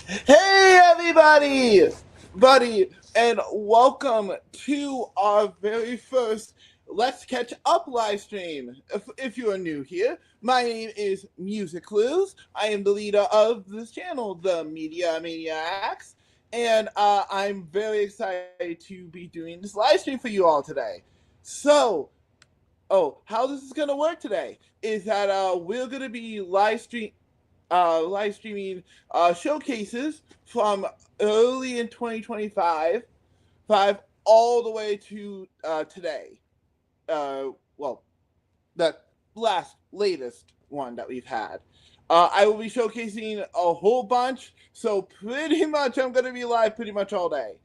Hey everybody, and welcome to our very first Let's Catch Up live stream. If you are new here, my name is Music Clues. I am the leader of this channel, the Media Maniacs, and I'm very excited to be doing this live stream for you all today. So, how this is gonna work today is that we're gonna be live streaming showcases from early in 2025 all the way to today. Well, the latest one that we've had. I will be showcasing a whole bunch, so pretty much I'm going to be live pretty much all day.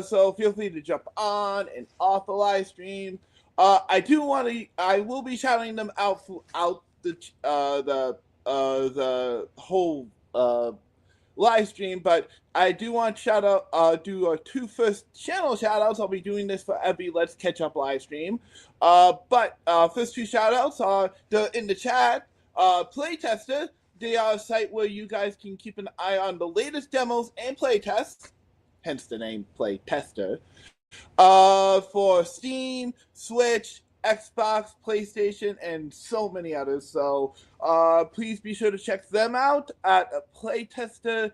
So feel free to jump on and off the live stream. I will be shouting them out the whole live stream, but I do want to do our two first channel shout outs. I'll be doing this for every Let's Catch Up live stream. But first two shout outs are in the chat. Playtester, they are a site where you guys can keep an eye on the latest demos and playtests, hence the name Playtester, for Steam, Switch, Xbox, PlayStation, and so many others. So please be sure to check them out at playtester.io.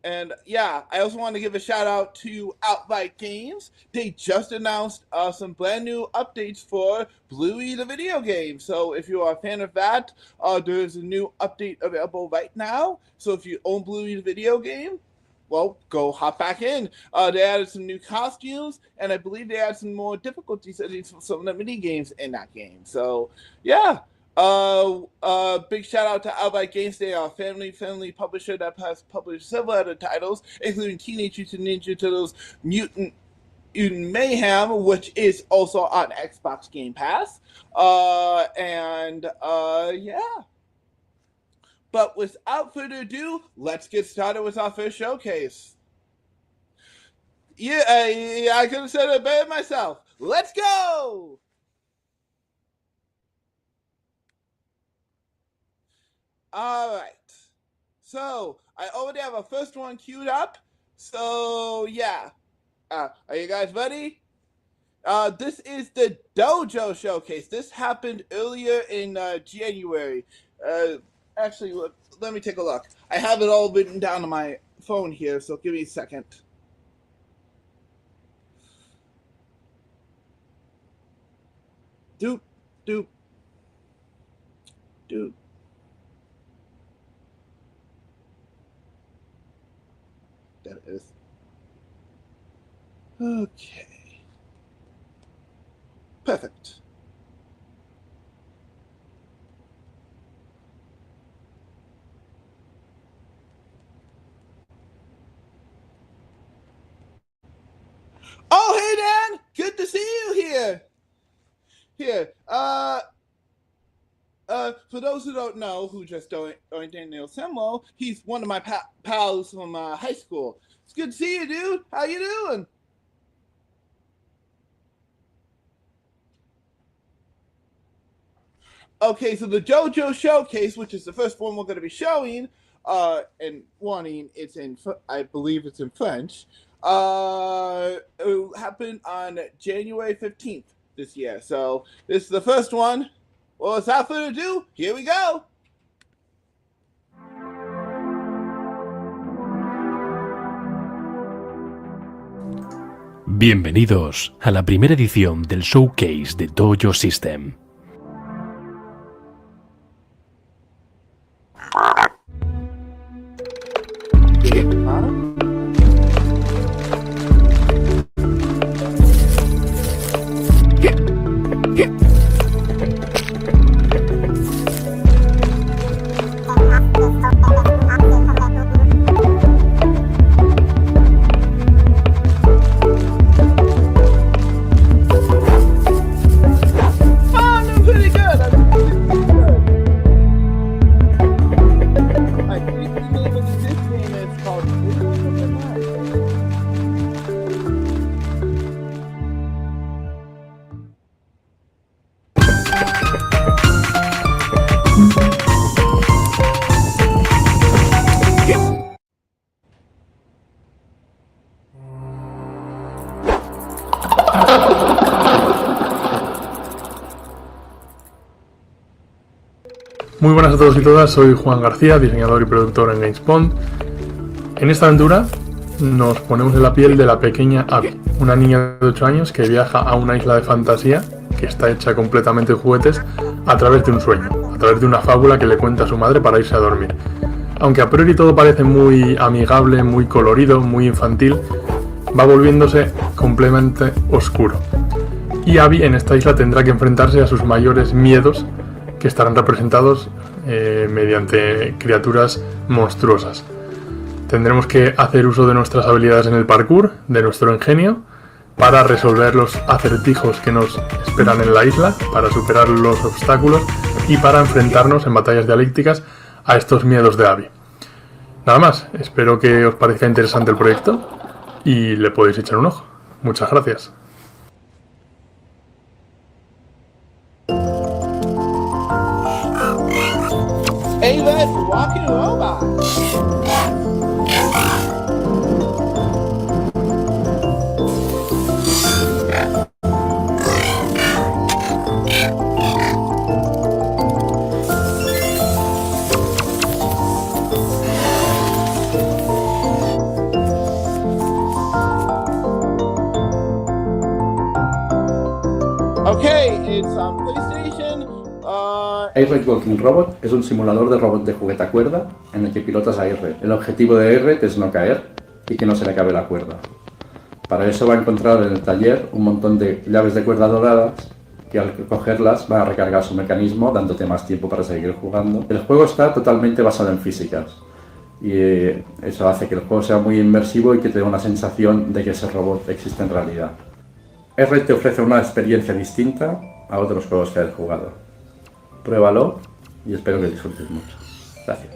And yeah, I also want to give a shout out to Outright Games. They just announced some brand new updates for Bluey the video game. So if you are a fan of that, there's a new update available right now. So if you own Bluey the video game, well, go hop back in. They added some new costumes, and I believe they added some more difficulty settings for some of the mini games in that game. So yeah. Big shout out to Outright Games. They are a family-friendly publisher that has published several other titles, including Teenage Mutant Ninja Turtles Mutant Mayhem, which is also on Xbox Game Pass. Yeah. But without further ado, let's get started with our first showcase. Yeah, I could have said it better myself. Let's go! All right. So, I already have a first one queued up. So, yeah. Are you guys ready? This is the Dojo Showcase. This happened earlier in January. Actually, let me take a look. I have it all written down on my phone here, so give me a second. Doop. There it is. Okay. Perfect. Oh, hey, Dan! Good to see you here. For those who don't know, who just joined Daniel Semlo, he's one of my pals from high school. It's good to see you, dude. How you doing? Okay, so the JoJo Showcase, which is the first one we're going to be showing, and warning, I believe it's in French. It happened on January 15th this year. So this is the first one. Well, without further ado, here we go. Bienvenidos a la primera edición del Showcase de Dojo System. Muy buenas a todos y todas, soy Juan García, diseñador y productor en GamesPond. En esta aventura nos ponemos en la piel de la pequeña Abby, una niña de 8 años que viaja a una isla de fantasía que está hecha completamente de juguetes a través de un sueño, a través de una fábula que le cuenta a su madre para irse a dormir. Aunque a priori todo parece muy amigable, muy colorido, muy infantil, va volviéndose completamente oscuro. Y Abby en esta isla tendrá que enfrentarse a sus mayores miedos, que estarán representados mediante criaturas monstruosas. Tendremos que hacer uso de nuestras habilidades en el parkour, de nuestro ingenio, para resolver los acertijos que nos esperan en la isla, para superar los obstáculos y para enfrentarnos en batallas dialécticas a estos miedos de Abby. Nada más, espero que os parezca interesante el proyecto y le podéis echar un ojo. Muchas gracias. Ava, walking robot. Okay, it's on PlayStation. R Walking Robot es un simulador de robot de juguete a cuerda en el que pilotas a R. El objetivo de R es no caer y que no se le acabe la cuerda. Para eso va a encontrar en el taller un montón de llaves de cuerda doradas que al cogerlas van a recargar su mecanismo dándote más tiempo para seguir jugando. El juego está totalmente basado en físicas y eso hace que el juego sea muy inmersivo y que te dé una sensación de que ese robot existe en realidad. R te ofrece una experiencia distinta a otros juegos que hayas jugado. Pruébalo y espero que disfrutes mucho. Gracias.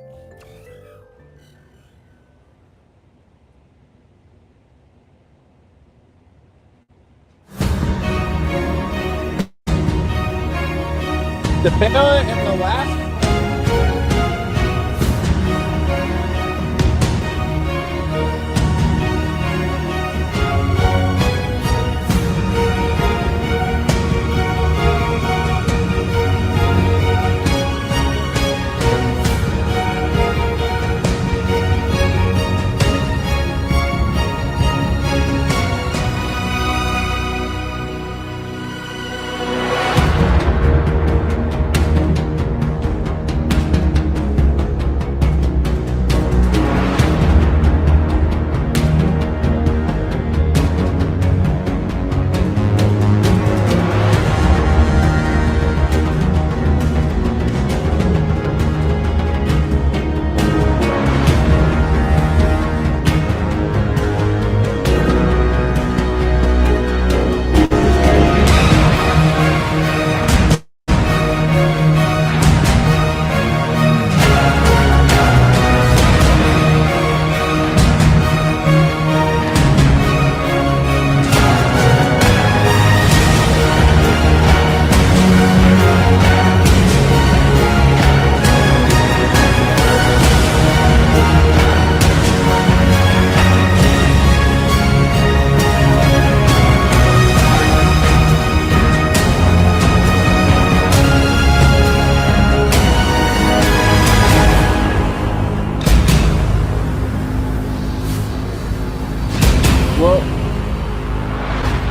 The bear and the last.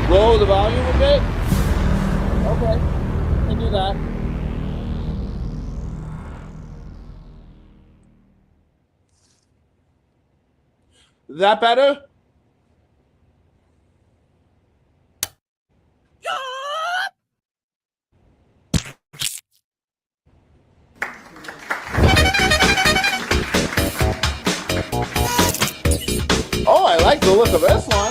Lower the volume a bit? Okay, can do that. That better? Oh, I like the look of this one.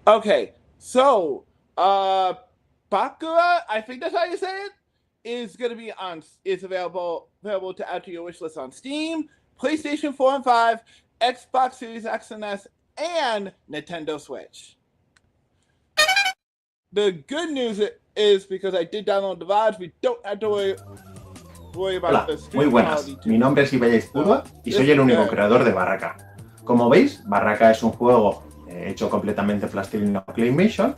Okay, so Bakura, I think that's how you say it, is gonna be on. It's available to add to your wish list on Steam, PlayStation 4 and 5, Xbox Series X and S, and Nintendo Switch. The good news is because I did download the VODs, we don't have to worry about Hola, the muy stream buenas. quality. Mi nombre es Ibelliz Purba y soy el único creador de Barraca. Como veis, Barraca es un juego hecho completamente plastilina Claymation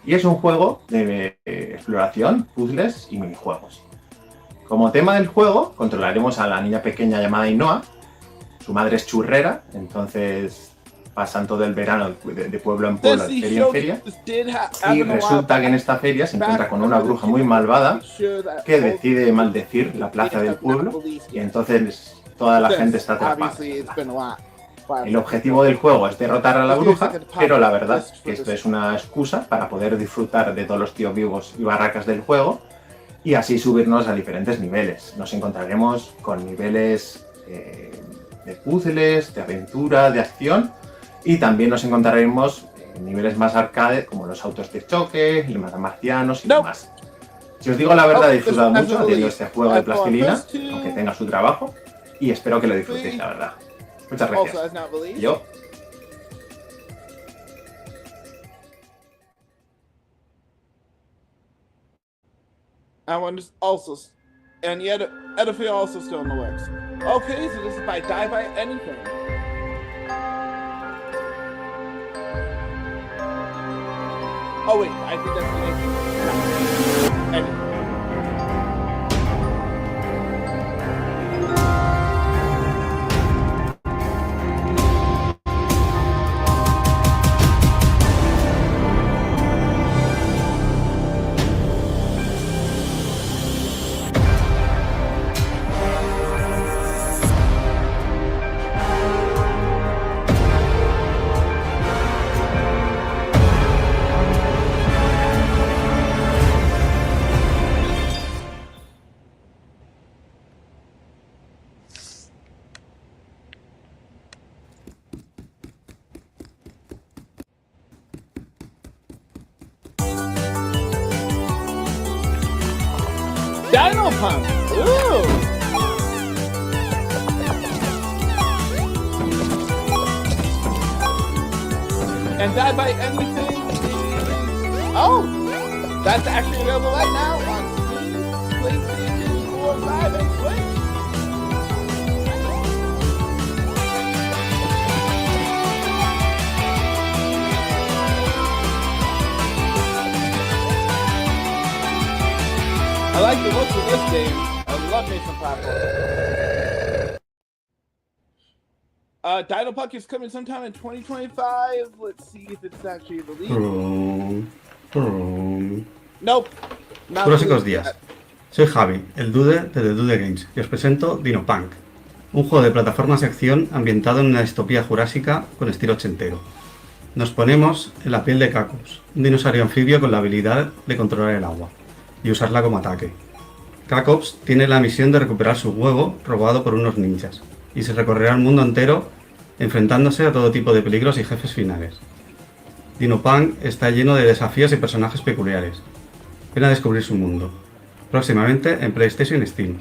y es un juego de exploración, puzzles y minijuegos. Como tema del juego, controlaremos a la niña pequeña llamada Ainhoa. Su madre es churrera, entonces pasan todo el verano de pueblo en pueblo, de feria en feria. Y resulta que en esta feria se encuentra con una bruja muy malvada que decide maldecir la plaza del pueblo y entonces toda la gente está atrapada. El objetivo del juego es derrotar a la bruja, pero la verdad es que esto es una excusa para poder disfrutar de todos los tíos vivos y barracas del juego y así subirnos a diferentes niveles. Nos encontraremos con niveles de puzzles, de aventura, de acción y también nos encontraremos en niveles más arcade como los autos de choque, los matamarcianos y demás. Si os digo la verdad, he disfrutado mucho haciendo este juego de plastilina, aunque tenga su trabajo, y espero que lo disfrutéis, la verdad. Muchas gracias. ¿Y yo? And yet Edifier also still in the works. Okay, so this is by Die by Anything. Oh wait, I think that's the name. Anything. Dino Pump! Ooh! And Die by Anything is... Oh! That's actually available right now on Steam, PlayStation 4, 5, and Switch! I like the looks of this game. I love me some platforms. Dino Puck is coming sometime in 2025. Let's see if it's actually released. Nope. Buenos días. Soy Javi, el Dude de The Dude Games, y os presento Dino Punk, un juego de plataformas de acción ambientado en una distopía jurásica con estilo ochentero. Nos ponemos en la piel de Cacos, un dinosaurio anfibio con la habilidad de controlar el agua y usarla como ataque. Cacops tiene la misión de recuperar su huevo robado por unos ninjas y se recorrerá el mundo entero enfrentándose a todo tipo de peligros y jefes finales. Dino Punk está lleno de desafíos y personajes peculiares. Ven a descubrir su mundo. Próximamente en PlayStation y Steam.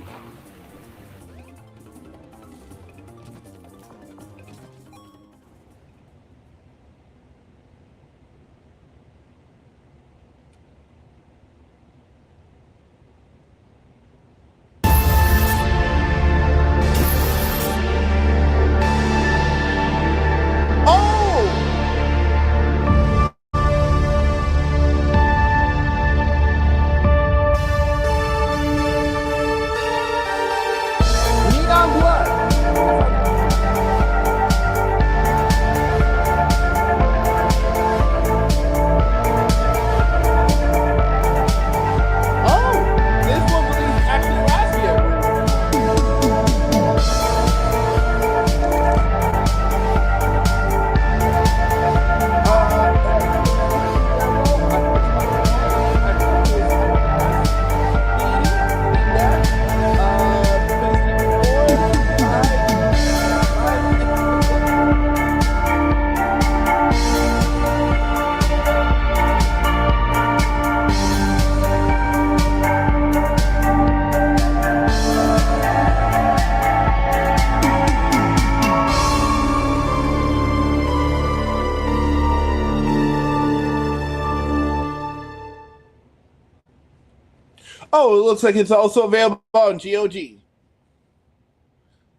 Oh, it looks like it's also available on GOG.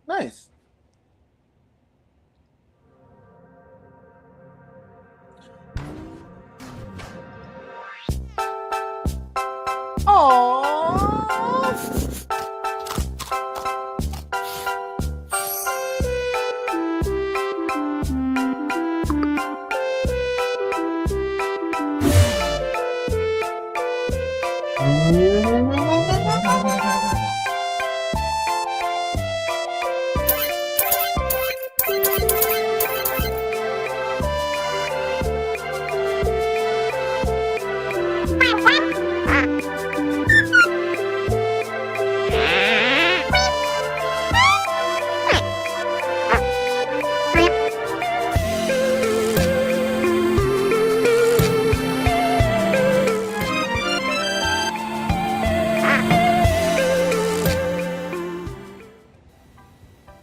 Nice. Aww.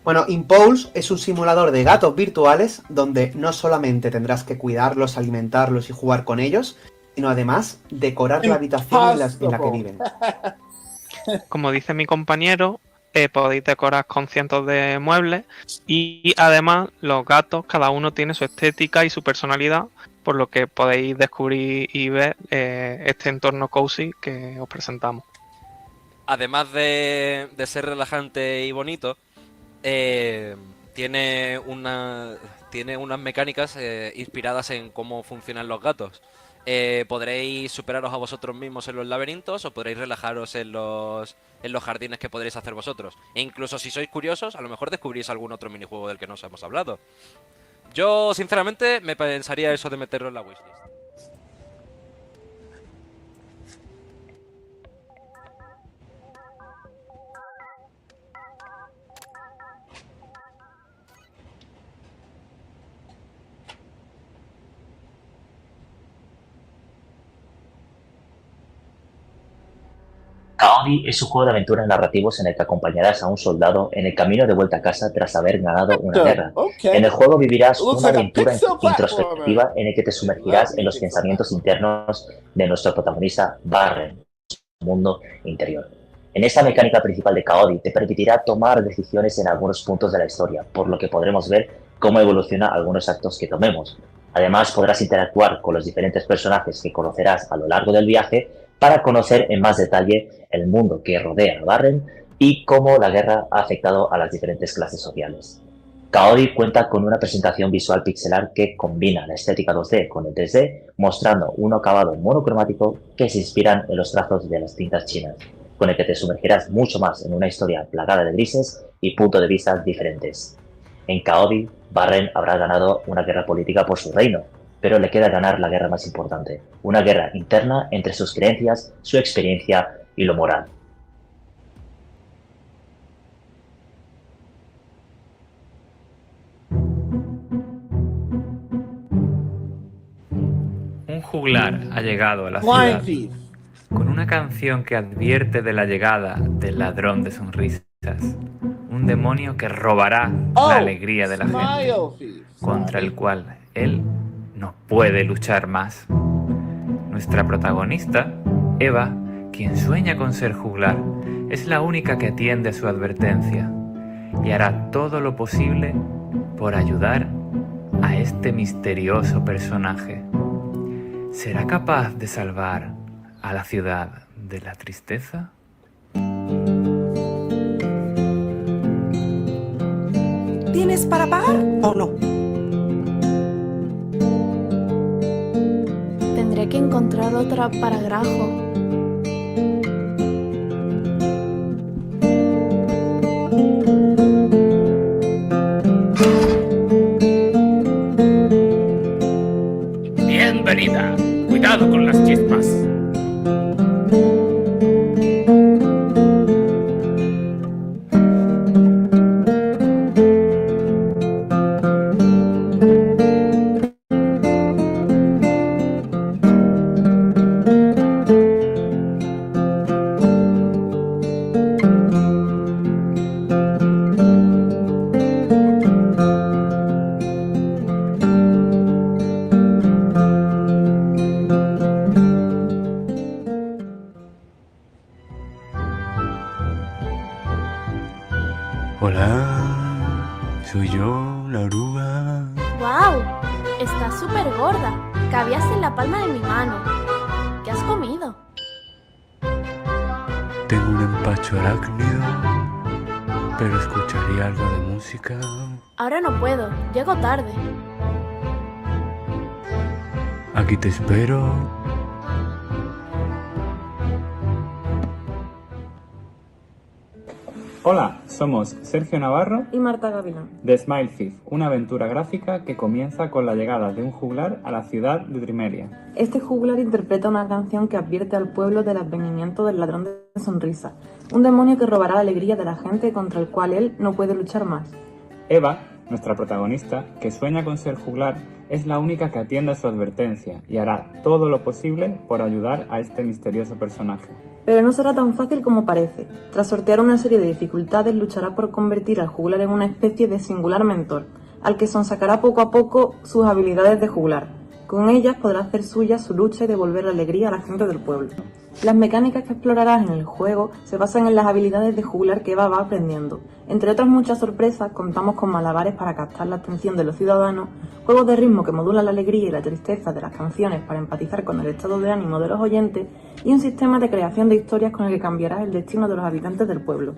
Bueno, Impulse es un simulador de gatos virtuales donde no solamente tendrás que cuidarlos, alimentarlos y jugar con ellos, sino además decorar la habitación en la que viven. Como dice mi compañero, podéis decorar con cientos de muebles y además los gatos, cada uno tiene su estética y su personalidad, por lo que podéis descubrir y ver este entorno cozy que os presentamos. Además de ser relajante y bonito, tiene unas mecánicas inspiradas en cómo funcionan los gatos. Podréis superaros a vosotros mismos en los laberintos o podréis relajaros en los jardines que podréis hacer vosotros. E incluso si sois curiosos, a lo mejor descubrís algún otro minijuego del que no os hemos hablado. Yo, sinceramente, me pensaría eso de meterlo en la wishlist. Barbie es un juego de aventuras narrativos en el que acompañarás a un soldado en el camino de vuelta a casa tras haber ganado una guerra. En el juego vivirás una aventura introspectiva en el que te sumergirás en los pensamientos internos de nuestro protagonista Barren, su mundo interior. En esta mecánica principal de Kaodi te permitirá tomar decisiones en algunos puntos de la historia, por lo que podremos ver cómo evoluciona algunos actos que tomemos. Además podrás interactuar con los diferentes personajes que conocerás a lo largo del viaje para conocer en más detalle el mundo que rodea a Barren y cómo la guerra ha afectado a las diferentes clases sociales. Kaodi cuenta con una presentación visual pixelar que combina la estética 2D con el 3D, mostrando un acabado monocromático que se inspiran en los trazos de las tintas chinas, con el que te sumergirás mucho más en una historia plagada de grises y puntos de vista diferentes. En Kaodi, Barren habrá ganado una guerra política por su reino, pero le queda ganar la guerra más importante, una guerra interna entre sus creencias, su experiencia y lo moral. Un juglar ha llegado a la ciudad con una canción que advierte de la llegada del ladrón de sonrisas, un demonio que robará la alegría de la gente, contra el cual él no puede luchar más. Nuestra protagonista, Eva, quien sueña con ser juglar, es la única que atiende a su advertencia y hará todo lo posible por ayudar a este misterioso personaje. ¿Será capaz de salvar a la ciudad de la tristeza? ¿Tienes para pagar o no? Tendré que encontrar otra para Grajo. Bienvenida. Cuidado con las chispas. Hola, soy yo, la oruga. ¡Guau! Estás súper gorda. Cabías en la palma de mi mano. ¿Qué has comido? Tengo un empacho arácnido, pero escucharía algo de música. Ahora no puedo. Llego tarde. Aquí te espero. Hola, somos Sergio Navarro y Marta Gavilán de Smile Thief, una aventura gráfica que comienza con la llegada de un juglar a la ciudad de Trimeria. Este juglar interpreta una canción que advierte al pueblo del advenimiento del ladrón de sonrisa, un demonio que robará la alegría de la gente contra el cual él no puede luchar más. Eva, nuestra protagonista, que sueña con ser juglar, es la única que atiende a su advertencia y hará todo lo posible por ayudar a este misterioso personaje. Pero no será tan fácil como parece. Tras sortear una serie de dificultades, luchará por convertir al juglar en una especie de singular mentor, al que sonsacará poco a poco sus habilidades de juglar. Con ellas podrá hacer suya su lucha y devolver la alegría a la gente del pueblo. Las mecánicas que explorarás en el juego se basan en las habilidades de juglar que Eva va aprendiendo. Entre otras muchas sorpresas, contamos con malabares para captar la atención de los ciudadanos, juegos de ritmo que modulan la alegría y la tristeza de las canciones para empatizar con el estado de ánimo de los oyentes y un sistema de creación de historias con el que cambiarás el destino de los habitantes del pueblo.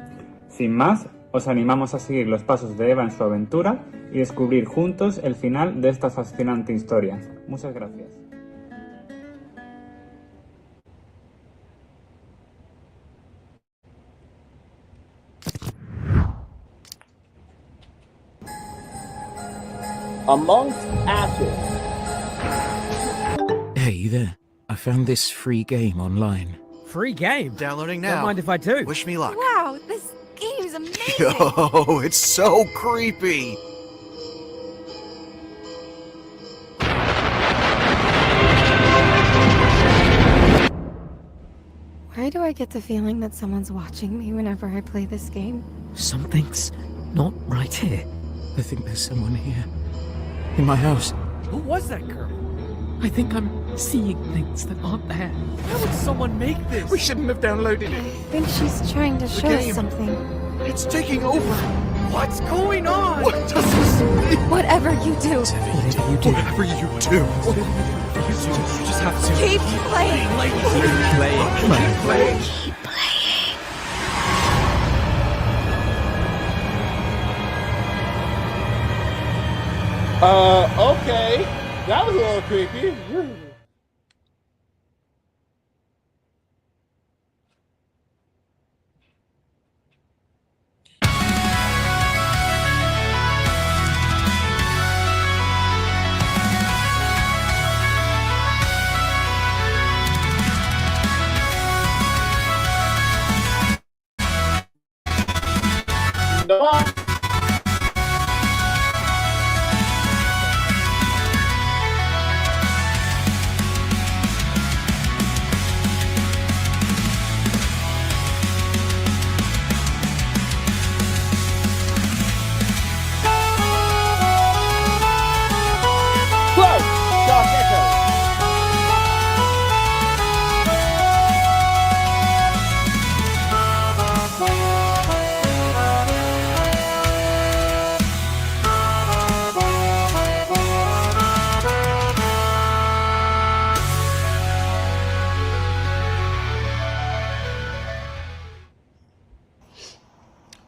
Sin más, os animamos a seguir los pasos de Eva en su aventura y descubrir juntos el final de esta fascinante historia. Muchas gracias. Amongst Ashes. Hey, you there? I found this free game online. Free game? Downloading Don't mind if I do. Wish me luck. Wow, this game is amazing! Yo, it's so creepy! Why do I get the feeling that someone's watching me whenever I play this game? Something's not right here. I think there's someone here. In my house. Who was that girl? I think I'm seeing things that aren't there. Why would someone make this? We shouldn't have downloaded it. I think she's trying to show us something. It's taking over. What's going on? What does this mean? Whatever you do. Whatever you do. Whatever you do. You just have to Keep playing. Keep playing. Keep playing. Keep playing. Okay. That was a little creepy. No.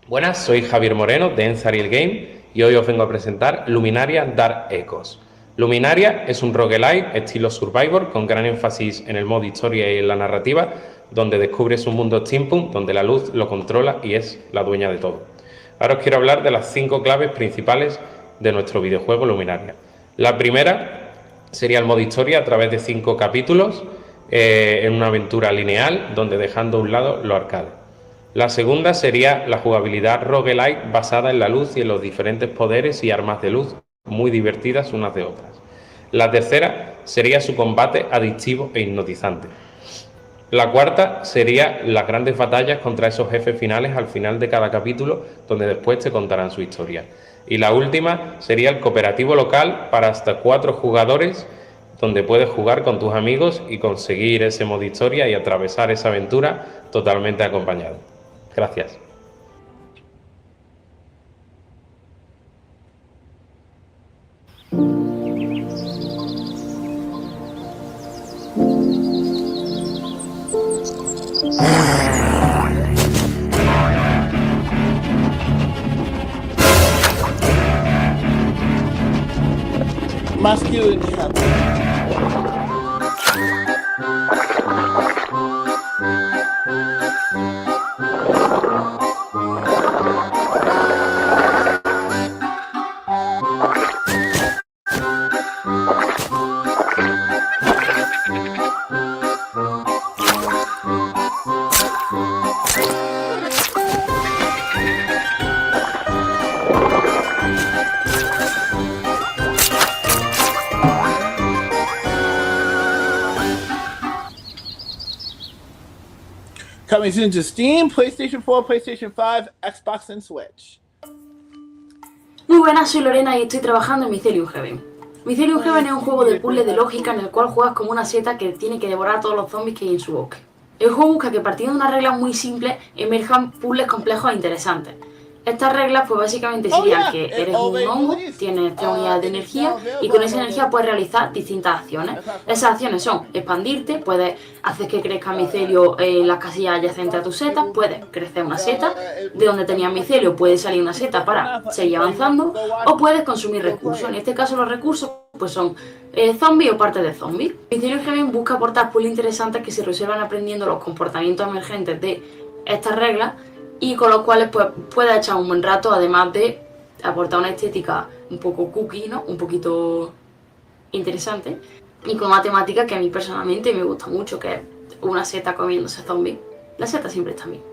Buenas, soy Javier Moreno de Enzariel Game y hoy os vengo a presentar Luminaria Dark Echoes. Luminaria es un roguelike estilo Survivor con gran énfasis en el modo historia y en la narrativa, donde descubres un mundo steampunk donde la luz lo controla y es la dueña de todo. Ahora os quiero hablar de las 5 claves principales de nuestro videojuego Luminaria. La primera sería el modo historia a través de 5 capítulos en una aventura lineal, donde dejando a un lado lo arcade. La segunda sería la jugabilidad roguelike basada en la luz y en los diferentes poderes y armas de luz, muy divertidas unas de otras. La tercera sería su combate adictivo e hipnotizante. La cuarta sería las grandes batallas contra esos jefes finales al final de cada capítulo, donde después te contarán su historia. Y la última sería el cooperativo local para hasta 4 jugadores, donde puedes jugar con tus amigos y conseguir ese modo historia y atravesar esa aventura totalmente acompañado. Gracias. Masculine couple. Coming soon to Steam, PlayStation 4, PlayStation 5, Xbox and Switch. Muy buenas, soy Lorena y estoy trabajando en Mycelium Heaven. Mycelium Heaven es un juego de puzzle de lógica en el cual juegas como una seta que tiene que devorar a todos los zombies que hay en su bosque. El juego busca que partiendo de unas reglas muy simples emerjan puzzles complejos e interesantes. Estas reglas pues básicamente serían que eres un hongo, tienes 3 unidades de energía y con esa energía puedes realizar distintas acciones. Esas acciones son expandirte, puedes hacer que crezca micelio en las casillas adyacentes a tu seta, puedes crecer una seta, de donde tenías micelio puede salir una seta para seguir avanzando, o puedes consumir recursos. En este caso los recursos pues son zombies o parte de zombies. Mycelium Heaven busca aportar puzzles interesantes que se resuelvan aprendiendo los comportamientos emergentes de estas reglas y con los cuales pues puedes echar un buen rato, además de aportar una estética un poco cookie, ¿no? Un poquito interesante, y con una temática que a mí personalmente me gusta mucho, que es una seta comiéndose zombies. La seta siempre está bien.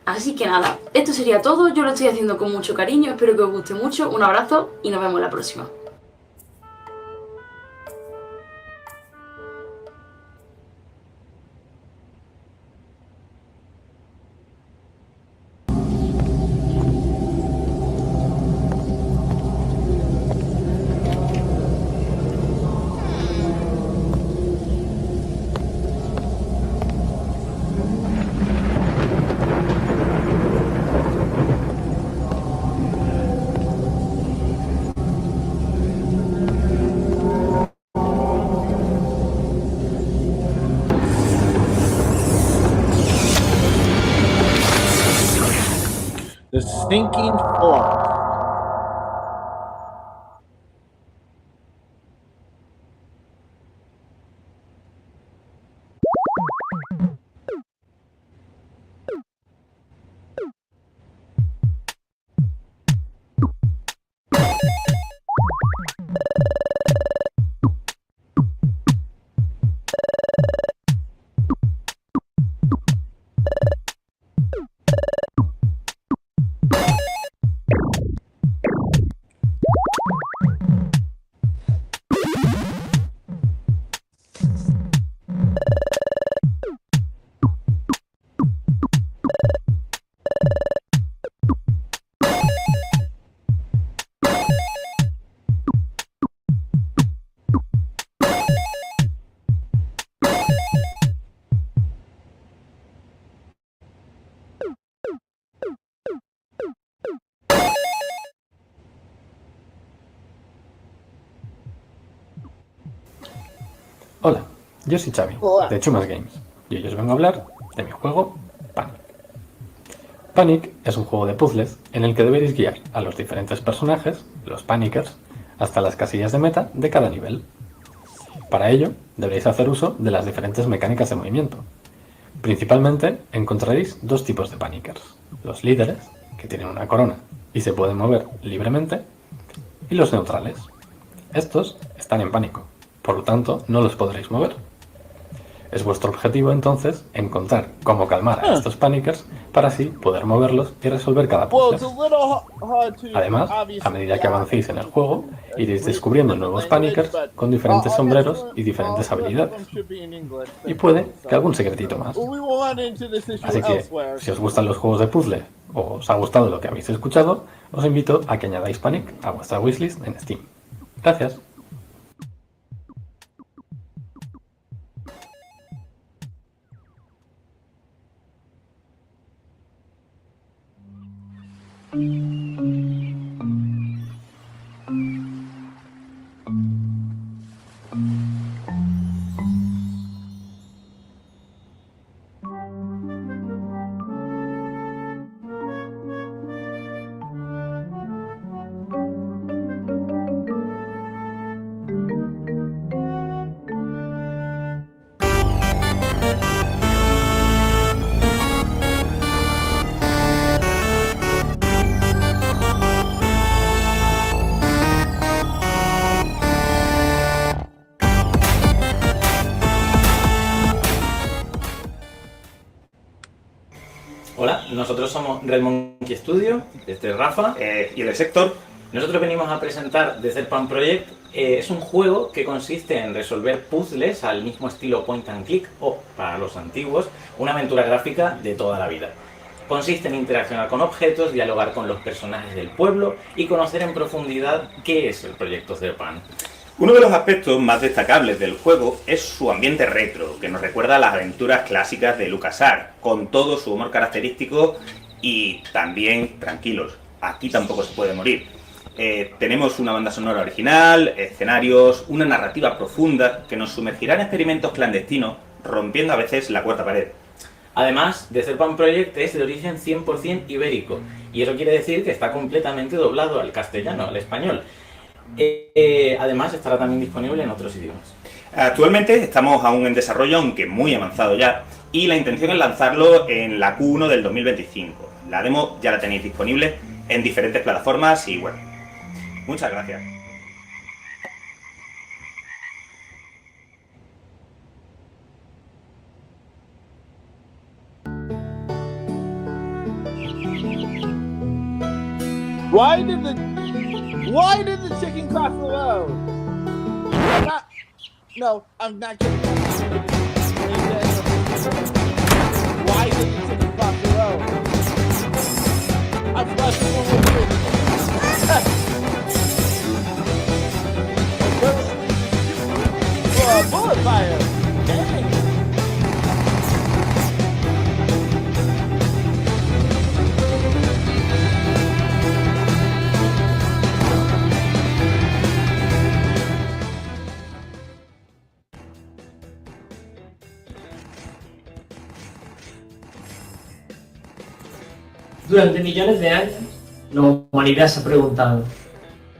Así que nada, esto sería todo, yo lo estoy haciendo con mucho cariño, espero que os guste mucho, un abrazo y nos vemos la próxima. The Sinking Forest. Hola, yo soy Xavi, de Chumas Games, y hoy os vengo a hablar de mi juego Panic. Panic es un juego de puzzles en el que deberéis guiar a los diferentes personajes, los Panickers, hasta las casillas de meta de cada nivel. Para ello, deberéis hacer uso de las diferentes mecánicas de movimiento. Principalmente encontraréis dos tipos de Panickers, los líderes, que tienen una corona y se pueden mover libremente, y los neutrales. Estos están en pánico, por lo tanto no los podréis mover. Es vuestro objetivo entonces encontrar cómo calmar a estos Panickers para así poder moverlos y resolver cada puzzle. Además, a medida que avancéis en el juego, iréis descubriendo nuevos Panickers con diferentes sombreros y diferentes habilidades. Y puede que algún secretito más. Así que, si os gustan los juegos de puzzle o os ha gustado lo que habéis escuchado, os invito a que añadáis Panic a vuestra wishlist en Steam. Gracias. Hola, nosotros somos Red Monkey Studio, este es Rafa y el sector. Nosotros venimos a presentar The Third Pan Project. Es un juego que consiste en resolver puzzles al mismo estilo point and click o, para los antiguos, una aventura gráfica de toda la vida. Consiste en interaccionar con objetos, dialogar con los personajes del pueblo y conocer en profundidad qué es el proyecto Third Pan. Uno de los aspectos más destacables del juego es su ambiente retro, que nos recuerda a las aventuras clásicas de LucasArts, con todo su humor característico y también tranquilos. Aquí tampoco se puede morir. Tenemos una banda sonora original, escenarios, una narrativa profunda que nos sumergirá en experimentos clandestinos, rompiendo a veces la cuarta pared. Además, The Third Pan Project es de origen 100% ibérico, y eso quiere decir que está completamente doblado al castellano, al español. Además, estará también disponible en otros idiomas. Actualmente estamos aún en desarrollo, aunque muy avanzado ya, y la intención es lanzarlo en la Q1 del 2025. La demo ya la tenéis disponible en diferentes plataformas y bueno. Muchas gracias. Why did the chicken cross the road? I'm not kidding. Why did the chicken cross the road? I'm flashing one more thing. Bullet fire. Dang. Durante millones de años, la humanidad se ha preguntado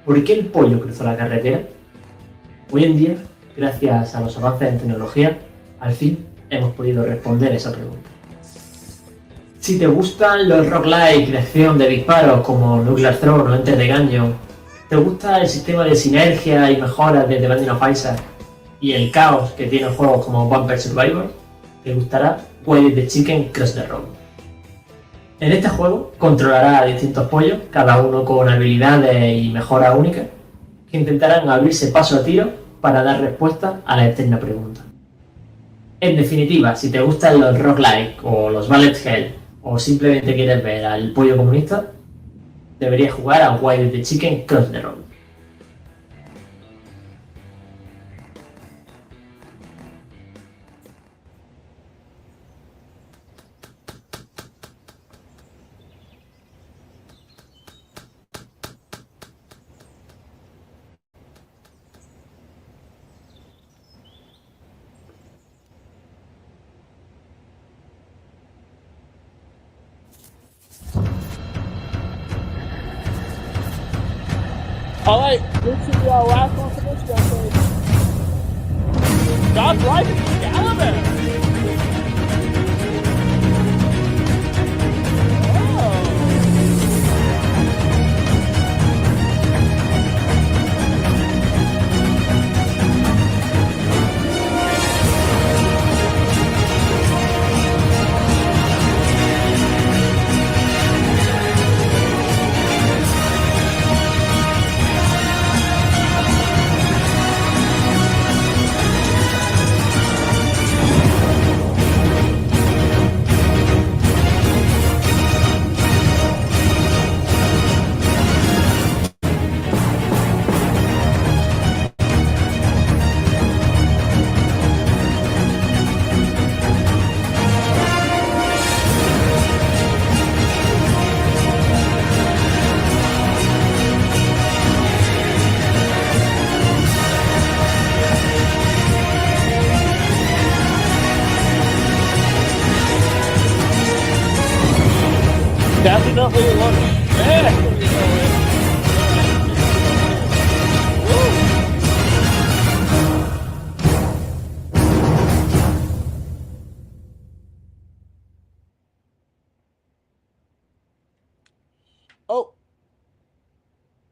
¿por qué el pollo cruzó la carretera? Hoy en día, gracias a los avances en tecnología, al fin hemos podido responder esa pregunta. Si te gustan los roguelike de acción de disparos como Nuclear Throne o Enter the Gungeon, te gusta el sistema de sinergia y mejoras de The Binding of Isaac y el caos que tienen juegos como Vampire Survivor, te gustará Why Did the Chicken Cross the Road. En este juego controlarás a distintos pollos, cada uno con habilidades y mejoras únicas, que intentarán abrirse paso a tiro para dar respuesta a la eterna pregunta. En definitiva, si te gustan los roguelike o los bullet hell, o simplemente quieres ver al pollo comunista, deberías jugar a Why Did the Chicken Cross the Road. All right, this is the last one for this decade. God's life is Excalibur. Definitely looks Oh,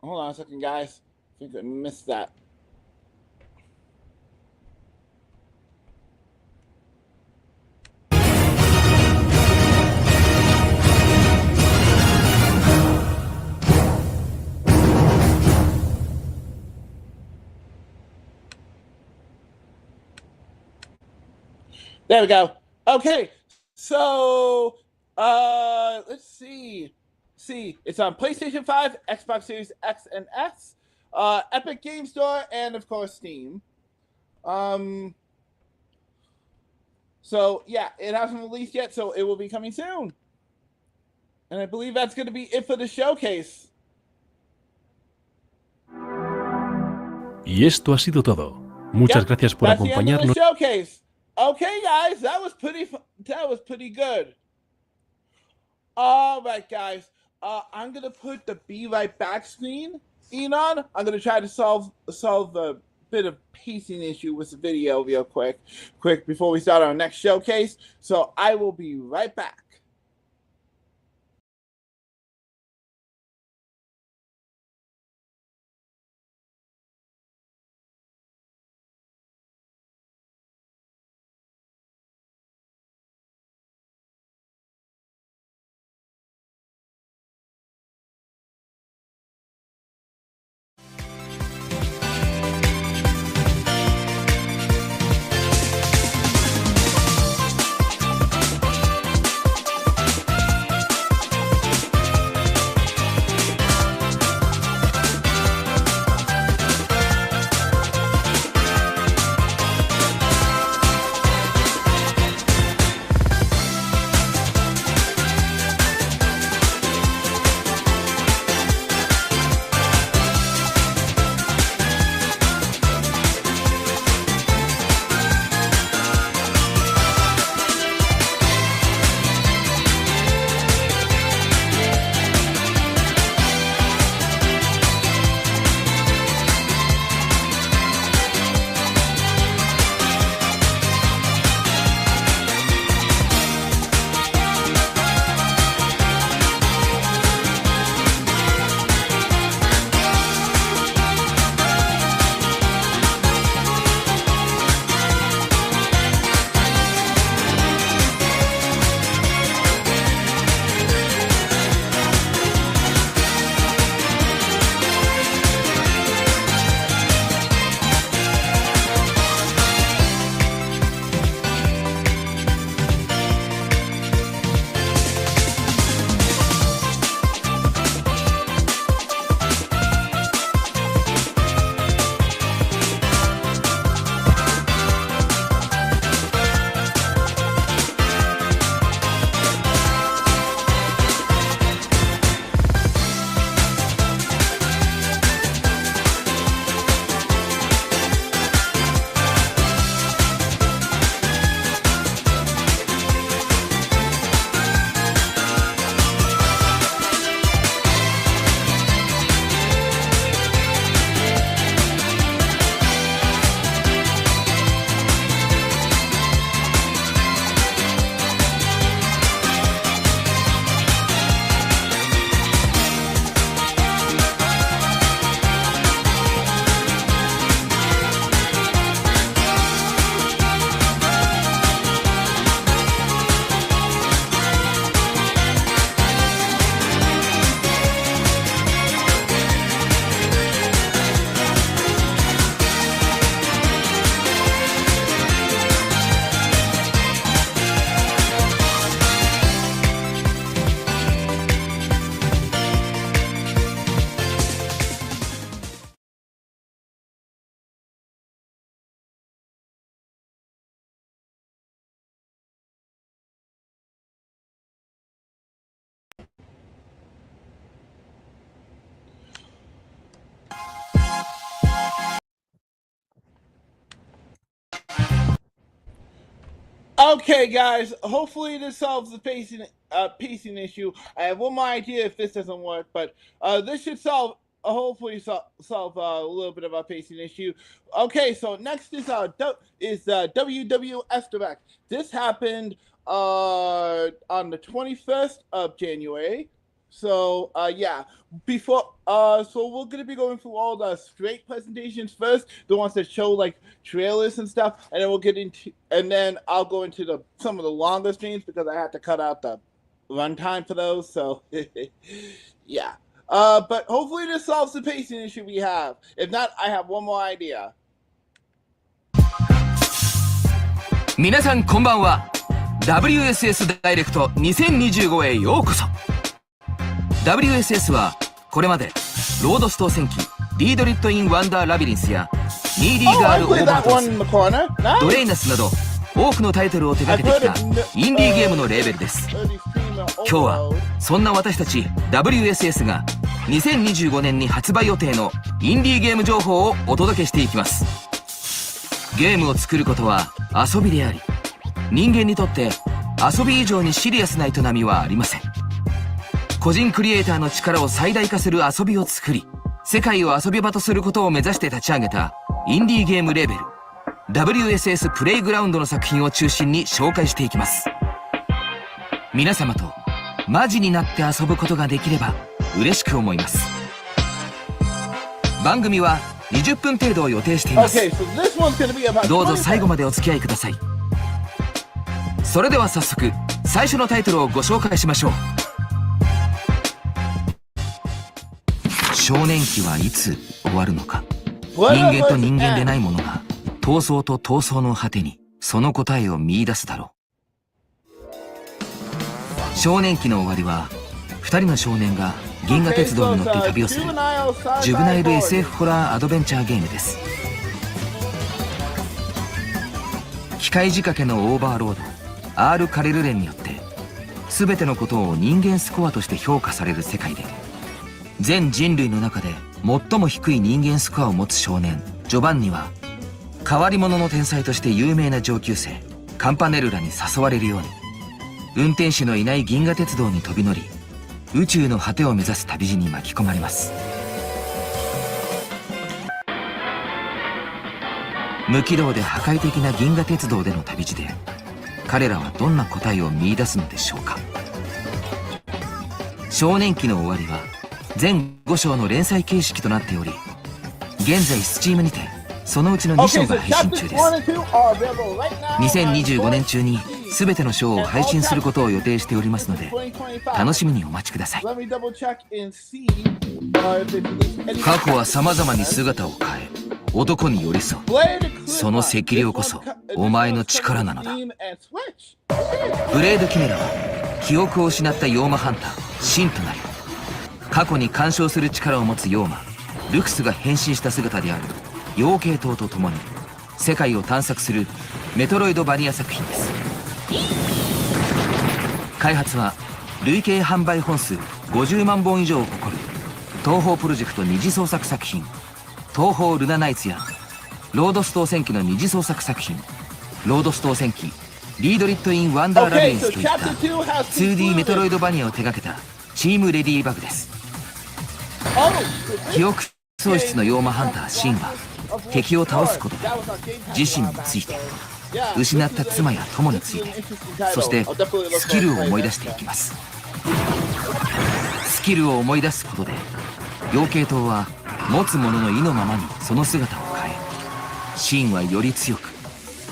hold on a second, guys. I think I missed that. There we go. Okay, so let's see. It's on PlayStation 5, Xbox Series X and S, Epic Game Store, and of course Steam. So yeah, it hasn't released yet, so it will be coming soon. And I believe that's going to be it for the showcase. Y esto ha sido todo. Muchas gracias por That's the end of the acompañarnos. showcase. Okay, guys, that was pretty good. All right, guys. I'm gonna put the be right back screen on. I'm gonna try to solve a bit of pacing issue with the video real quick before we start our next showcase. So I will be right back. Okay, guys. Hopefully this solves the pacing issue. I have one more idea if this doesn't work, but this should hopefully solve a little bit of our pacing issue. Okay, so next is WWF Direct. This happened on the 21st of January. So yeah, so we're gonna be going through all the straight presentations first, the ones that show like trailers and stuff, and then I'll go into some of the longer streams because I had to cut out the runtime for those. So yeah, but hopefully this solves the pacing issue we have. If not, I have one more idea. 皆さんこんばんは。 WSS ダイレクト2025へようこそ。 WSS はこれまでロードストー戦記、リードリット・イン・ワンダー・ラビリンスやニーディーガール・オーバートーズ、ドレイナスなど多くのタイトルを手掛けてきたインディーゲームのレーベルです。今日はそんな私たち WSS が2025年に発売予定のインディーゲーム情報をお届けしていきます。ゲームを作ることは遊びであり、人間にとって遊び以上にシリアスな営みはありません。個人クリエイターの力を最大化する遊びを作り、世界を遊び場とすることを目指して立ち上げたインディーゲームレーベル WSS プレイグラウンドの作品を中心に紹介していきます。皆様とマジになって遊ぶことができれば嬉しく思います。番組は20分程度を予定しています。どうぞ最後までお付き合いください。それでは早速最初のタイトルをご紹介しましょう。少年期はいつ終わるのか。人間と人間でないものが闘争と闘争の果てにその答えを見出すだろう。少年期の終わりは2人の少年が銀河鉄道に乗って旅をするジュブナイル SF ホラーアドベンチャーゲームです。機械仕掛けのオーバーロード R カレルレンによって全てのことを人間スコアとして評価される世界で、全人類の中で最も低い人間スコアを持つ少年ジョバンニは変わり者の天才として有名な上級生カンパネルラに誘われるように運転手のいない銀河鉄道に飛び乗り、宇宙の果てを目指す旅路に巻き込まれます。無軌道で破壊的な銀河鉄道での旅路で彼らはどんな答えを見出すのでしょうか。少年期の終わりは全5章の連載形式となっており、現在 Steam にてそのうちの2章が配信中です。2025年中に全ての章を配信することを予定しておりますので、楽しみにお待ちください。過去は様々に姿を変え男に寄り添う。その赤量こそお前の力なのだ。ブレードキメラは記憶を失ったヨーマハンターシンとなり、過去に干渉する力を持つヨーマルクスが変身した姿である妖系統と共に世界を探索するメトロイドバニア作品です。開発は累計販売本数50万本以上を誇る東宝プロジェクト二次創作作品東宝ルナナイツやロードストー戦記の二次創作作品ロードストー戦記リードリット・イン・ワンダー・ラビリンスといった 2D メトロイドバニアを手掛けたチームレディバグです。記憶喪失のヨーマハンターシンは敵を倒すことで自身について、失った妻や友について、そしてスキルを思い出していきます。スキルを思い出すことで妖系統は持つ者の意のままにその姿を変え、シンはより強く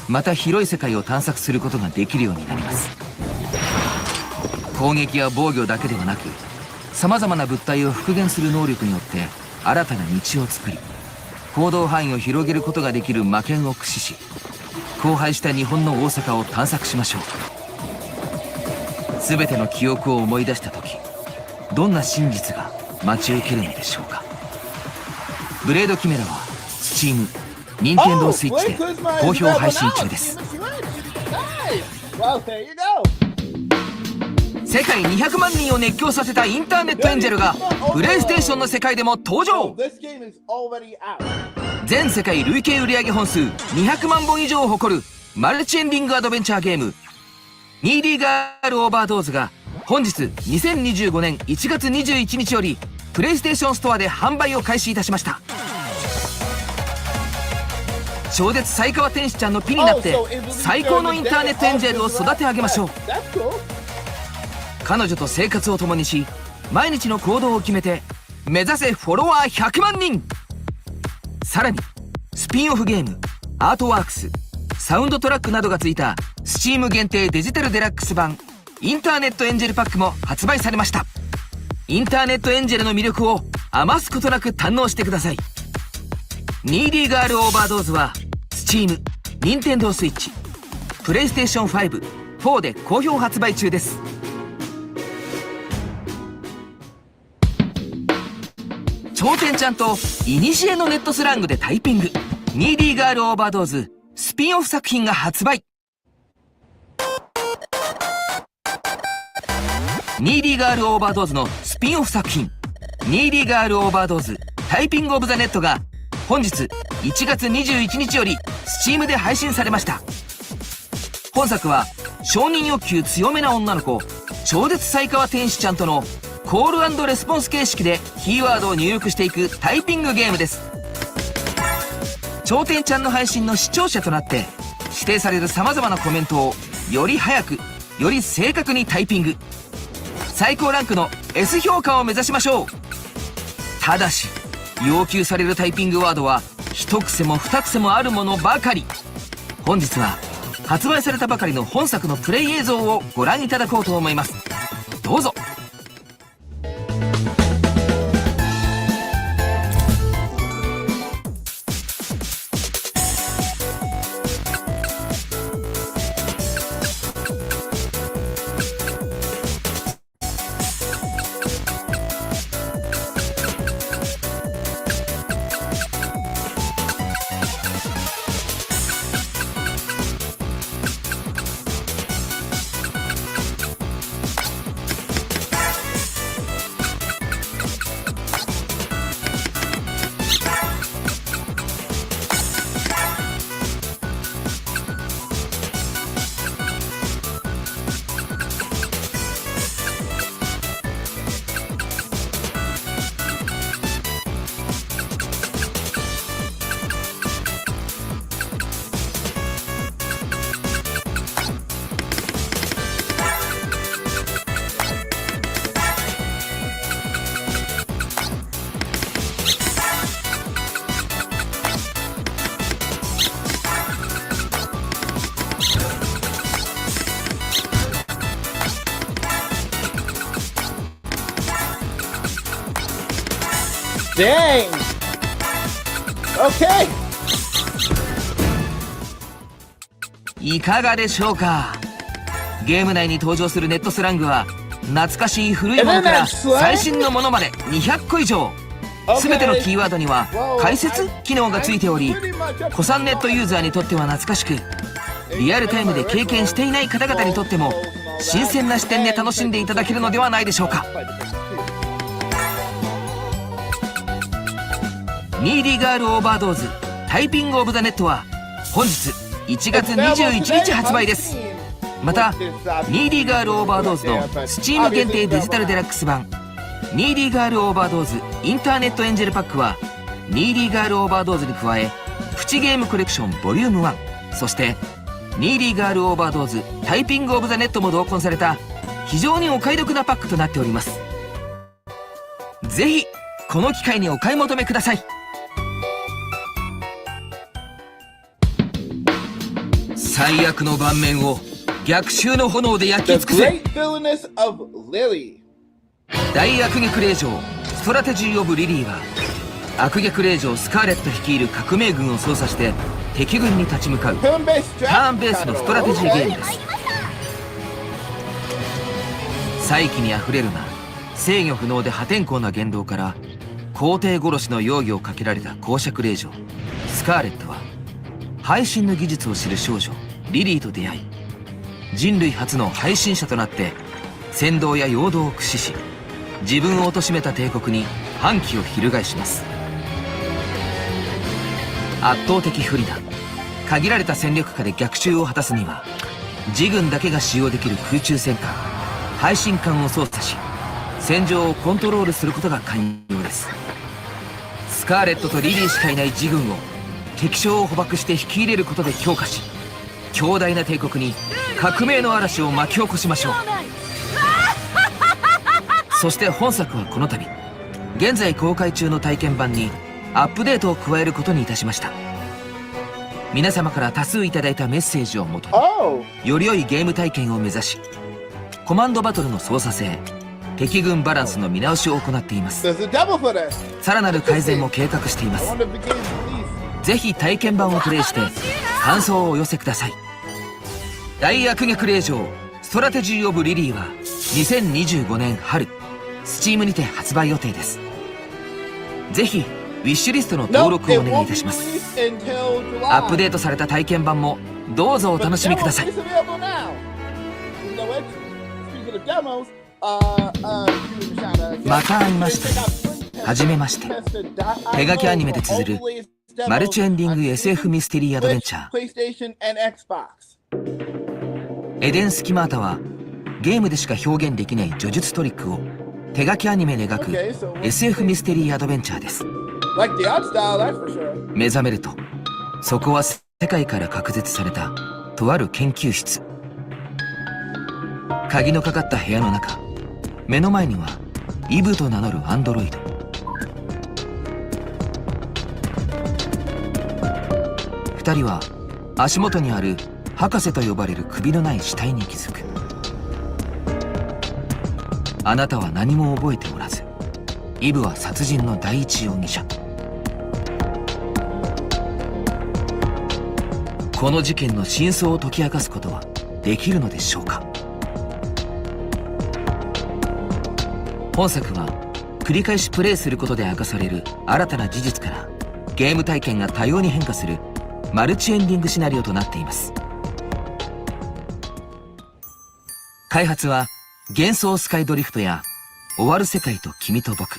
また広い世界を探索することができるようになります。攻撃や防御だけではなく、さまざまな物体を復元する能力によって新たな道を作り、行動範囲を広げることができる魔剣を駆使し、荒廃した日本の大阪を探索しましょう。全ての記憶を思い出した時、どんな真実が待ち受けるのでしょうか。ブレードキメラは Steam、任天堂スイッチで好評配信中です。世界200万人を熱狂させたインターネットエンジェルがプレイステーションの世界でも登場。全世界累計売上本数200万本以上を誇るマルチエンディングアドベンチャーゲームニーディーガールオーバードーズが本日2025年1月21日よりプレイステーションストアで販売を開始いたしました。超絶才川天使ちゃんのピになって最高のインターネットエンジェルを育て上げましょう。彼女と生活を共にし、毎日の行動を決めて目指せフォロワー100万人。さらにスピンオフゲームアートワークス、サウンドトラックなどがついた Steam 限定デジタルデラックス版インターネットエンジェルパックも発売されました。インターネットエンジェルの魅力を余すことなく堪能してください。ニーディーガールオーバードーズは Steam、任天堂スイッチ、プレイステーション5、4で好評発売中です。頂点ちゃんとイニシエのネットスラングでタイピング、ニーディーガールオーバードーズスピンオフ作品が発売。ニーディーガールオーバードーズのスピンオフ作品、ニーディーガールオーバードーズタイピングオブザネットが本日1月21日より Steam で配信されました。本作は承認欲求強めな女の子超絶才川天使ちゃんとのコール&レスポンス形式でキーワードを入力していくタイピングゲームです。頂点ちゃんの配信の視聴者となって指定されるさまざまなコメントをより早くより正確にタイピング、最高ランクの S 評価を目指しましょう。ただし要求されるタイピングワードは一癖も二癖もあるものばかり。本日は発売されたばかりの本作のプレイ映像をご覧いただこうと思います。どうぞ。Dang! Okay! いかがでしょうか。ゲーム内に登場するネットスラングは懐かしい古いものから最新のものまで200個以上。全てのキーワードには解説機能がついており、古参ネットユーザーにとっては懐かしく、リアルタイムで経験していない方々にとっても新鮮な視点で楽しんでいただけるのではないでしょうか。ニーディーガールオーバードーズタイピングオブザネットは本日1月21日発売です。またニーディーガールオーバードーズの Steam 限定デジタルデラックス版ニーディーガールオーバードーズインターネットエンジェルパックはニーディーガールオーバードーズに加えプチゲームコレクションボリューム1、そしてニーディーガールオーバードーズタイピングオブザネットも同梱された非常にお買い得なパックとなっております。ぜひこの機会にお買い求めください。最悪の盤面を逆襲の炎で焼き尽くせ。大悪逆令嬢ストラテジー・オブ・リリーは悪逆令嬢スカーレット率いる革命軍を操作して敵軍に立ち向かうターンベースのストラテジーゲームです。才気にあふれるな制御不能で破天荒な言動から皇帝殺しの容疑をかけられた公爵令嬢スカーレットは配信の技術を知る少女リリーと出会い、人類初の配信者となって扇動や陽動を駆使し自分を貶めた帝国に反旗を翻します。圧倒的不利な限られた戦力下で逆襲を果たすには自軍だけが使用できる空中戦艦配信艦を操作し戦場をコントロールすることが肝要です。スカーレットとリリーしかいない自軍を敵将を捕獲して引き入れることで強化し強大な帝国に革命の嵐を巻き起こしましょう。そして本作はこの度現在公開中の体験版にアップデートを加えることにいたしました。皆様から多数いただいたメッセージをもとにより良いゲーム体験を目指しコマンドバトルの操作性敵軍バランスの見直しを行っています。さらなる改善も計画しています。ぜひ体験版をプレイして感想をお寄せください。大悪逆令嬢ストラテジー・オブ・リリーは2025年春 Steam にて発売予定です。ぜひウィッシュリストの登録をお願いいたします。アップデートされた体験版もどうぞお楽しみください。また会いましたね。はじめまして。手書きアニメで綴るマルチエンディング SF ミステリーアドベンチャー。エデンスキマータはゲームでしか表現できない叙述トリックを手書きアニメで描く SF ミステリーアドベンチャーです。目覚めるとそこは世界から隔絶されたとある研究室。鍵のかかった部屋の中、目の前にはイブと名乗るアンドロイド。2人は足元にある博士と呼ばれる首のない死体に気づく。あなたは何も覚えておらず、イブは殺人の第一容疑者。この事件の真相を解き明かすことはできるのでしょうか。本作は繰り返しプレイすることで明かされる新たな事実からゲーム体験が多様に変化するマルチエンディングシナリオとなっています。開発は幻想スカイドリフトや終わる世界と君と僕、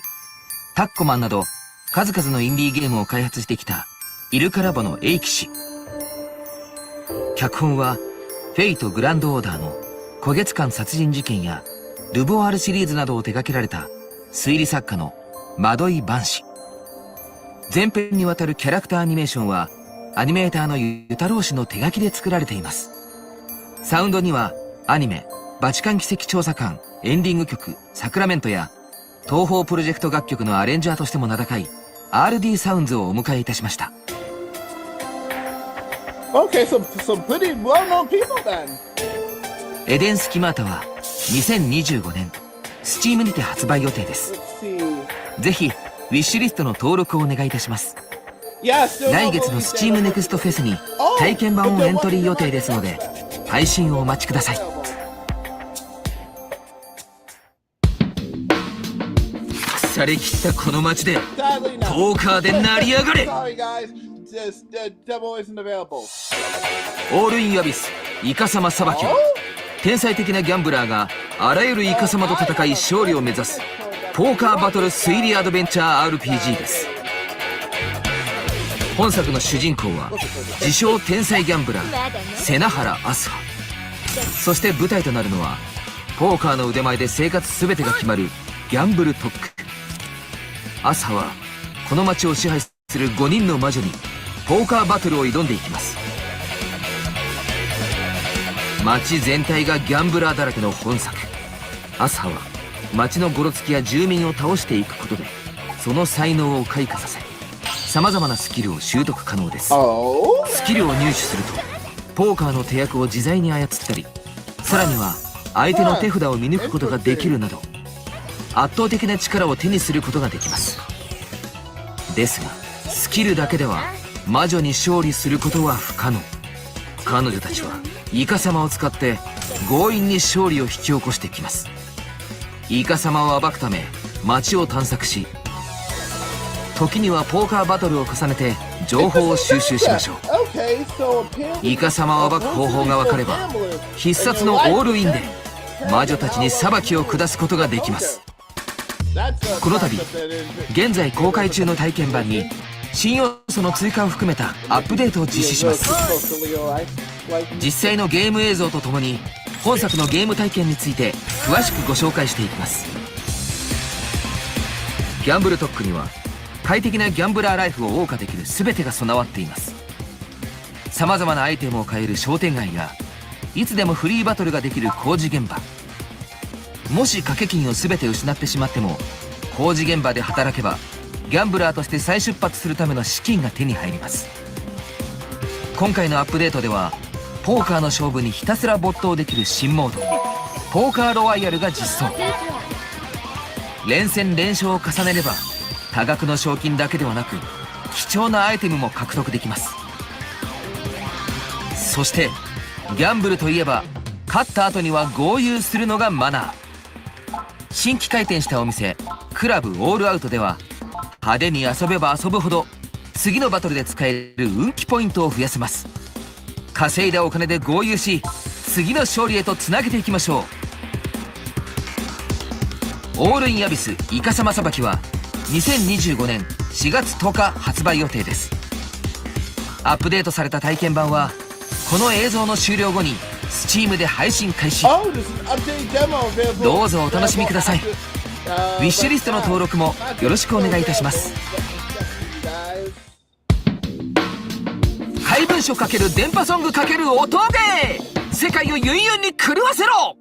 タッコマンなど数々のインディーゲームを開発してきたイルカラボのエイキ氏。脚本はフェイト・グランドオーダーの古月間殺人事件やルボワールシリーズなどを手掛けられた推理作家のマドイ・バン氏。前編にわたるキャラクターアニメーションはアニメーターのユタロウ氏の手書きで作られています。サウンドにはアニメバチカン奇跡調査官エンディング曲サクラメントや東宝プロジェクト楽曲のアレンジャーとしても名高い RD サウンズをお迎えいたしました。Okay, some pretty well-known people then. エデンスキマータは2025年 Steam にて発売予定です。ぜひウィッシュリストの登録をお願いいたします。来月の Steam Next フェスに体験版をエントリー予定ですので配信をお待ちください。腐れ切ったこの街でポーカーで成り上がれ。オールインアビスイカサマ裁きは天才的なギャンブラーがあらゆるイカサマと戦い勝利を目指すポーカーバトル推理アドベンチャー RPG です。本作の主人公は自称天才ギャンブラー瀬名原明日葉。そして舞台となるのはポーカーの腕前で生活全てが決まるギャンブル特区。明日葉はこの街を支配する5人の魔女にポーカーバトルを挑んでいきます。街全体がギャンブラーだらけの本作。明日葉は街のゴロつきや住民を倒していくことでその才能を開花させ様々なスキルを習得可能です。スキルを入手するとポーカーの手役を自在に操ったり、さらには相手の手札を見抜くことができるなど圧倒的な力を手にすることができます。ですがスキルだけでは魔女に勝利することは不可能。彼女たちはイカサマを使って強引に勝利を引き起こしてきます。イカサマを暴くため街を探索し、時にはポーカーバトルを重ねて情報を収集しましょう。イカサマを暴く方法が分かれば必殺のオールインで魔女たちに裁きを下すことができます。この度現在公開中の体験版に新要素の追加を含めたアップデートを実施します。実際のゲーム映像とともに本作のゲーム体験について詳しくご紹介していきます。ギャンブル特区には快適なギャンブラーライフを謳歌できる全てが備わっています。様々なアイテムを買える商店街やいつでもフリーバトルができる工事現場、もし掛け金を全て失ってしまっても工事現場で働けばギャンブラーとして再出発するための資金が手に入ります。今回のアップデートではポーカーの勝負にひたすら没頭できる新モードポーカーロワイヤルが実装。連戦連勝を重ねれば多額の賞金だけではなく貴重なアイテムも獲得できます。そしてギャンブルといえば勝った後には豪遊するのがマナー。新規開店したお店クラブオールアウトでは派手に遊べば遊ぶほど次のバトルで使える運気ポイントを増やせます。稼いだお金で豪遊し次の勝利へとつなげていきましょう。オールインアビスイカサマさばきは2025年4月10日発売予定です。アップデートされた体験版はこの映像の終了後に Steam で配信開始。どうぞお楽しみください。ウィッシュリストの登録もよろしくお願いいたします。怪文書×電波ソング×音ゲー、世界をユンユンに狂わせろ。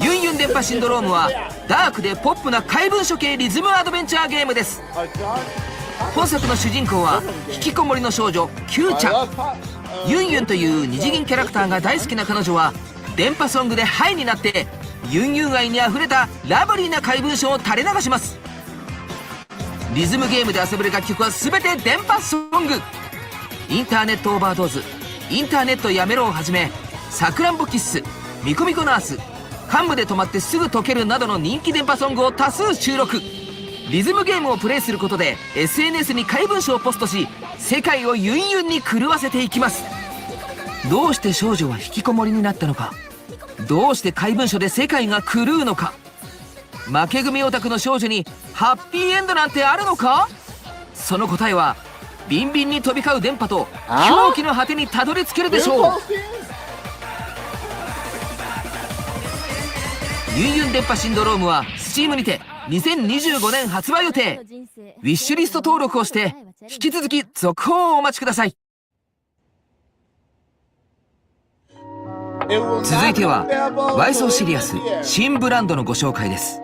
ユンユン電波シンドロームはダークでポップな怪文書系リズムアドベンチャーゲームです。本作の主人公は引きこもりの少女 Q ちゃん。ユンユンという二次元キャラクターが大好きな彼女は電波ソングでハイになってユンユン愛にあふれたラブリーな怪文書を垂れ流します。リズムゲームで遊べる楽曲は全て電波ソング。インターネットオーバードーズ、インターネットやめろをはじめさくらんぼキッス、ミコミコナース、幹部で止まってすぐ溶けるなどの人気電波ソングを多数収録。リズムゲームをプレイすることで SNS に怪文書をポストし世界をユンユンに狂わせていきます。どうして少女は引きこもりになったのか、どうして怪文書で世界が狂うのか、負け組オタクの少女にハッピーエンドなんてあるのか。その答えはビンビンに飛び交う電波と狂気の果てにたどり着けるでしょう。ユンユン電波シンドロームは Steam にて2025年発売予定。ウィッシュリスト登録をして引き続き続報をお待ちください。続いてはワイソーシリアス新ブランドのご紹介です。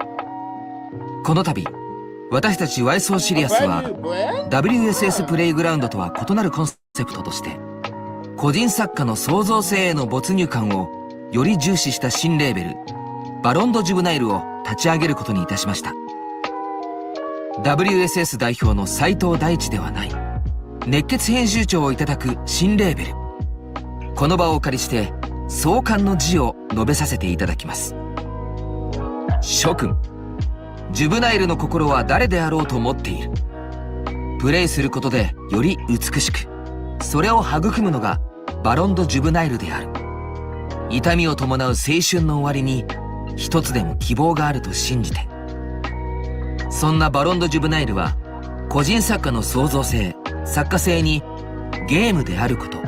この度私たちワイソーシリアスは WSS プレイグラウンドとは異なるコンセプトとして個人作家の創造性への没入感をより重視した新レーベルバロンド・ジュブナイルを立ち上げることにいたしました。 WSS 代表の斉藤大地ではない熱血編集長をいただく新レーベル。この場をお借りして創刊の辞を述べさせていただきます。諸君、ジュブナイルの心は誰であろうと思っている。プレイすることでより美しく、それを育むのがバロンド・ジュブナイルである。痛みを伴う青春の終わりに一つでも希望があると信じて。そんなバロンド・ジュブナイルは個人作家の創造性、作家性にゲームであること、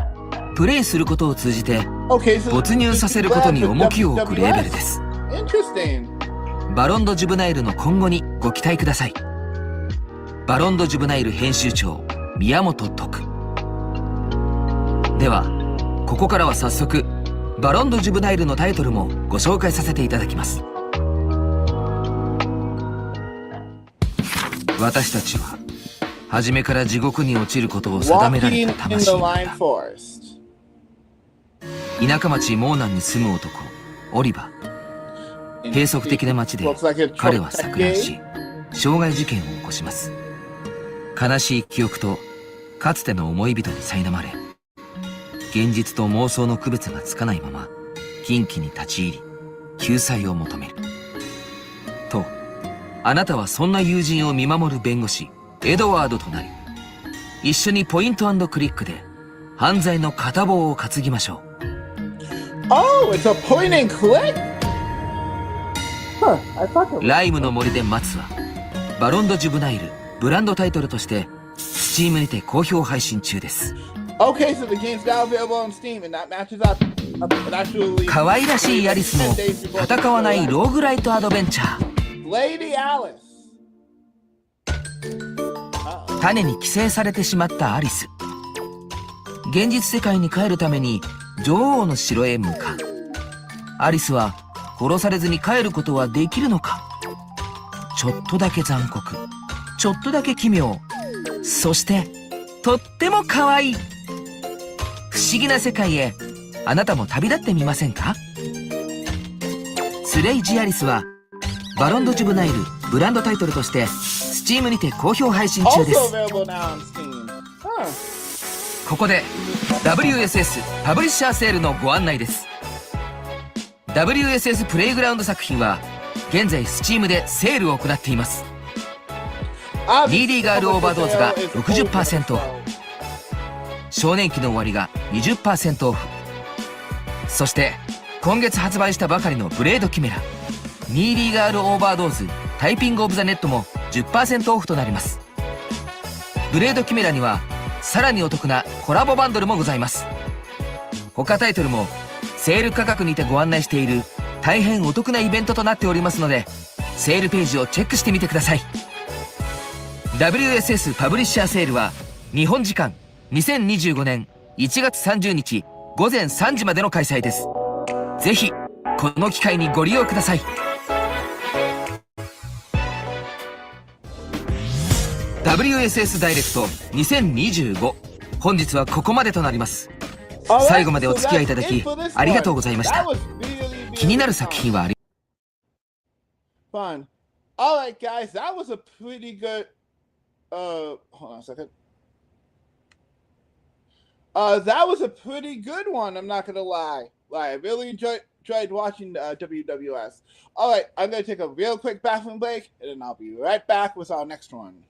プレイすることを通じて没入させることに重きを置くレーベルです。バロンド・ジュブナイルの今後にご期待ください。バロンド・ジュブナイル編集長宮本徳。ではここからは早速バロンド・ジュブナイルのタイトルもご紹介させていただきます。私たちは初めから地獄に落ちることを定められた魂だ。田舎町モーナンに住む男オリバー。閉塞的な町で彼は錯乱し傷害事件を起こします。悲しい記憶とかつての思い人に苛まれ現実と妄想の区別がつかないまま禁忌に立ち入り救済を求めると、あなたはそんな友人を見守る弁護士エドワードとなり一緒にポイント&クリックで犯罪の片棒を担ぎましょう。Oh, it's a point and click? Huh, I thought it was... ライムの森で待つはバロンド・ジュブナイルブランドタイトルとしてスチームにて好評配信中です。Okay, so the game's now available on Steam and that matches up actually. 可愛らしいアリスも戦わないローグライトアドベンチャー。Lady Alice. 種に寄生されてしまったアリス。現実世界に帰るために女王の城へ向かう。アリスは殺されずに帰ることはできるのか。ちょっとだけ残酷、ちょっとだけ奇妙、そしてとっても可愛い不思議な世界へあなたも旅立ってみませんか。スレイジアリスはバロンド・ジュブナイルブランドタイトルとしてスチームにて好評配信中です。ここで WSS パブリッシャーセールのご案内です。 WSS プレイグラウンド作品は現在 Steam でセールを行っています。 2D ガールオーバードーズが 60% オフ、少年期の終わりが 20% オフ、そして今月発売したばかりのブレードキメラ 2D ガールオーバードーズタイピングオブザネットも 10% オフとなります。ブレードキメラにはさらにお得なコラボバンドルもございます。他タイトルもセール価格にてご案内している大変お得なイベントとなっておりますので、セールページをチェックしてみてください。 WSS パブリッシャーセールは日本時間2025年1月30日午前3時までの開催です。ぜひこの機会にご利用ください。WSS ダイレクト2025、本日はここまでとなります。最後までお付き合いいただきありがとうございました。気になる作品はありFun. Alright guys, that was a pretty good hold on a second. That was a pretty good one, I'm not gonna lie. I really enjoyed watching WWS. Alright, I'm gonna take a real quick bathroom break and then I'll be right back with our next one.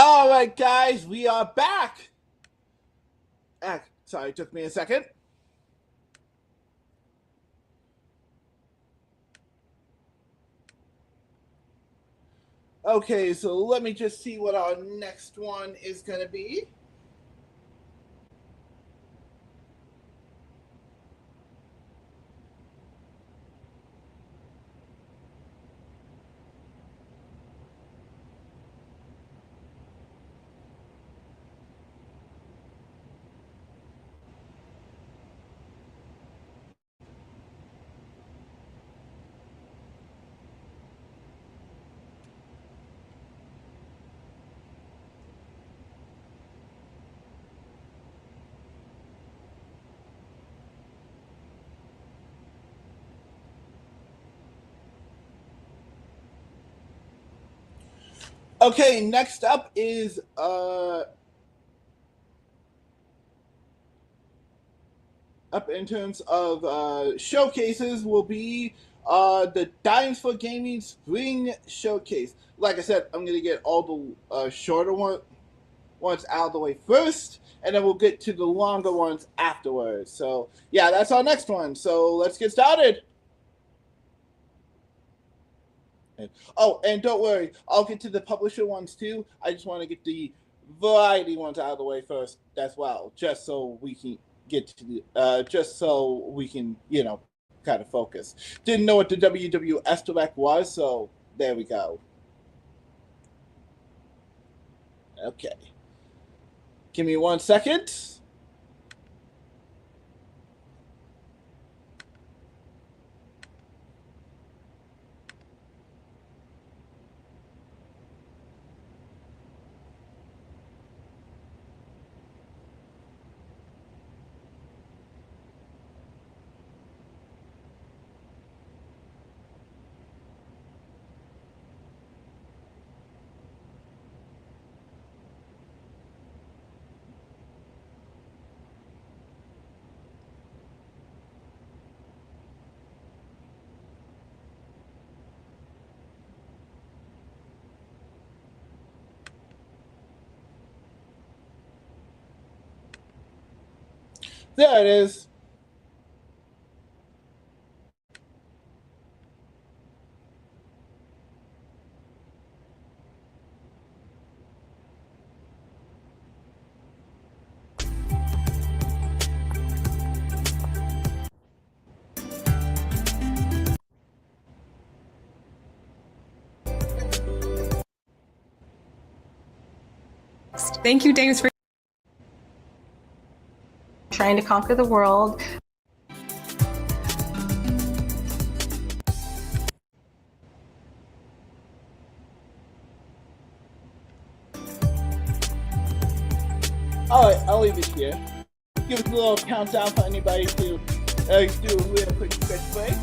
All right, guys, we are back. Sorry, it took me a second. Okay, so let me just see what our next one is going to be. Okay, next up is up in terms of showcases will be the Dimes for Gaming Spring Showcase. Like I said, I'm going to get all the shorter ones out of the way first, and then we'll get to the longer ones afterwards. So, yeah, that's our next one. So, let's get started. Oh, and don't worry, I'll get to the publisher ones too. I just want to get the variety ones out of the way first as well, just so we can get to the, just so we can, kind of focus. Didn't know what the WWS Direct was, so there we go. Okay. Give me 1 second. There it is. Thank you, Dames, for trying to conquer the world. Alright, I'll leave it here. Give us a little countdown for anybody to do a real quick stretch break.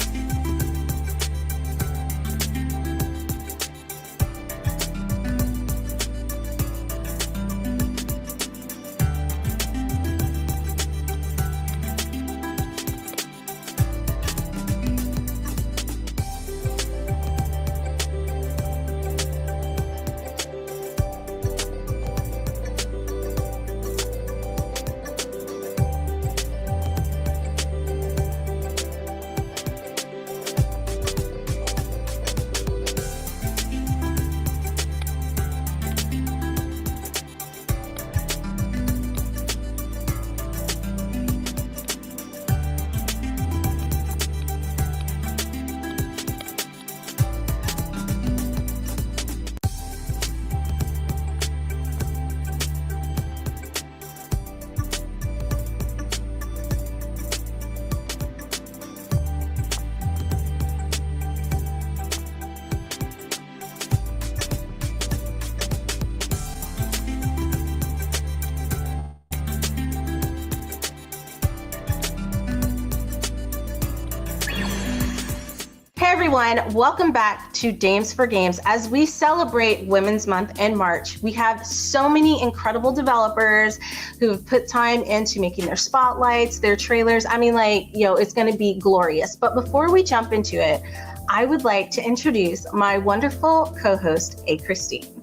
Everyone, welcome back to Dames for Games. As we celebrate Women's Month in March, we have so many incredible developers who have put time into making their spotlights, their trailers. I mean, it's going to be glorious. But before we jump into it, I would like to introduce my wonderful co-host, A. Christine.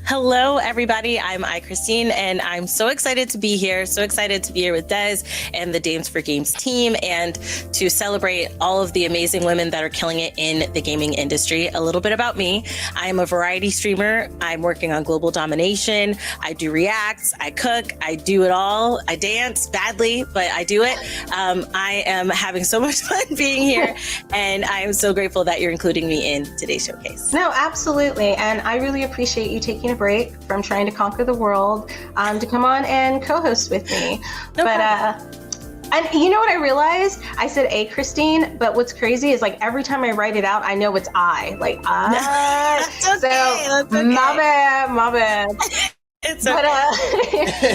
Hello, everybody. I'm Christine, and I'm so excited to be here. So excited to be here with Des and the Dames for Games team and to celebrate all of the amazing women that are killing it in the gaming industry. A little bit about me. I am a variety streamer. I'm working on global domination. I do reacts. I cook. I do it all. I dance badly, but I do it. I am having so much fun being here, and I am so grateful that you're including me in today's showcase. No, absolutely. And I really appreciate you taking a break from trying to conquer the world to come on and co-host with me. And you know what I realized? I said A Christine, but what's crazy is like every time I write it out, I know it's I. Like I. That's okay. My bad.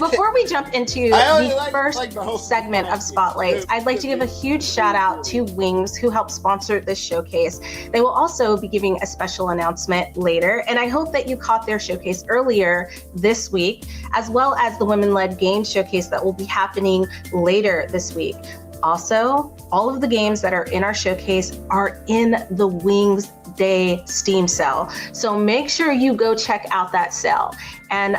Before we jump into the first segment of Spotlights, I'd like to give a huge shout out to Wings, who helped sponsor this showcase. They will also be giving a special announcement later, and I hope that you caught their showcase earlier this week, as well as the Women-Led Games Showcase that will be happening later this week. Also, all of the games that are in our showcase are in the Wings Day Steam sale. So make sure you go check out that sale and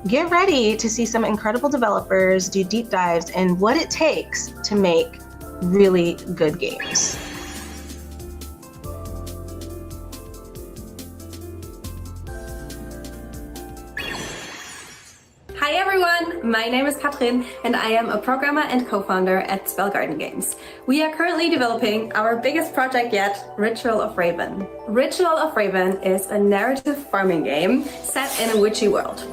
get ready to see some incredible developers do deep dives in what it takes to make really good games. Hi everyone, my name is Katrin and I am a programmer and co-founder at Spellgarden Games. We are currently developing our biggest project yet, Ritual of Raven. Ritual of Raven is a narrative farming game set in a witchy world.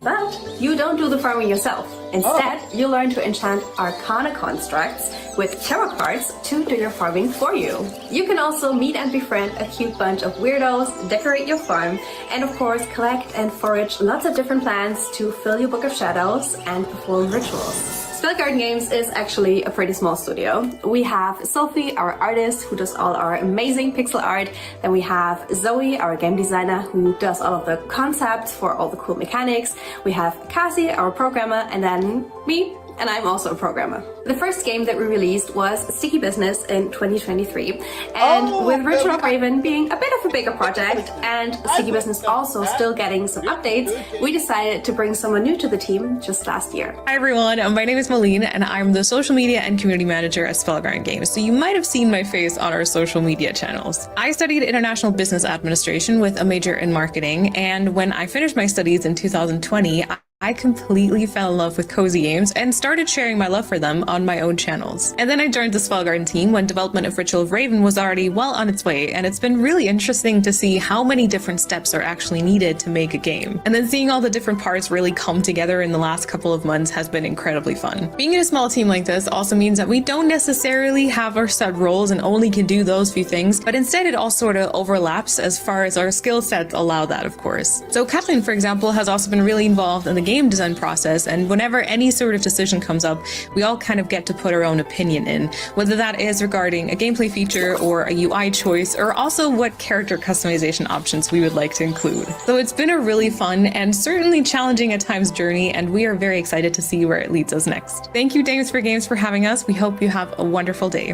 But you don't do the farming yourself. Instead, you learn to enchant arcana constructs with tarot cards to do your farming for you. You can also meet and befriend a cute bunch of weirdos, decorate your farm, and of course collect and forage lots of different plants to fill your Book of Shadows and perform rituals. Spellgarden Games is actually a pretty small studio. We have Sophie, our artist, who does all our amazing pixel art. Then we have Zoe, our game designer, who does all of the concepts for all the cool mechanics. We have Cassie, our programmer, and then me, and I'm also a programmer. The first game that we released was Sticky Business in 2023. And with Ritual of Raven being a bit of a bigger project and Sticky Business also still getting some updates, we decided to bring someone new to the team just last year. Hi everyone, my name is Malene and I'm the social media and community manager at Spellgarden Games, so you might have seen my face on our social media channels. I studied international business administration with a major in marketing, and when I finished my studies in 2020, I completely fell in love with cozy games and started sharing my love for them on my own channels. And then I joined the Spellgarden team when development of Ritual of Raven was already well on its way, and it's been really interesting to see how many different steps are actually needed to make a game. And then seeing all the different parts really come together in the last couple of months has been incredibly fun. Being in a small team like this also means that we don't necessarily have our set roles and only can do those few things, but instead it all sort of overlaps as far as our skill sets allow that, of course. So Kathleen, for example, has also been really involved in the game design process, and whenever any sort of decision comes up, we all kind of get to put our own opinion in, whether that is regarding a gameplay feature or a UI choice, or also what character customization options we would like to include. So it's been a really fun and certainly challenging at times journey, and we are very excited to see where it leads us next. Thank you, Dames for Games, for having us. We hope you have a wonderful day.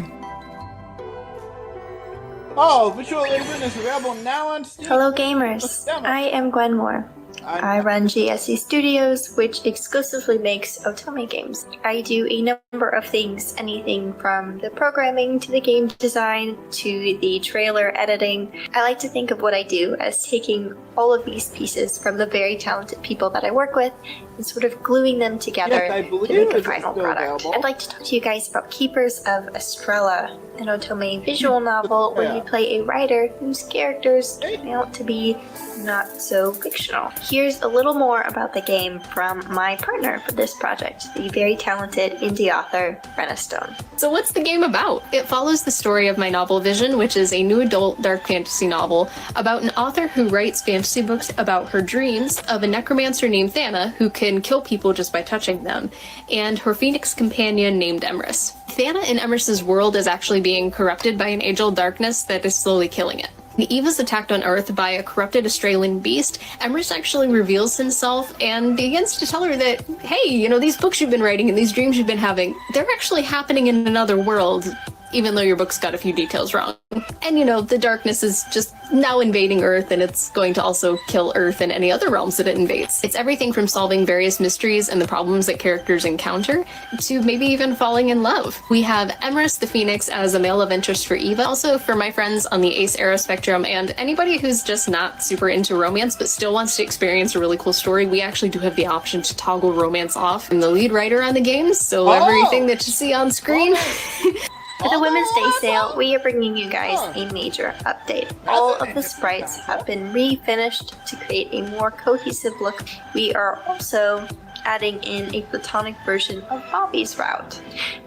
Ritual of Raven is available now on Steam. Hello gamers, I am Gwen Moore. I run GSC Studios, which exclusively makes otome games. I do a number of things, anything from the programming to the game design to the trailer editing. I like to think of what I do as taking all of these pieces from the very talented people that I work with and sort of gluing them together to make a final product. I'd like to talk to you guys about Keepers of Estrella, an otome visual novel where you play a writer whose characters turn out to be not so fictional. Here's a little more about the game from my partner for this project, the very talented indie author, Brenna Stone. So what's the game about? It follows the story of my novel Vision, which is a new adult dark fantasy novel about an author who writes fantasy books about her dreams of a necromancer named Thana who can kill people just by touching them, and her phoenix companion named Emrys. Thana in Emrys's world is actually being corrupted by an age-old darkness that is slowly killing it. Eve is attacked on Earth by a corrupted Australian beast. Emrys actually reveals himself and begins to tell her that, hey, you know, these books you've been writing and these dreams you've been having, they're actually happening in another world even though your book's got a few details wrong. And you know, the darkness is just now invading Earth, and it's going to also kill Earth and any other realms that it invades. It's everything from solving various mysteries and the problems that characters encounter to maybe even falling in love. We have Emerus the Phoenix as a male love interest for Eva. Also for my friends on the Ace era spectrum and anybody who's just not super into romance but still wants to experience a really cool story, we actually do have the option to toggle romance off. I'm the lead writer on the game, so everything that you see on screen. For the Women's Day sale, we are bringing you guys a major update. All of the sprites have been refinished to create a more cohesive look. We are also adding in a platonic version of Barbie's route.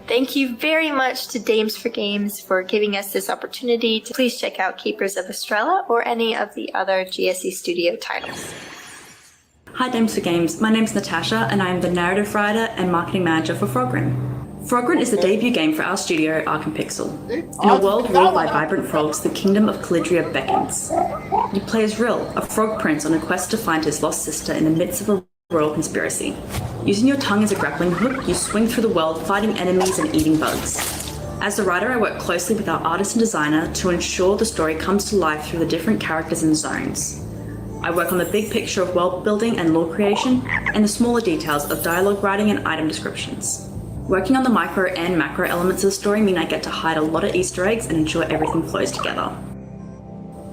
Thank you very much to Dames for Games for giving us this opportunity. Please check out Keepers of Estrella or any of the other GSE Studio titles. Hi Dames for Games, my name's Natasha and I am the narrative writer and marketing manager for Frogrin. Frogrin is the debut game for our studio, Arc and Pixel. In a world ruled by vibrant frogs, the kingdom of Calidria beckons. You play as Rill, a frog prince on a quest to find his lost sister in the midst of a royal conspiracy. Using your tongue as a grappling hook, you swing through the world fighting enemies and eating bugs. As the writer, I work closely with our artist and designer to ensure the story comes to life through the different characters and zones. I work on the big picture of world building and lore creation, and the smaller details of dialogue writing and item descriptions. Working on the micro and macro elements of the story mean I get to hide a lot of Easter eggs and ensure everything flows together.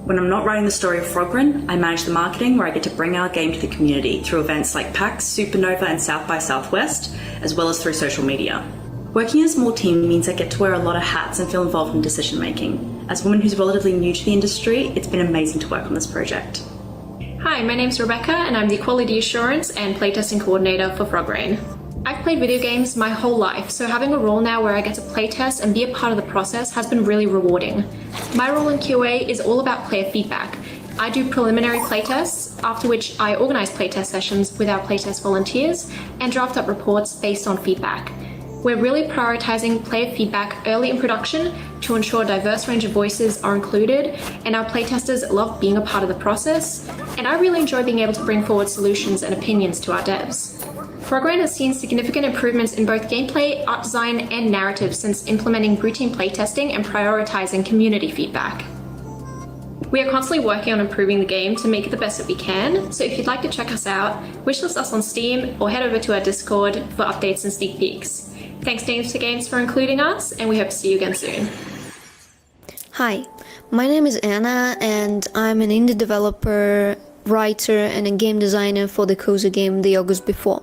When I'm not writing the story of Frogrin, I manage the marketing where I get to bring our game to the community through events like PAX, Supernova and South by Southwest, as well as through social media. Working in a small team means I get to wear a lot of hats and feel involved in decision making. As a woman who's relatively new to the industry, it's been amazing to work on this project. Hi, my name's Rebecca and I'm the Quality Assurance and Playtesting Coordinator for Frogrin. I've played video games my whole life, so having a role now where I get to playtest and be a part of the process has been really rewarding. My role in QA is all about player feedback. I do preliminary playtests, after which I organise playtest sessions with our playtest volunteers and draft up reports based on feedback. We're really prioritising player feedback early in production to ensure a diverse range of voices are included, and our playtesters love being a part of the process, and I really enjoy being able to bring forward solutions and opinions to our devs. Frogrin has seen significant improvements in both gameplay, art design, and narrative since implementing routine playtesting and prioritising community feedback. We are constantly working on improving the game to make it the best that we can, so if you'd like to check us out, wishlist us on Steam or head over to our Discord for updates and sneak peeks. Thanks Dames for Games for including us, and we hope to see you again soon. Hi, my name is Anna and I'm an indie developer, writer and a game designer for the cozy game The August Before,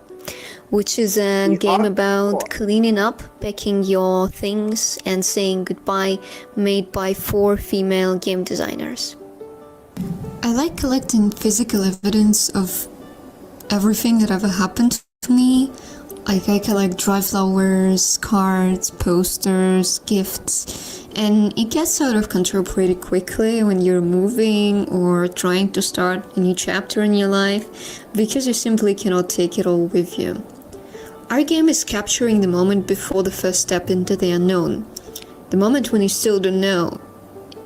which is a game about cleaning up, packing your things and saying goodbye, made by 4 female game designers. I like collecting physical evidence of everything that ever happened to me. Like I collect dry flowers, cards, posters, gifts, and it gets out of control pretty quickly when you're moving or trying to start a new chapter in your life because you simply cannot take it all with you. Our game is capturing the moment before the first step into the unknown, the moment when you still don't know.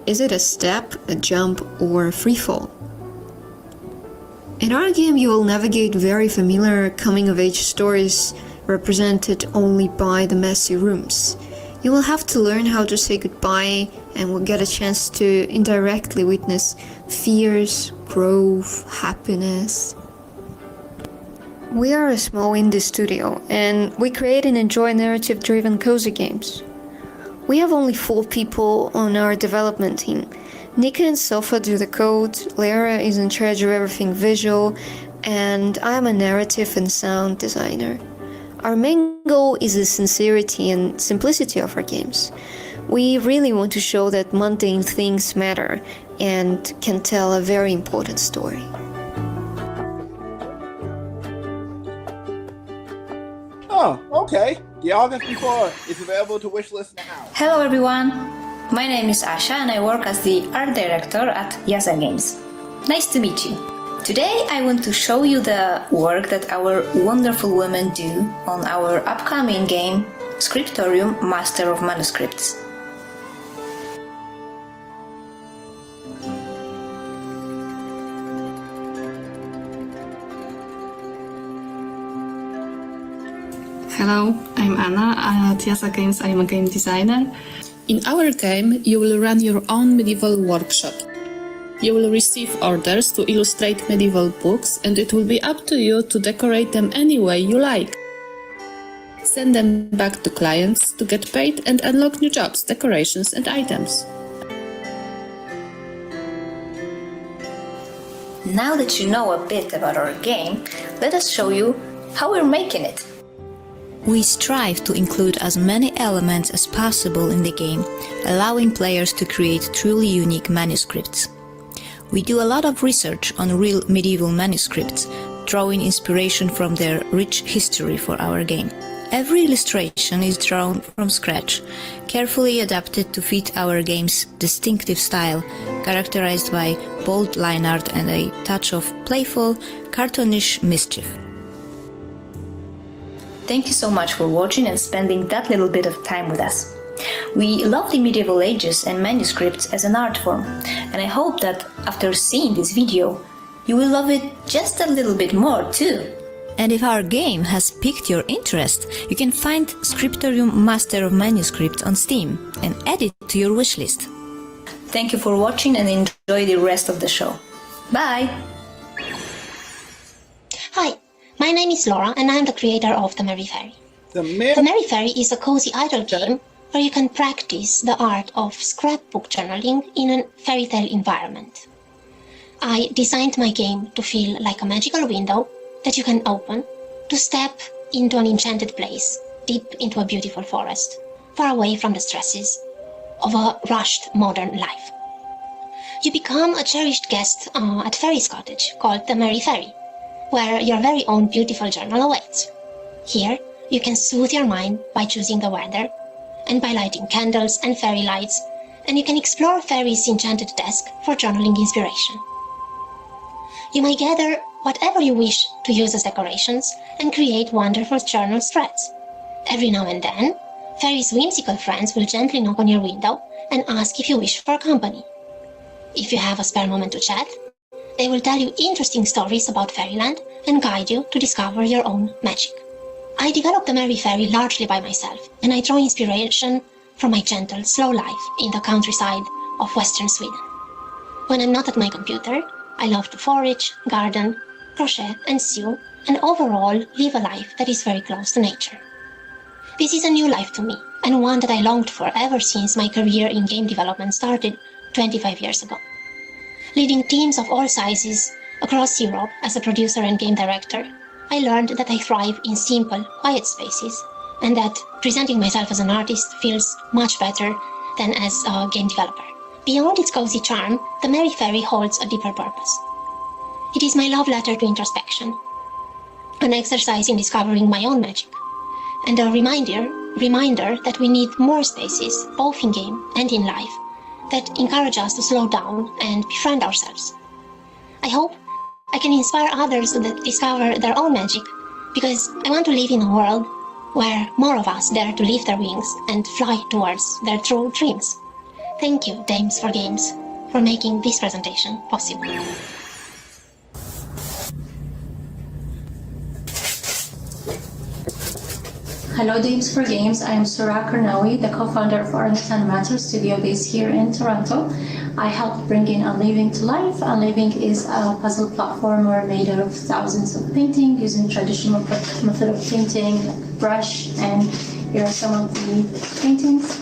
Is it a step, a jump, or a free fall? In our game, you will navigate very familiar coming-of-age stories represented only by the messy rooms. You will have to learn how to say goodbye and will get a chance to indirectly witness fears, growth, happiness. We are a small indie studio and we create and enjoy narrative-driven cozy games. We have only 4 people on our development team. Nika and Sofa do the code, Lara is in charge of everything visual, and I am a narrative and sound designer. Our main goal is the sincerity and simplicity of our games. We really want to show that mundane things matter and can tell a very important story. Oh, okay. The August Before is available to wishlist now. Hello everyone, my name is Asha and I work as the art director at Yasa Games. Nice to meet you. Today I want to show you the work that our wonderful women do on our upcoming game, Scriptorium Master of Manuscripts. Hello, I'm Anna. At Yasa Games, I'm a game designer. In our game, you will run your own medieval workshop. You will receive orders to illustrate medieval books, and it will be up to you to decorate them any way you like. Send them back to clients to get paid and unlock new jobs, decorations, and items. Now that you know a bit about our game, let us show you how we're making it. We strive to include as many elements as possible in the game, allowing players to create truly unique manuscripts. We do a lot of research on real medieval manuscripts, drawing inspiration from their rich history for our game. Every illustration is drawn from scratch, carefully adapted to fit our game's distinctive style, characterized by bold line art and a touch of playful, cartoonish mischief. Thank you so much for watching and spending that little bit of time with us. We love the medieval ages and manuscripts as an art form, and I hope that after seeing this video, you will love it just a little bit more too. And if our game has piqued your interest, you can find Scriptorium Master of Manuscripts on Steam and add it to your wishlist. Thank you for watching and enjoy the rest of the show. Bye! Hi, my name is Laura and I'm the creator of The Merry Fairy. The Merry Fairy is a cozy idle game where you can practice the art of scrapbook journaling in a fairy tale environment. I designed my game to feel like a magical window that you can open to step into an enchanted place, deep into a beautiful forest, far away from the stresses of a rushed modern life. You become a cherished guest at Fairy's cottage called the Merry Fairy, where your very own beautiful journal awaits. Here, you can soothe your mind by choosing the weather and by lighting candles and fairy lights, and you can explore Fairy's enchanted desk for journaling inspiration. You may gather whatever you wish to use as decorations and create wonderful journal threads. Every now and then, Fairy's whimsical friends will gently knock on your window and ask if you wish for company. If you have a spare moment to chat, they will tell you interesting stories about Fairyland and guide you to discover your own magic. I developed the Merry Fairy largely by myself, and I draw inspiration from my gentle, slow life in the countryside of Western Sweden. When I'm not at my computer, I love to forage, garden, crochet and sew, and overall live a life that is very close to nature. This is a new life to me, and one that I longed for ever since my career in game development started 25 years ago. Leading teams of all sizes across Europe as a producer and game director, I learned that I thrive in simple, quiet spaces, and that presenting myself as an artist feels much better than as a game developer. Beyond its cozy charm, the Merry Fairy holds a deeper purpose. It is my love letter to introspection, an exercise in discovering my own magic, and a reminder that we need more spaces, both in game and in life, that encourage us to slow down and befriend ourselves. I hope I can inspire others to discover their own magic, because I want to live in a world where more of us dare to lift their wings and fly towards their true dreams. Thank you, Dames for Games, for making this presentation possible. Hello, Dames for Games. I am Surah Karnawi, the co-founder of Orangutan Matter studio based here in Toronto. I helped bring in Unleaving to life. Unleaving is a puzzle platformer made out of thousands of paintings using traditional method of painting, brush, and here are some of the paintings.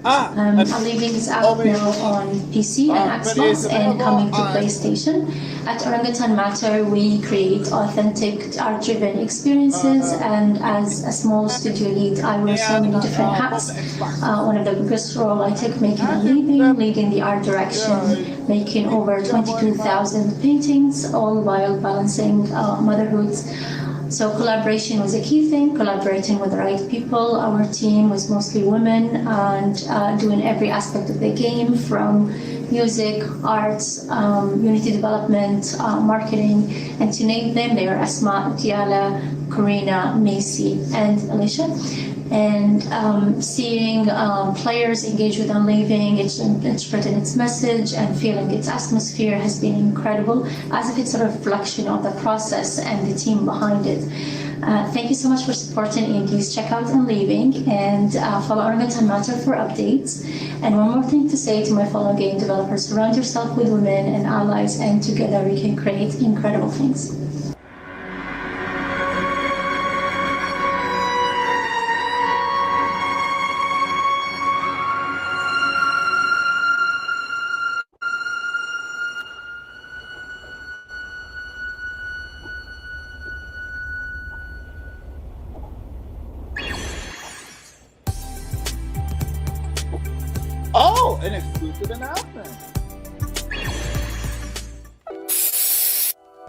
Unleaving is out now on PC and Xbox and coming to PlayStation. At Orangutan Matter, we create authentic, art-driven experiences, and as a small studio lead, I wear so many different hats. One of the biggest roles I take making Unleaving, leading the art direction, making over 22,000 paintings, all while balancing motherhood. So collaboration was a key thing, collaborating with the right people. Our team was mostly women and doing every aspect of the game, from music, arts, unity development, marketing, and to name them, they are Asma, Tiala, Karina, Macy, and Alicia. and seeing players engage with Unleaving, interpreting its message and feeling its atmosphere has been incredible, as if it's a reflection of the process and the team behind it. Thank you so much for supporting, and please check out Unleaving and follow our event on Matter for updates. And one more thing to say to my fellow game developers: surround yourself with women and allies, and together we can create incredible things. Oh, an exclusive announcement.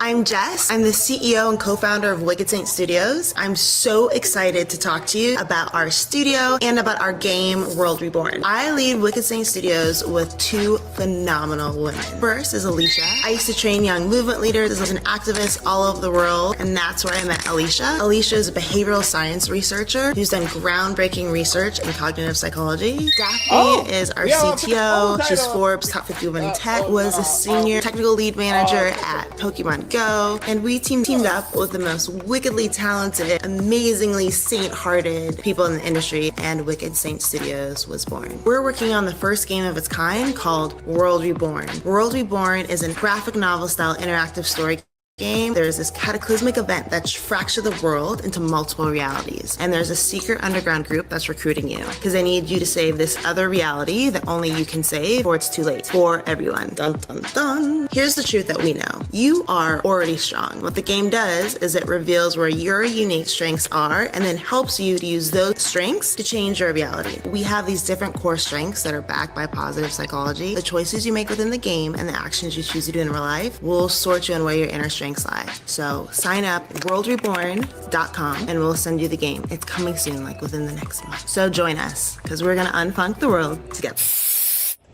I'm Jess. I'm the CEO and co-founder of Wicked Saint Studios. I'm so excited to talk to you about our studio and about our game, World Reborn. I lead Wicked Saint Studios with two phenomenal women. First is Alicia. I used to train young movement leaders as an activist all over the world, and that's where I met Alicia. Alicia is a behavioral science researcher who's done groundbreaking research in cognitive psychology. Daphne is our CTO. She's Forbes' top 50 women in tech, was a senior technical lead manager at Pokemon Go, and we teamed up with the most wickedly talented, amazingly saint-hearted people in the industry, and Wicked Saint Studios was born. We're working on the first game of its kind called World Reborn. World Reborn is a graphic novel-style interactive story game. There's this cataclysmic event that fractured the world into multiple realities, and there's a secret underground group that's recruiting you because they need you to save this other reality that only you can save, or it's too late for everyone. Dun dun dun. Here's the truth that we know: you are already strong. What the game does is it reveals where your unique strengths are and then helps you to use those strengths to change your reality. We have these different core strengths that are backed by positive psychology. The choices you make within the game and the actions you choose to do in real life will sort you on where your inner strengths lie. So sign up worldreborn.com and we'll send you the game. It's coming soon, like within the next month. So join us, because we're gonna unfunk the world together.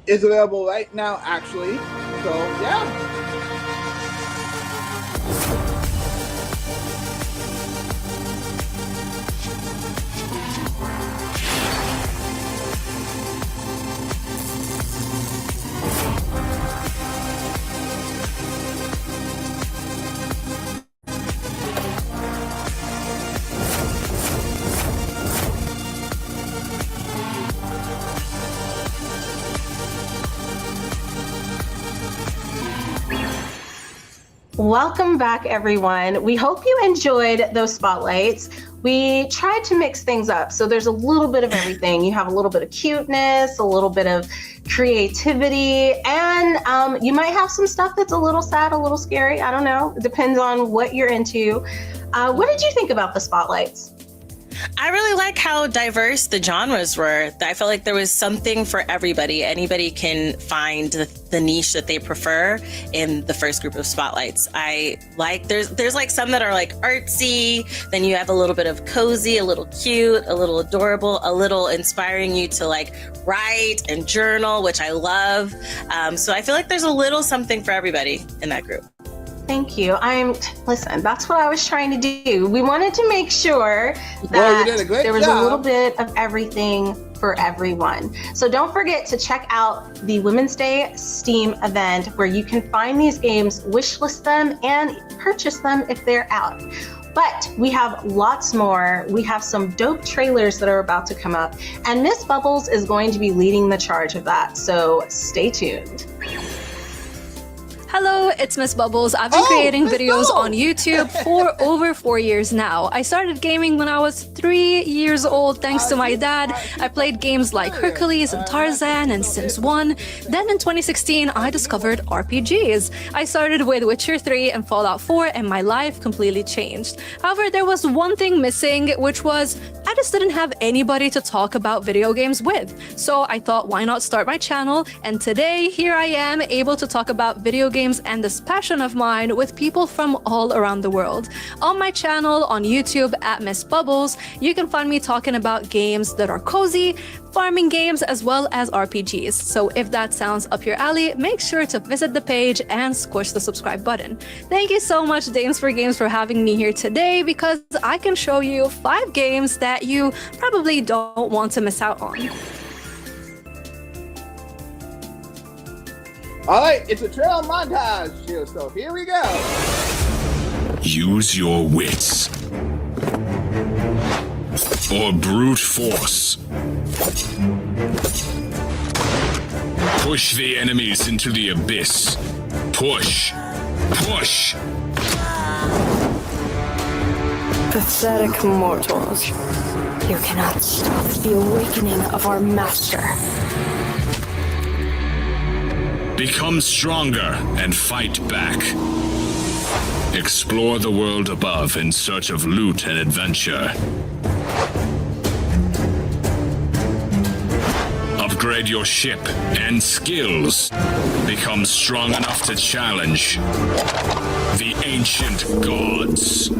It's available right now, actually. So yeah. Welcome back, everyone. We hope you enjoyed those spotlights. We tried to mix things up, so there's a little bit of everything. You have a little bit of cuteness, a little bit of creativity, and you might have some stuff that's a little sad, a little scary. I don't know. It depends on what you're into. What did you think about the spotlights? I really like how diverse the genres were. I felt like there was something for everybody. Anybody can find the niche that they prefer in the first group of spotlights. I like there's like some that are like artsy, then you have a little bit of cozy, a little cute, a little adorable, a little inspiring you to like write and journal, which I love. So I feel like there's a little something for everybody in that group. Thank you. Listen, that's what I was trying to do. We wanted to make sure that there was a little bit of everything for everyone. So don't forget to check out the Women's Day Steam event, where you can find these games, wishlist them, and purchase them if they're out. But we have lots more. We have some dope trailers that are about to come up, and Miss Bubbles is going to be leading the charge of that. So stay tuned. Hello, it's Miss Bubbles. I've been creating videos on YouTube for over 4 years now. I started gaming when I was 3 years old thanks to my dad. I played games like Hercules and Tarzan and Sims 1. Then in 2016, I discovered RPGs. I started with Witcher 3 and Fallout 4, and my life completely changed. However, there was one thing missing, which was I just didn't have anybody to talk about video games with. So I thought, why not start my channel? And today, here I am, able to talk about video games and this passion of mine with people from all around the world. On my channel on YouTube at Miss Bubbles, you can find me talking about games that are cozy, farming games, as well as RPGs. So if that sounds up your alley, make sure to visit the page and squish the subscribe button. Thank you so much, Dames for Games, for having me here today, because I can show you 5 games that you probably don't want to miss out on. All right, it's a trail montage here, so here we go. Use your wits. Or brute force. Push the enemies into the abyss. Push. Push! Pathetic mortals. You cannot stop the awakening of our master. Become stronger and fight back. Explore the world above in search of loot and adventure. Upgrade your ship and skills. Become strong enough to challenge the ancient gods.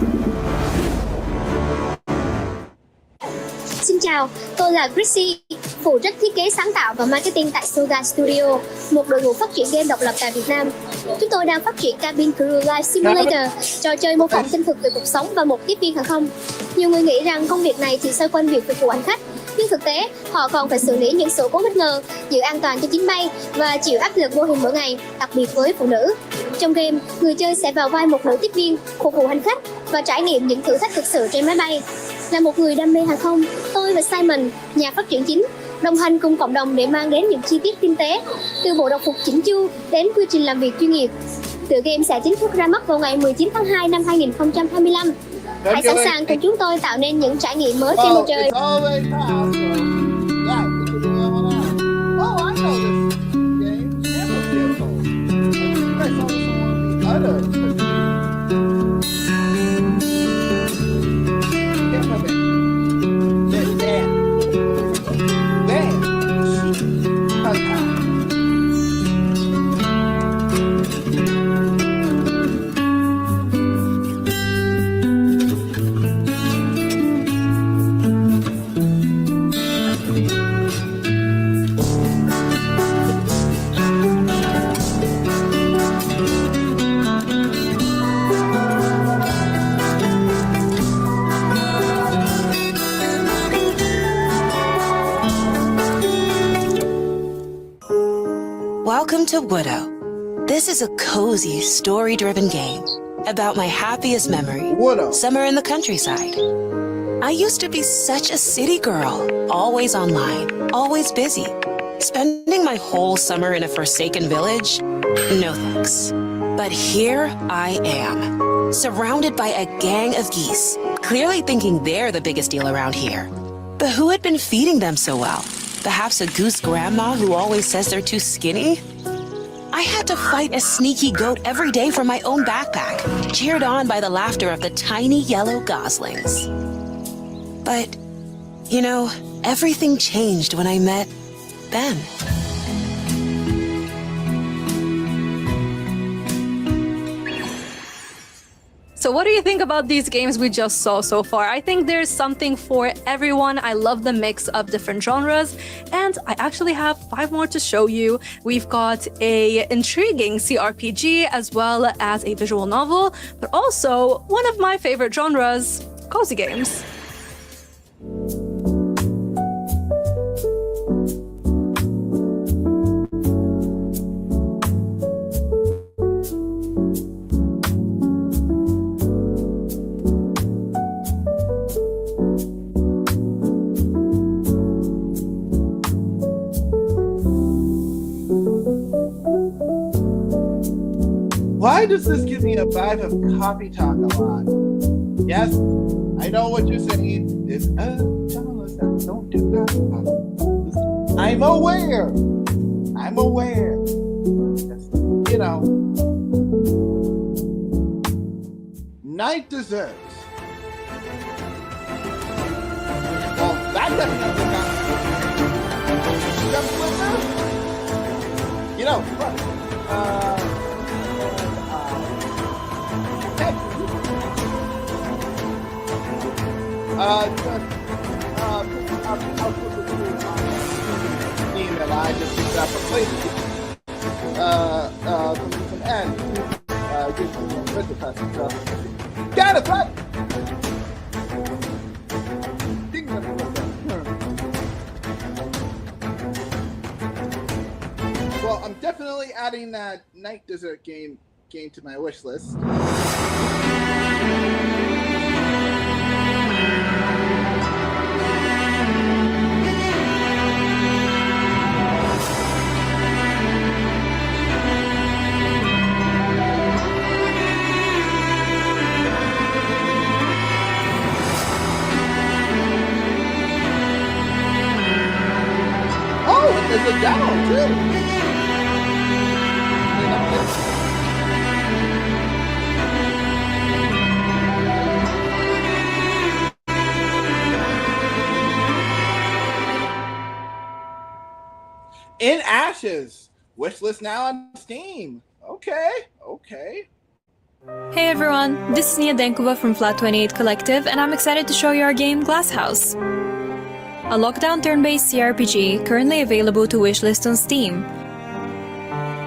Xin chào, tôi là Chrissy, phụ trách thiết kế sáng tạo và marketing tại Soga Studio, một đội ngũ phát triển game độc lập tại Việt Nam. Chúng tôi đang phát triển Cabin Crew Life Simulator, trò chơi mô phỏng chân thực về cuộc sống và một tiếp viên hàng không. Nhiều người nghĩ rằng công việc này chỉ xoay quanh việc phục vụ hành khách, nhưng thực tế họ còn phải xử lý những sự cố bất ngờ, giữ an toàn cho chuyến bay và chịu áp lực vô hình mỗi ngày, đặc biệt với phụ nữ. Trong game, người chơi sẽ vào vai một nữ tiếp viên phục vụ hành khách và trải nghiệm những thử thách thực sự trên máy bay. Là một người đam mê hàng không, tôi và Simon, nhà phát triển chính, đồng hành cùng cộng đồng để mang đến những chi tiết tinh tế, từ bộ đồng phục chỉnh chu đến quy trình làm việc chuyên nghiệp. Tựa game sẽ chính thức ra mắt vào ngày 19 tháng 2 năm 2025. Hãy sẵn sàng cùng chúng tôi tạo nên những trải nghiệm mới trên bầu trời. Welcome to Widow. This is a cozy, story-driven game about my happiest memory, summer in the countryside. I used to be such a city girl, always online, always busy. Spending my whole summer in a forsaken village? No thanks. But here I am, surrounded by a gang of geese, clearly thinking they're the biggest deal around here. But who had been feeding them so well? Perhaps a goose grandma who always says they're too skinny? I had to fight a sneaky goat every day from my own backpack, cheered on by the laughter of the tiny yellow goslings. But, you know, everything changed when I met Ben. So what do you think about these games we just saw so far? I think there's something for everyone. I love the mix of different genres, and I actually have 5 more to show you. We've got a intriguing CRPG as well as a visual novel, but also one of my favorite genres, cozy games. Why does this give me a vibe of copy talk a lot? Yes, I know what you're saying. There's genres that don't do copy talk. I'm aware. I'm aware. Just, you know. Night desserts. Well, that definitely got you know, play the game. From end. Give some mental press and stuff. Got it, right? Well, I'm definitely adding that night dessert game to my wish list. Oh, there's a demo too. In Ashes. Wishlist now on Steam. Okay. Hey everyone, this is Nia Denkova from Flat 28 Collective, and I'm excited to show you our game Glass House, a lockdown turn-based CRPG currently available to wishlist on Steam.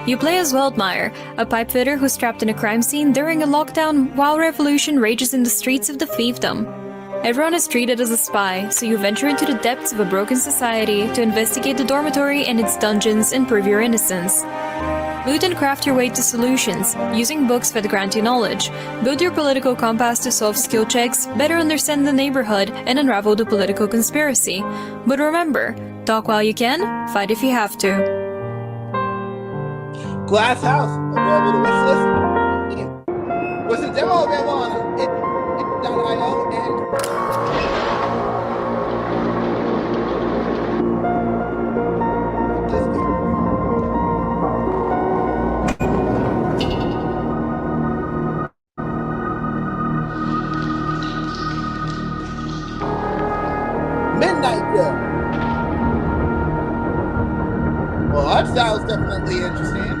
You play as Weldmeyer, a pipefitter who's trapped in a crime scene during a lockdown while revolution rages in the streets of the fiefdom. Everyone is treated as a spy, so you venture into the depths of a broken society to investigate the dormitory and its dungeons and prove your innocence. Loot and craft your way to solutions, using books that grant you knowledge. Build your political compass to solve skill checks, better understand the neighborhood, and unravel the political conspiracy. But remember, talk while you can, fight if you have to. Glass House, available to wishlist. What's the demo available on it.io and Midnight Girl. Well, that sounds definitely interesting.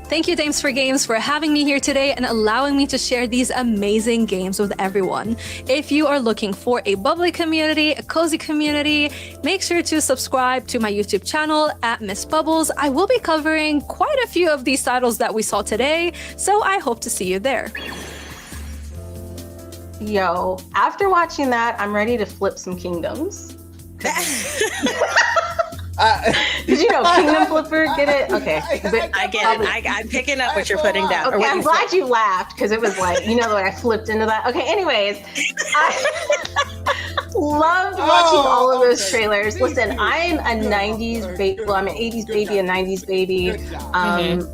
Thank you, Dames for Games, for having me here today and allowing me to share these amazing games with everyone. If you are looking for a bubbly community, a cozy community, make sure to subscribe to my YouTube channel at Miss Bubbles. I will be covering quite a few of these titles that we saw today, so I hope to see you there. Yo, after watching that, I'm ready to flip some kingdoms. Did you know Kingdom Flipper? Get it? Okay. I get it. I'm picking up what you're putting down. Okay, I'm glad you laughed because it was like, you know, the way I flipped into that. Okay, anyways, I loved watching all of those trailers. Listen, I'm a 90s baby, well, I'm an 80s baby, a 90s baby,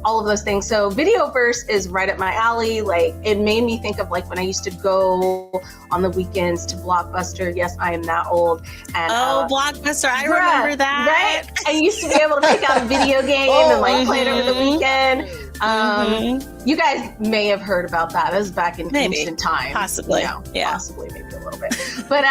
all of those things. So Videoverse is right up my alley. Like, it made me think of like when I used to go on the weekends to Blockbuster. Yes, I am that old. And Blockbuster, I remember that. Right? I used to be able to pick out a video game and like play it over the weekend. You guys may have heard about that. That was back in ancient times. Possibly. You know, possibly, maybe a little bit. But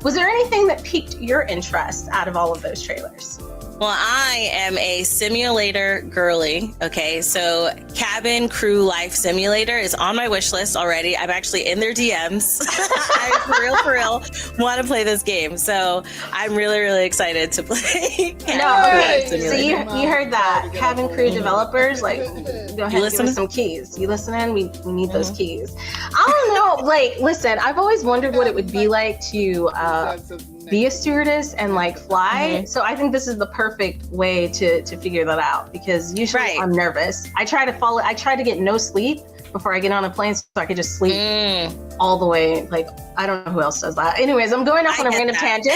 was there anything that piqued your interest out of all of those trailers? Well, I am a simulator girly. Okay, so Cabin Crew Life Simulator is on my wish list already. I'm actually in their DMs. I for real want to play this game. So I'm really excited to play. So you heard that. Cabin Crew developers, like, go ahead and give us some keys. You listening? We need those keys. I don't know. Like, listen, I've always wondered what it would be like to be a stewardess and like fly. So I think this is the perfect way to figure that out, because usually I'm nervous. I try to get no sleep before I get on a plane so I could just sleep all the way. Like, I don't know who else does that. Anyways, I'm going off on a random tangent.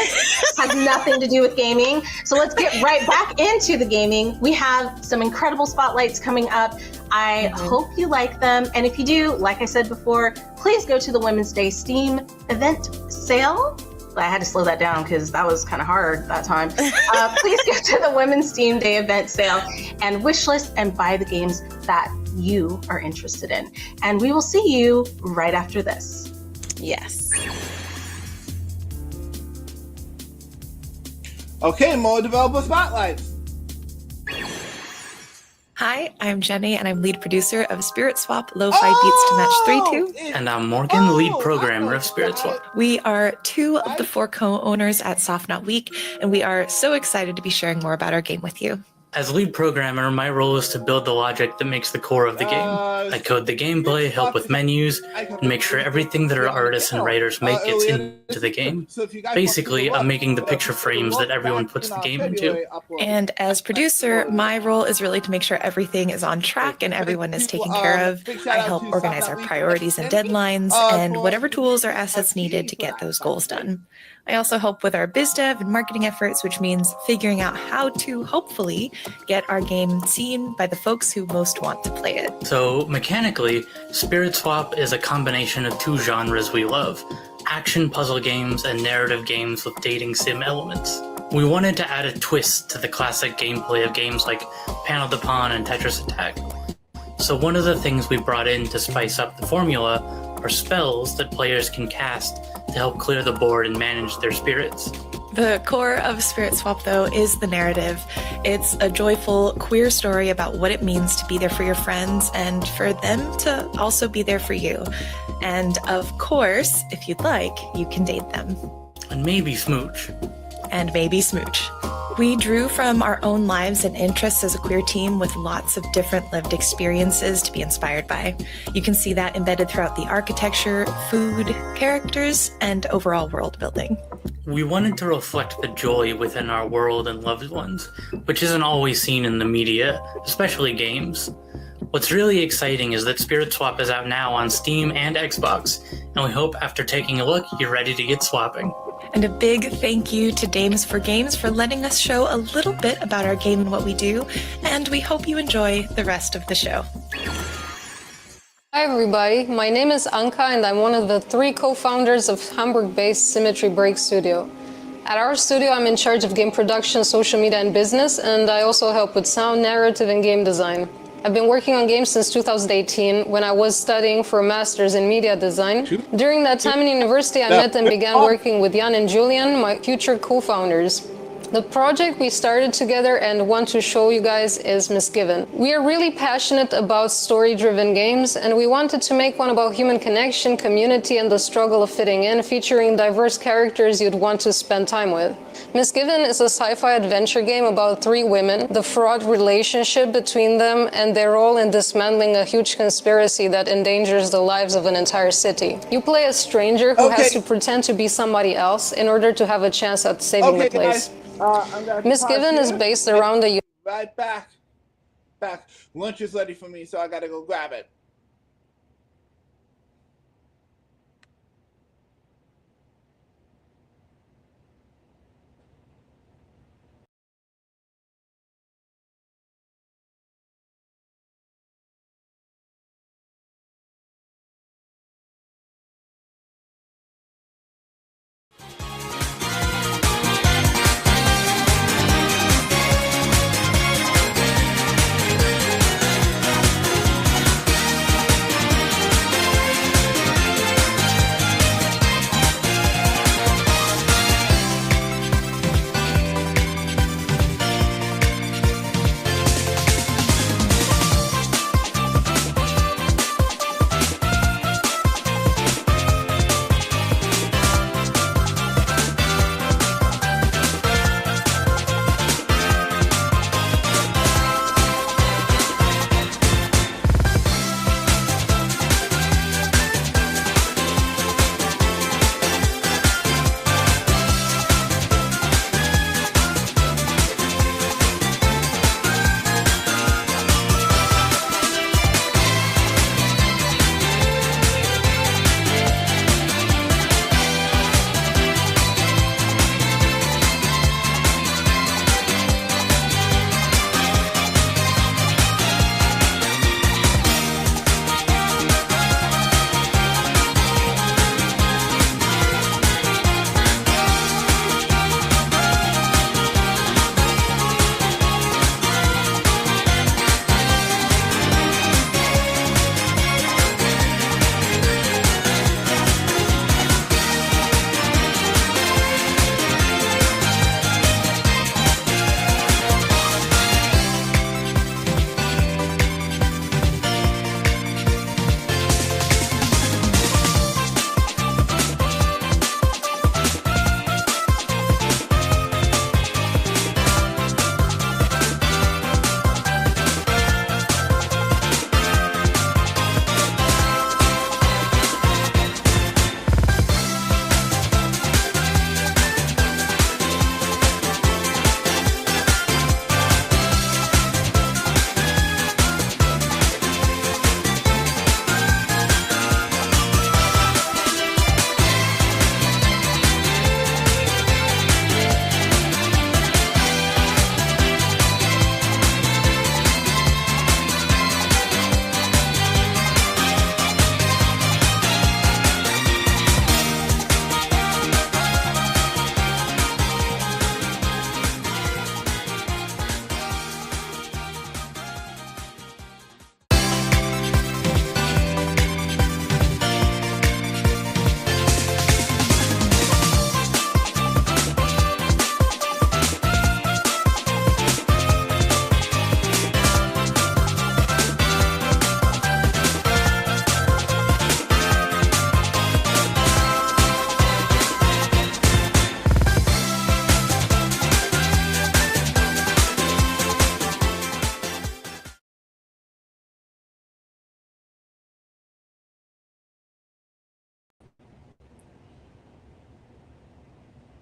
Has nothing to do with gaming. So let's get right back into the gaming. We have some incredible spotlights coming up. I hope you like them. And if you do, like I said before, please go to the Women's Day Steam event sale. I had to slow that down because that was kind of hard that time. Please go to the Women's Steam Day event sale and wishlist and buy the games that you are interested in. And we will see you right after this. Yes. Okay, more developer spotlights. Hi, I'm Jenny, and I'm lead producer of Spirit Swap Lo-Fi Beats to Match 3-2. And I'm Morgan, lead programmer of Spirit Swap. We are 2 of the 4 co-owners at Soft Not Week, and we are so excited to be sharing more about our game with you. As lead programmer, my role is to build the logic that makes the core of the game. I code the gameplay, help with menus, and make sure everything that our artists and writers make gets into the game. Basically, I'm making the picture frames that everyone puts the game into. And as producer, my role is really to make sure everything is on track and everyone is taken care of. I help organize our priorities and deadlines, and whatever tools or assets needed to get those goals done. I also help with our biz dev and marketing efforts, which means figuring out how to hopefully get our game seen by the folks who most want to play it. So mechanically, Spirit Swap is a combination of 2 genres we love: action puzzle games and narrative games with dating sim elements. We wanted to add a twist to the classic gameplay of games like Panel de Pon and Tetris Attack. So one of the things we brought in to spice up the formula are spells that players can cast to help clear the board and manage their spirits. The core of Spirit Swap, though, is the narrative. It's a joyful, queer story about what it means to be there for your friends and for them to also be there for you. And of course, if you'd like, you can date them. And maybe smooch. And maybe smooch. We drew from our own lives and interests as a queer team with lots of different lived experiences to be inspired by. You can see that embedded throughout the architecture, food, characters, and overall world building. We wanted to reflect the joy within our world and loved ones, which isn't always seen in the media, especially games. What's really exciting is that Spirit Swap is out now on Steam and Xbox, and we hope after taking a look, you're ready to get swapping. And a big thank you to Dames for Games for letting us show a little bit about our game and what we do, and we hope you enjoy the rest of the show. Hi everybody, my name is Anka and I'm one of the 3 co-founders of Hamburg-based Symmetry Break Studio. At our studio, I'm in charge of game production, social media and business, and I also help with sound, narrative and game design. I've been working on games since 2018 when I was studying for a master's in media design. During that time in university, I met and began working with Jan and Julian, my future co-founders. The project we started together and want to show you guys is Misgiven. We are really passionate about story-driven games, and we wanted to make one about human connection, community, and the struggle of fitting in, featuring diverse characters you'd want to spend time with. Misgiven is a sci-fi adventure game about 3 women, the fraught relationship between them, and their role in dismantling a huge conspiracy that endangers the lives of an entire city. You play a stranger who has to pretend to be somebody else in order to have a chance at saving the place. Misgiven is based around the... Right back. Lunch is ready for me, so I gotta go grab it.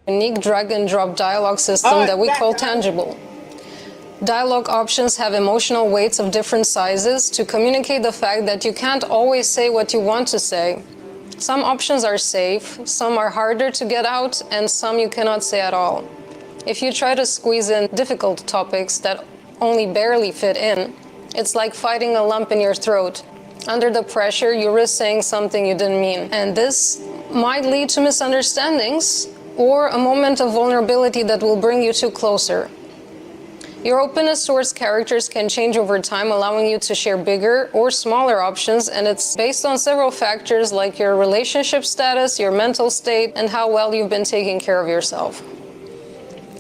unique drag-and-drop dialogue system that we call Tangible. Dialogue options have emotional weights of different sizes to communicate the fact that you can't always say what you want to say. Some options are safe, some are harder to get out, and some you cannot say at all. If you try to squeeze in difficult topics that only barely fit in, it's like fighting a lump in your throat. Under the pressure, you risk saying something you didn't mean. And this might lead to misunderstandings or a moment of vulnerability that will bring you two closer. Your openness towards characters can change over time, allowing you to share bigger or smaller options, and it's based on several factors like your relationship status, your mental state, and how well you've been taking care of yourself.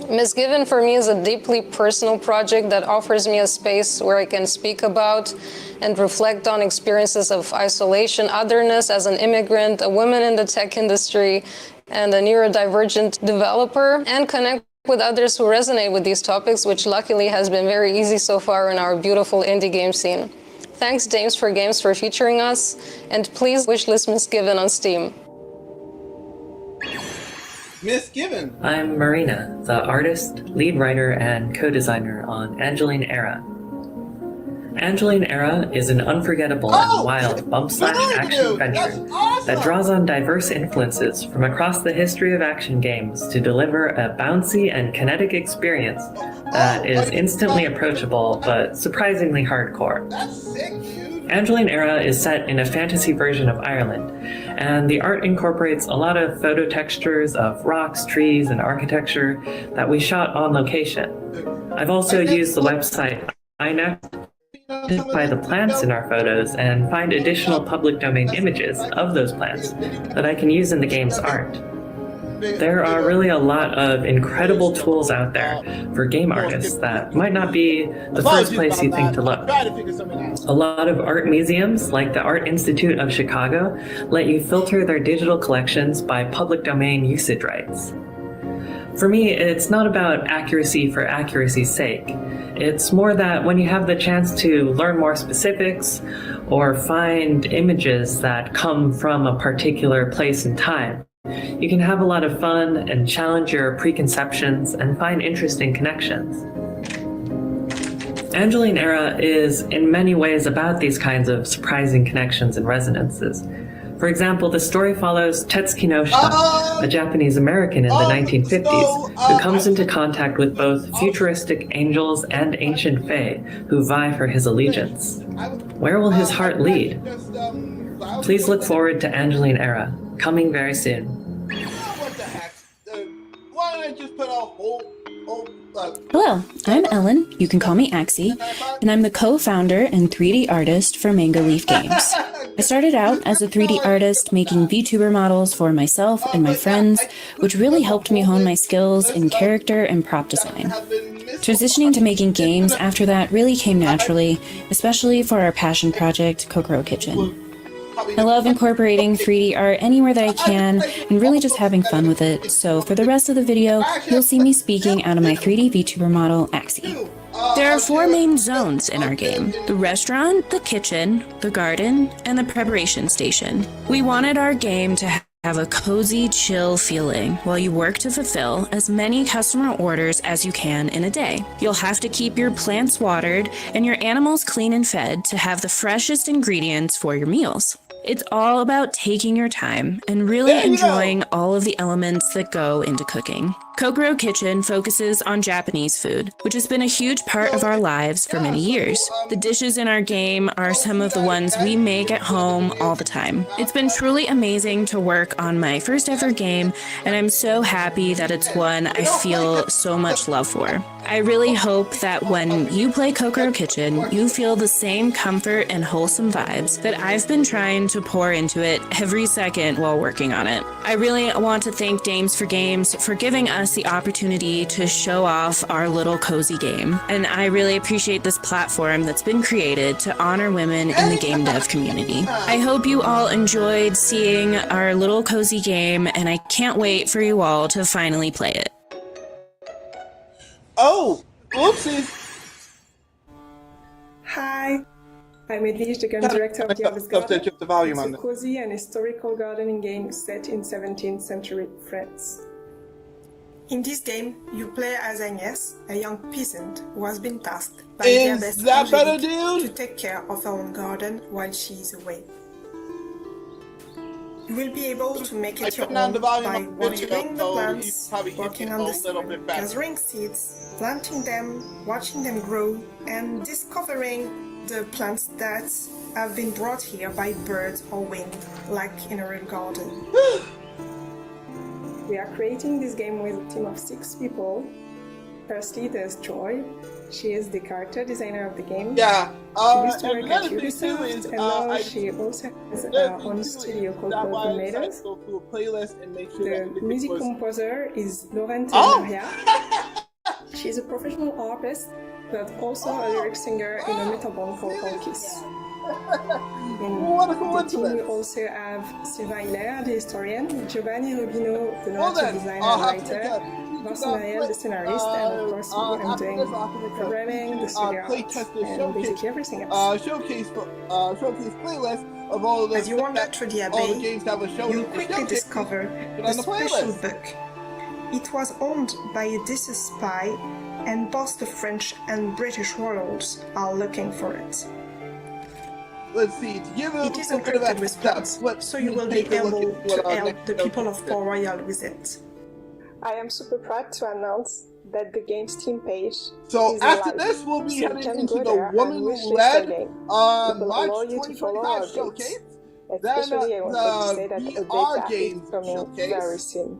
Misgiven for me is a deeply personal project that offers me a space where I can speak about and reflect on experiences of isolation, otherness as an immigrant, a woman in the tech industry, and a neurodivergent developer, and connect with others who resonate with these topics, which luckily has been very easy so far in our beautiful indie game scene. Thanks Dames for Games for featuring us, and please wishlist Misgiven on Steam. Misgiven. I'm Marina, the artist, lead writer, and co-designer on Angeline Era. Angeline Era is an unforgettable and wild bump-slash-action adventure that draws on diverse influences from across the history of action games to deliver a bouncy and kinetic experience that is instantly approachable but surprisingly hardcore. Angeline Era is set in a fantasy version of Ireland, and the art incorporates a lot of photo textures of rocks, trees, and architecture that we shot on location. I've also used the website iNext to identify the plants in our photos and find additional public domain images of those plants that I can use in the game's art. There are really a lot of incredible tools out there for game artists that might not be the first place you think to look. A lot of art museums, like the Art Institute of Chicago, let you filter their digital collections by public domain usage rights. For me, it's not about accuracy for accuracy's sake. It's more that when you have the chance to learn more specifics or find images that come from a particular place and time, you can have a lot of fun and challenge your preconceptions and find interesting connections. Angeline Era is in many ways about these kinds of surprising connections and resonances. For example, the story follows Tetsuki no Shita, a Japanese American in the 1950s, who comes into contact with both futuristic angels and ancient fae who vie for his allegiance. Where will his heart lead? Please look forward to Angeline Era, coming very soon. What the heck? Why don't I just put a whole Hello, I'm Ellen, you can call me Axie, and I'm the co-founder and 3D artist for Mango Leaf Games. I started out as a 3D artist making VTuber models for myself and my friends, which really helped me hone my skills in character and prop design. Transitioning to making games after that really came naturally, especially for our passion project, Kokoro Kitchen. I love incorporating 3D art anywhere that I can and really just having fun with it, so for the rest of the video, you'll see me speaking out of my 3D VTuber model, Axie. There are 4 main zones in our game: the restaurant, the kitchen, the garden, and the preparation station. We wanted our game to have a cozy, chill feeling while you work to fulfill as many customer orders as you can in a day. You'll have to keep your plants watered and your animals clean and fed to have the freshest ingredients for your meals. It's all about taking your time and really enjoying all of the elements that go into cooking. Kokoro Kitchen focuses on Japanese food, which has been a huge part of our lives for many years. The dishes in our game are some of the ones we make at home all the time. It's been truly amazing to work on my first ever game, and I'm so happy that it's one I feel so much love for. I really hope that when you play Kokoro Kitchen, you feel the same comfort and wholesome vibes that I've been trying to pour into it every second while working on it. I really want to thank Dames for Games for giving us the opportunity to show off our little cozy game, and I really appreciate this platform that's been created to honor women in the game dev community. I hope you all enjoyed seeing our little cozy game, and I can't wait for you all to finally play it. Oh, whoopsies. Hi, I'm Edwige, the game director of The Harvest Garden. It's a cozy and historical gardening game set in 17th century France. In this game, you play as Agnes, a young peasant who has been tasked by the abbess Angelique to take care of her own garden while she is away. You will be able to make it your own by watering the plants, working on the soil, gathering seeds, planting them, watching them grow, and discovering the plants that have been brought here by birds or wind, like in a real garden. We are creating this game with a team of 6 people. Firstly, there's Joy. She is the character designer of the game. Yeah. She used to work at Ubisoft, and now she also has her own studio called Barbie Tomatoes. The music composer is Laurent Maria. She's a professional artist, but also a lyric singer in a metal band called Orkis. In the team we also have Sylvain Hilaire, the historian, Giovanni Rubino, the narrative designer and writer, Vincent Mariel, the scenarist, and of course me, I'm doing programming, the studio art, and basically everything else. Showcase playlist of all the As you wander through the abbey, you'll quickly discover a special book. It was owned by a deceased spy, and both the French and British royals are looking for it. Let's see, it is encrypted with plots, so you will be able to help the people of Port Royal with it. I am super proud to announce that the game's team page so is after live. this, we'll be So heading into the woman-led March 2025 showcase. Especially Then the VR games coming showcase. very soon.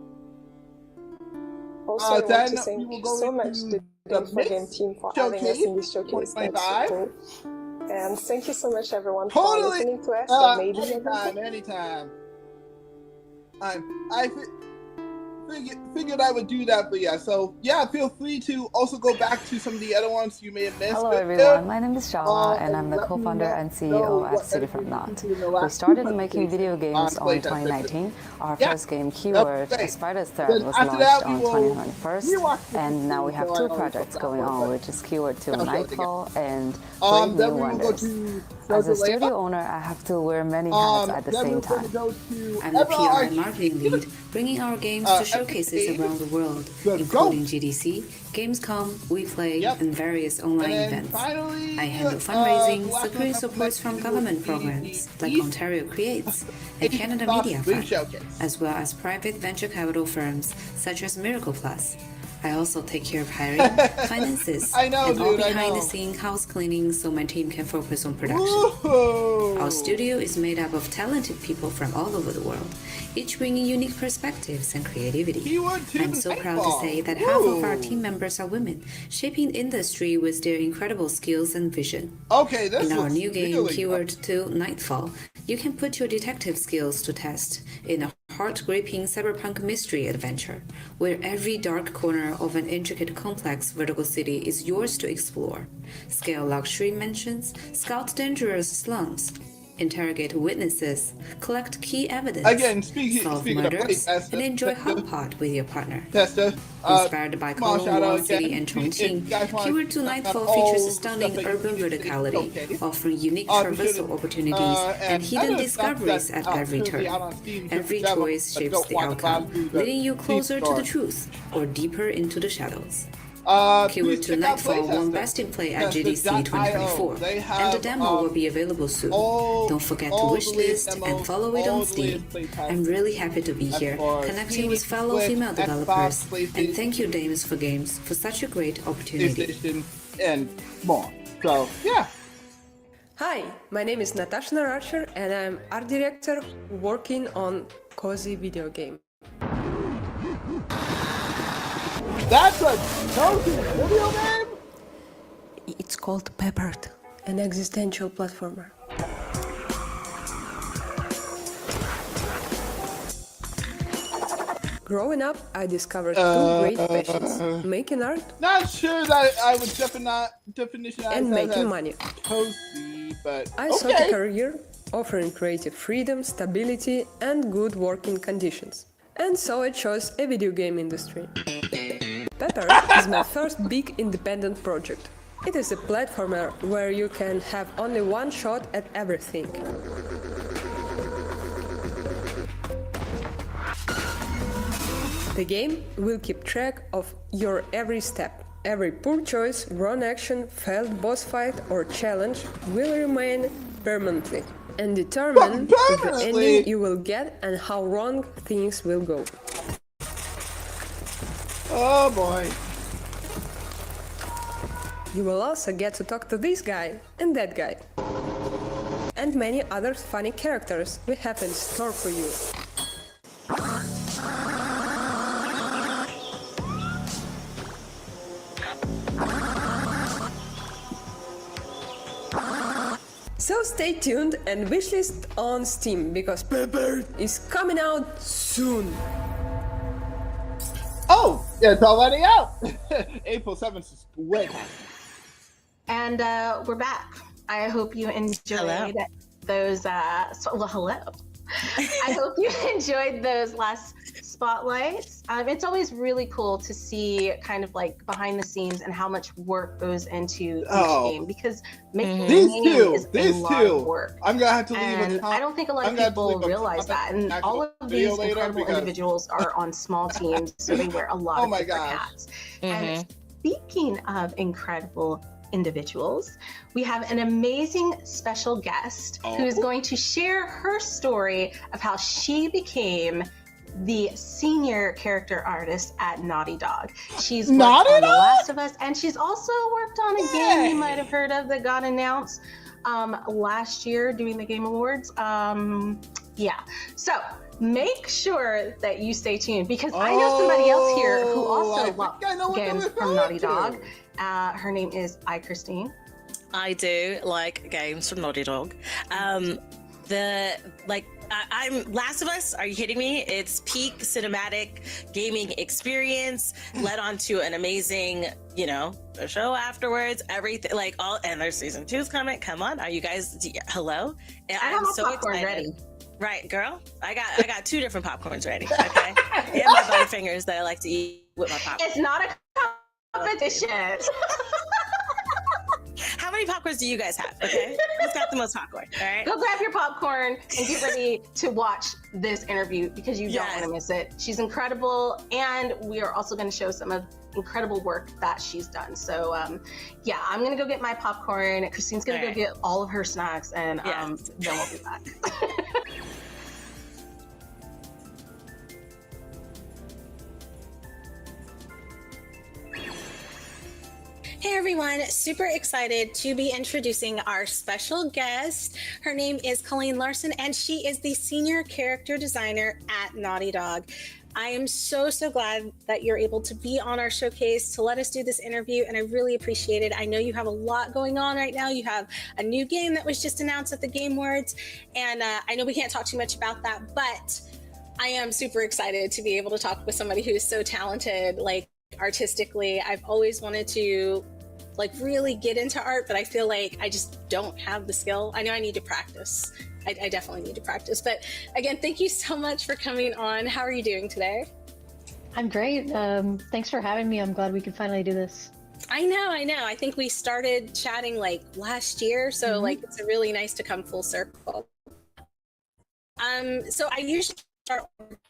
Also, I want to thank so much the Games for Game team for having us in this showcase. That's so cool. And thank you so much, everyone, for listening to us. So maybe anytime. I figured I would do that, but yeah, so yeah, feel free to also go back to some of the other ones you may have missed. Hello everyone, my name is Shala and I'm the co-founder and CEO at City from Not. We started making video games in 2019. Our first game, Keyword, A Spider's Thread, was launched on 2021, and now we have 2 projects going on, which is Keyword 2 Nightfall and Brave New Wonders. As a studio owner, I have to wear many hats at the same time. I'm the PR and marketing lead, bringing our games to showcases around the world, including GDC, Gamescom, WePlay, and various online events. I handle fundraising, securing supports from government programs like Ontario Creates and Canada Media Fund, as well as private venture capital firms such as Miracle Plus. I also take care of hiring, finances, and all behind-the-scenes house cleaning so my team can focus on production. Our studio is made up of talented people from all over the world, each bringing unique perspectives and creativity. I'm so proud to say that half of our team members are women, shaping the industry with their incredible skills and vision. In our new game, Keyword 2 Nightfall, you can put your detective skills to test in a heart-gripping cyberpunk mystery adventure, where every dark corner of an intricate, complex vertical city is yours to explore. Scale luxury mansions, scout dangerous slums, interrogate witnesses, collect key evidence, solve murders, and enjoy hot pot with your partner. Inspired by Kowloon City and Chongqing, Keyword 2 Nightfall features a stunning urban verticality, offering unique traversal opportunities and hidden discoveries at every turn. Every choice shapes the outcome, leading you closer to the truth or deeper into the shadows. Keyword 2 Nightfall won Best in Play at GDC 2024, and the demo will be available soon. Don't forget to wishlist and follow it on Steam. I'm really happy to be here, connecting with fellow female developers, and thank you Dames for Games for such a great opportunity. And more. So, yeah. Hi, my name is Natasha Naracher and I'm art director working on Cozy video game. That's a cozy video game? It's called Peppered, an existential platformer. Growing up, I discovered 2 great passions: making art, not sure that I would definition and making money. Cozy, but I sought a career offering creative freedom, stability, and good working conditions. And so I chose a video game industry. Pepper is my first big independent project. It is a platformer where you can have only one shot at everything. The The game will keep track of your every step. Every poor choice, wrong action, failed boss fight or challenge will remain permanently and determine the ending you will get and how wrong things will go. Oh boy. You will also get to talk to this guy and that guy. And many other funny characters we have in store for you. So stay tuned and wishlist on Steam because Pepper is coming out soon. Oh, it's already out. April 7th is way past. And we're back. I hope you enjoyed those. Hello. I hope you enjoyed those last spotlights. It's always really cool to see kind of like behind the scenes and how much work goes into each game because making a game is a lot of work. I'm gonna have to leave. I don't think a lot of people realize that. And all of these incredible individuals are on small teams, so they wear a lot of different hats. And speaking of incredible individuals, we have an amazing special guest who is going to share her story of how she became the senior character artist at Naughty Dog. She's worked on The Last of Us, and she's also worked on a game you might have heard of that got announced last year during the Game Awards. So make sure that you stay tuned because I know somebody else here who also loves games from Naughty Dog. Her name is Christine. I do like games from Naughty Dog. I'm Last of Us. Are you kidding me? It's peak cinematic gaming experience led on to an amazing, the show afterwards, everything and there's season 2's coming. Come on. Are you guys, hello? And I'm so excited. Ready. Right, girl. I got 2 different popcorns ready. Okay. And my Butterfingers that I like to eat with my popcorn. It's not a competition. How many popcorns do you guys have? Okay, who's got the most popcorn? All right, go grab your popcorn and get ready to watch this interview because you don't want to miss it. She's incredible, and we are also going to show some of incredible work that she's done. So, I'm going to go get my popcorn. Christine's going to go get all of her snacks, and then we'll be back. Hey everyone, super excited to be introducing our special guest. Her name is Colleen Larson and she is the senior character designer at Naughty Dog. I am so glad that you're able to be on our showcase to let us do this interview, and I really appreciate it. I know you have a lot going on right now. You have a new game that was just announced at the Game Awards, and I know we can't talk too much about that, but I am super excited to be able to talk with somebody who is so talented, artistically. I've always wanted to really get into art, but I feel like I just don't have the skill. I know I need to practice. I definitely need to practice. But again, thank you so much for coming on. How are you doing today? I'm great. Thanks for having me. I'm glad we could finally do this. I know. I think we started chatting last year, so it's really nice to come full circle. So I usually start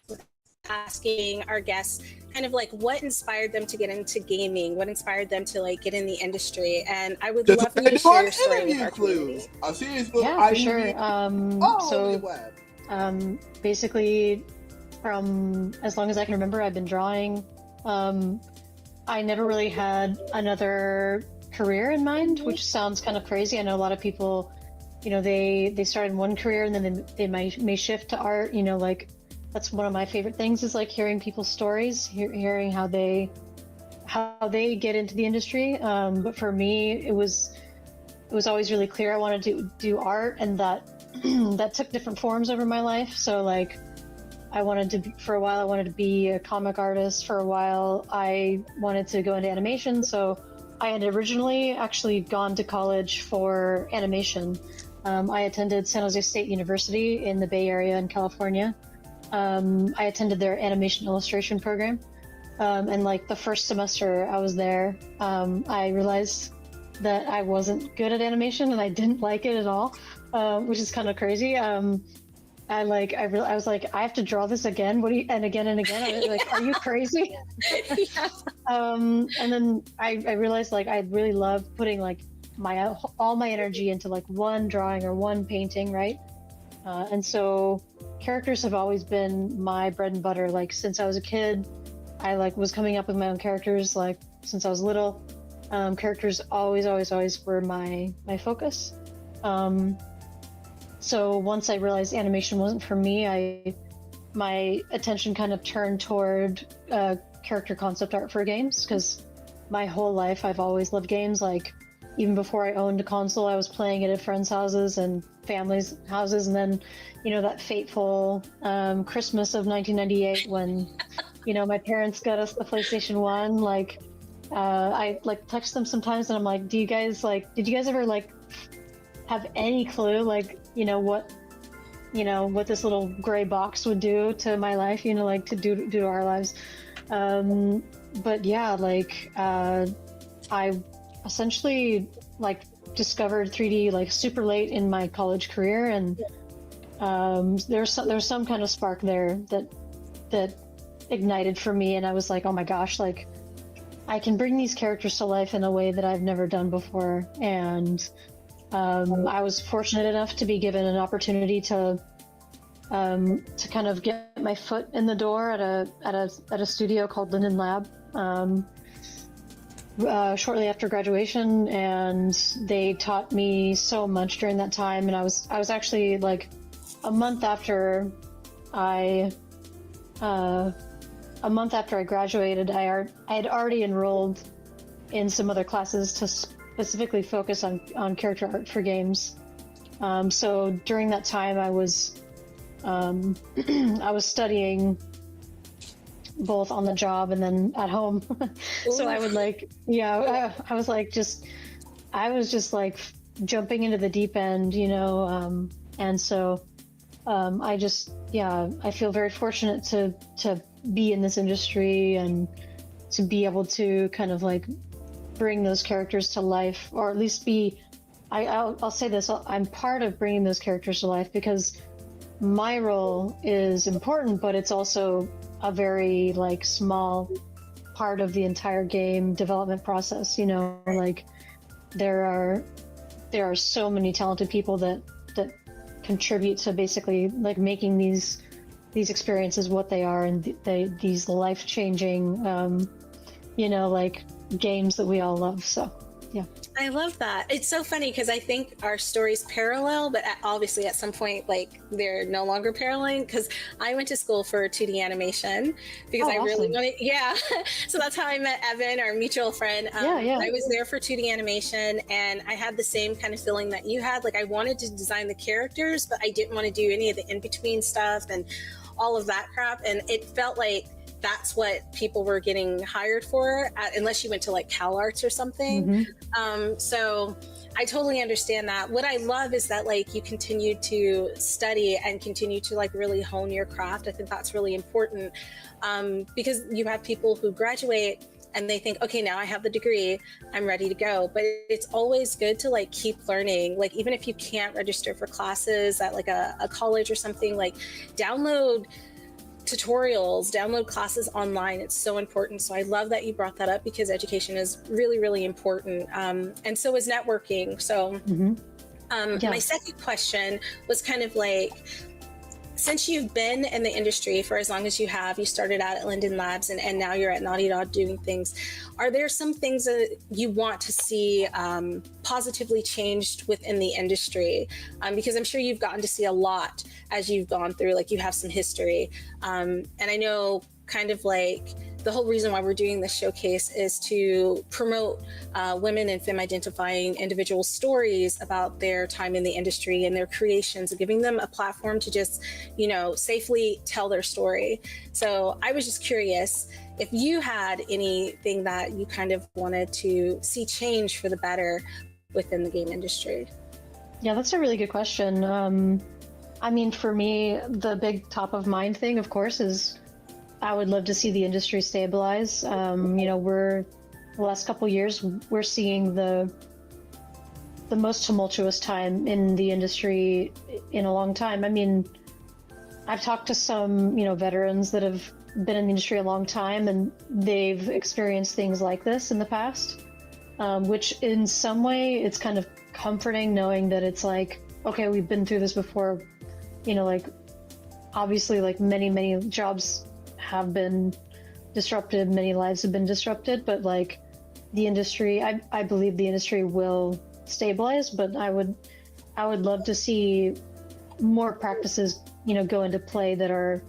with asking our guests kind of what inspired them to get into gaming, what inspired them to get in the industry, and I would love for you to share your story with our community. Yeah, for sure. Basically, from as long as I can remember, I've been drawing. I never really had another career in mind, which sounds kind of crazy. I know a lot of people, they start in one career and then they may shift to art. That's one of my favorite things is hearing people's stories, hearing how they get into the industry. But for me, it was always really clear I wanted to do art, and that took different forms over my life. So for a while I wanted to be a comic artist. For a while I wanted to go into animation. So I had originally actually gone to college for animation. I attended San Jose State University in the Bay Area in California. I attended their animation illustration program. And the first semester I was there, I realized that I wasn't good at animation and I didn't like it at all, which is kind of crazy. I was like, I have to draw this again. What do you, and again and again. I was like, are you crazy? Yeah. And then I realized like I really love putting like all my energy into like one drawing or one painting, right? And so characters have always been my bread and butter. Like since I was a kid, I like was coming up with my own characters. Like since I was little, characters always were my focus. So once I realized animation wasn't for me, my attention kind of turned toward character concept art for games, because my whole life I've always loved games. Like even before I owned a console, I was playing it at friends' houses and families' houses, and then that fateful Christmas of 1998 when my parents got us the PlayStation 1. Like I like text them sometimes and I'm like, did you guys ever like have any clue like what this little gray box would do to my life, like to do to our lives. But yeah, like I essentially like discovered 3D like super late in my college career, and there's some kind of spark there that ignited for me, and I was like, oh my gosh, like I can bring these characters to life in a way that I've never done before. And I was fortunate enough to be given an opportunity to kind of get my foot in the door at a studio called Linden Lab shortly after graduation, and they taught me so much during that time. And I was actually like a month after I graduated, I had already enrolled in some other classes to specifically focus on character art for games. So during that time, I was studying both on the job and then at home. So I would I was just like jumping into the deep end, and so I feel very fortunate to be in this industry and to be able to kind of like bring those characters to life, or at least I'll say this, I'm part of bringing those characters to life, because my role is important, but it's also a very like small part of the entire game development process. Like there are so many talented people that contribute to basically like making these experiences what they are, and these life-changing like games that we all love. So yeah, I love that. It's so funny because I think our stories parallel, but obviously at some point like they're no longer paralleling, because I went to school for 2D animation because I really wanted, so that's how I met Evan, our mutual friend. I was there for 2D animation, and I had the same kind of feeling that you had. Like I wanted to design the characters, but I didn't want to do any of the in-between stuff and all of that crap, and it felt like that's what people were getting hired for, unless you went to like CalArts or something. So I totally understand that. What I love is that like you continue to study and continue to like really hone your craft. I think that's really important, because you have people who graduate and they think, okay, now I have the degree, I'm ready to go. But it's always good to like keep learning. Like even if you can't register for classes at like a college or something, like download tutorials, download classes online. It's so important. So I love that you brought that up, because education is really, really important. And so is networking. So my second question was kind of like, since you've been in the industry for as long as you have, you started out at Linden Labs and now you're at Naughty Dog doing things, are there some things that you want to see positively changed within the industry? Because I'm sure you've gotten to see a lot as you've gone through, like you have some history. And I know kind of like the whole reason why we're doing this showcase is to promote women and femme identifying individual stories about their time in the industry and their creations, and giving them a platform to just, safely tell their story. So I was just curious if you had anything that you kind of wanted to see change for the better within the game industry. Yeah, that's a really good question. I mean, for me, the big top of mind thing, of course, is I would love to see the industry stabilize. The last couple of years, we're seeing the most tumultuous time in the industry in a long time. I mean, I've talked to some, veterans that have been in the industry a long time, and they've experienced things like this in the past, which in some way it's kind of comforting knowing that it's like, okay, we've been through this before. Obviously, many jobs have been disrupted, many lives have been disrupted, but the industry, I believe the industry will stabilize, but I would love to see more practices, go into play that are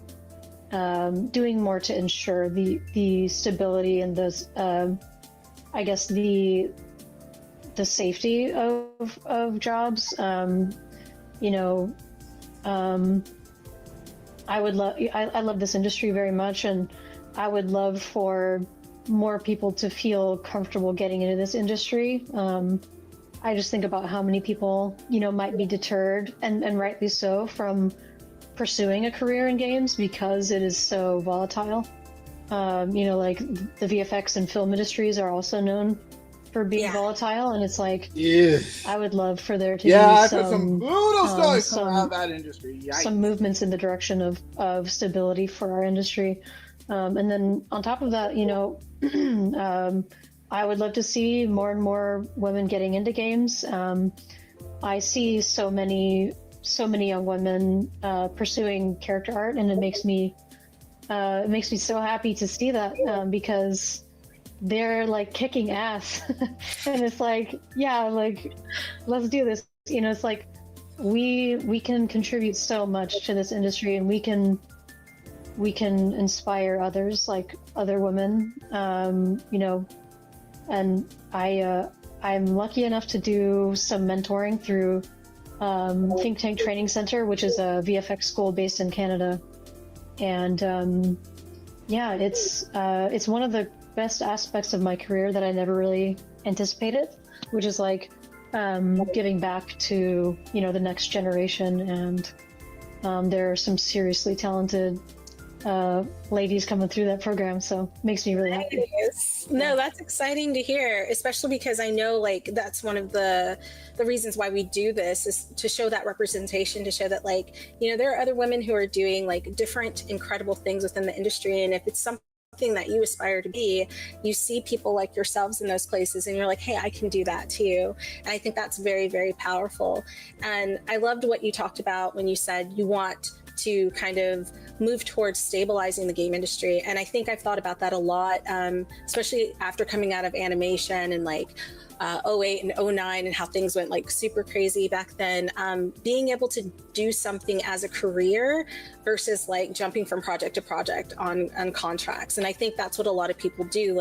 doing more to ensure the stability and the safety of jobs. I love this industry very much, and I would love for more people to feel comfortable getting into this industry. I just think about how many people, might be deterred, and rightly so, from pursuing a career in games because it is so volatile. The VFX and film industries are also known for being volatile, and it's I would love for there to be some brutal stories coming out of that industry. Yikes. Some movements in the direction of stability for our industry. And then on top of that, I would love to see more and more women getting into games. I see so many young women pursuing character art, and it makes me so happy to see that because they're kicking ass. And it's let's do this. It's we can contribute so much to this industry, and we can inspire others, other women, and I'm lucky enough to do some mentoring through Think Tank Training Center, which is a VFX school based in Canada. And it's one of the best aspects of my career that I never really anticipated, which is giving back to the next generation. And there are some seriously talented ladies coming through that program, so it makes me really happy. No, that's exciting to hear, especially because I know that's one of the reasons why we do this is to show that representation, to show that there are other women who are doing different incredible things within the industry, and if it's something that you aspire to be, you see people like yourselves in those places and you're like, hey, I can do that too. And I think that's very, very powerful. And I loved what you talked about when you said you want to kind of move towards stabilizing the game industry. And I think I've thought about that a lot, especially after coming out of animation and 08 and 09 and how things went super crazy back then. Being able to do something as a career versus jumping from project to project on contracts. And I think that's what a lot of people do.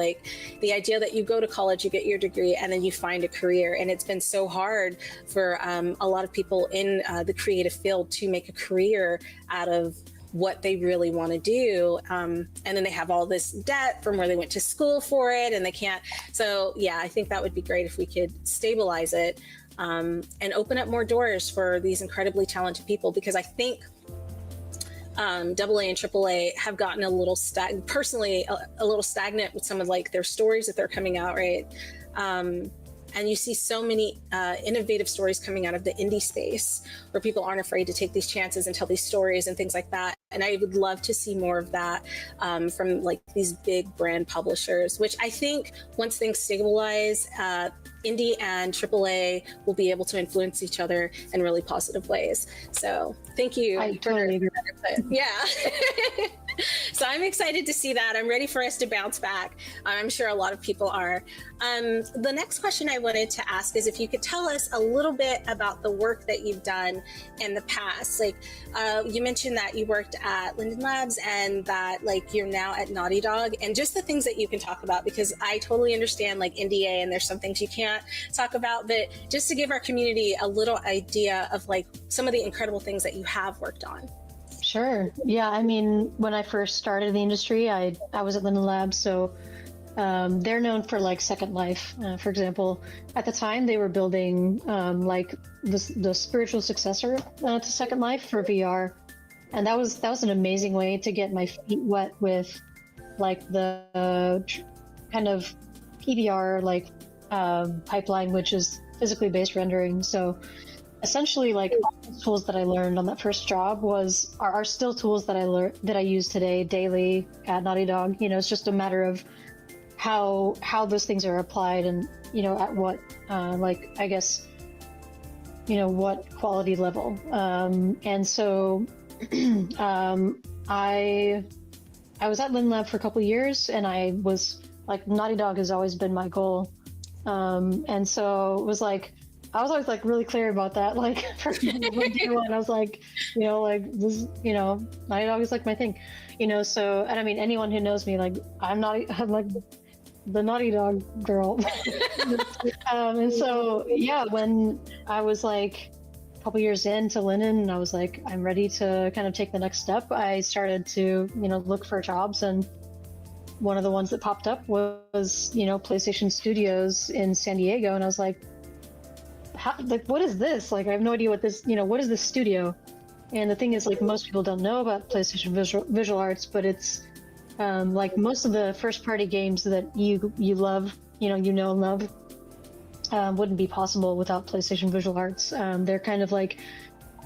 The idea that you go to college, you get your degree, and then you find a career. And it's been so hard for a lot of people in the creative field to make a career out of what they really want to do. And then they have all this debt from where they went to school for it and they can't. So yeah, I think that would be great if we could stabilize it and open up more doors for these incredibly talented people, because I think AA and AAA have gotten a little personally a little stagnant with some of their stories that they're coming out, right? And you see so many innovative stories coming out of the indie space where people aren't afraid to take these chances and tell these stories and things like that. And I would love to see more of that from these big brand publishers, which I think once things stabilize, indie and AAA will be able to influence each other in really positive ways. So thank you. I totally agree. Yeah. So I'm excited to see that. I'm ready for us to bounce back. I'm sure a lot of people are. The next question I wanted to ask is if you could tell us a little bit about the work that you've done in the past. You mentioned that you worked at Linden Labs and that you're now at Naughty Dog, and just the things that you can talk about, because I totally understand NDA and there's some things you can't talk about, but just to give our community a little idea of some of the incredible things that you have worked on. Sure. Yeah. I mean, when I first started in the industry, I was at Linden Labs, so they're known for Second Life, for example. At the time, they were building the spiritual successor to Second Life for VR, and that was an amazing way to get my feet wet with the kind of PBR pipeline, which is physically based rendering. So essentially like all the tools that I learned on that first job are still tools that I use today daily at Naughty Dog. You know, it's just a matter of how those things are applied and, you know, at what like, I guess, you know, what quality level. And so I was at Lin Lab for a couple of years, and I was like, Naughty Dog has always been my goal. And so it was like, I was always like really clear about that. Like from day one, I was like, you know, like this, you know, Naughty Dog is like my thing, you know. So, and I mean, anyone who knows me, like I'm like the Naughty Dog girl. And so, yeah, when I was like a couple years into Linen, and I was like, I'm ready to kind of take the next step, I started to, you know, look for jobs, and one of the ones that popped up was, you know, PlayStation Studios in San Diego, and I was like, like, what is this? Like, I have no idea what this, you know, what is this studio? And the thing is, like, most people don't know about PlayStation Visual Arts, but it's like most of the first-party games that you love, you know and love, wouldn't be possible without PlayStation Visual Arts. They're kind of like,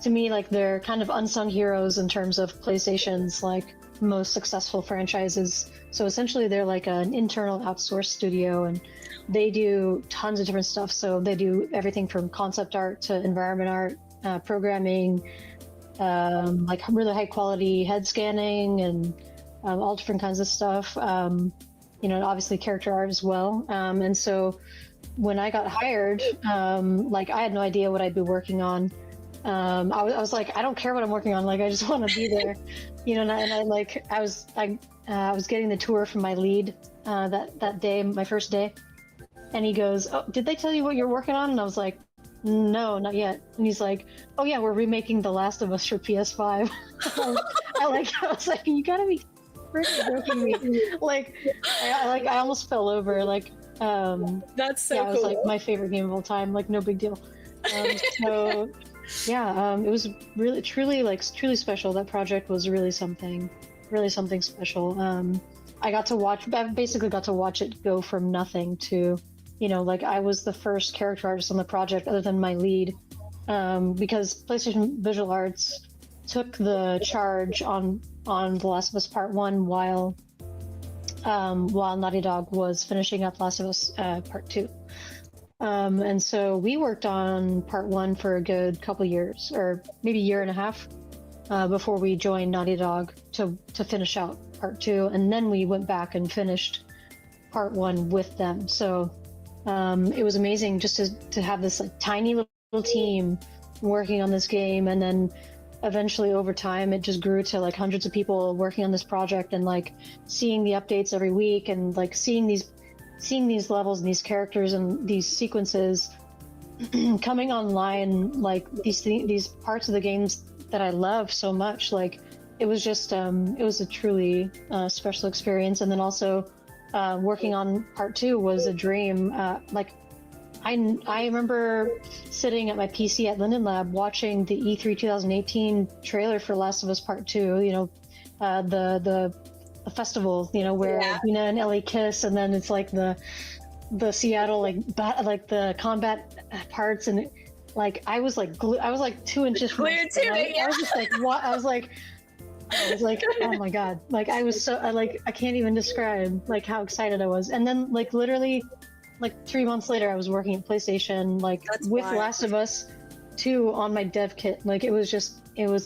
to me, like they're kind of unsung heroes in terms of PlayStation's like most successful franchises. So essentially, they're like an internal outsourced studio, and they do tons of different stuff. So they do everything from concept art to environment art, programming, like really high quality head scanning, and all different kinds of stuff, you know, and obviously character art as well. And so when I got hired, like I had no idea what I'd be working on. I was like, I don't care what I'm working on. Like, I just want to be there, you know, and I was getting the tour from my lead that day, my first day. And he goes, "Oh, did they tell you what you're working on?" And I was like, "No, not yet." And he's like, "Oh yeah, we're remaking The Last of Us for PS5. I was like, you gotta be freaking joking me. Like, I almost fell over. Like, that's so yeah, cool. it was like my favorite game of all time. Like, no big deal. So yeah, it was really, truly special. That project was really something special. I basically got to watch it go from nothing to, you know, like I was the first character artist on the project other than my lead, because PlayStation Visual Arts took the charge on The Last of Us Part 1 while Naughty Dog was finishing up Last of Us Part 2. And so we worked on Part 1 for a good couple years, or maybe a year and a half, before we joined Naughty Dog to finish out Part 2, and then we went back and finished Part 1 with them. So it was amazing just to have this like tiny little team working on this game, and then eventually over time it just grew to like hundreds of people working on this project, and like seeing the updates every week, and like seeing these levels and these characters and these sequences coming online, like these parts of the games that I love so much. Like it was just it was a truly special experience. And then also working on Part 2 was a dream. Like I remember sitting at my PC at Linden Lab watching the E3 2018 trailer for Last of Us Part 2, you know, the festival, you know, where Dina and Ellie kiss, and then it's like the Seattle like the combat parts, and like I was like 2 inches from Glued to it, I was just like, what? I was like, oh my god, like I was so I can't even describe like how excited I was. And then like literally like 3 months later I was working at PlayStation, like with Last of Us 2 on my dev kit. Like it was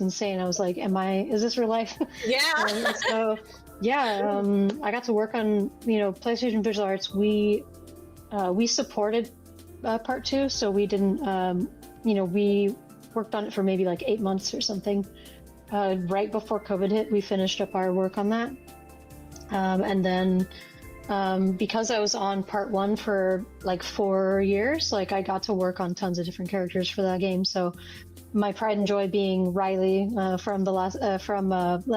insane. I was like, is this real life? Yeah. So yeah, I got to work on, you know, PlayStation Visual Arts. We supported Part 2, so we didn't, you know, we worked on it for maybe like 8 months or something. Right before COVID hit, we finished up our work on that. And then because I was on Part 1 for like 4 years, like I got to work on tons of different characters for that game. So my pride and joy being Riley from Left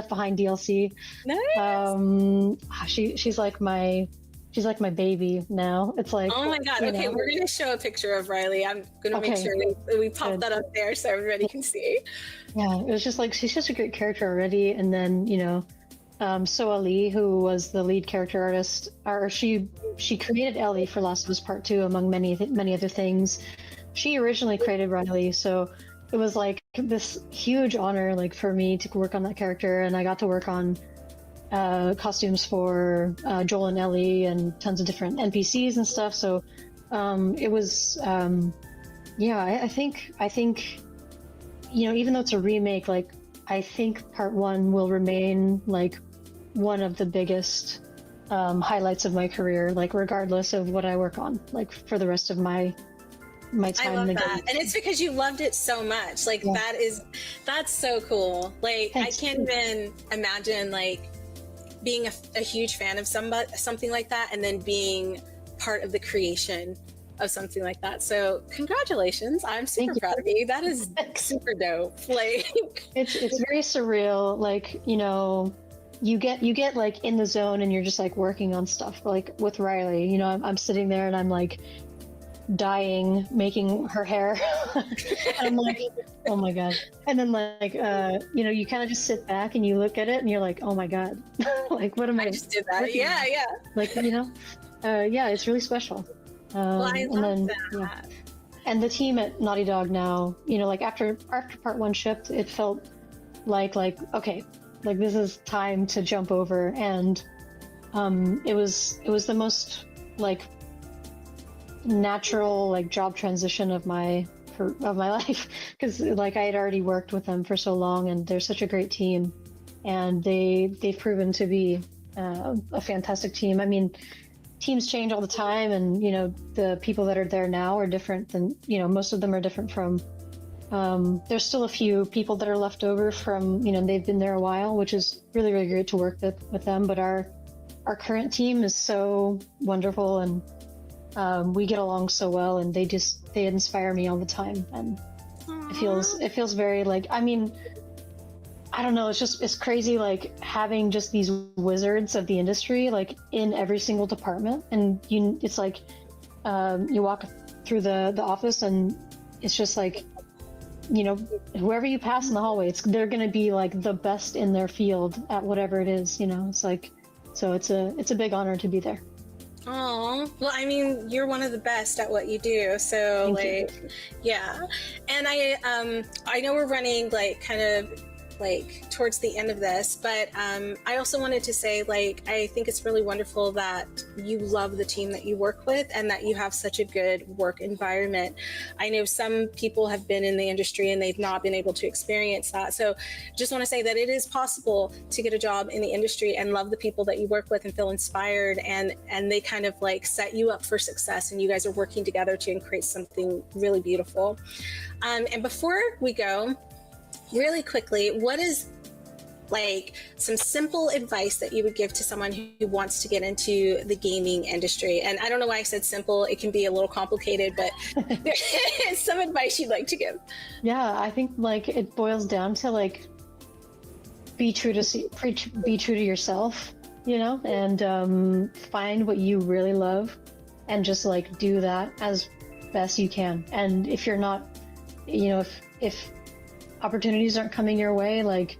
Behind DLC. Nice. She's like my baby now. It's like, oh my god. Okay, we're gonna show a picture of Riley. I'm gonna make sure we pop that up there so everybody can see. Yeah, it was just like, she's just a great character already. And then, you know, Soa Lee, who was the lead character artist, or she created Ellie for Last of Us Part 2 among many other things. she originally created Riley, so it was like this huge honor like for me to work on that character, and I got to work on costumes for Joel and Ellie and tons of different NPCs and stuff. So it was I think even though it's a remake, like I think part 1 will remain like one of the biggest highlights of my career, like regardless of what I work on, like for the rest of my time. I love that, and it's because you loved it so much. Like that's so cool. Like I can't even imagine like being a huge fan of something like that, and then being part of the creation of something like that. So congratulations! I'm super proud of you. That is super dope. Like it's very surreal. Like you get like in the zone, and you're just like working on stuff. Like with Riley, I'm sitting there and I'm like dying, making her hair. I'm like, oh my god. And then like you kind of just sit back and you look at it and you're like, oh my god. Like what am I just did that. Yeah. Like it's really special. Well, I love that. Yeah. And the team at Naughty Dog now, like after part 1 shipped, it felt like okay, like this is time to jump over. And it was the most like natural like job transition of my life, because like I had already worked with them for so long, and they're such a great team, and they've proven to be a fantastic team. I mean, teams change all the time, and the people that are there now are different than most of them are different from there's still a few people that are left over from they've been there a while, which is really, really great to work with them. But our current team is so wonderful, and we get along so well, and they inspire me all the time, and it feels very like, I mean, I don't know, it's crazy like having just these wizards of the industry like in every single department, and it's like you walk through the office and it's just like whoever you pass in the hallway, they're gonna be like the best in their field at whatever it is. It's like, so it's a big honor to be there. Oh, well, I mean, you're one of the best at what you do. So Thank you. Yeah. And I know we're running like kind of like towards the end of this, but I also wanted to say, like, I think it's really wonderful that you love the team that you work with and that you have such a good work environment. I know some people have been in the industry and they've not been able to experience that. So just want to say that it is possible to get a job in the industry and love the people that you work with and feel inspired, and they kind of like set you up for success, and you guys are working together to create something really beautiful. And before we go, really quickly, what is like some simple advice that you would give to someone who wants to get into the gaming industry? And I don't know why I said simple, it can be a little complicated, but some advice you'd like to give. Yeah, I think like it boils down to like be true to yourself, and find what you really love and just like do that as best you can. And if you're not, if opportunities aren't coming your way, like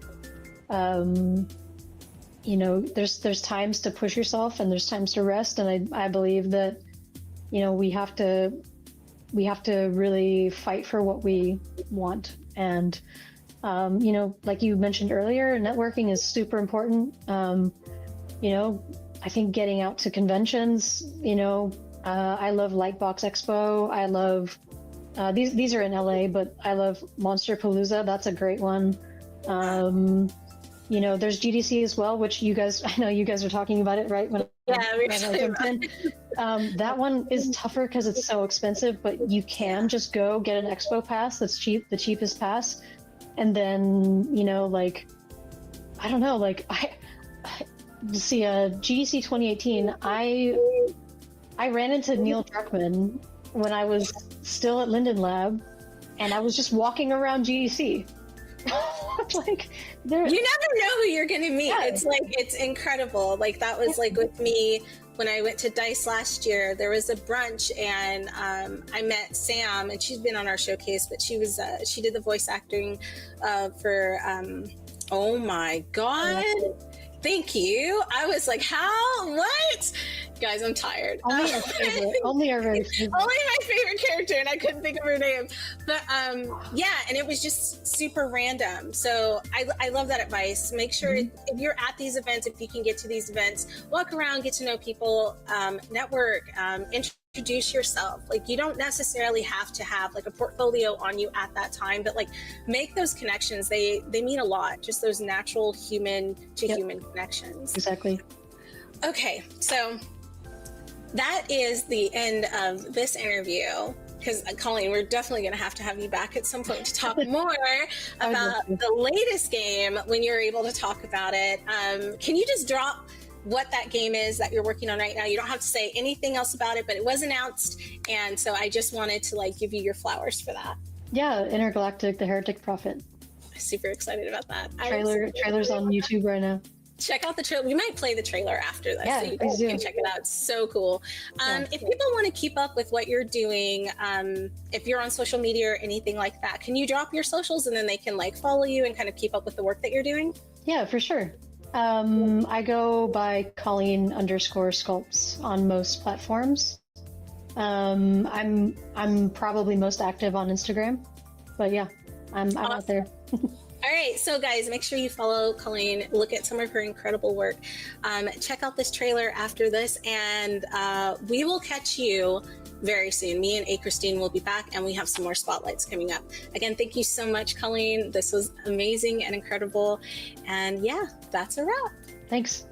there's times to push yourself and there's times to rest, and I believe that we have to really fight for what we want. And like you mentioned earlier, networking is super important. I think getting out to conventions, I love Lightbox Expo, I love these are in LA, but I love Monster Palooza. That's a great one. There's GDC as well, which I know you guys are talking about it, right? When I jumped in. That one is tougher because it's so expensive, but you can just go get an expo pass that's cheap, the cheapest pass. And then, I don't know, I see GDC 2018, I ran into Neil Druckmann when I was still at Linden Lab, and I was just walking around GDC. You never know who you're gonna meet. Yeah. It's incredible. Like that was like with me when I went to DICE last year. There was a brunch, and I met Sam, and she's been on our showcase, but she did the voice acting for oh my god. Thank you. I was like, how? What? Guys, I'm tired. Only our favorite. Only our very favorite. Only my favorite character, and I couldn't think of her name. But yeah, and it was just super random. So I love that advice. Make sure if you're at these events, if you can get to these events, walk around, get to know people, network, introduce yourself. Like, you don't necessarily have to have like a portfolio on you at that time, but like make those connections. They mean a lot. Just those natural human to human connections. Exactly. Okay, so that is the end of this interview. Because Colleen, we're definitely going to have you back at some point to talk more about the latest game when you're able to talk about it. Can you just drop what that game is that you're working on right now? You don't have to say anything else about it, but it was announced, and so I just wanted to like give you your flowers for that. Yeah, Intergalactic: The Heretic Prophet. Super excited about that. Trailer's on YouTube right now. Check out the trailer. We might play the trailer after this, yeah, so you guys can check it out. It's so cool. If people want to keep up with what you're doing, if you're on social media or anything like that, can you drop your socials and then they can like follow you and kind of keep up with the work that you're doing? Yeah, for sure. I go by Colleen_Sculpts on most platforms. I'm probably most active on Instagram, but yeah, I'm out there. All right, so guys, make sure you follow Colleen, look at some of her incredible work, check out this trailer after this, and we will catch you very soon. Me and Christine will be back, and we have some more spotlights coming up. Again, thank you so much, Colleen. This was amazing and incredible, and yeah, that's a wrap. Thanks.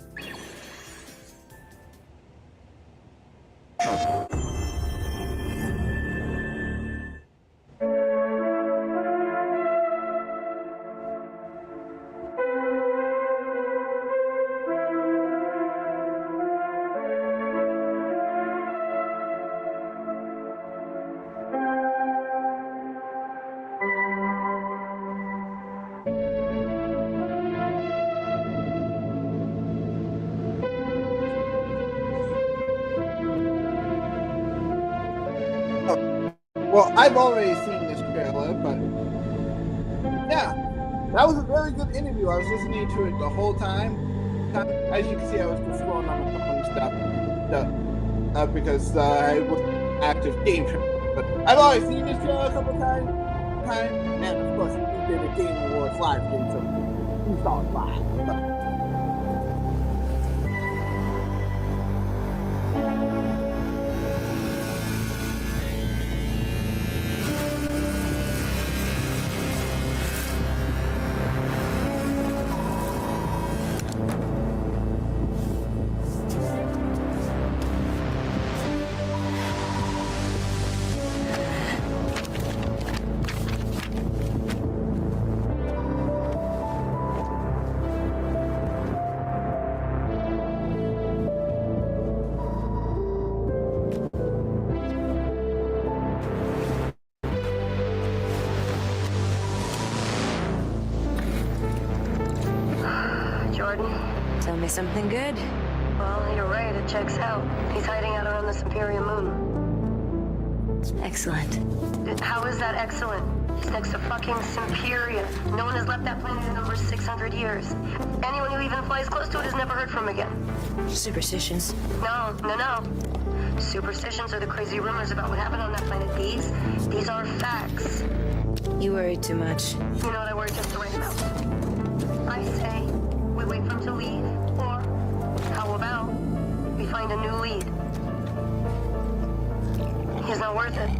Well, I've already seen this trailer, but yeah, that was a very good interview. I was listening to it the whole time. As you can see, I was just scrolling on the phone stuff because I was active game trailer. But I've already seen this trailer a couple times, and of course, we did a Game Awards live stream, so we saw it live. But Tell me something good. Well, you're right, it checks out. He's hiding out around the Superior Moon. Excellent. How is that excellent? He's next to fucking Superior. No one has left that planet in over 600 years. Anyone who even flies close to it is never heard from again. Superstitions. No. Superstitions are the crazy rumors about what happened on that planet. These are facts. You worry too much. You know what I worry just the right amount. I say we wait for him to leave, or how about we find a new lead? He's not worth it.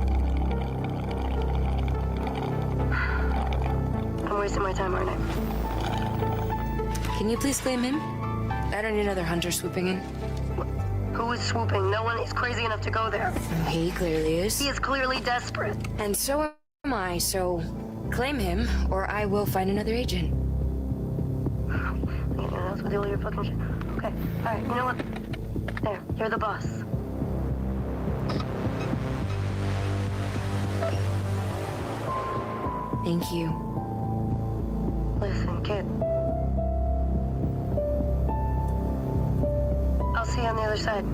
I'm wasting my time, aren't I? Can you please claim him? I don't need another hunter swooping in. Who is swooping? No one is crazy enough to go there. He clearly is. He is clearly desperate. And so am I, so claim him, or I will find another agent. That's with all your fucking shit. Okay, alright, you know what? There, you're the boss. Thank you. Listen, kid. I'll see you on the other side.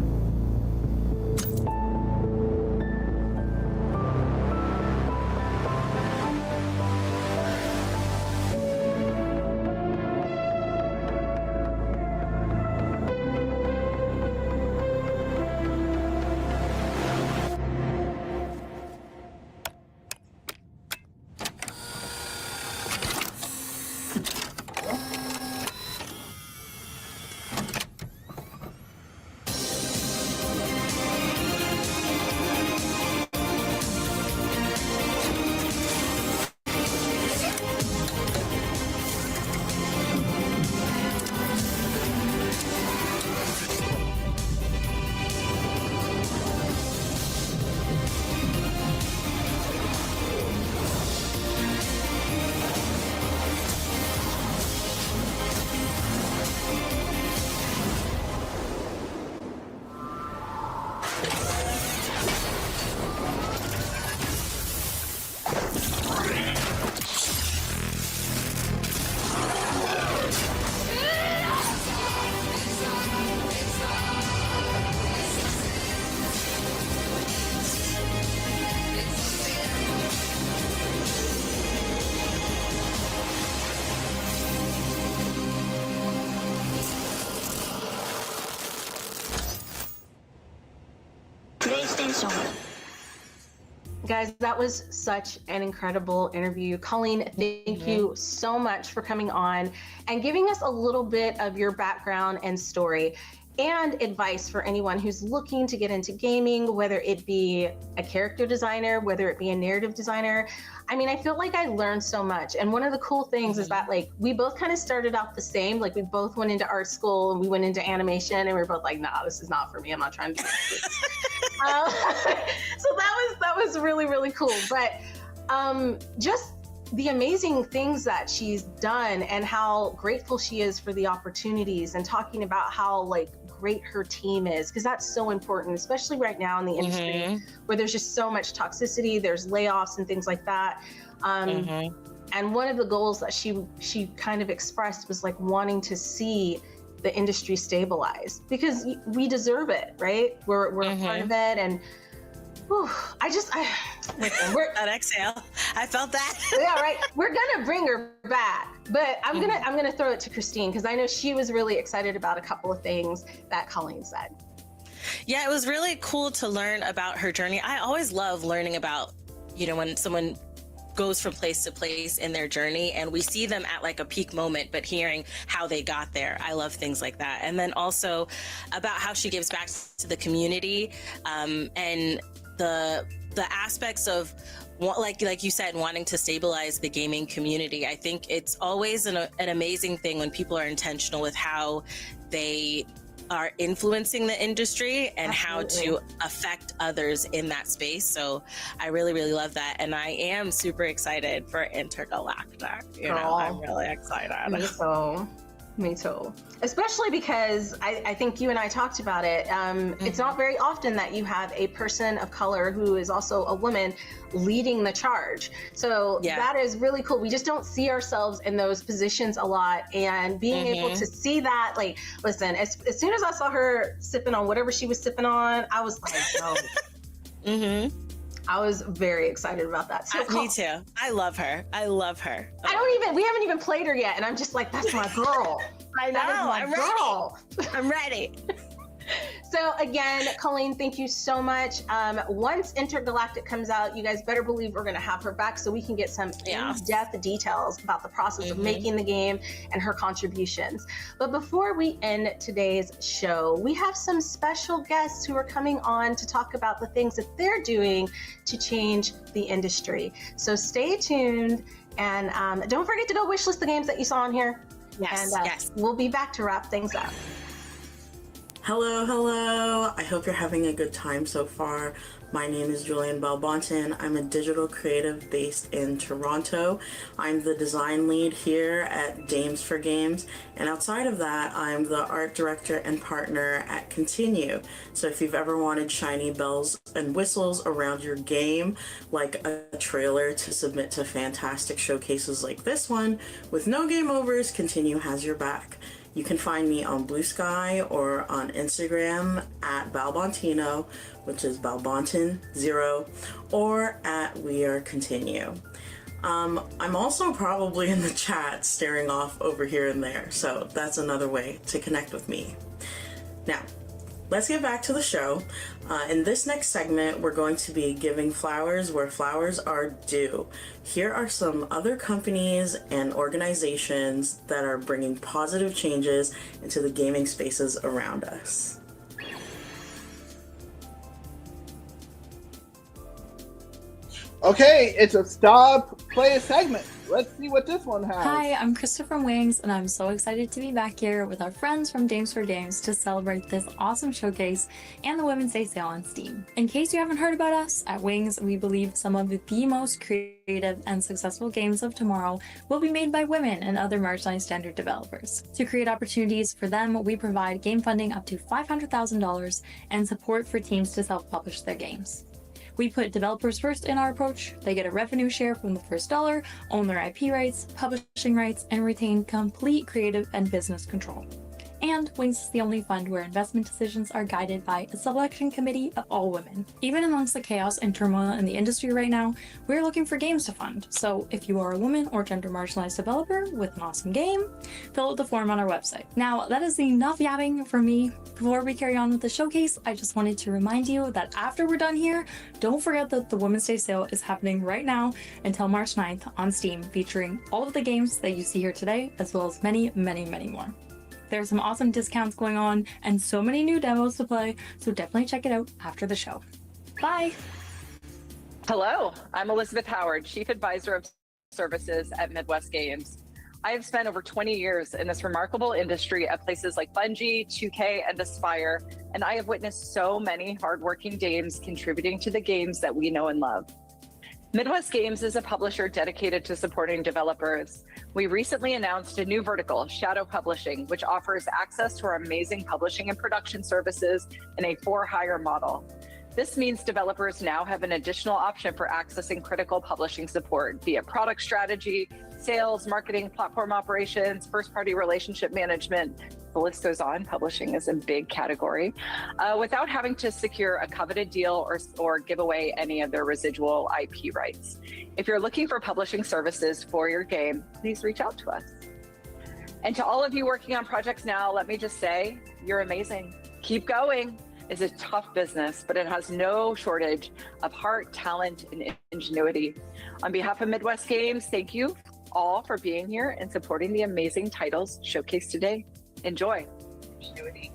Guys, that was such an incredible interview. Colleen, thank you so much for coming on and giving us a little bit of your background and story and advice for anyone who's looking to get into gaming, whether it be a character designer, whether it be a narrative designer. I mean, I feel like I learned so much. And one of the cool things is that like, we both kind of started out the same. Like we both went into art school and we went into animation and we were both like, nah, this is not for me. I'm not trying to do this. So that was really, really cool. But just the amazing things that she's done and how grateful she is for the opportunities, and talking about how like great her team is, because that's so important, especially right now in the industry where there's just so much toxicity, there's layoffs and things like that. And one of the goals that she kind of expressed was like wanting to see the industry stabilize, because we deserve it, right? We're a part of it. And whew, that exhale, I felt that. Yeah, right. We're gonna bring her back, but I'm gonna throw it to Christine, because I know she was really excited about a couple of things that Colleen said. Yeah, it was really cool to learn about her journey. I always love learning about, when someone goes from place to place in their journey and we see them at like a peak moment, but hearing how they got there. I love things like that. And then also about how she gives back to the community, and the aspects of like you said, wanting to stabilize the gaming community. I think it's always an amazing thing when people are intentional with how they are influencing the industry and how to affect others in that space. So I really, really love that. And I am super excited for Intergalactic. I'm really excited. Me too. Especially because I think you and I talked about it. It's not very often that you have a person of color who is also a woman leading the charge. So that is really cool. We just don't see ourselves in those positions a lot. And being able to see that, like, listen, as soon as I saw her sipping on whatever she was sipping on, I was like, no. I was very excited about that. So me too. I love her. We haven't even played her yet. And I'm just like, that's my girl. I know. I'm girl. I'm ready. So again, Colleen, thank you so much. Once Intergalactic comes out, you guys better believe we're going to have her back so we can get some in-depth details about the process of making the game and her contributions. But before we end today's show, we have some special guests who are coming on to talk about the things that they're doing to change the industry. So stay tuned, and don't forget to go wishlist the games that you saw on here. Yes, and we'll be back to wrap things up. Hello. I hope you're having a good time so far. My name is Julian Belbonton. I'm a digital creative based in Toronto. I'm the design lead here at Dames for Games. And outside of that, I'm the art director and partner at Continue. So if you've ever wanted shiny bells and whistles around your game, like a trailer to submit to fantastic showcases like this one, with no game overs, Continue has your back. You can find me on Blue Sky or on Instagram at Balbontino, which is Balbonton0, or at We Are Continue. I'm also probably in the chat staring off over here and there, so that's another way to connect with me. Now, let's get back to the show. In this next segment, we're going to be giving flowers where flowers are due. Here are some other companies and organizations that are bringing positive changes into the gaming spaces around us. Okay, it's a stop play segment. Let's see what this one has. Hi, I'm Krista from Wings, and I'm so excited to be back here with our friends from Dames for Games to celebrate this awesome showcase and the Women's Day sale on Steam. In case you haven't heard about us, at Wings, we believe some of the most creative and successful games of tomorrow will be made by women and other marginalized standard developers. To create opportunities for them, we provide game funding up to $500,000 and support for teams to self-publish their games. We put developers first in our approach. They get a revenue share from the first dollar, own their IP rights, publishing rights, and retain complete creative and business control. And Wings is the only fund where investment decisions are guided by a selection committee of all women. Even amongst the chaos and turmoil in the industry right now, we're looking for games to fund. So if you are a woman or gender marginalized developer with an awesome game, fill out the form on our website. Now, that is enough yapping from me. Before we carry on with the showcase, I just wanted to remind you that after we're done here, don't forget that the Women's Day sale is happening right now until March 9th on Steam, featuring all of the games that you see here today, as well as many, many, many more. There's some awesome discounts going on and so many new demos to play, so definitely check it out after the show. Bye! Hello, I'm Elizabeth Howard, Chief Advisor of Services at Midwest Games. I have spent over 20 years in this remarkable industry at places like Bungie, 2K, and Aspire, and I have witnessed so many hardworking dames contributing to the games that we know and love. Midwest Games is a publisher dedicated to supporting developers. We recently announced a new vertical, Shadow Publishing, which offers access to our amazing publishing and production services in a for-hire model. This means developers now have an additional option for accessing critical publishing support via product strategy, sales, marketing, platform operations, first-party relationship management. The list goes on. Publishing is a big category, without having to secure a coveted deal or give away any of their residual IP rights. If you're looking for publishing services for your game, please reach out to us. And to all of you working on projects now, let me just say, you're amazing. Keep going. It's a tough business, but it has no shortage of heart, talent, and ingenuity. On behalf of Midwest Games, thank you all for being here and supporting the amazing titles showcased today. Enjoy. Ingenuity.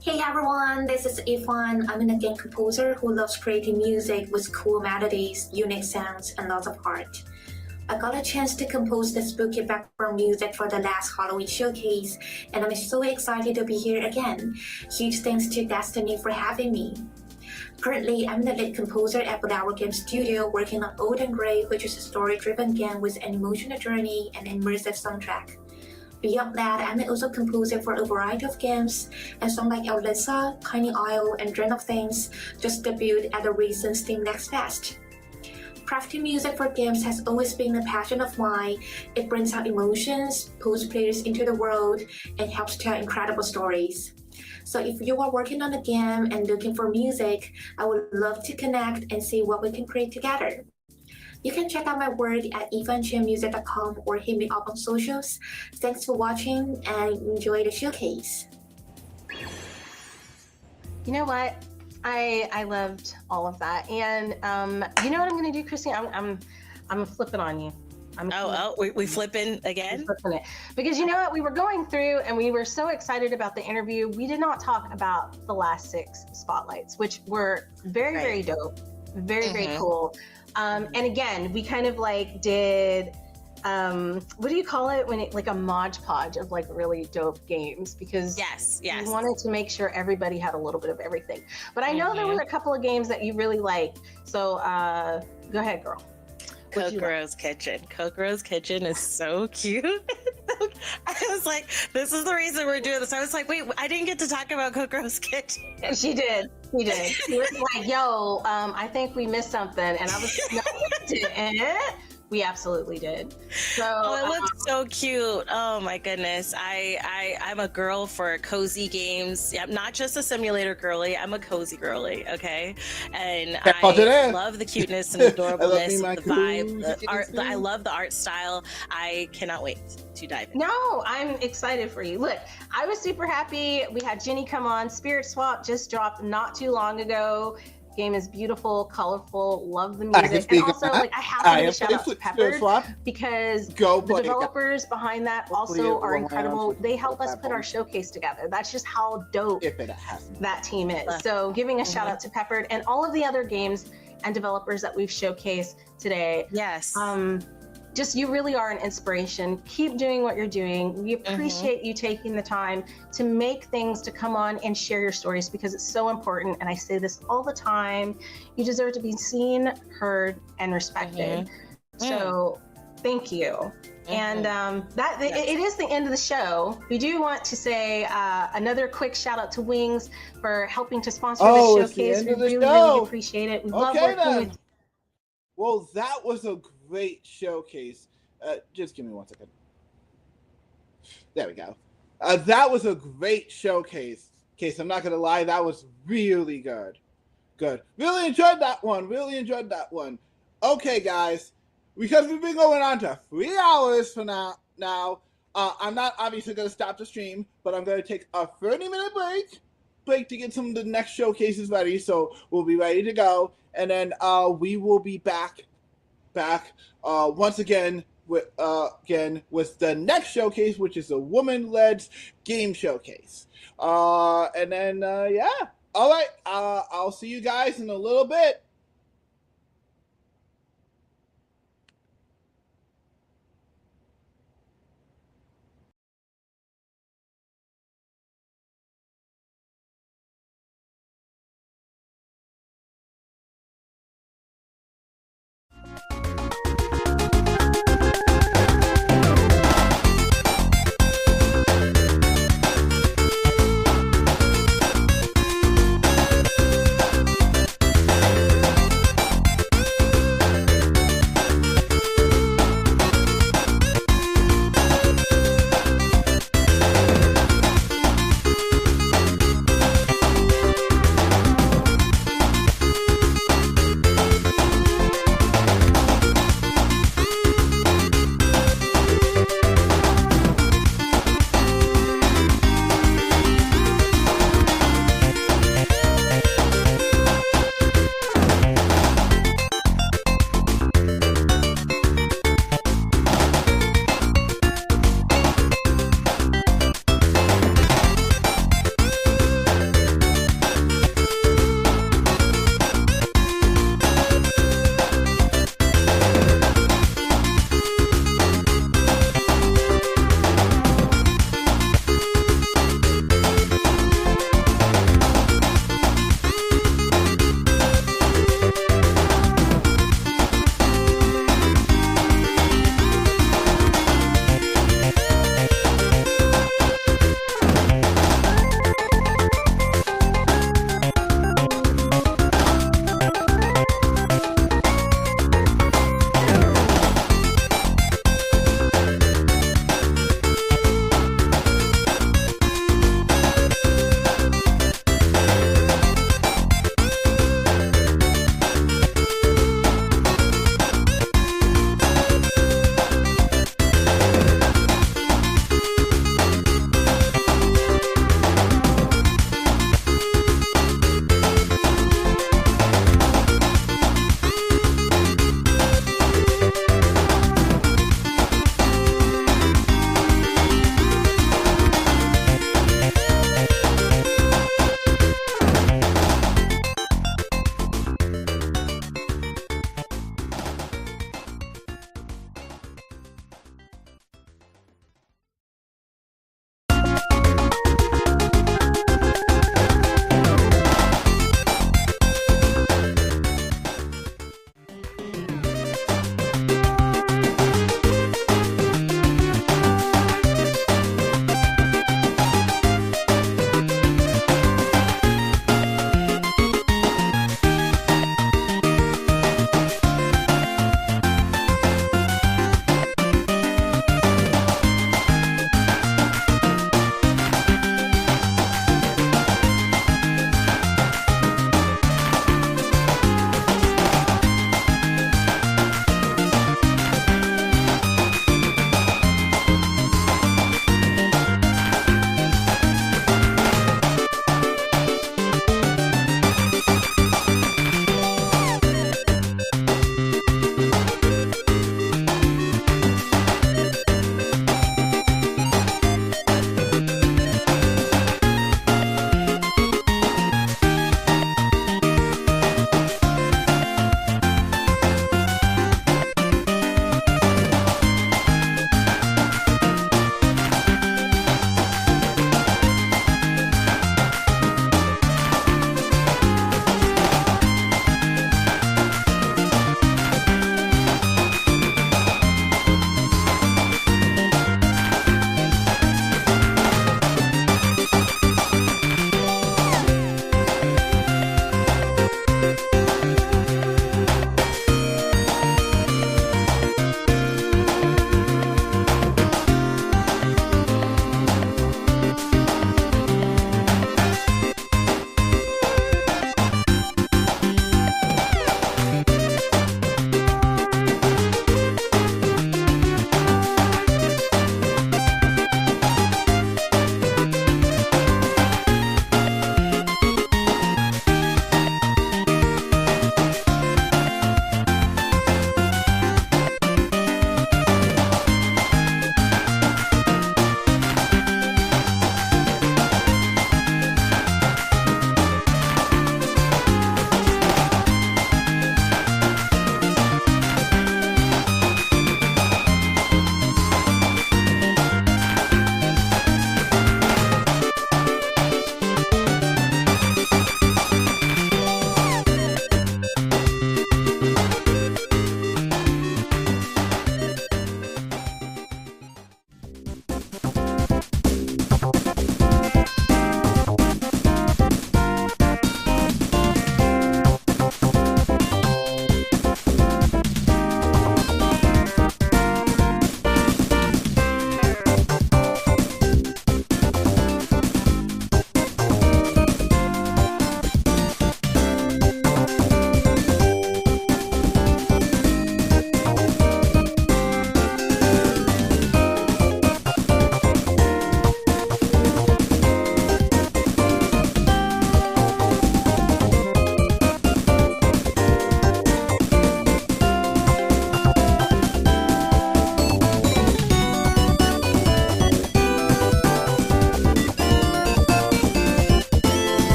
Hey everyone, this is Ifan. I'm a game composer who loves creating music with cool melodies, unique sounds, and lots of heart. I got a chance to compose the spooky background music for the last Halloween showcase, and I'm so excited to be here again. Huge thanks to Destiny for having me. Currently, I'm the lead composer at Flower Game Studio working on Old and Grey, which is a story-driven game with an emotional journey and immersive soundtrack. Beyond that, I'm also composer for a variety of games, and songs like Elisa, Tiny Isle, and Dream of Things just debuted at the recent Steam Next Fest. Crafting music for games has always been a passion of mine. It brings out emotions, pulls players into the world, and helps tell incredible stories. So if you are working on a game and looking for music, I would love to connect and see what we can create together. You can check out my work at evanchammusic.com or hit me up on socials. Thanks for watching and enjoy the showcase. You know what? I loved all of that, and you know what I'm going to do, Christine? I'm flipping on you. We flipping again? Flipping it. Because you know what? We were going through, and we were so excited about the interview. We did not talk about the last 6 spotlights, which were very dope, very cool. And again, we kind of like did. What do you call it when it like a Mod Podge of like really dope games? Because we wanted to make sure everybody had a little bit of everything. But I know there were a couple of games that you really liked. So go ahead, girl. Kokoro's Kitchen. Kokoro's Kitchen is so cute. I was like, this is the reason we're doing this. I was like, wait, I didn't get to talk about Kokoro's Kitchen. She did. She was like, yo, I think we missed something. And I was like, no, we didn't. We absolutely did. So it looks so cute. Oh my goodness. I'm a girl for cozy games. I'm not just a simulator girly. I'm a cozy girly. Okay. And I love the cuteness and adorableness, the vibe, the art. I love the art style. I cannot wait to dive in. No, I'm excited for you. Look, I was super happy. We had Jenny come on. Spirit Swap just dropped not too long ago. Game is beautiful, colorful, love the music. And also, like, I have to give a shout out to Peppered because the developers behind that also are incredible. They help us put our showcase together. That's just how dope that team is. So giving a shout out to Peppered and all of the other games and developers that we've showcased today. Yes. Just you really are an inspiration. Keep doing what you're doing. We appreciate you taking the time to make things, to come on and share your stories because it's so important. And I say this all the time. You deserve to be seen, heard, and respected. So thank you. And it is the end of the show. We do want to say another quick shout out to Wings for helping to sponsor this showcase. We really appreciate it. We love working with you. Well, that was a great showcase. Just give me 1 second. There we go. That was a great showcase. I'm not gonna lie, that was really good. Good. Really enjoyed that one. Okay, guys, because we've been going on to 3 hours for now. I'm not obviously gonna stop the stream, but I'm gonna take a 30-minute break to get some of the next showcases ready. So we'll be ready to go, and then we will be back once again with the next showcase, which is a woman-led game showcase. And then yeah, all right. I'll see you guys in a little bit.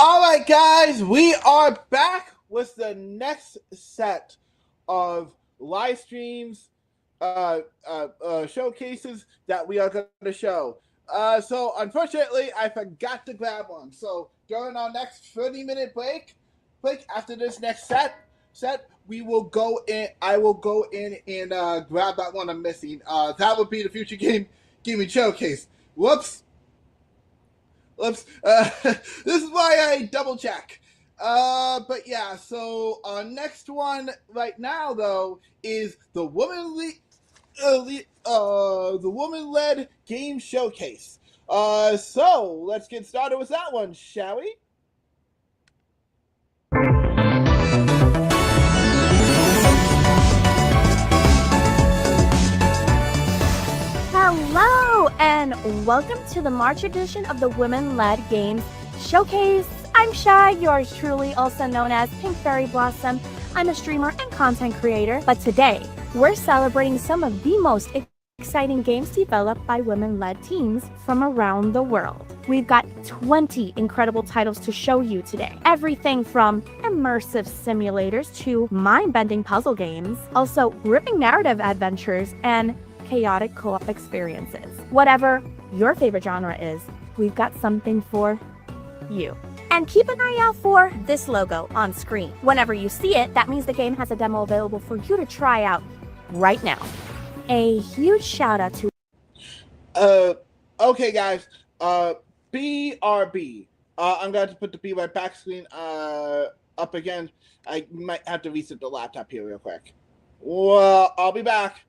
All right, guys, we are back with the next set of live streams, showcases that we are going to show. So unfortunately, I forgot to grab one. So during our next 30-minute break after this next set, we will go in. I will go in and grab that one I'm missing. That would be the future gaming showcase. Whoops. This is why I double check. But yeah, so our next one right now though is the woman-led game showcase. So let's get started with that one, shall we? Hello, and welcome to the March edition of the Women-Led Games Showcase. I'm Shy, yours truly, also known as Pink Fairy Blossom. I'm a streamer and content creator, but today we're celebrating some of the most exciting games developed by women-led teams from around the world. We've got 20 incredible titles to show you today. Everything from immersive simulators to mind-bending puzzle games, also gripping narrative adventures, and chaotic co-op experiences. Whatever your favorite genre is, we've got something for you. And keep an eye out for this logo on screen. Whenever you see it, that means the game has a demo available for you to try out right now. A huge shout out to okay guys, BRB. I'm going to put the B right back screen up again. I might have to reset the laptop here real quick. Well, I'll be back.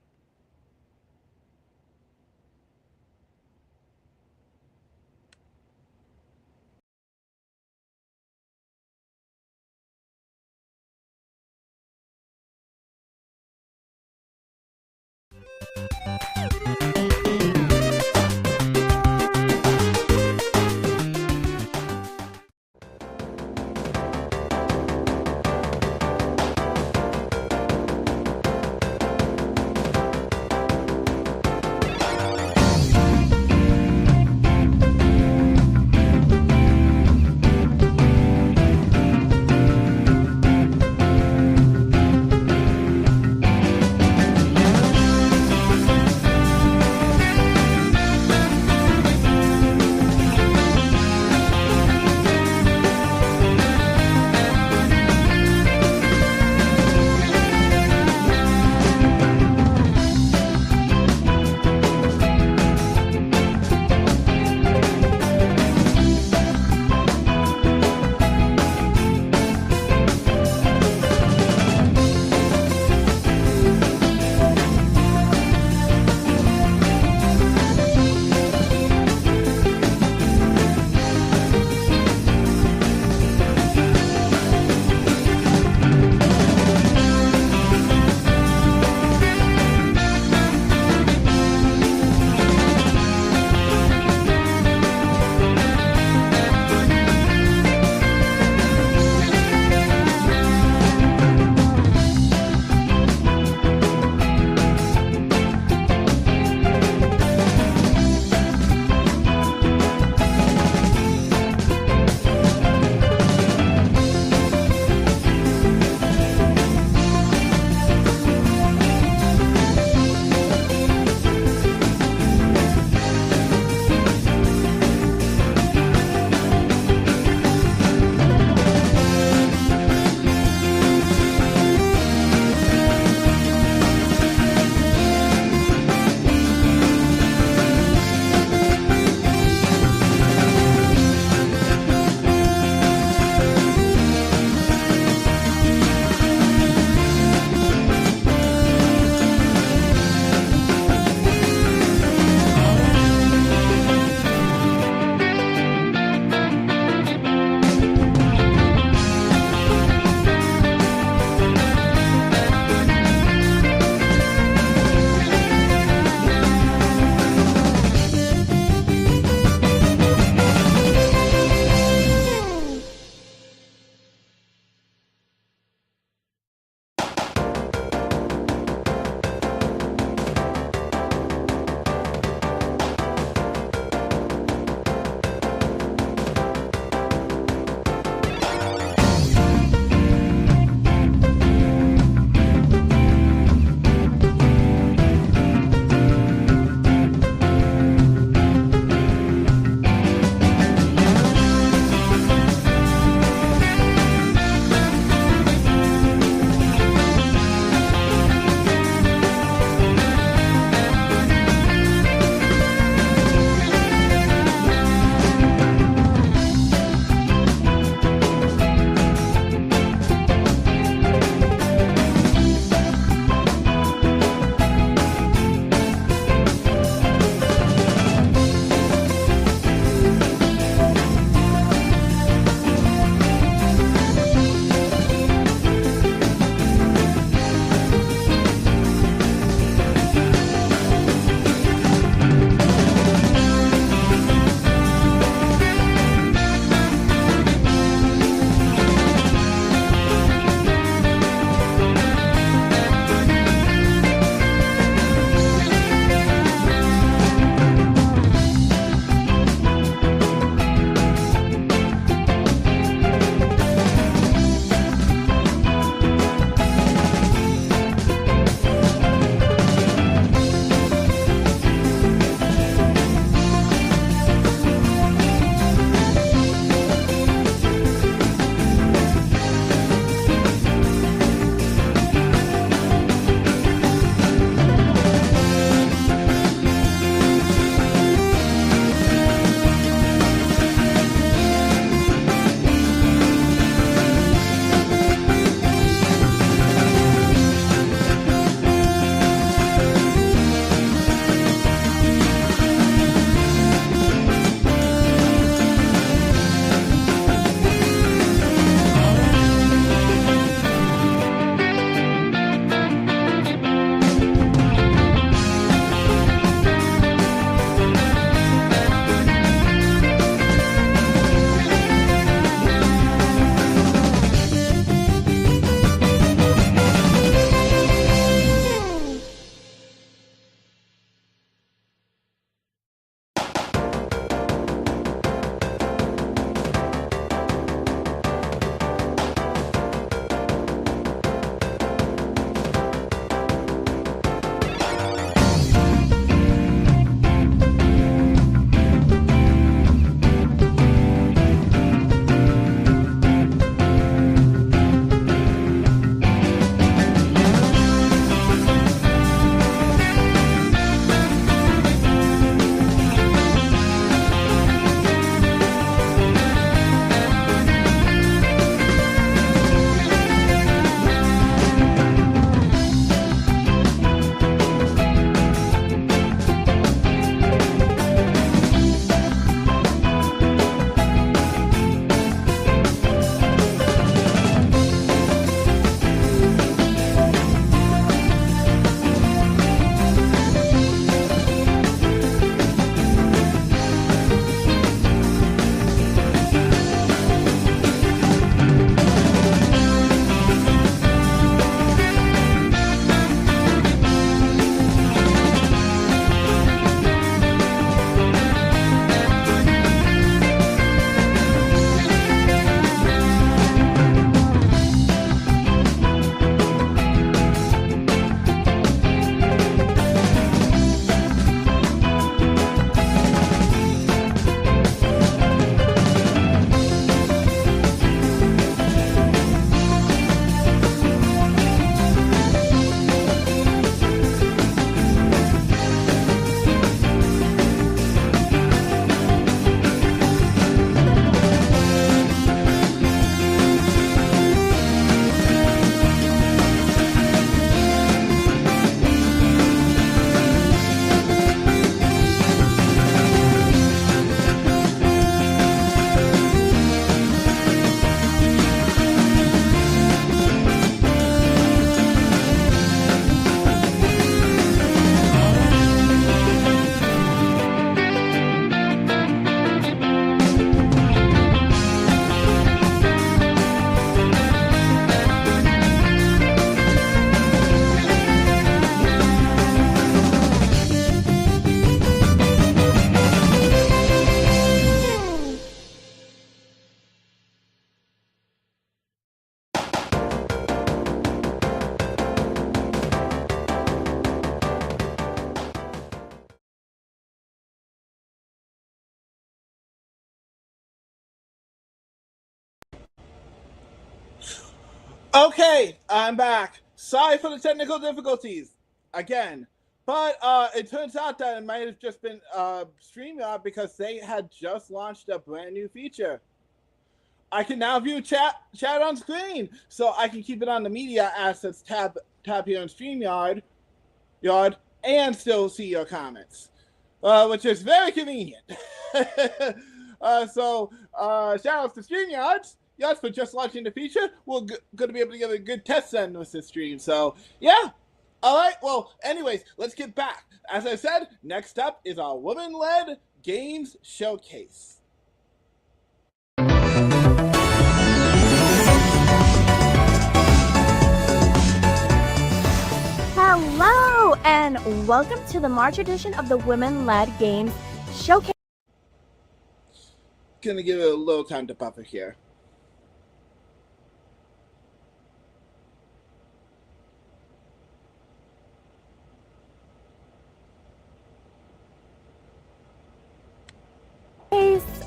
Okay, I'm back. Sorry for the technical difficulties again. But it turns out that it might have just been StreamYard because they had just launched a brand new feature. I can now view chat on screen, so I can keep it on the media assets tab here in StreamYard, and still see your comments, which is very convenient. So shout outs to StreamYards. Yes, for just launching the feature. We're going to be able to get a good test send with this stream. So yeah. All right. Well, anyways, let's get back. As I said, next up is our women-led games showcase. Hello, and welcome to the March edition of the Women-Led Games Showcase. Gonna give it a little time to buffer here.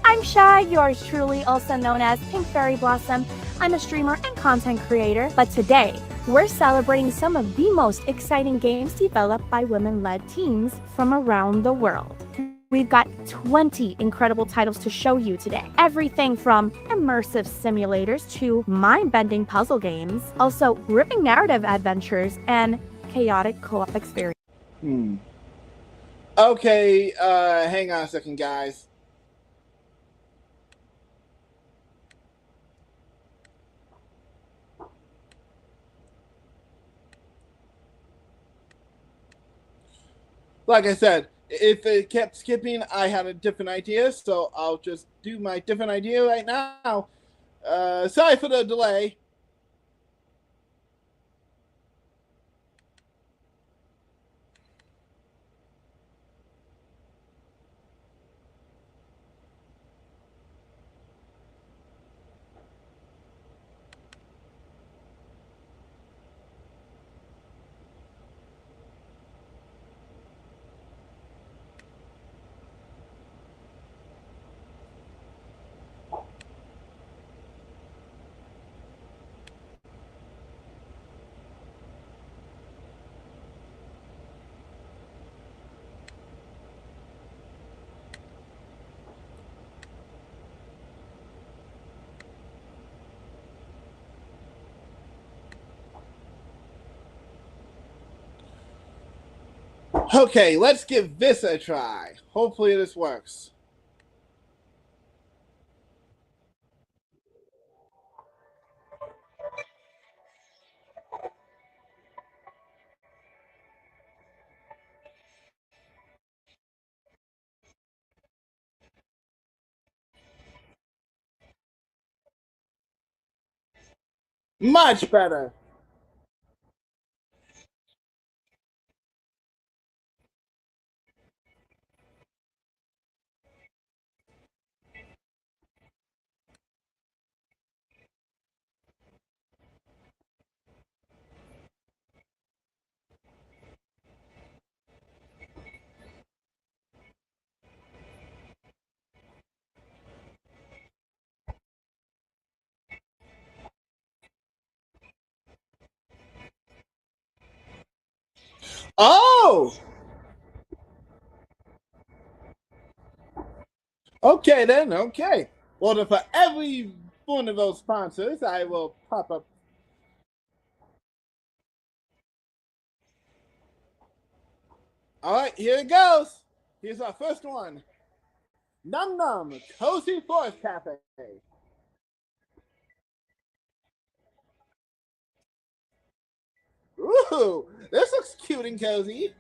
I'm Shy, yours truly, also known as Pink Fairy Blossom. I'm a streamer and content creator, but today we're celebrating some of the most exciting games developed by women-led teams from around the world. We've got 20 incredible titles to show you today. Everything from immersive simulators to mind-bending puzzle games, also gripping narrative adventures, and chaotic co-op experience. Okay, hang on a second, guys. Like I said, if it kept skipping, I had a different idea, so I'll just do my different idea right now. Sorry for the delay. Okay, let's give this a try. Hopefully this works. Much better. Oh! Okay then, okay. Well, then for every one of those sponsors, I will pop up. All right, here it goes. Here's our first one. Num Num Cozy Forest Cafe. Ooh, this looks cute and cozy.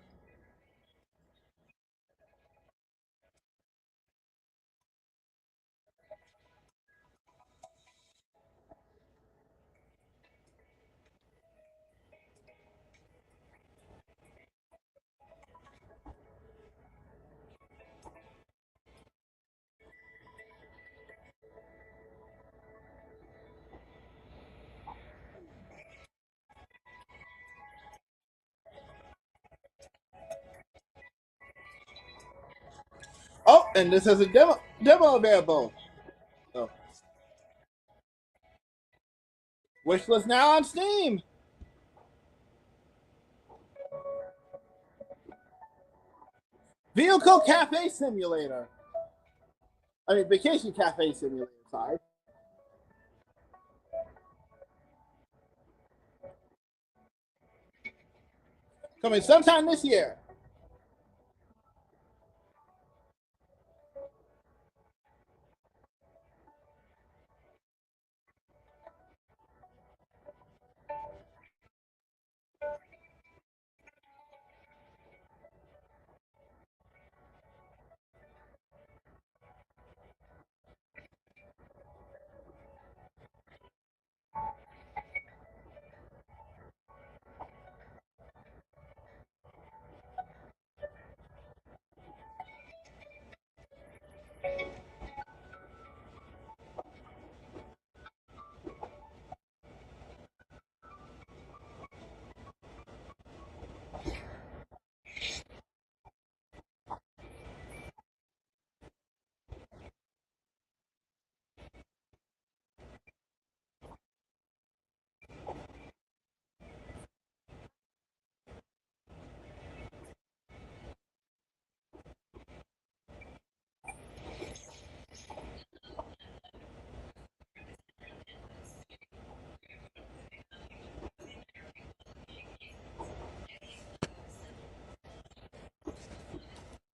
Oh, and this has a demo available. Oh. Wishlist now on Steam. Vehicle Cafe Simulator. I mean, Vacation Cafe Simulator, sorry. Coming sometime this year.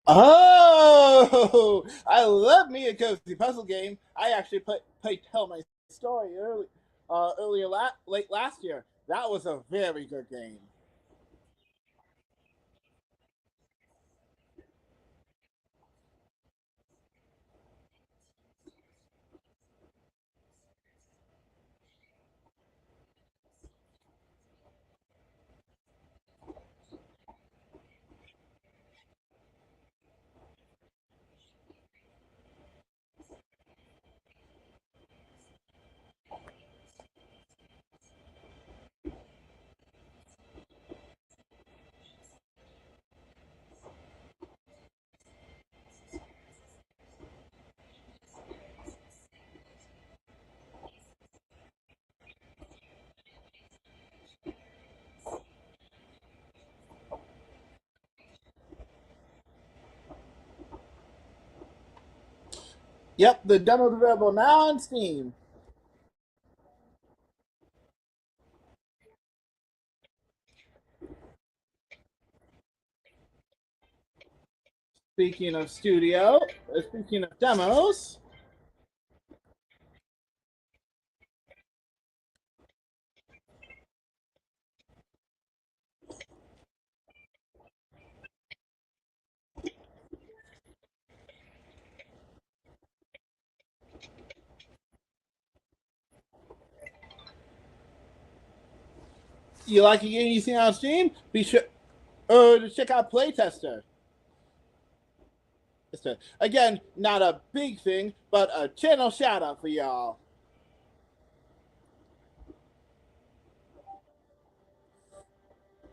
Oh, I love me a cozy puzzle game. I actually played Tell My Story late last year. That was a very good game. Yep, the demo is available now on Steam. Speaking of speaking of demos. You like a game you see on Steam? Be sure to check out Playtester. Again, not a big thing, but a channel shout out for y'all.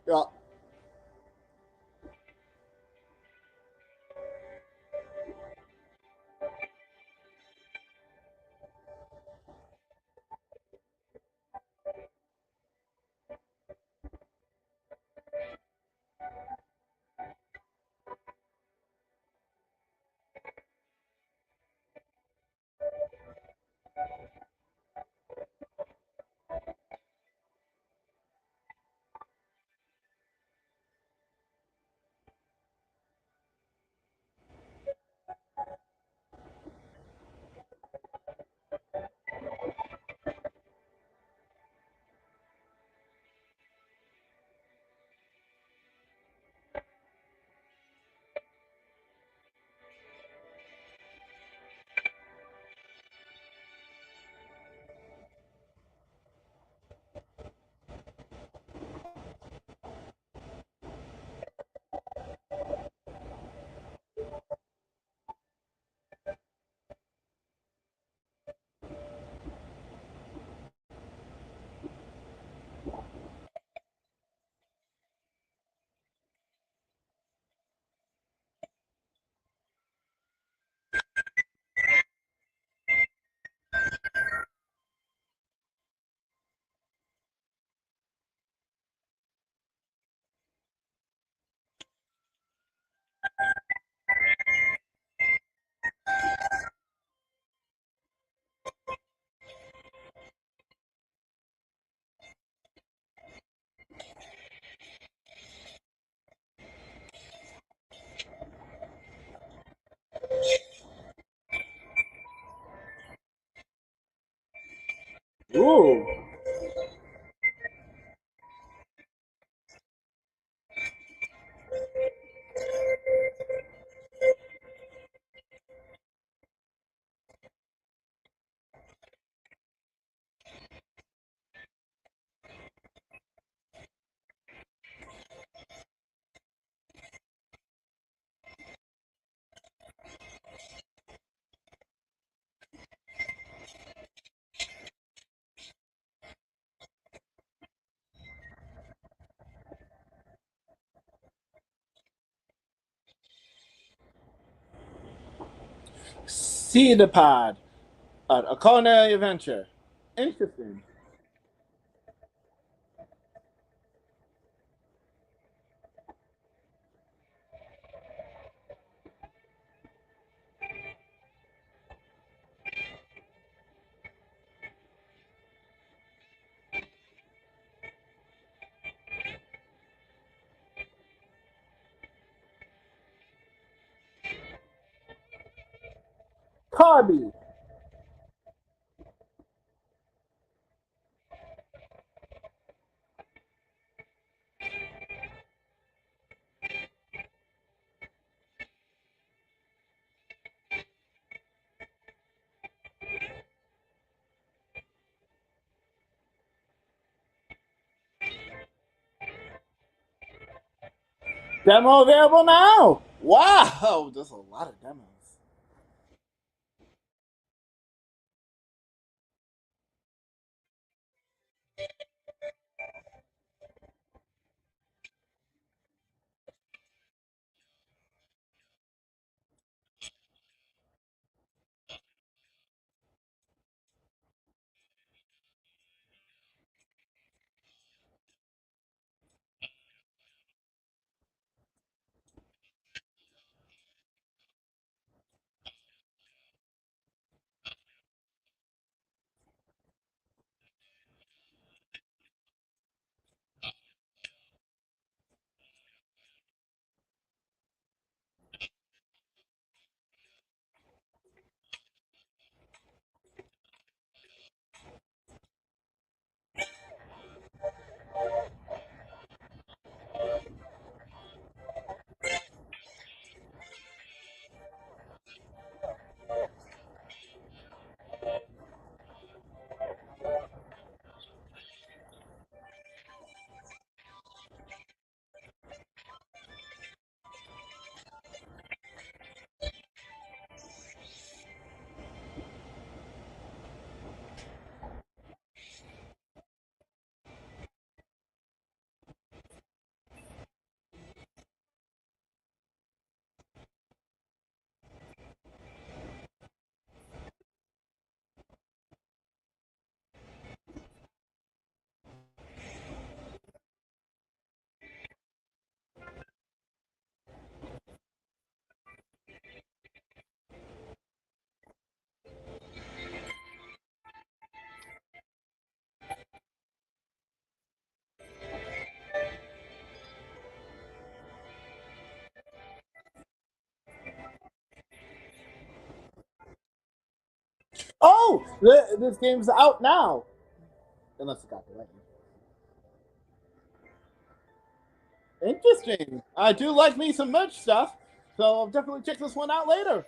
Yeah. Oh! Cedapod, a culinary adventure. Interesting. Barbie. Demo available now. Wow, there's a lot of demos. Oh, this game's out now. Unless it got delayed. Interesting. I do like me some merch stuff, so I'll definitely check this one out later.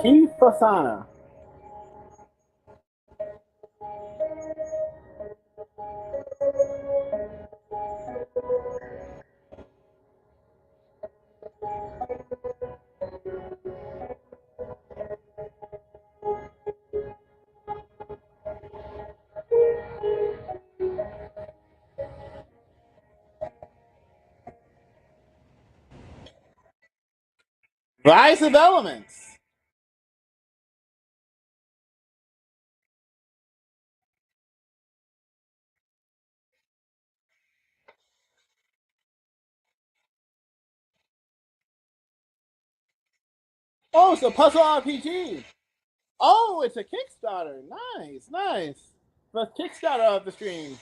Keith Fasana. Rise of Elements. Oh, it's a puzzle RPG. Oh, it's a Kickstarter. Nice, nice. The Kickstarter of the stream.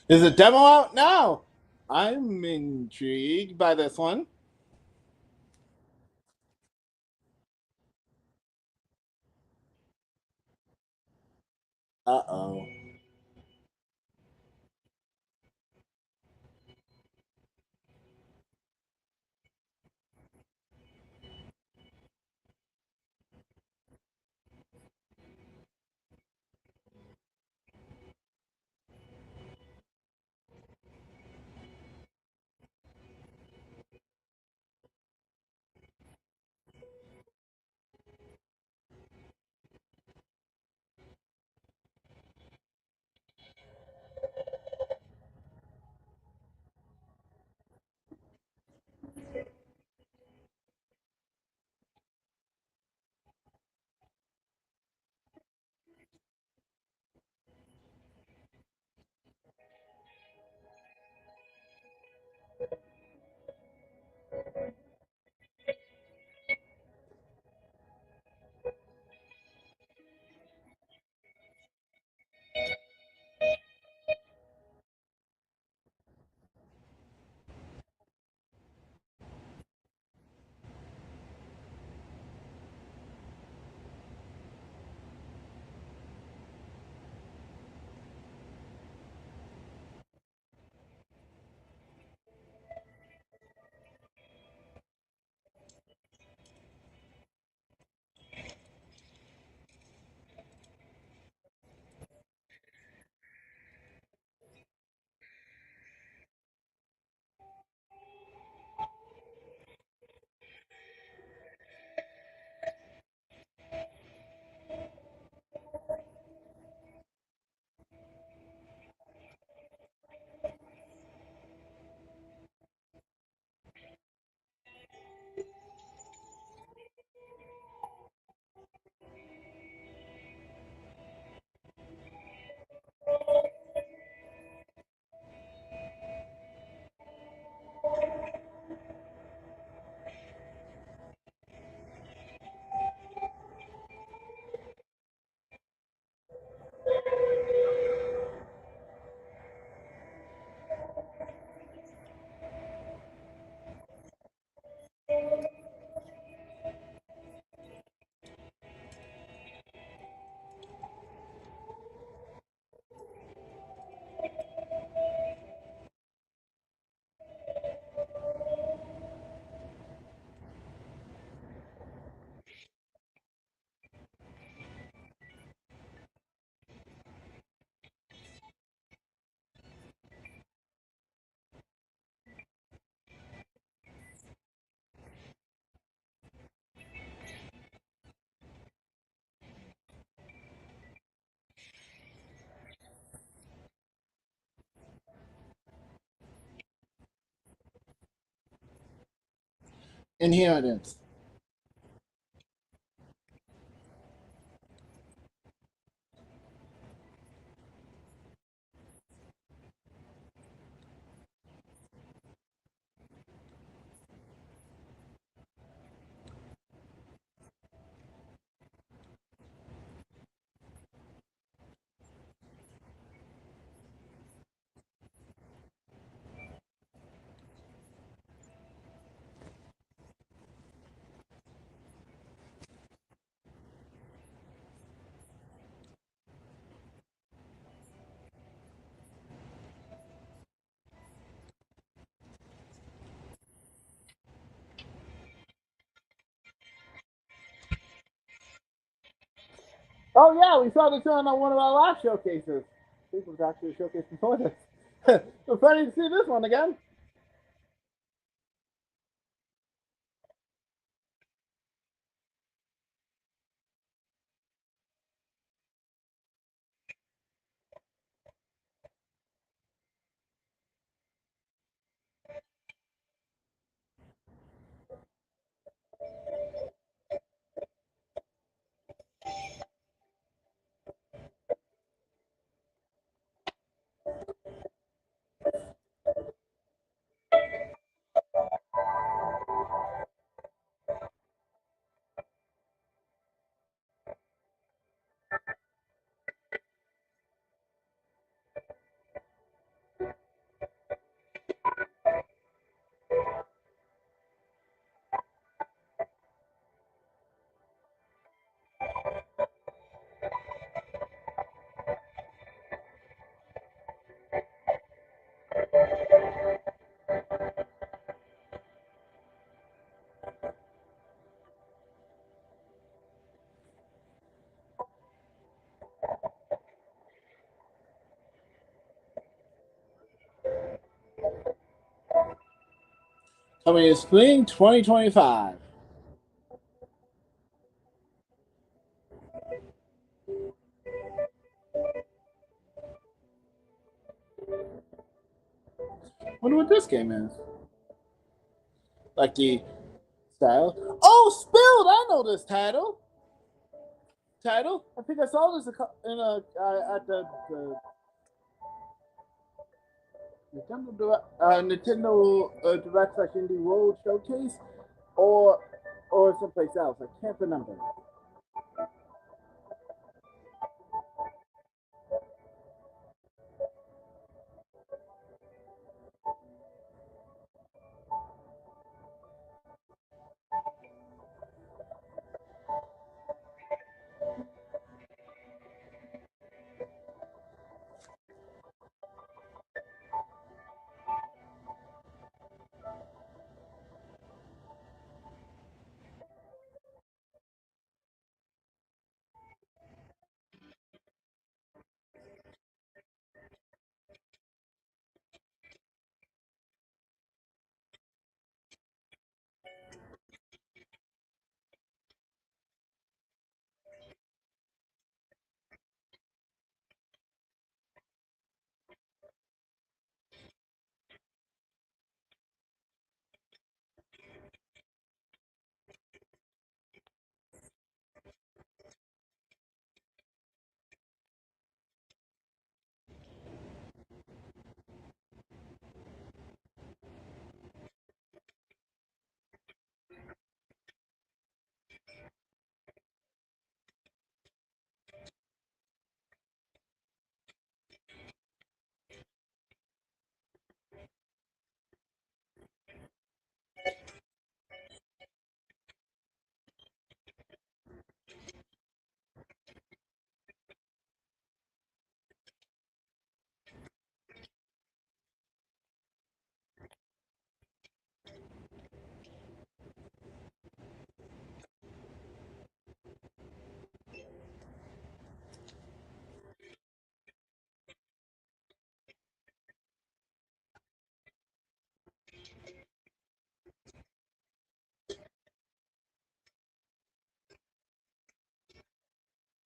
Is a demo out now? I'm intrigued by this one. Uh-oh. Inheritance. Oh yeah, we saw this on one of our last showcases. I think it was actually a showcase before this. It's funny to see this one again. Coming in spring 2025. Wonder what this game is. Like the style. Oh, Spilled! I know this title. I think I saw this in at the Nintendo Direct Indie World Showcase, or someplace else. I can't remember.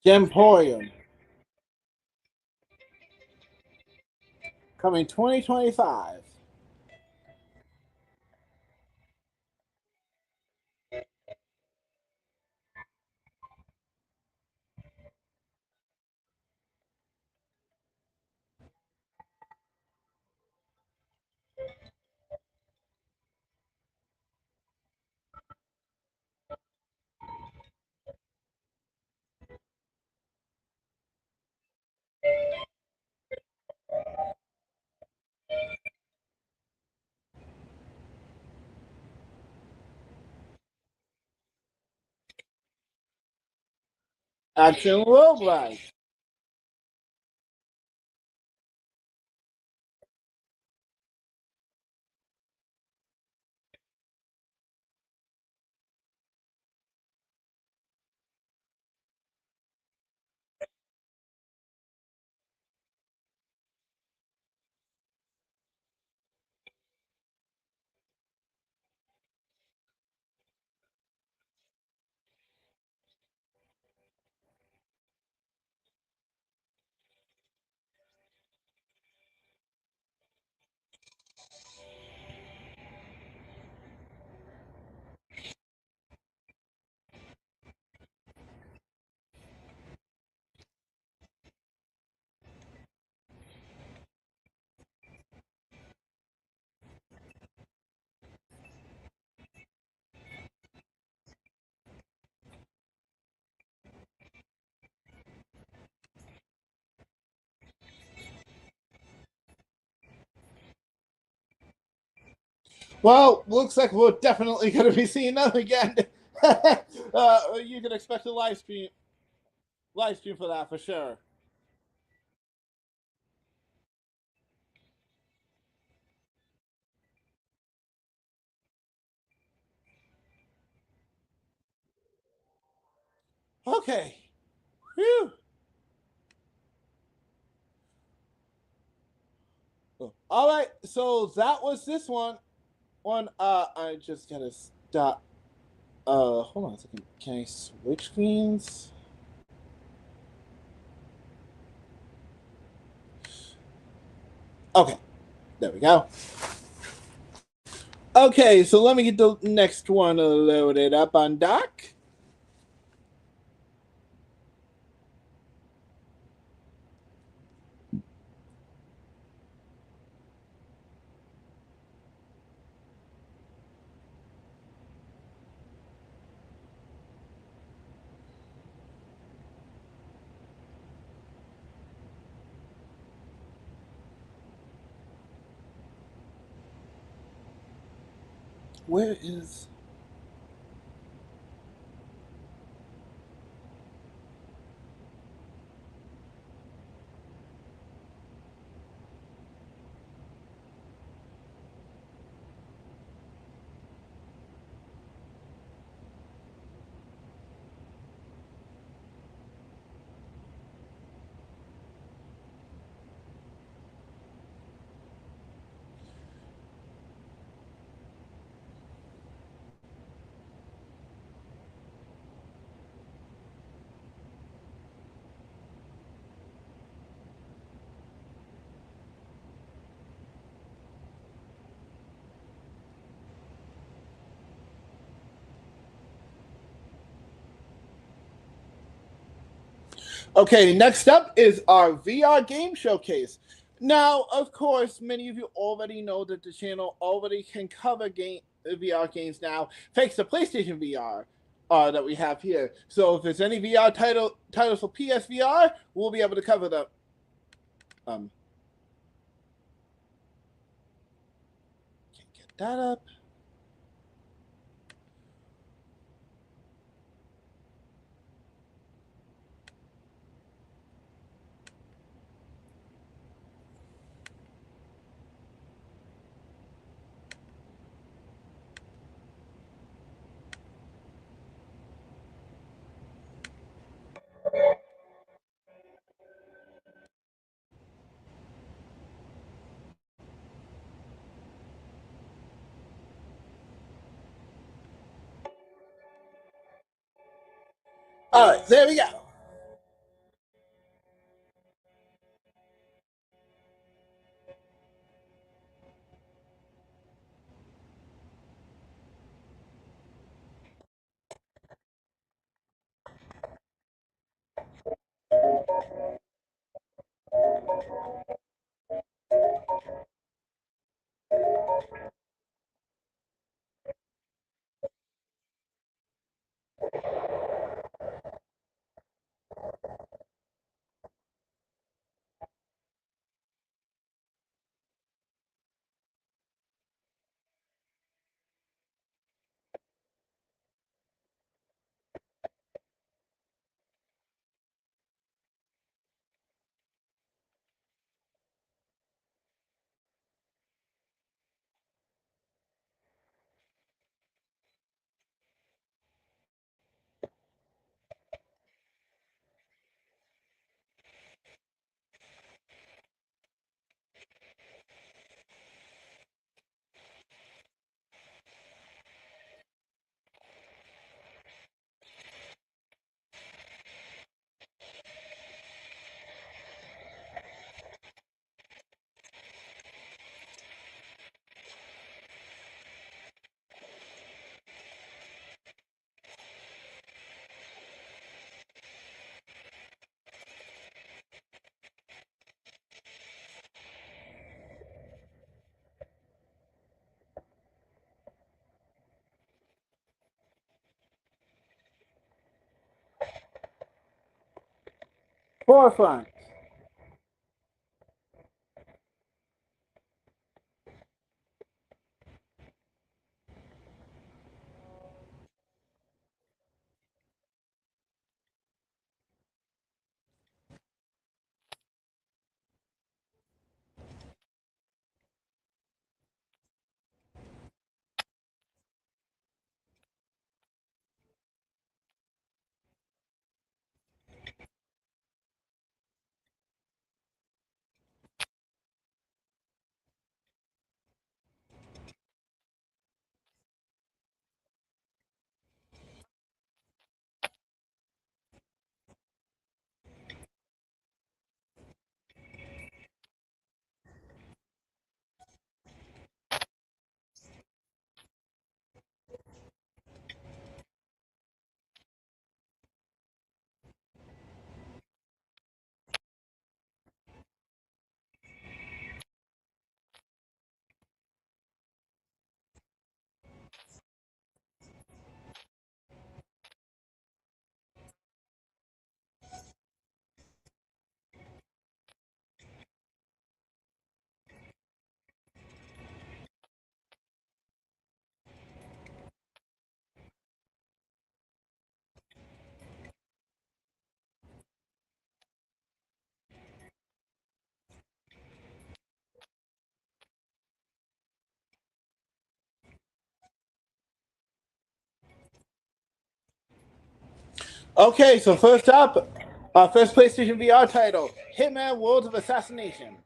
Gemporium. Coming 2025. Action roguelike. Well, looks like we're definitely going to be seeing them again. You can expect a live stream for that for sure. Okay. Whew. All right, so that was this one. I just gotta stop. Hold on a second. Can I switch screens? Okay, there we go. Okay, so let me get the next one loaded up on dock. Where is... Okay, next up is our VR game showcase. Now, of course, many of you already know that the channel already can cover VR games now, thanks to PlayStation VR that we have here. So if there's any VR titles for PSVR, we'll be able to cover them. Can't get that up. All right, there we go. Forefront. Okay, so first up, our first PlayStation VR title, Hitman World of Assassination.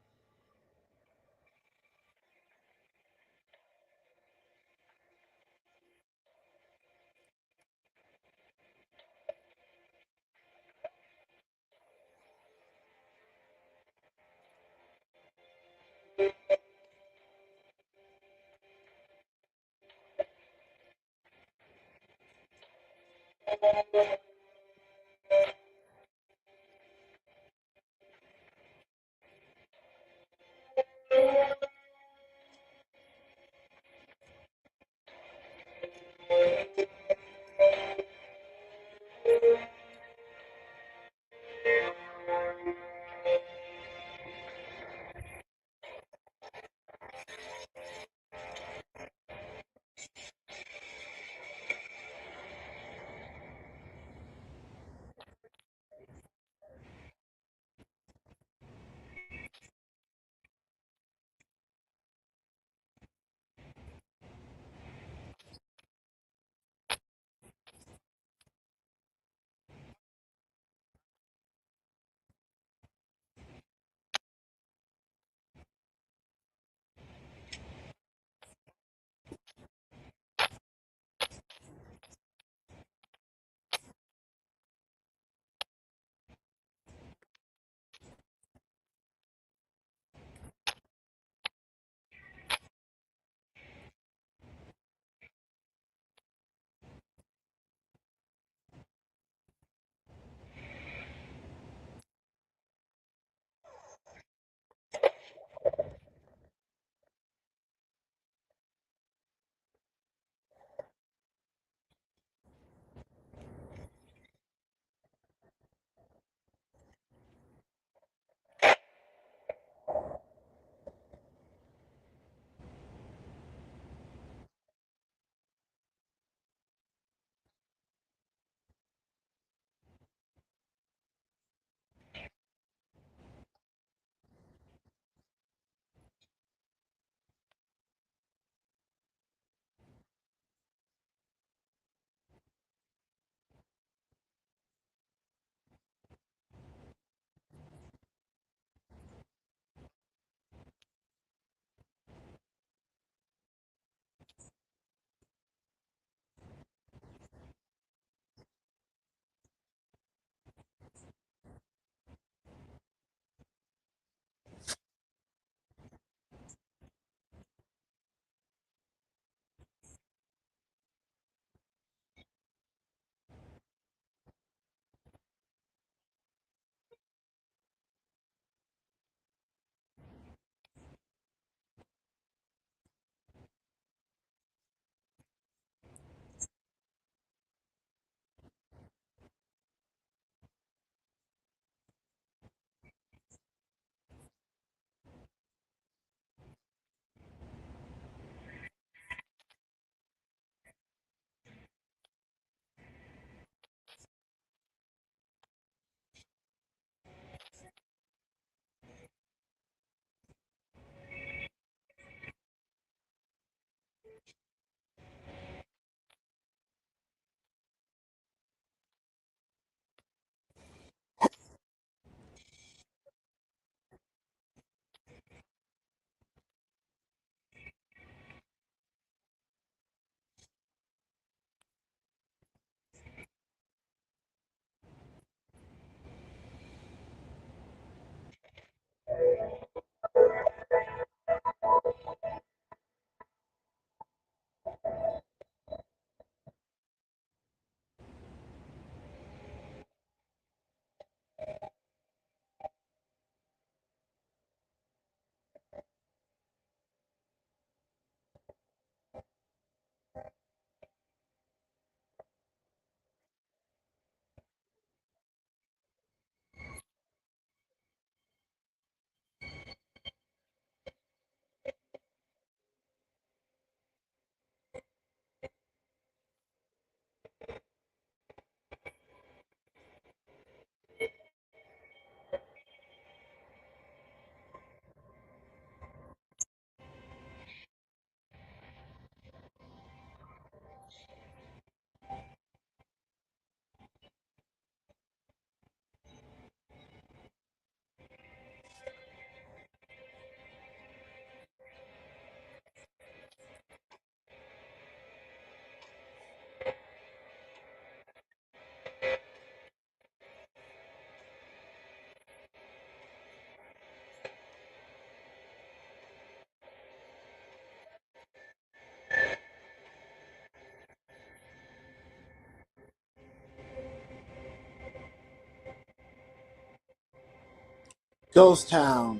Ghost Town.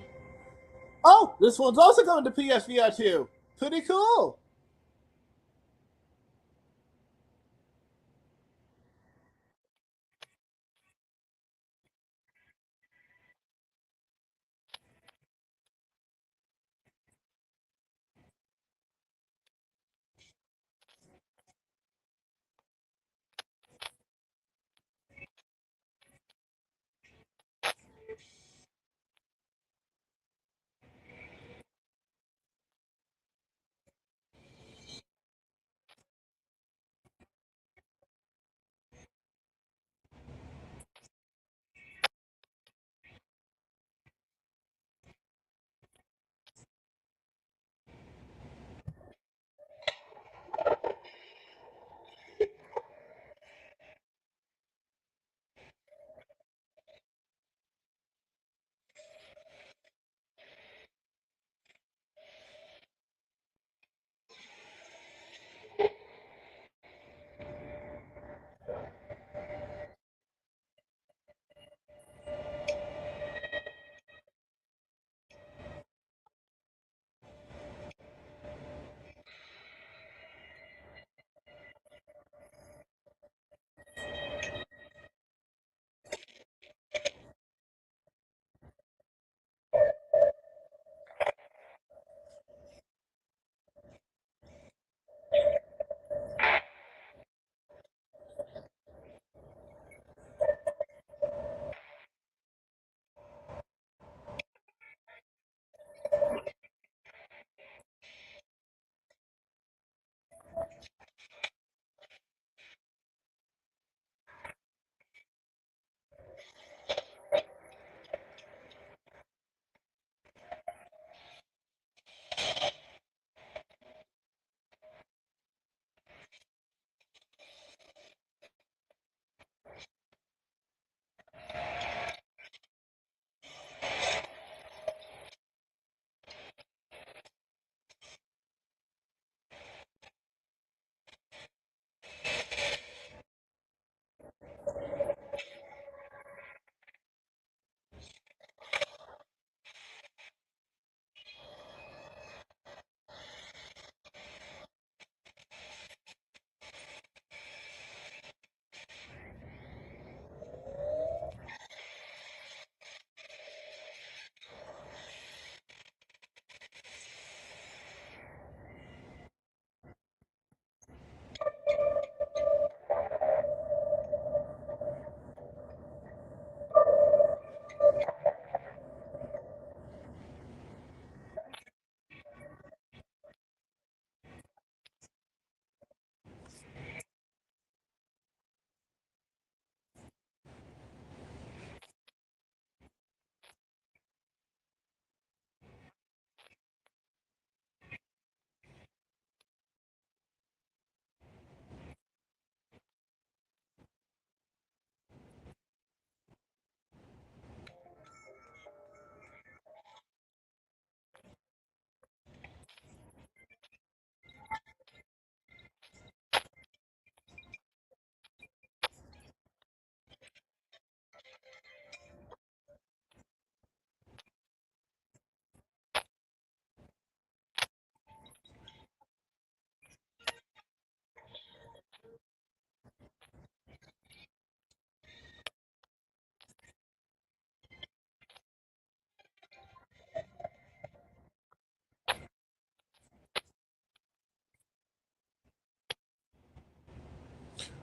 Oh, this one's also going to PSVR 2. Pretty cool.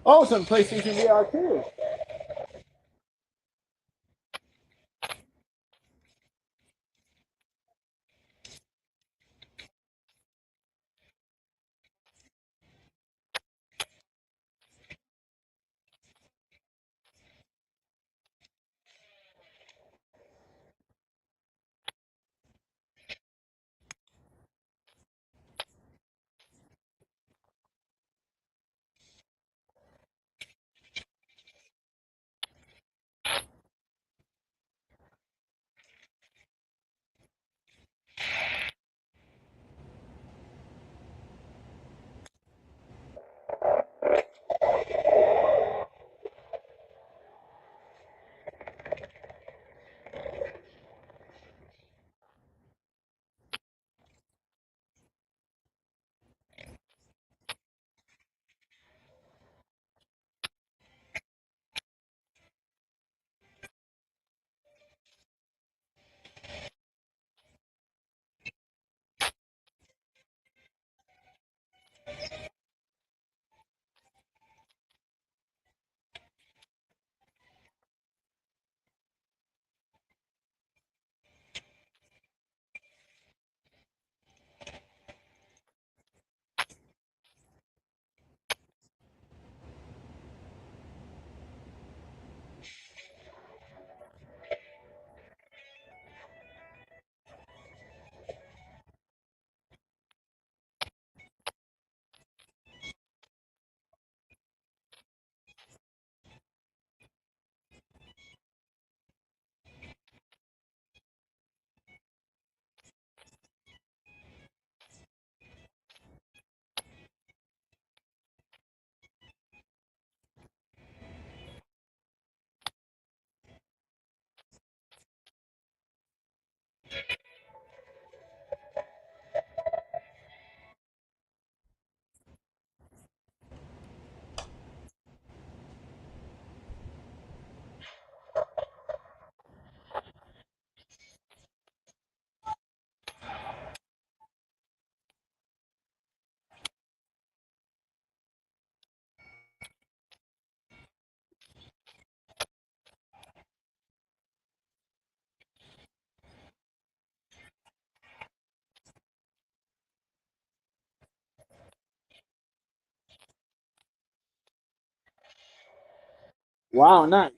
Oh, it's on PlayStation VR too. Wow, nice.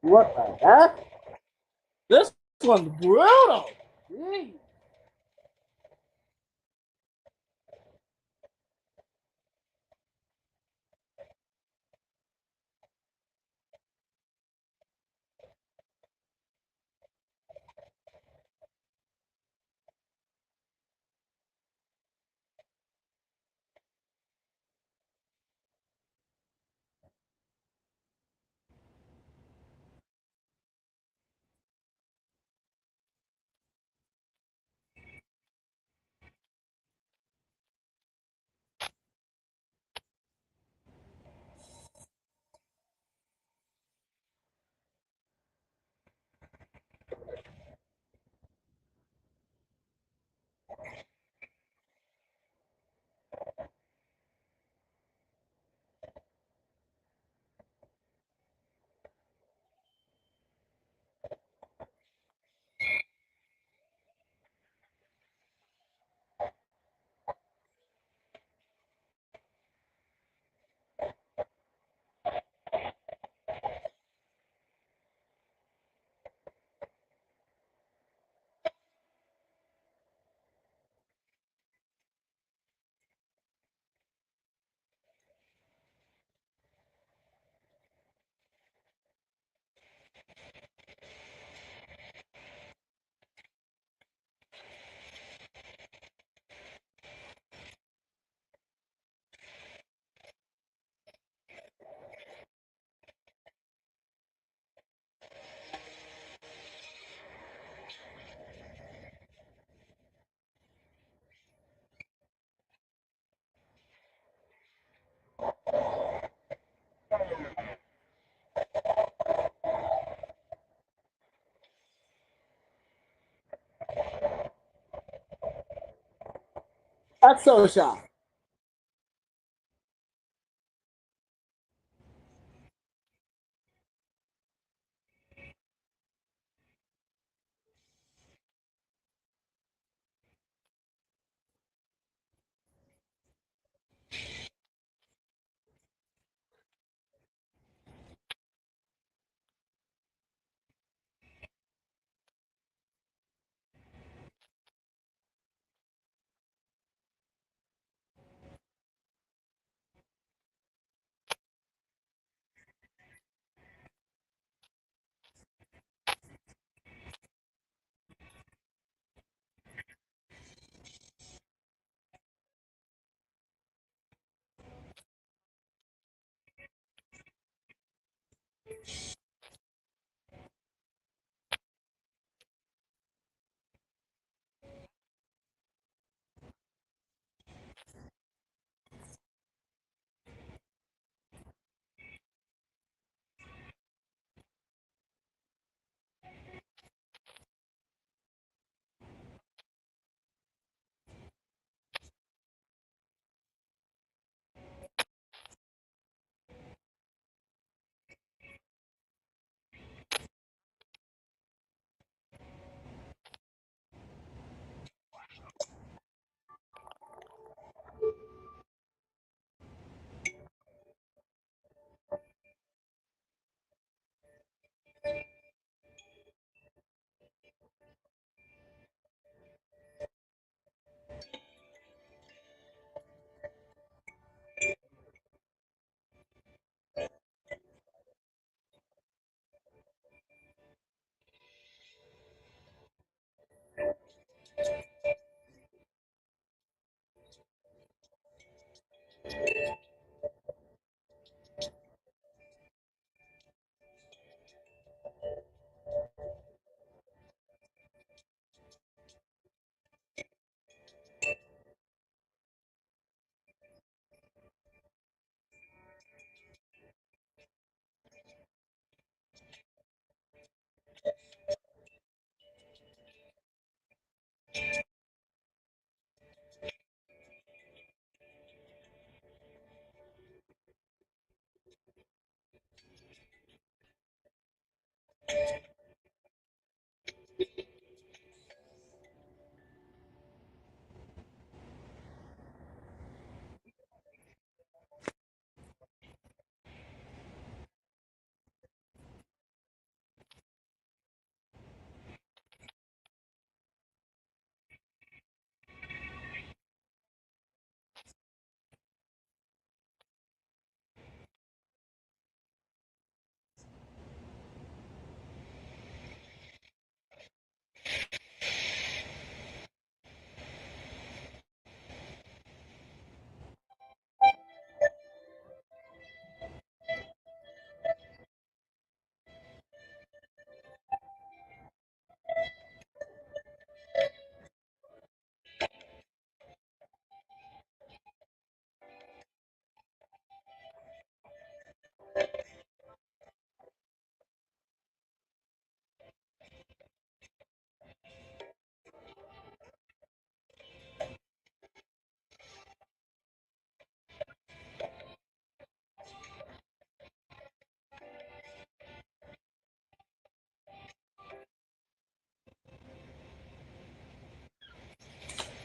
What the heck? This one's brutal. Jeez. That's so shy.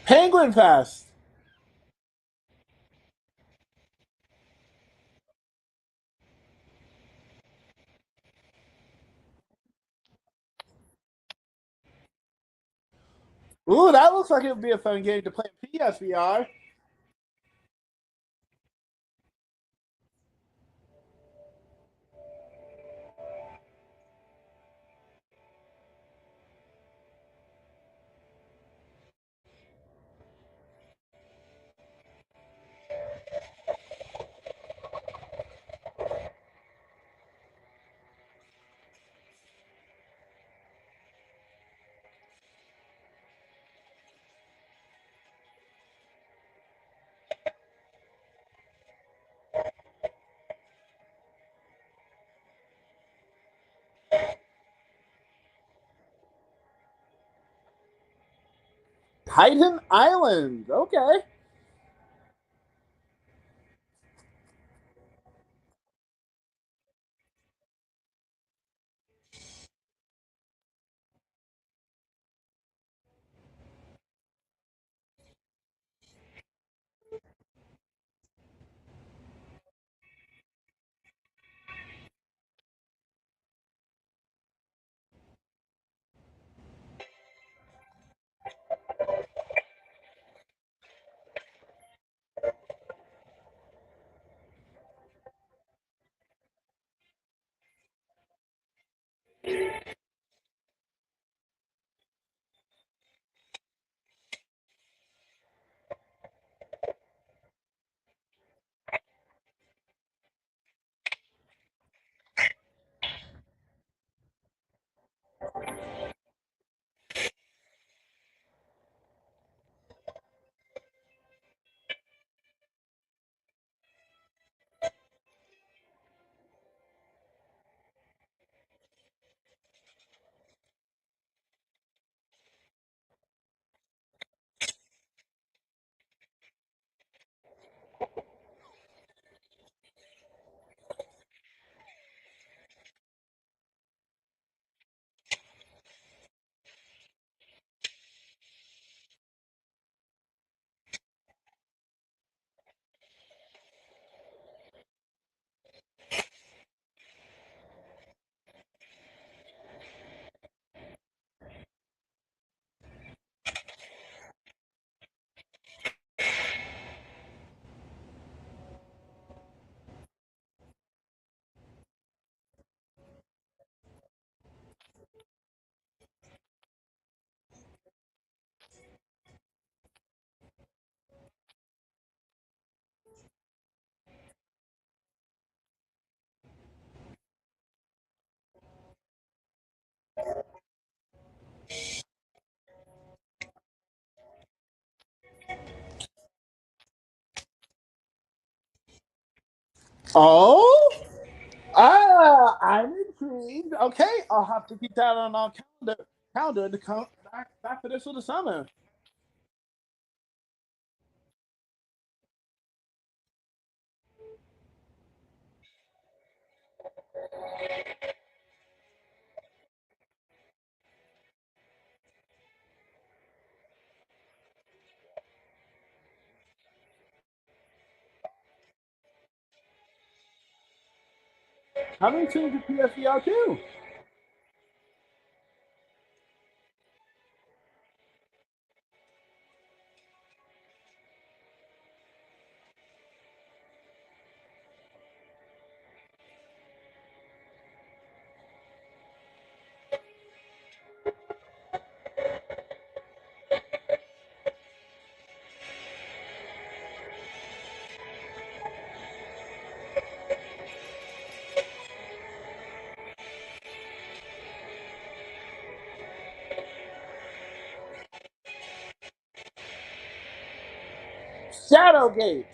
Penguin Fest. Ooh, that looks like it would be a fun game to play in PSVR. Titan Island. Okay. Oh, I'm intrigued. Okay, I'll have to keep that on our calendar to come back for this for the summer. Coming soon to PSVR 2. Shadowgate.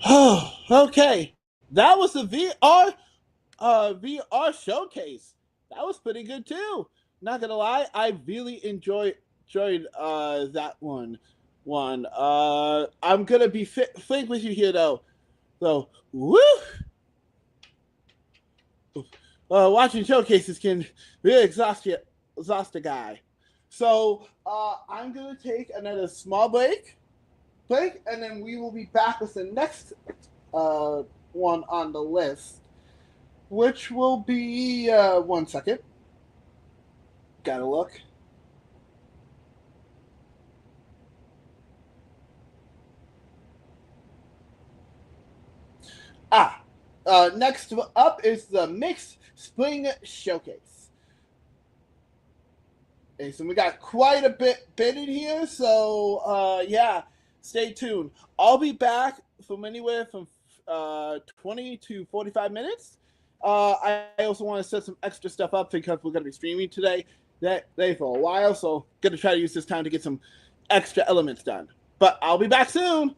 Oh, okay. That was the VR showcase. That was pretty good too. Not gonna lie, I really enjoyed that one. I'm gonna be frank with you here though. So, woo! Watching showcases can really exhaust a guy. So, I'm gonna take another small break, and then we will be back with the next one on the list, which will be 1 second. Gotta look. Next up is the Mixed Spring Showcase. Okay, so we got quite a bit in here, so yeah, stay tuned. I'll be back from anywhere from 20 to 45 minutes. I also want to set some extra stuff up because we're going to be streaming today for a while, so going to try to use this time to get some extra elements done. But I'll be back soon.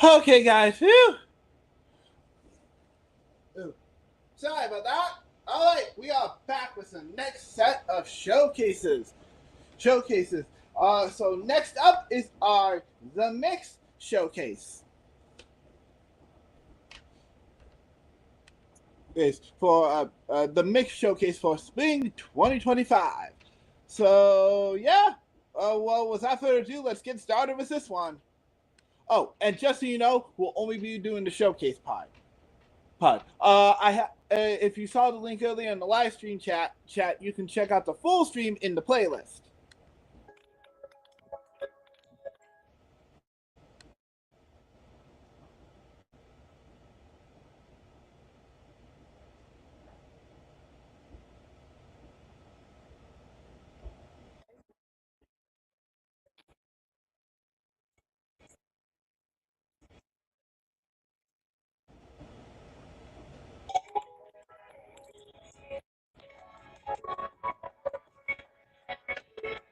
Okay, guys. Phew. Ooh. Sorry about that. All right, we are back with the next set of showcases. So next up is our The Mix showcase. Is for the Mix showcase for spring 2025. So yeah, well, without further ado, let's get started with this one. Oh, and just so you know, we'll only be doing the showcase pod. If you saw the link earlier in the live stream chat, you can check out the full stream in the playlist.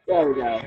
There we go.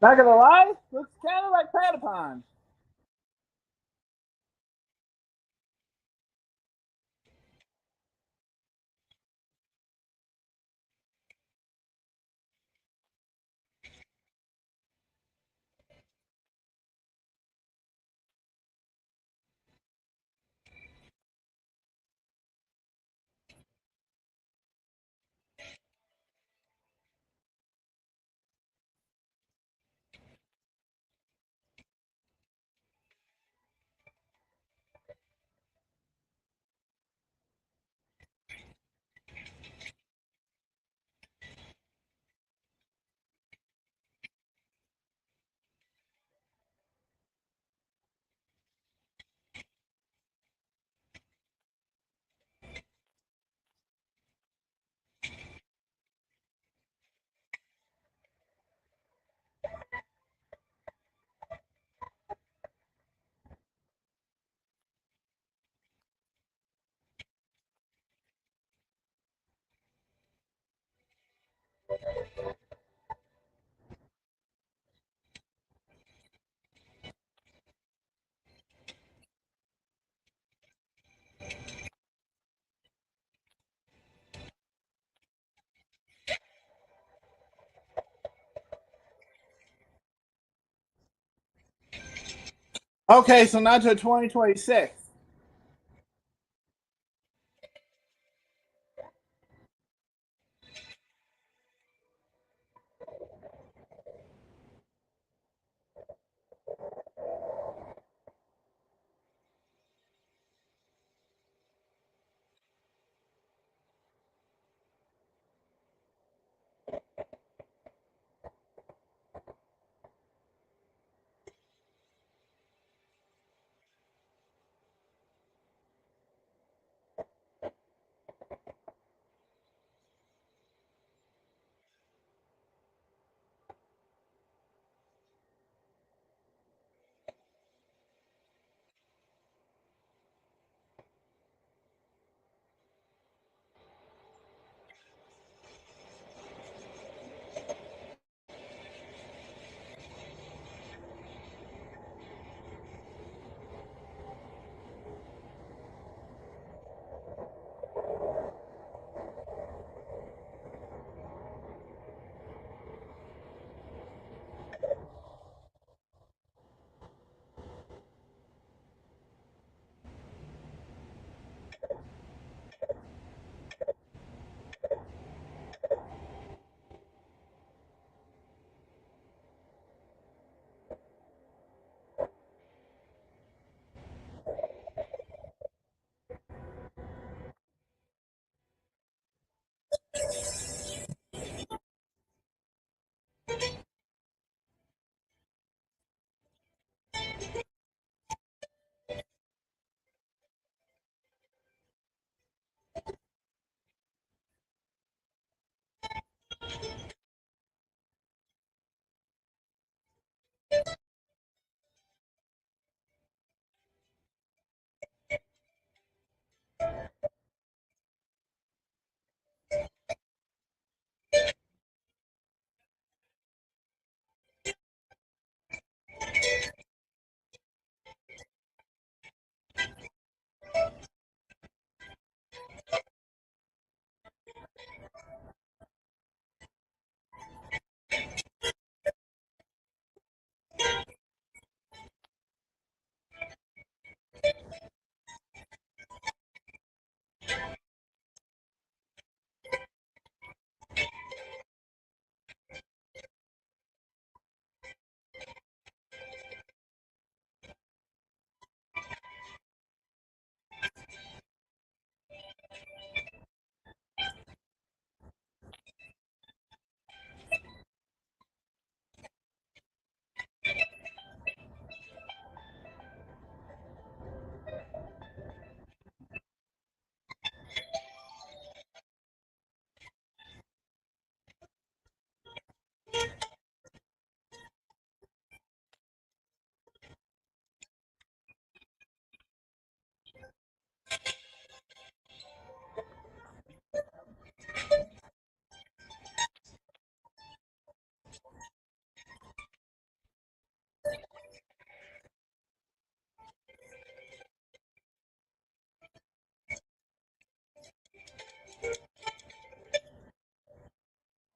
Not gonna lie, looks kind of like Patapon. Okay, so now to 2026.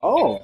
Oh.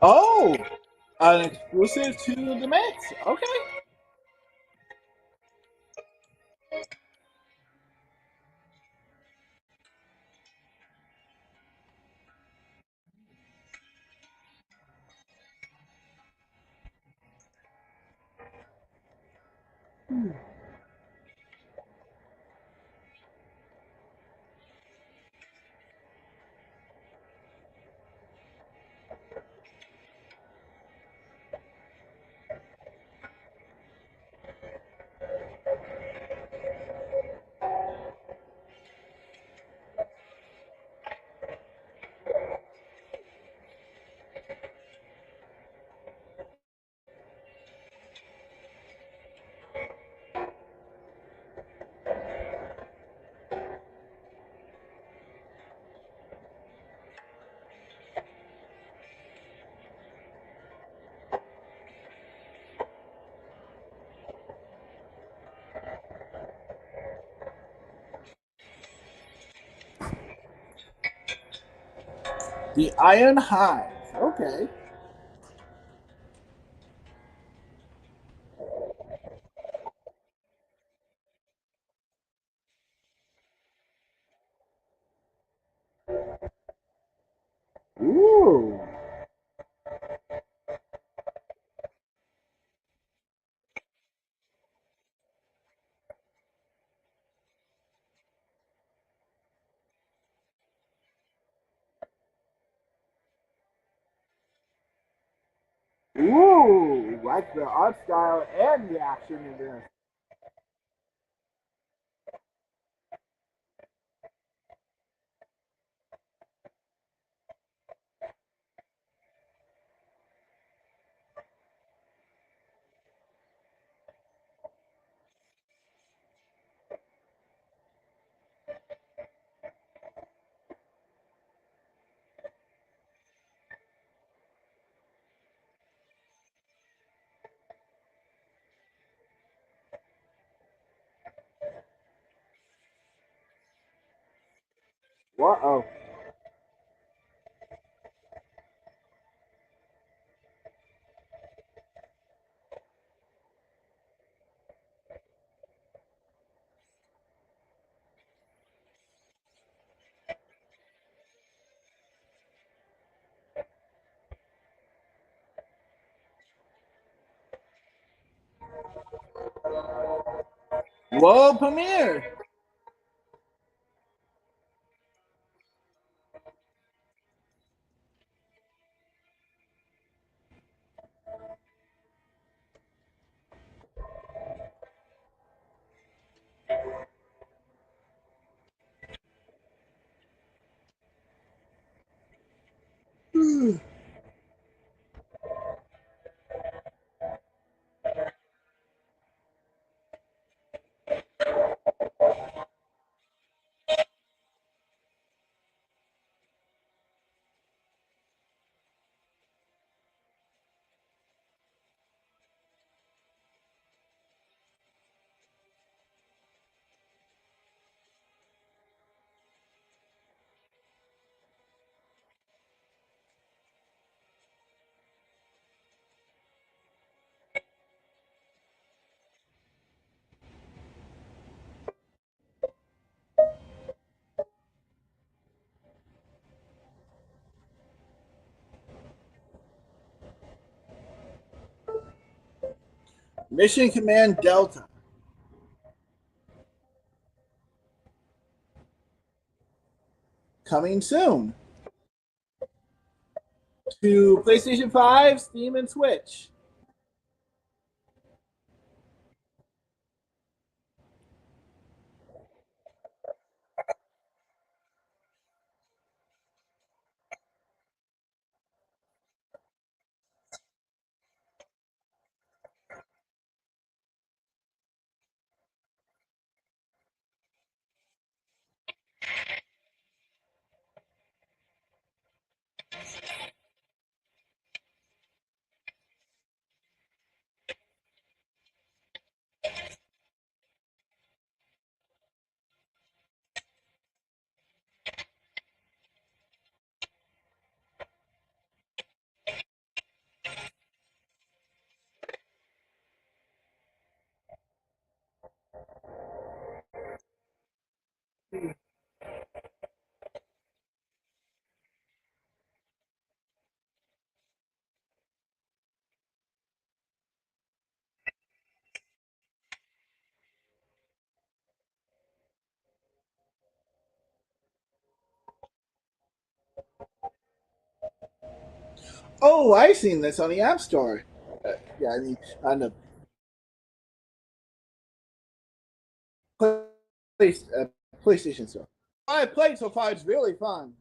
Oh, an exclusive to the Mets. Okay. The Iron Hive. Okay. Ooh. Ooh, like the art style and the action in this. Uh-oh. World premiere. Mission Command Delta. Coming soon to PlayStation 5, Steam, and Switch. Oh, I've seen this on the App Store. Yeah, I mean, on the PlayStation Store. What I played so far is really fun.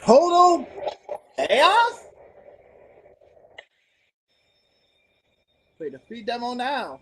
Total chaos? Play the free demo now.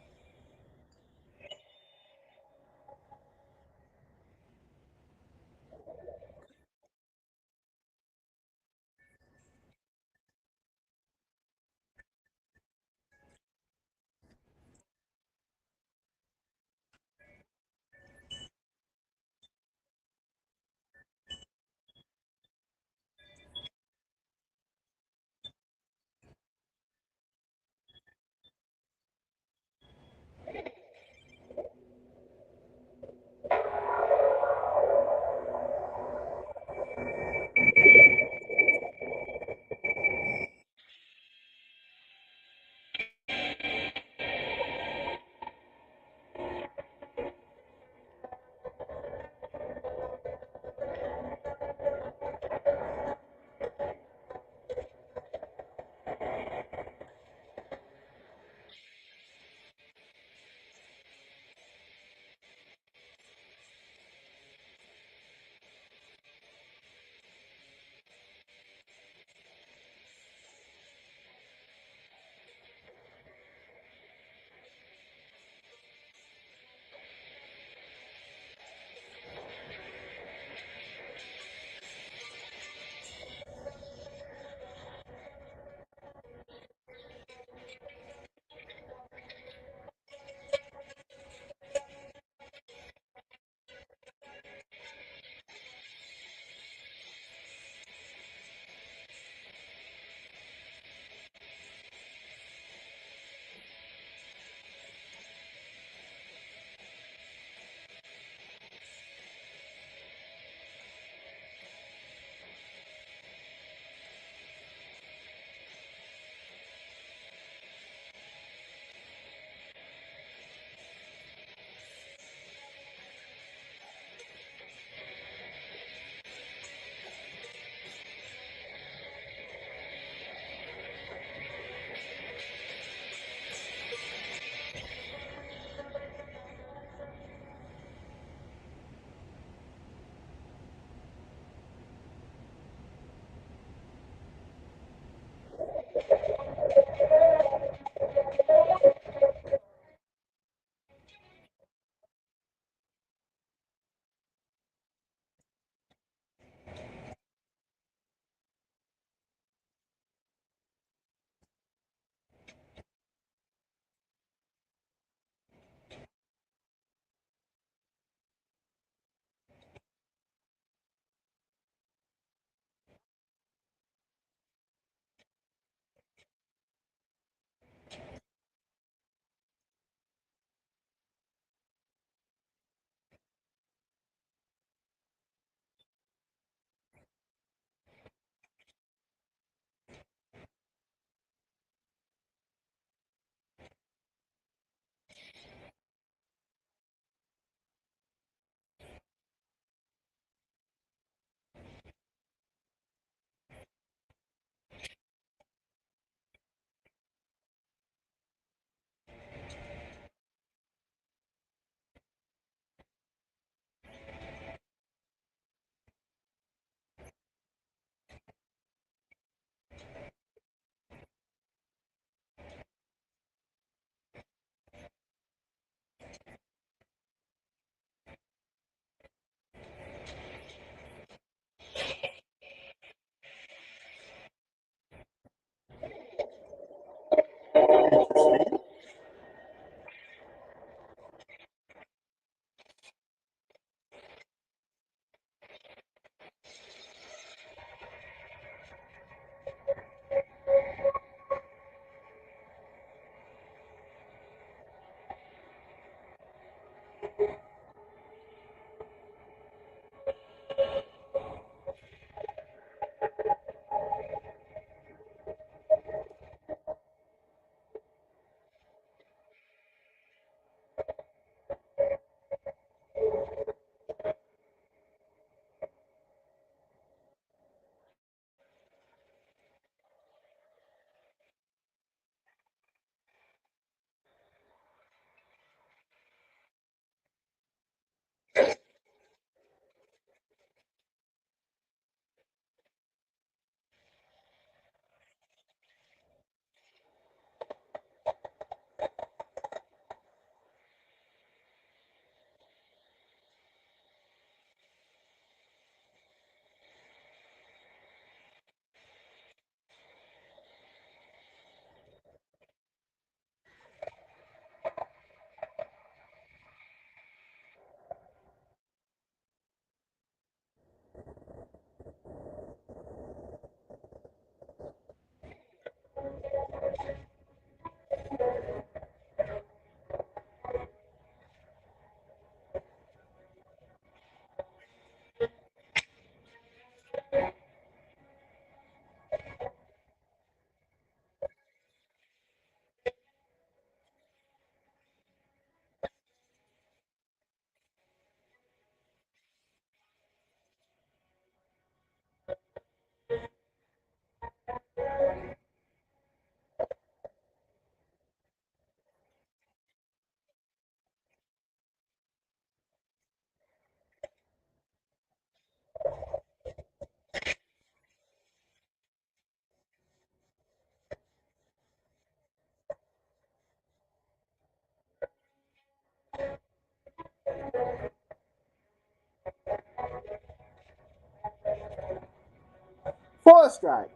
4 strike.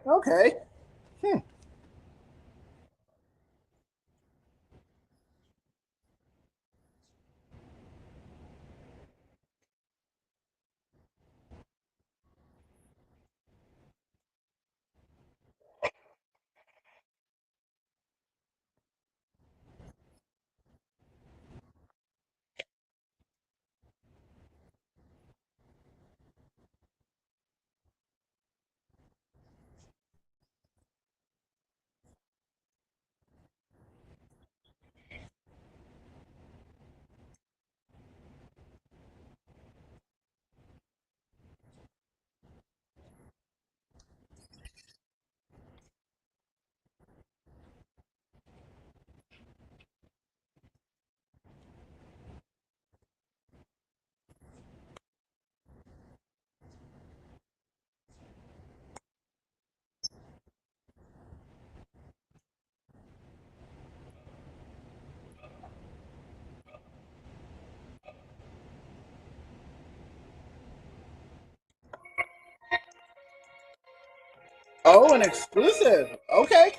Okay. Oh, an exclusive. Okay.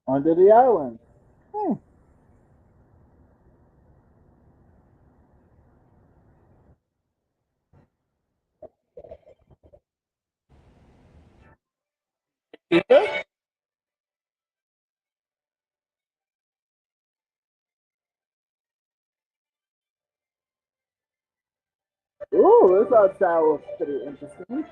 Under the island. Ooh, this art style looks pretty interesting.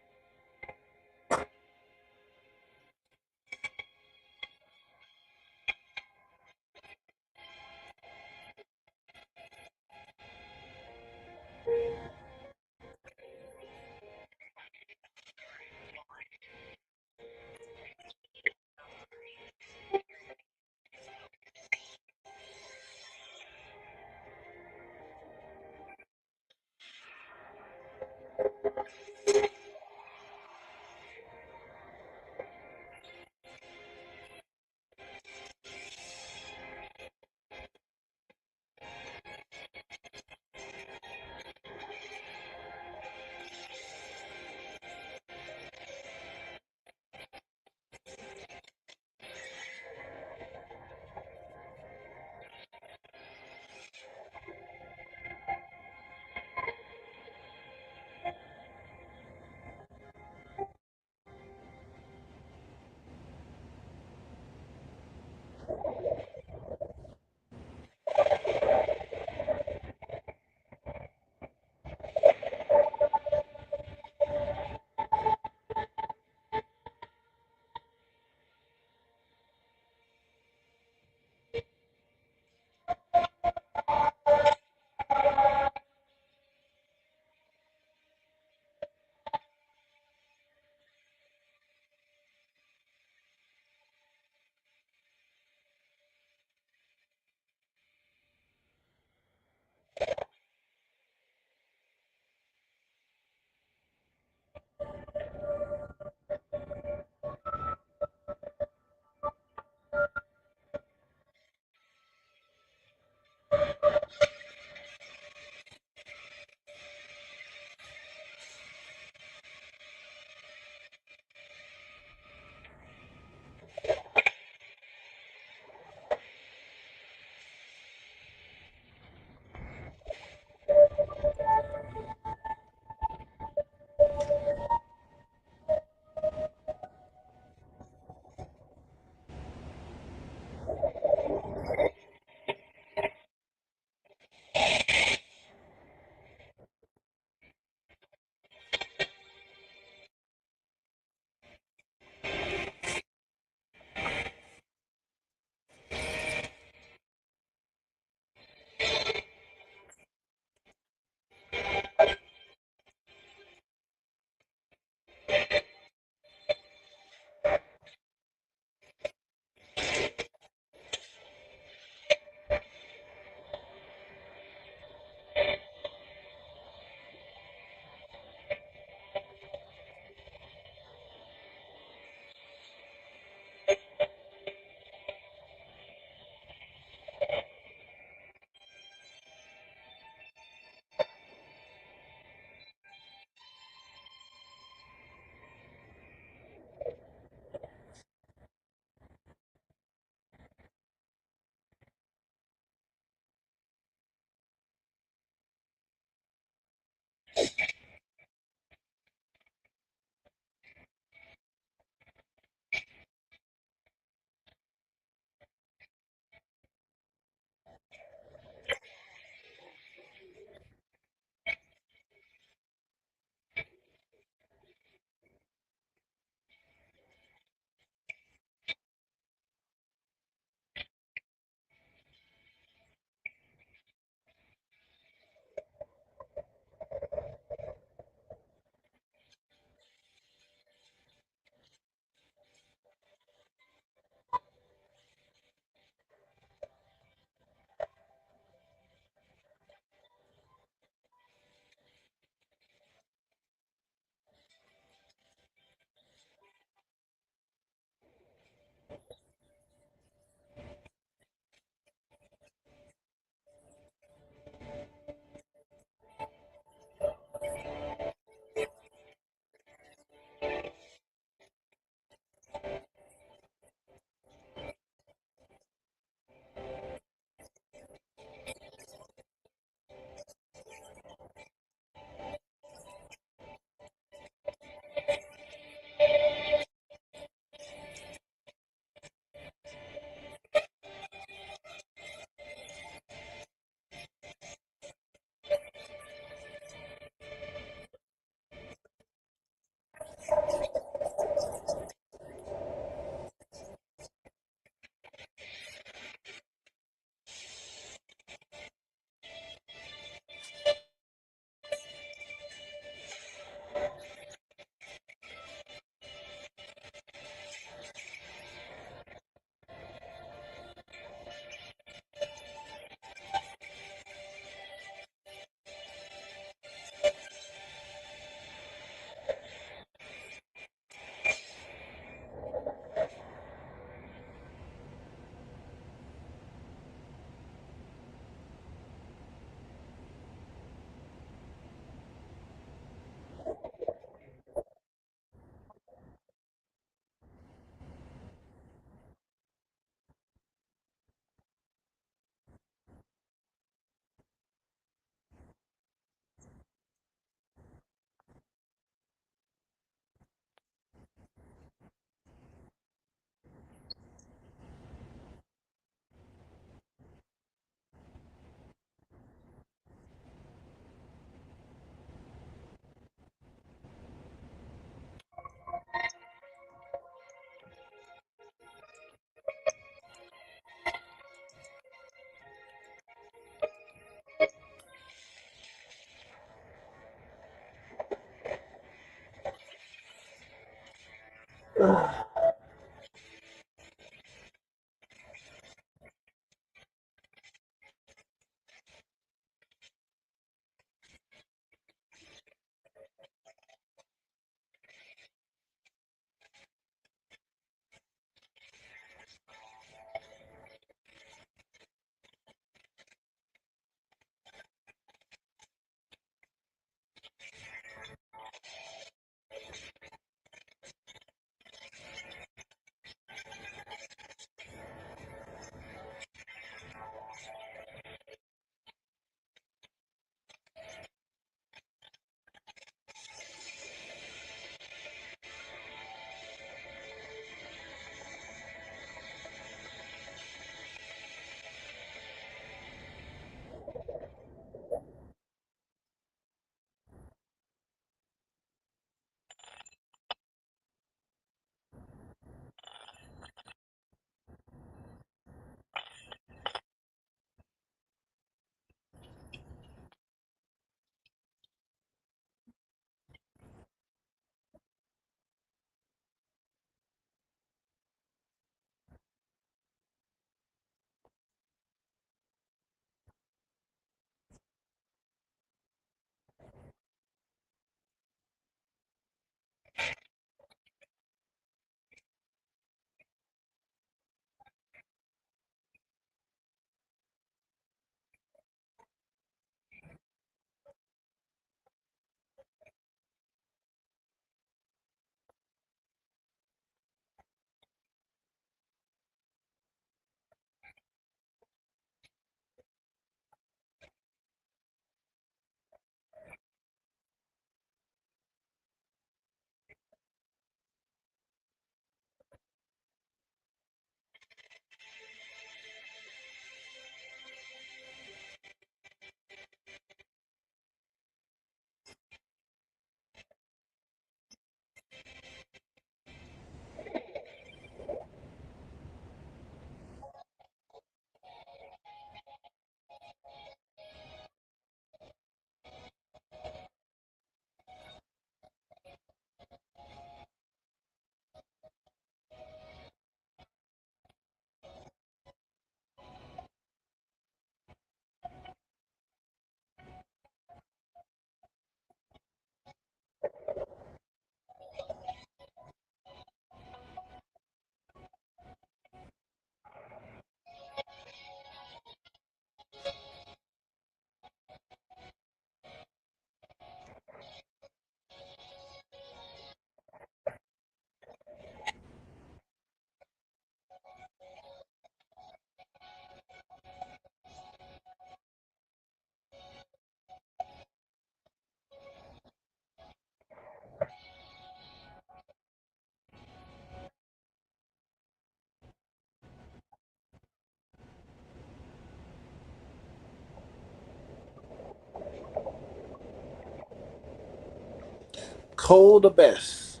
Cole the best.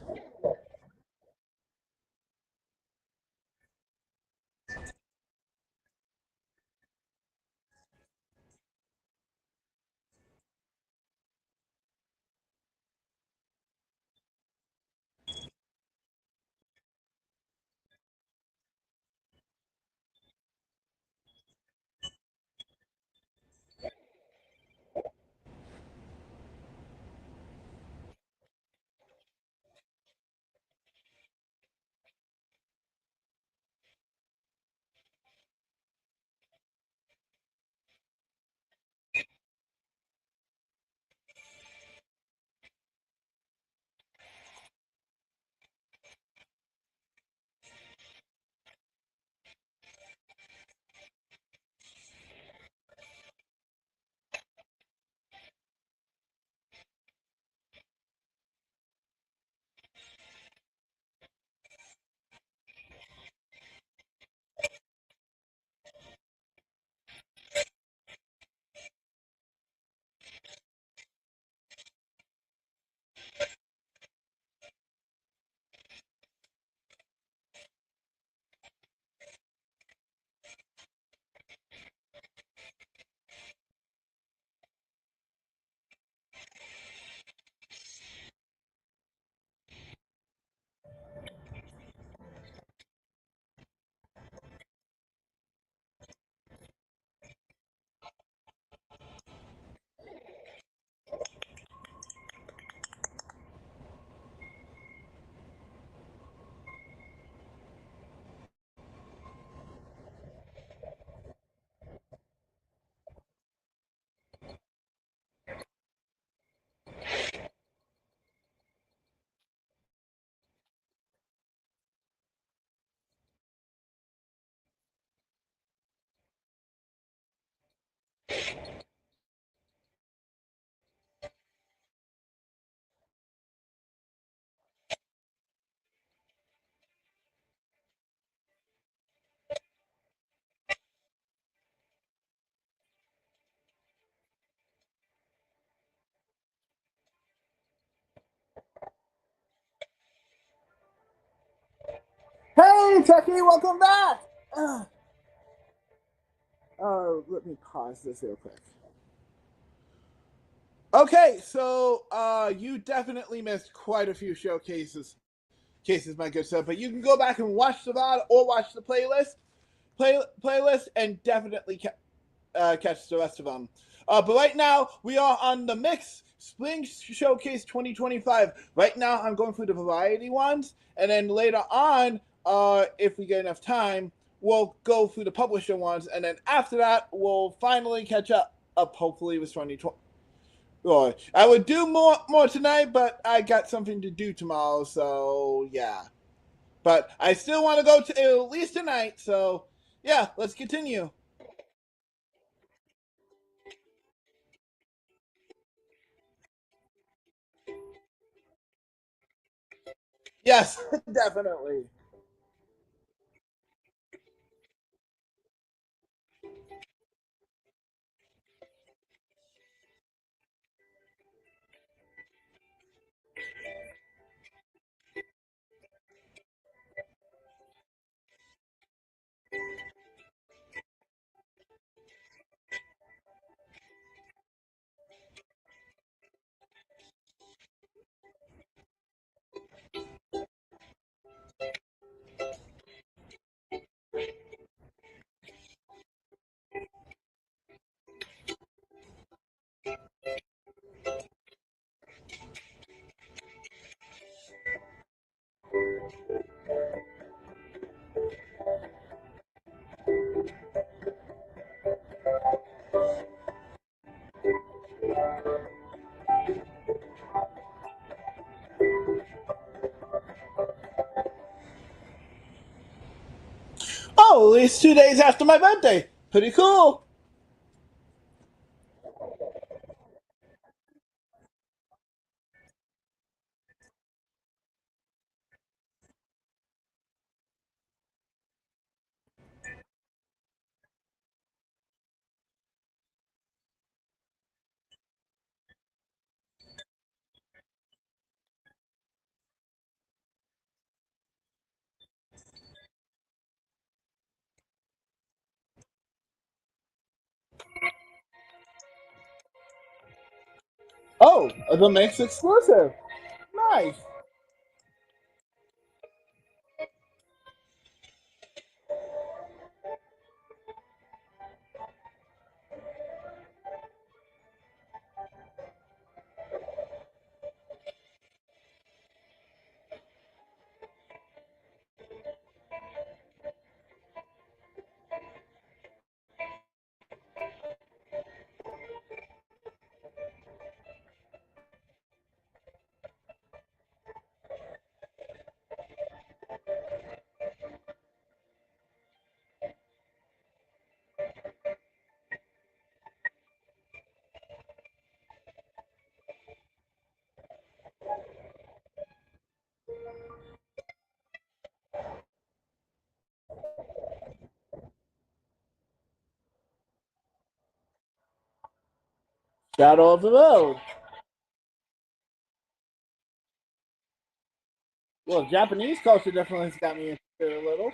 Chucky, welcome back. Let me pause this real quick. Okay, so you definitely missed quite a few showcases, my good sir. But you can go back and watch the VOD or watch the playlist, and definitely catch the rest of them. But right now we are on the Mix Spring Showcase 2025. Right now I'm going through the variety ones, and then later on, if we get enough time, we'll go through the publisher ones, and then after that we'll finally catch up hopefully with 2020. I would do more tonight, but I got something to do tomorrow, so yeah. But I still want to go to at least tonight, so yeah, let's continue. Yes, definitely. Oh, at least 2 days after my birthday. Pretty cool. Oh, the Mix exclusive. Nice. Shadow of the Road. Well, Japanese culture definitely has got me interested a little.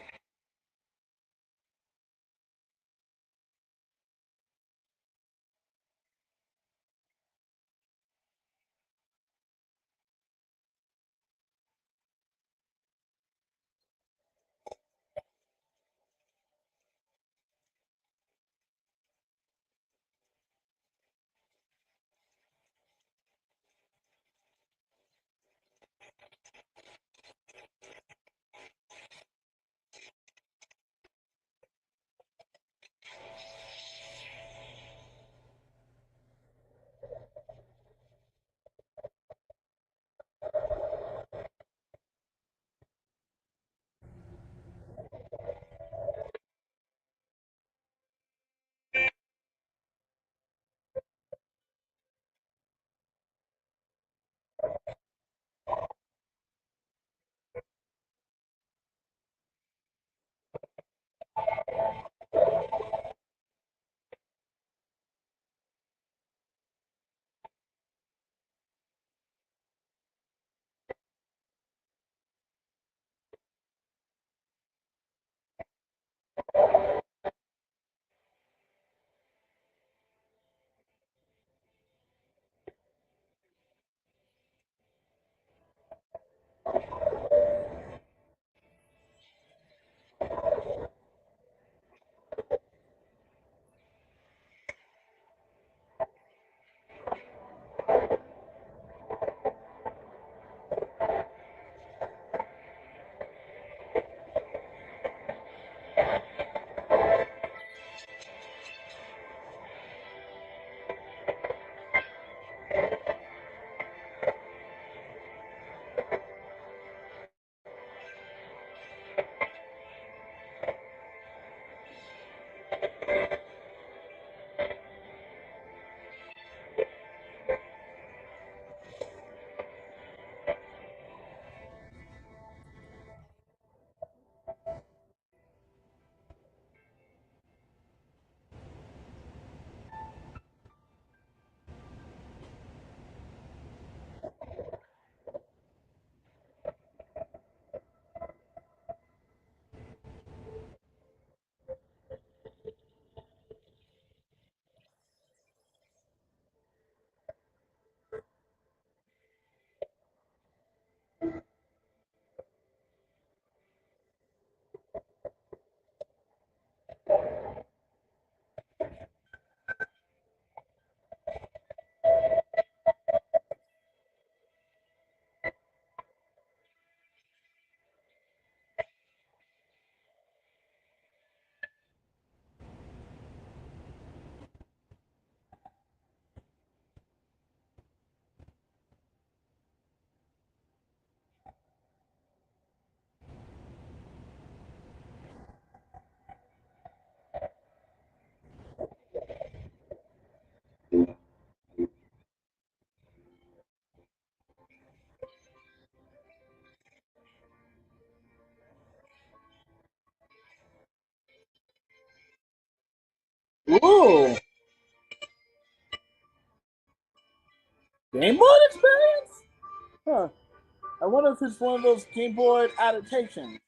Ooh. Game Boy experience? Huh. I wonder if it's one of those Game Boy adaptations.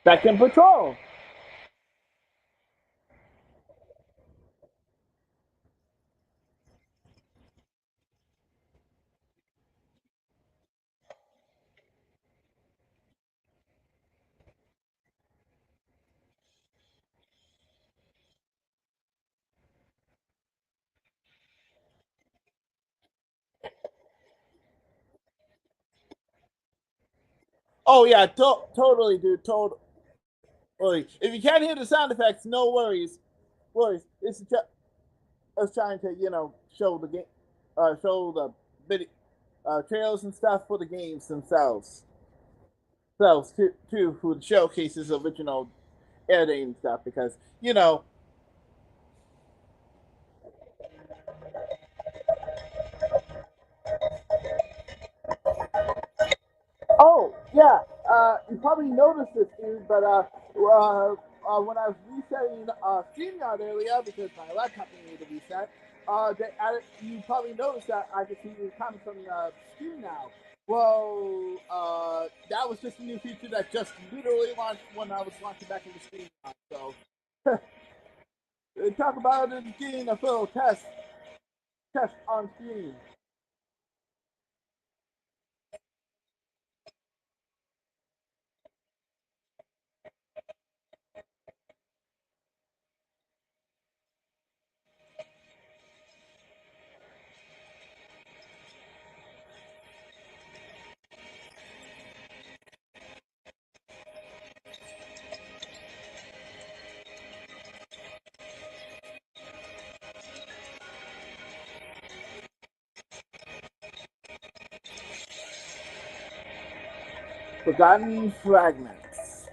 Second Patrol. Oh yeah, totally, dude. Totally. If you can't hear the sound effects, no worries. Worries. It's just us trying to, show the game, show the video, trailers and stuff for the games themselves. Too, who showcases original air date and stuff because Oh, yeah. You probably noticed this, dude, but when I was resetting StreamYard earlier because my laptop needed to reset, you probably noticed that I could see the comments on the screen now. Well, that was just a new feature that just literally launched when I was launching back into StreamYard. So, talk about it getting a full test on screen. Forgotten Fragments.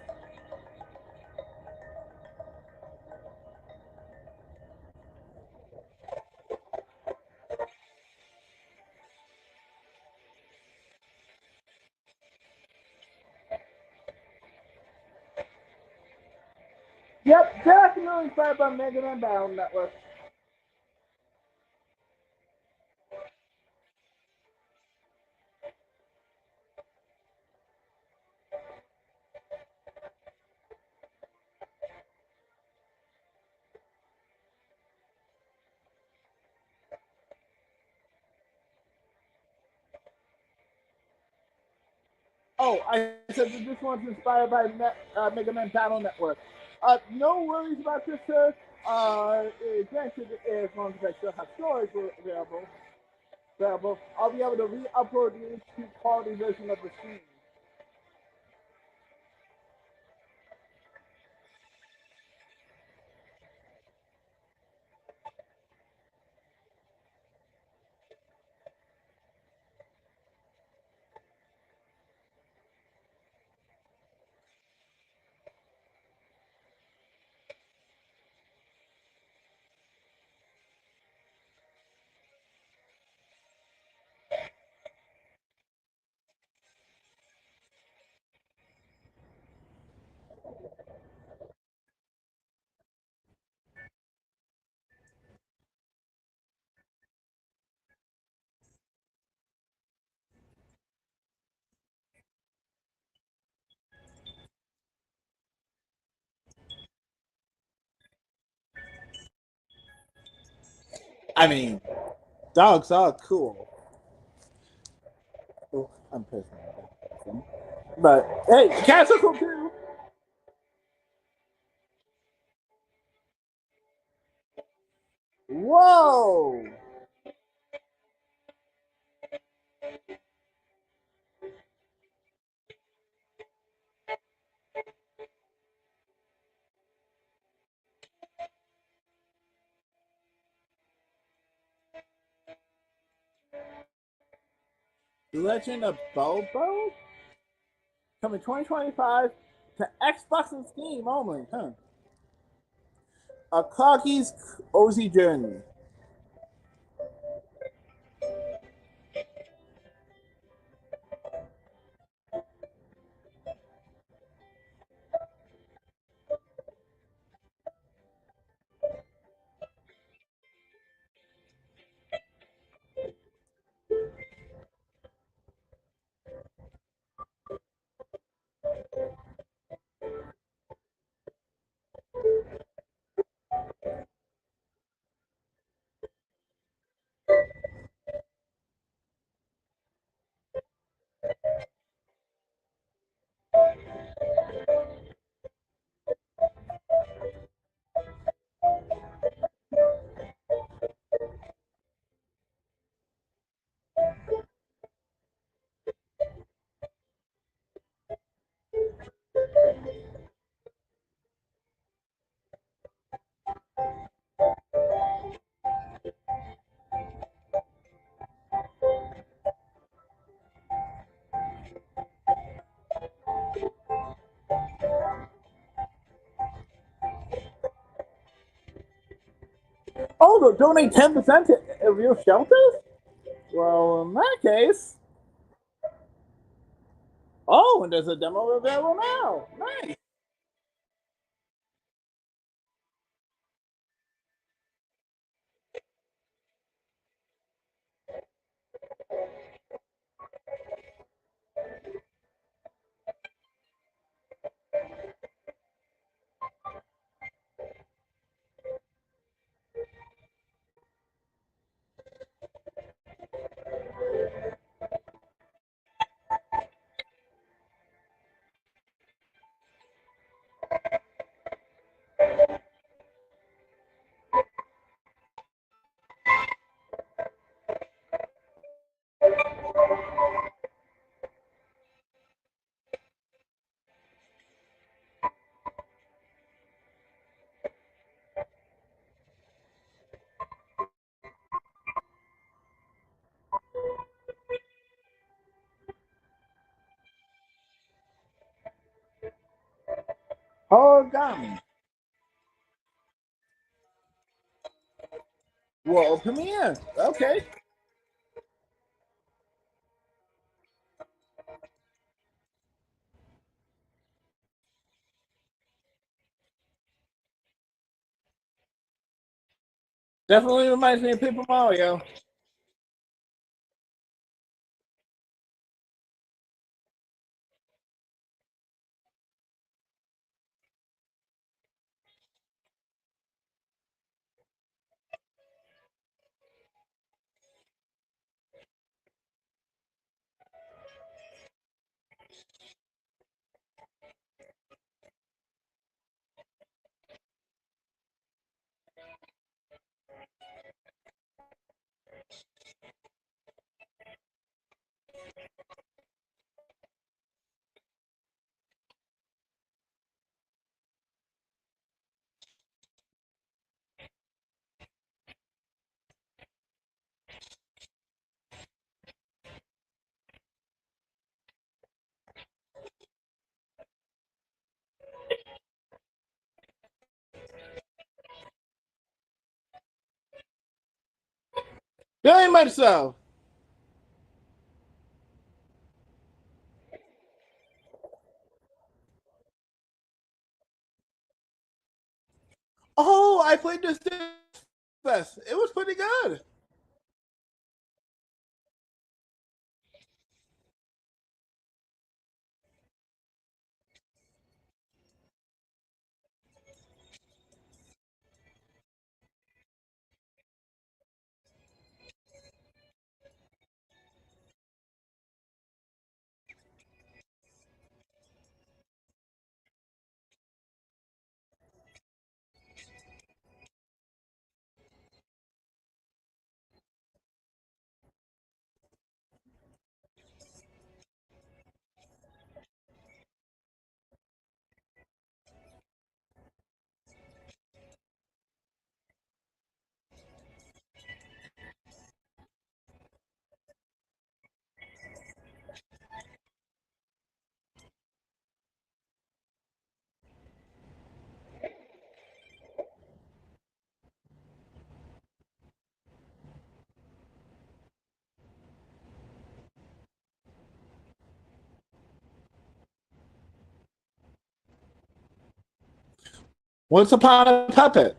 Yep, definitely inspired by Mega Man Battle Network. Oh, I said that this one's inspired by Mega Man Battle Network. No worries about this, sir. Granted, as long as I still have storage available, I'll be able to re-upload the HD quality version of the stream. I mean, dogs are cool. Oh, I'm pissed at that. But hey, cats are cool too. Whoa! The Legend of Bobo? Coming 2025 to Xbox and Steam only, huh? A Coggy's Cozy Journey. Oh, they'll donate 10% of your shelters? Well, in that case. Oh, and there's a demo available now. Nice. Origami. World premiere. Okay. Definitely reminds me of Paper Mario. Very much so. Oh, I played this fest. It was pretty good. Once Upon a Puppet.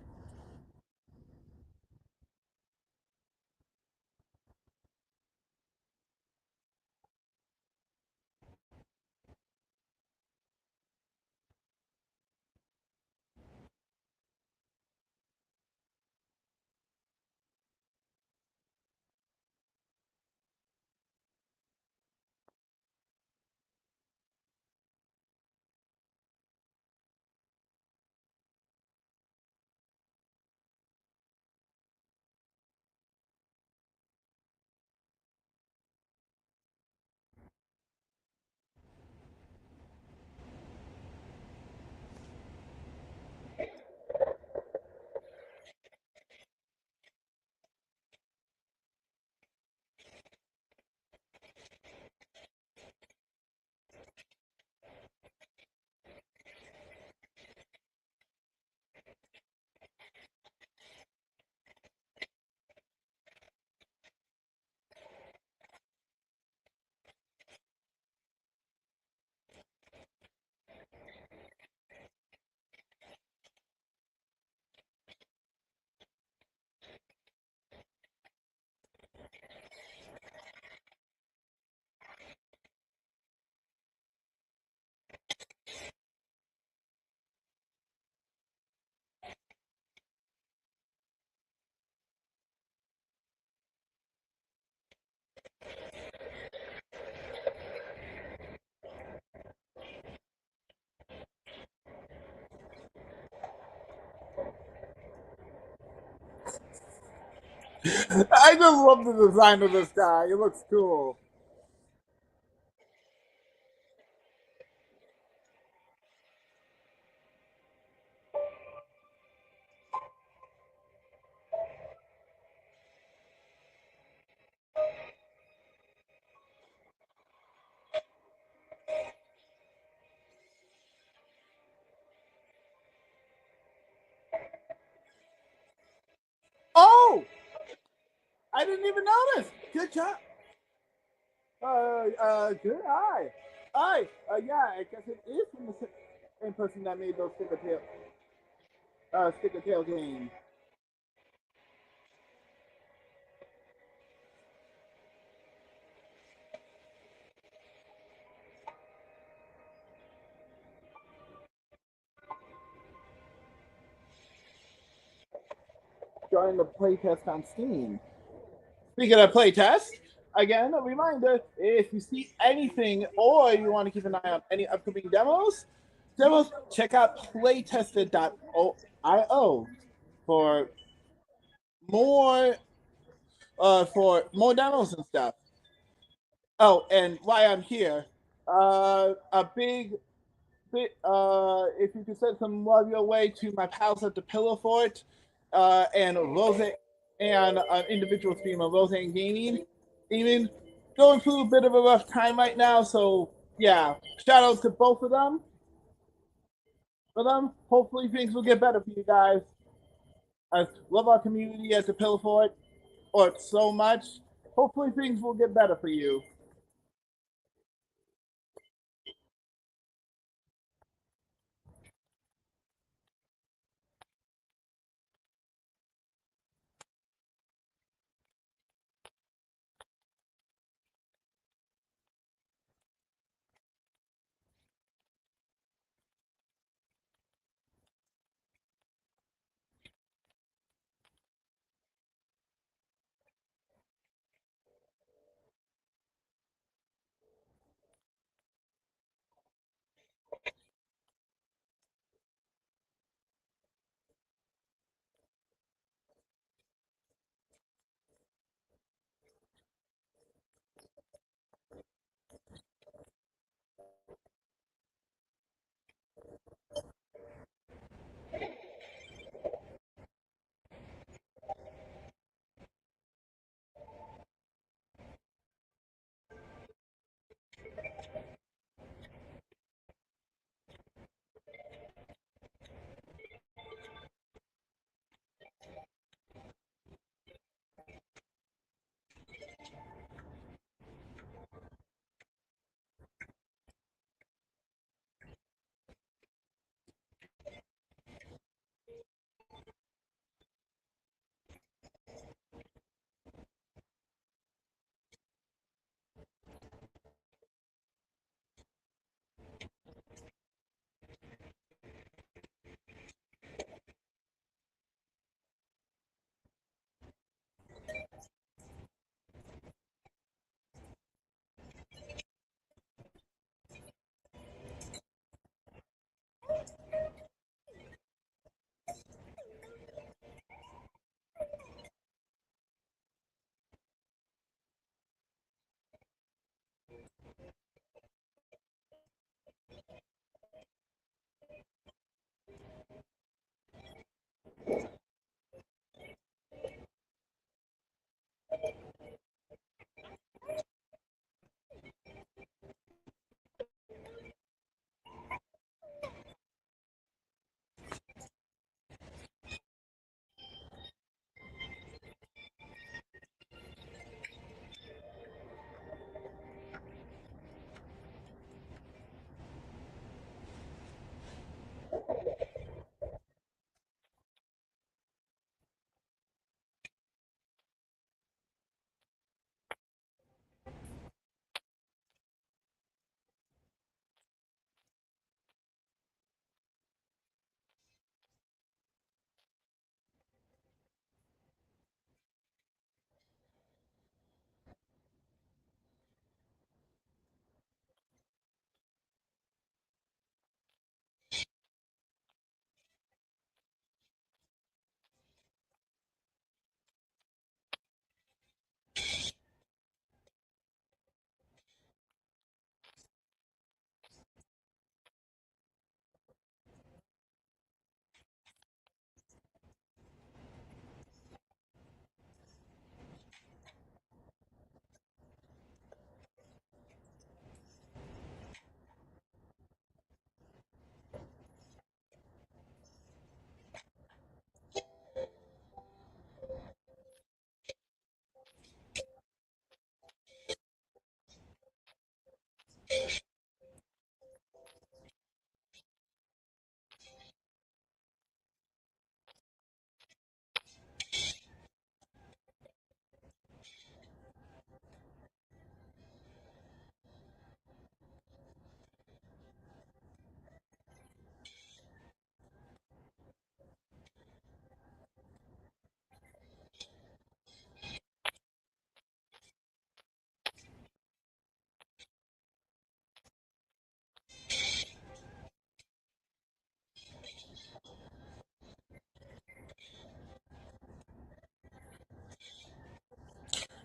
I just love the design of this guy. It looks cool. Oh! I didn't even notice. Good job. Good eye. Yeah, I guess it is from the same person that made those sticker tail games. Join the playtest on Steam. Speaking of playtest, again, a reminder, if you see anything or you want to keep an eye on any upcoming demos, check out playtested.io for more demos and stuff. Oh, and while I'm here, a big if you could send some love your way to my pals at the Pillow Fort and Rose and an individual streamer, Roseanne Gaming, going through a bit of a rough time right now. So yeah, shout out to both of them. For them, hopefully things will get better for you guys. I love our community at the Pillow Fort, or so much. Hopefully things will get better for you.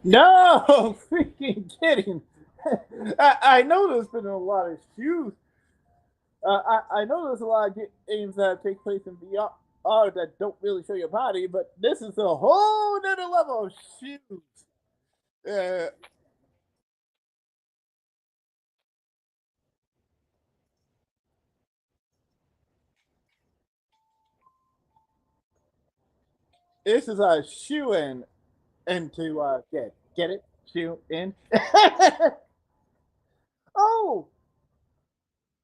No, freaking kidding. I know there's been a lot of shoes. I know there's a lot of games that take place in VR that don't really show your body, but this is a whole nother level of shoes. This is a shoe in into get it shoe in. Oh,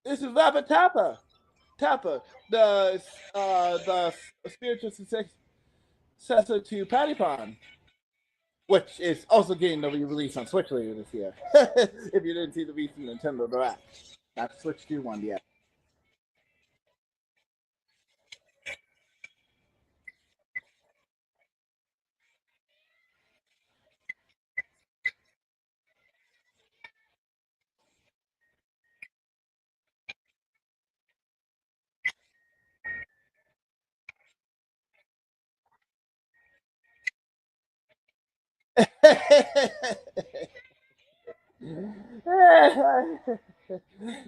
this is Rappa Tappa, the spiritual successor to Patty Pond, which is also getting to be released on Switch later this year. If you didn't see the recent Nintendo Direct, not Switch 2 one yet.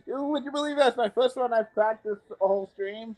Would you believe that's my first one I've practiced the whole stream?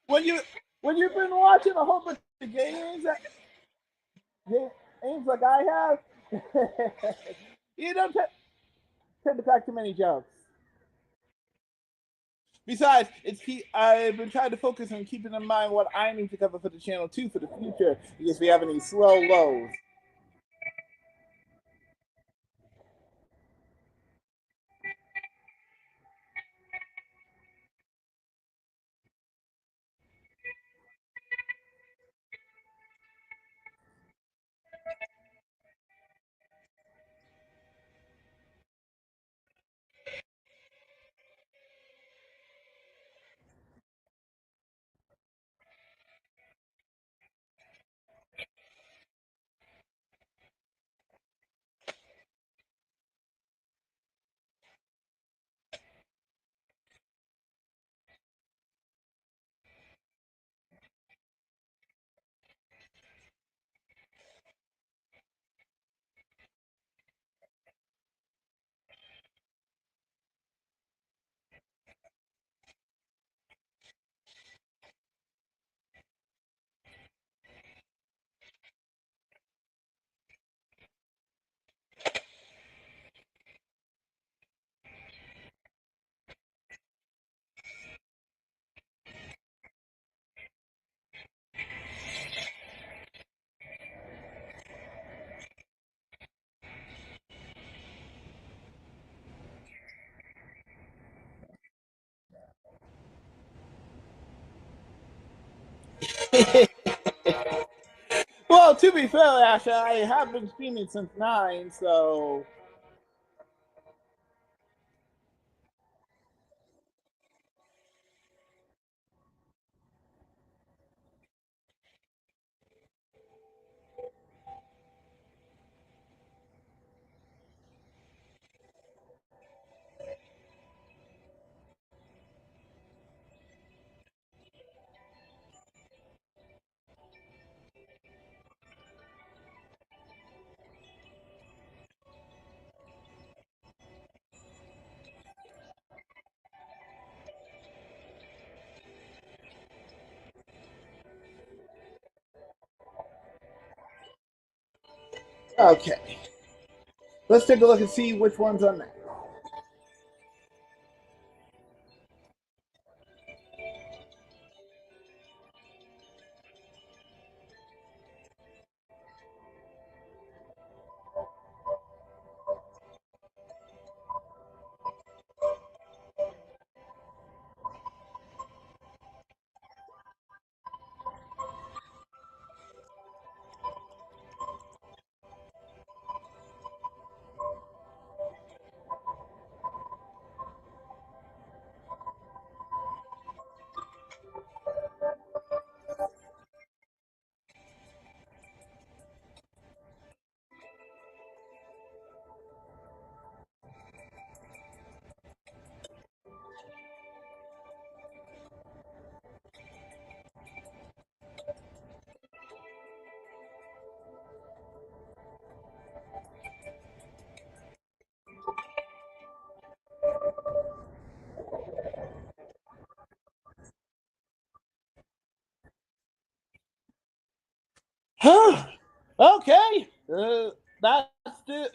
when you've been watching a whole bunch of games like I have, you don't tend to crack too many jokes. Besides, I've been trying to focus on keeping in mind what I need to cover for the channel too for the future, because we have any slow lows. Well, to be fair, Ash, I have been streaming since 9, so. Okay. Let's take a look and see which one's on there.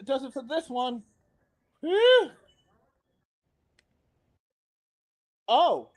does it for this one. Whew. Oh.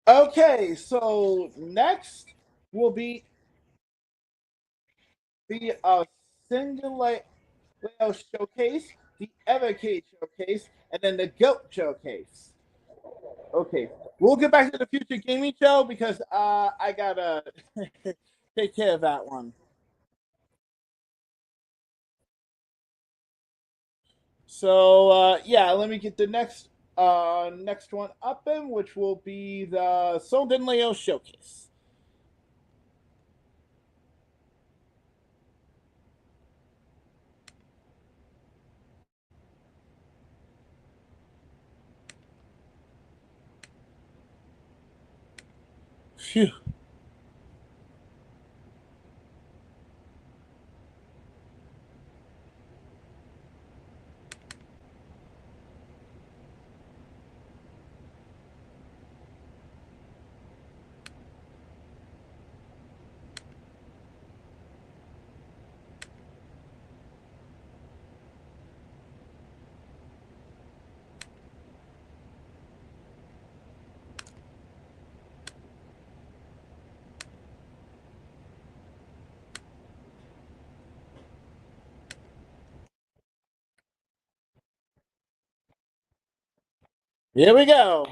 Okay, so next will be the single layout showcase, the Evercade showcase, and then the Goat showcase. Okay, we'll get back to the Future Gaming Show because I gotta take care of that one. So yeah, let me get the next one up in, which will be the Solden Leo showcase. Phew. Here we go.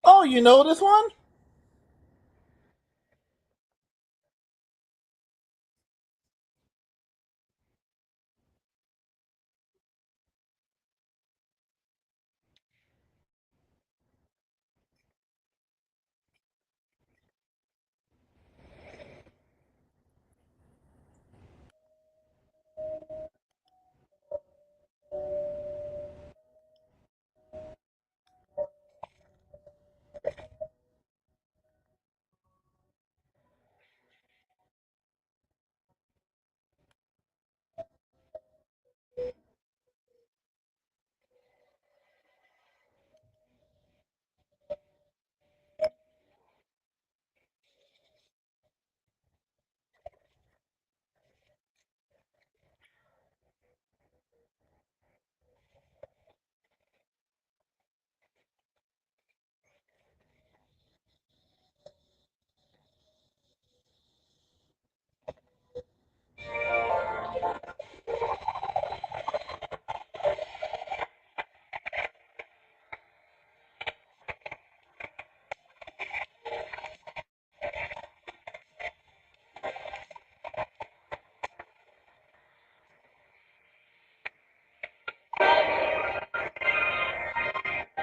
Oh, you know this one?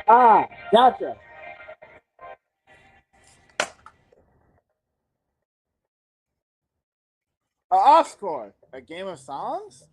Ah, gotcha. Oscar, a game of songs?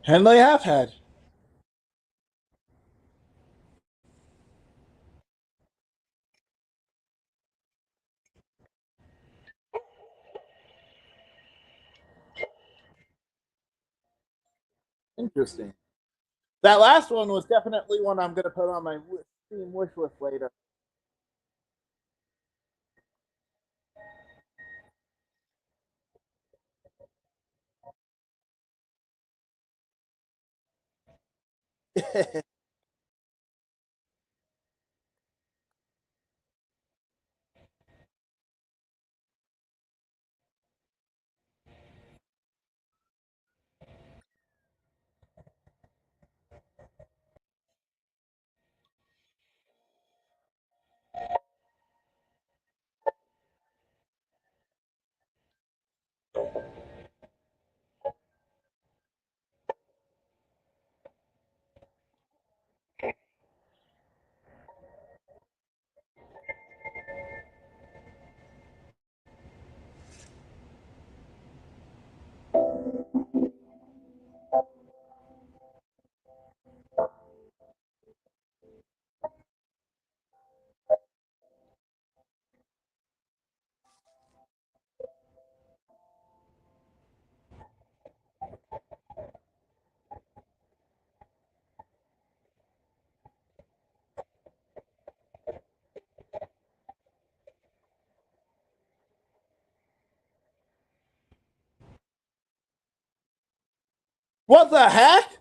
And they have had. Interesting. That last one was definitely one I'm going to put on my Steam wish list later. What the heck?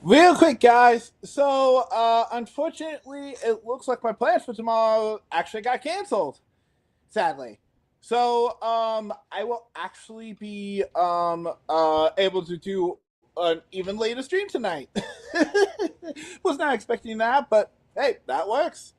Real quick, guys. So, unfortunately, it looks like my plans for tomorrow actually got canceled. Sadly. So, I will actually be able to do an even later stream tonight. Was not expecting that, but hey, that works.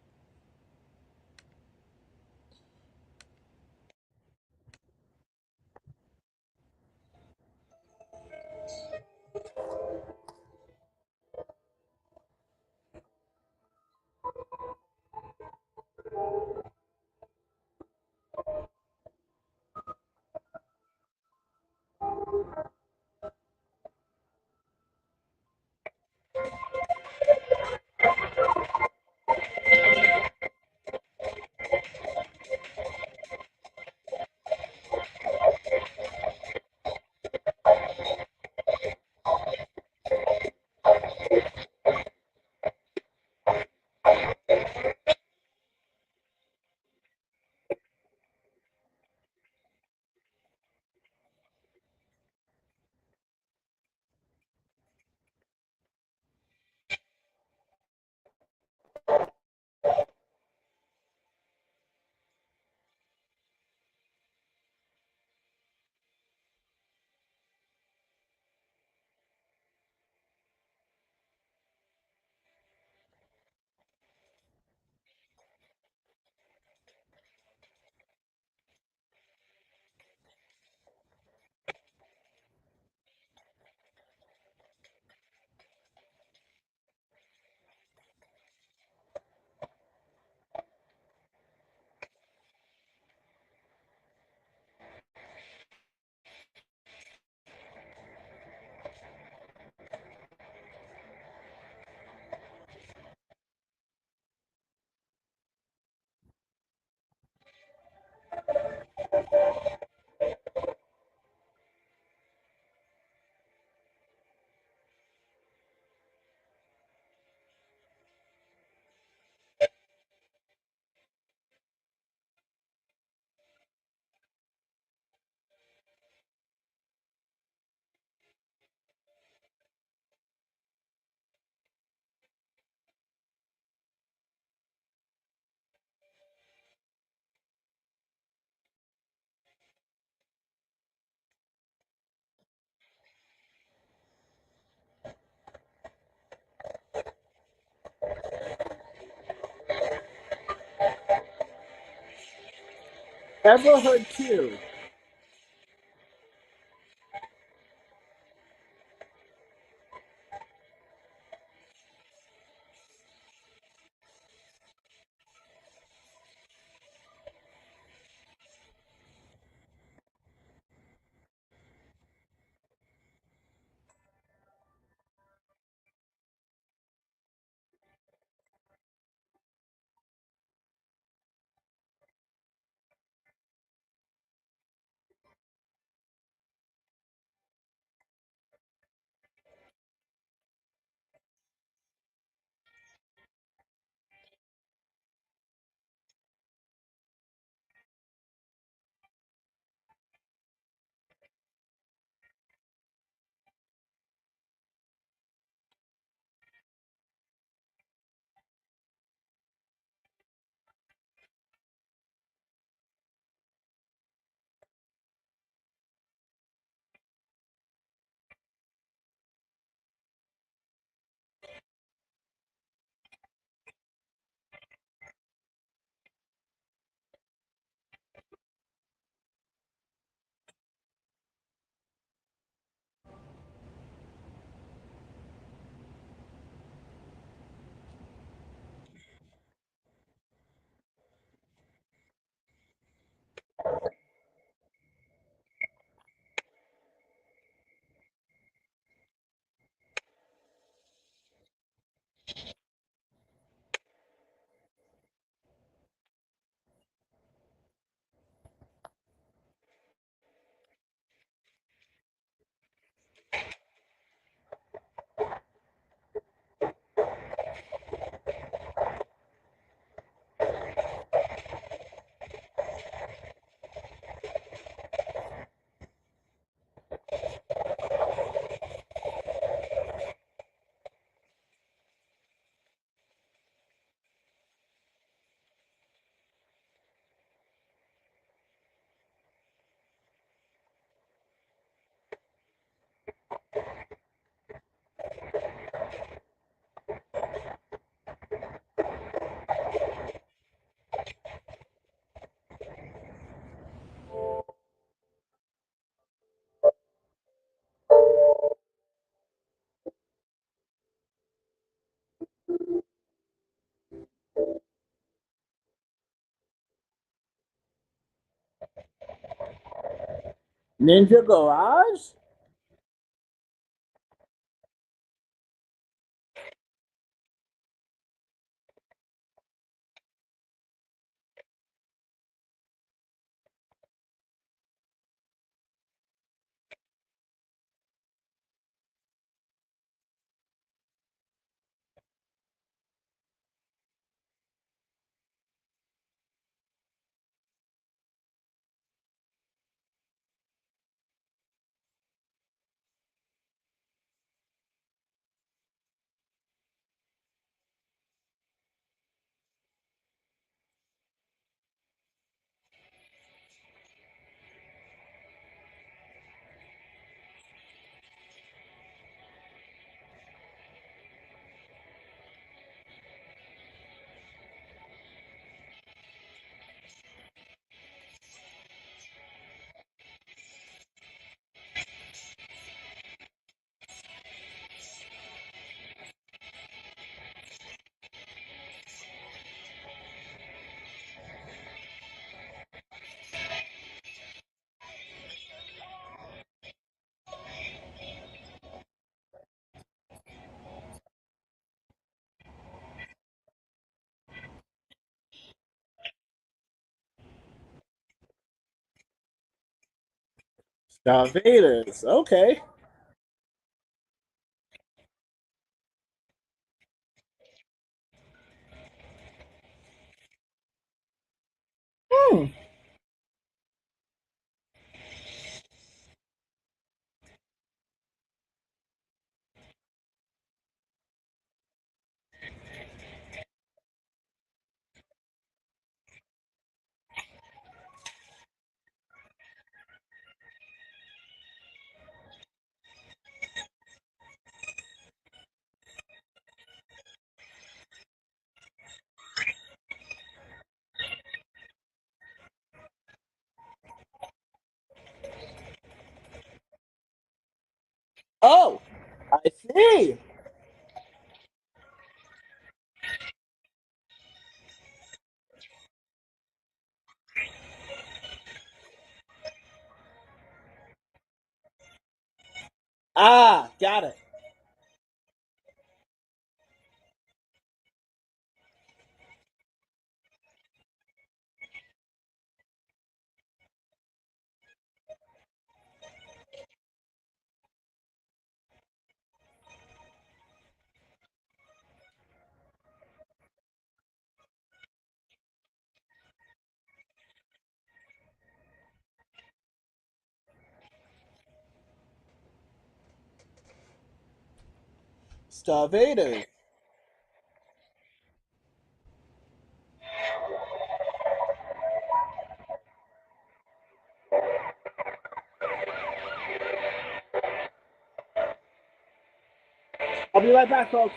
Ever heard too. Ninja Garage? Starvaders. Okay. Hmm. Oh, I see. Ah, got it. Starvader. I'll be right back, folks.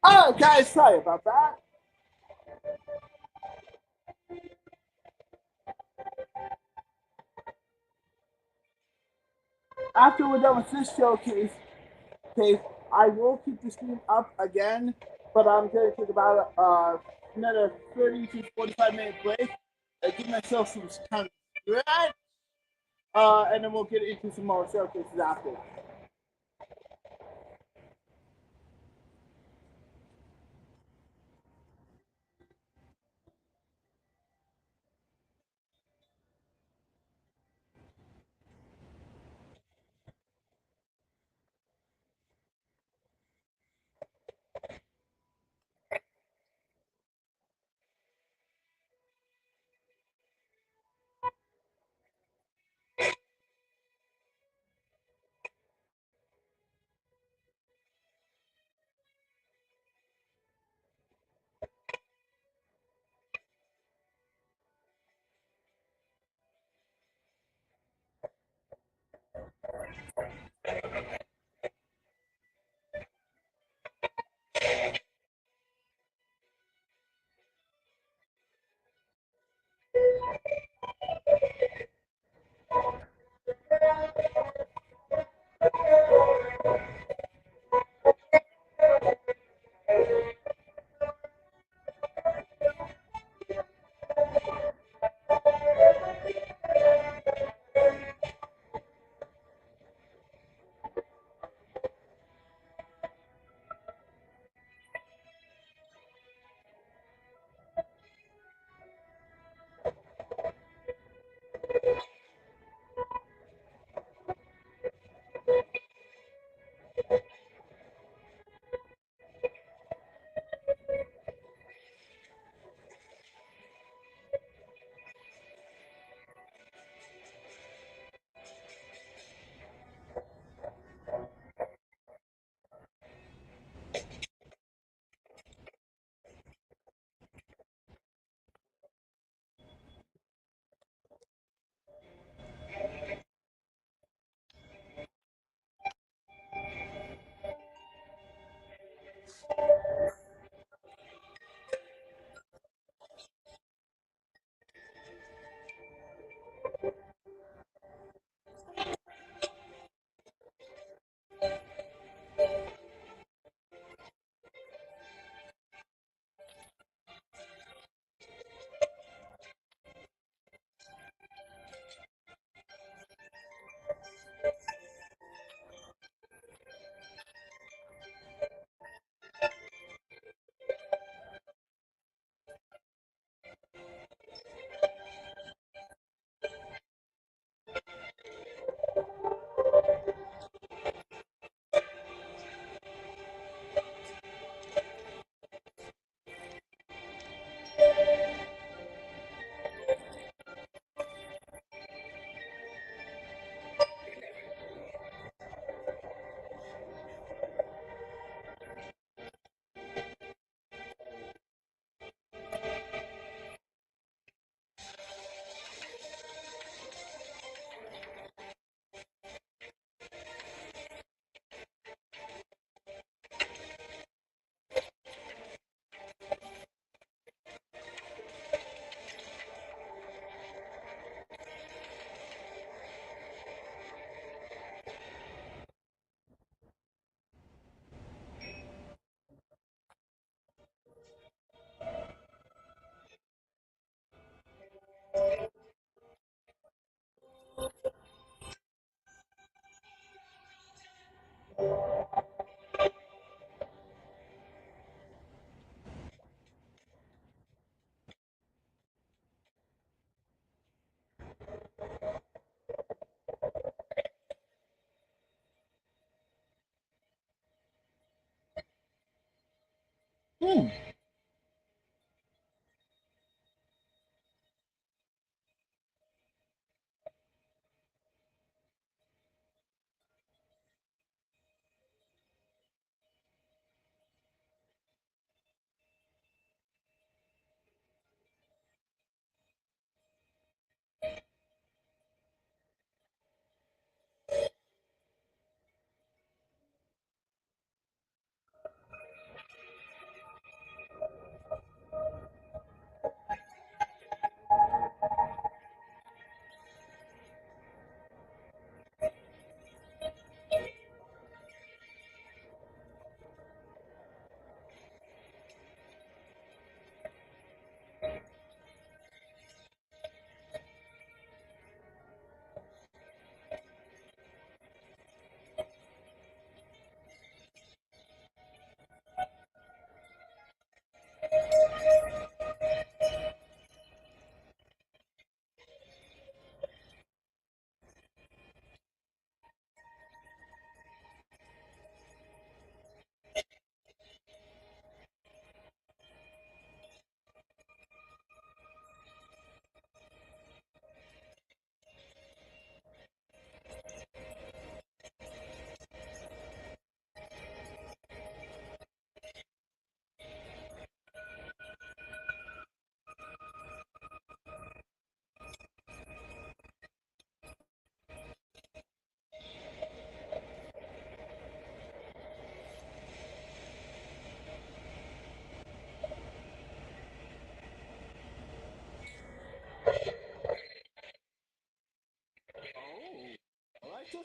Oh, guys, sorry about that. After we're done with this showcase, I will keep the stream up again, but I'm going to take about another 30 to 45-minute break. Give myself some time to stretch, and then we'll get into some more showcases after.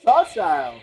Hostile.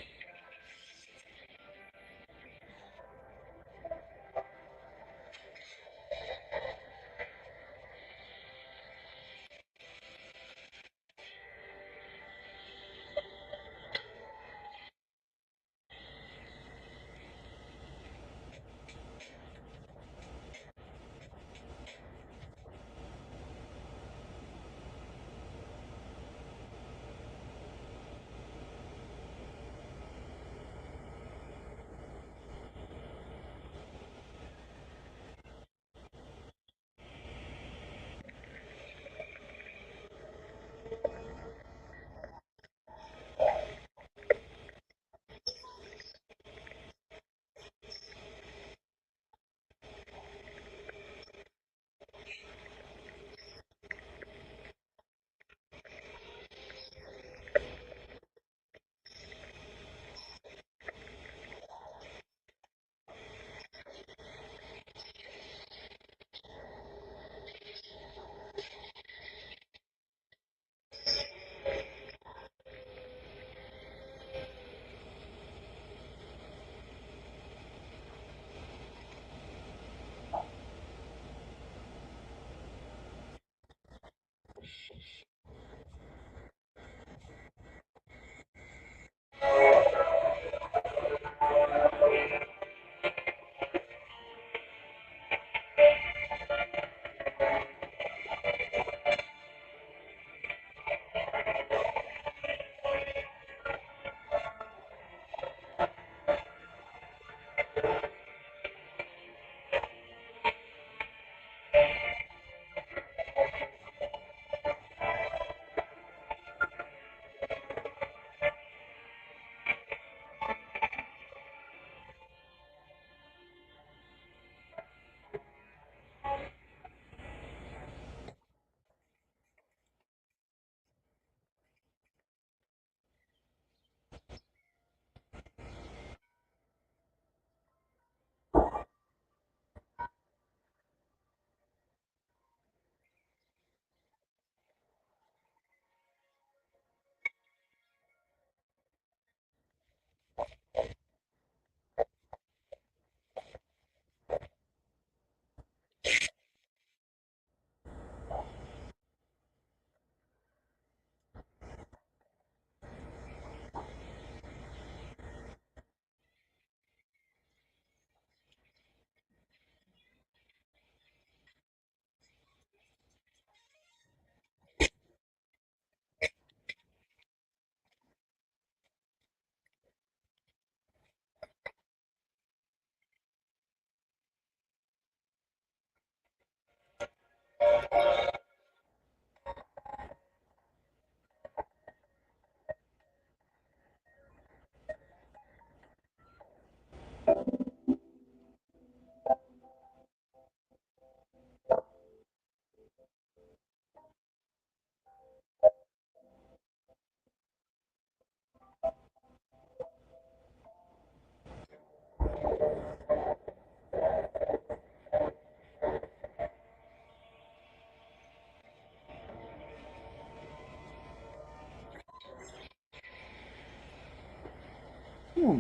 This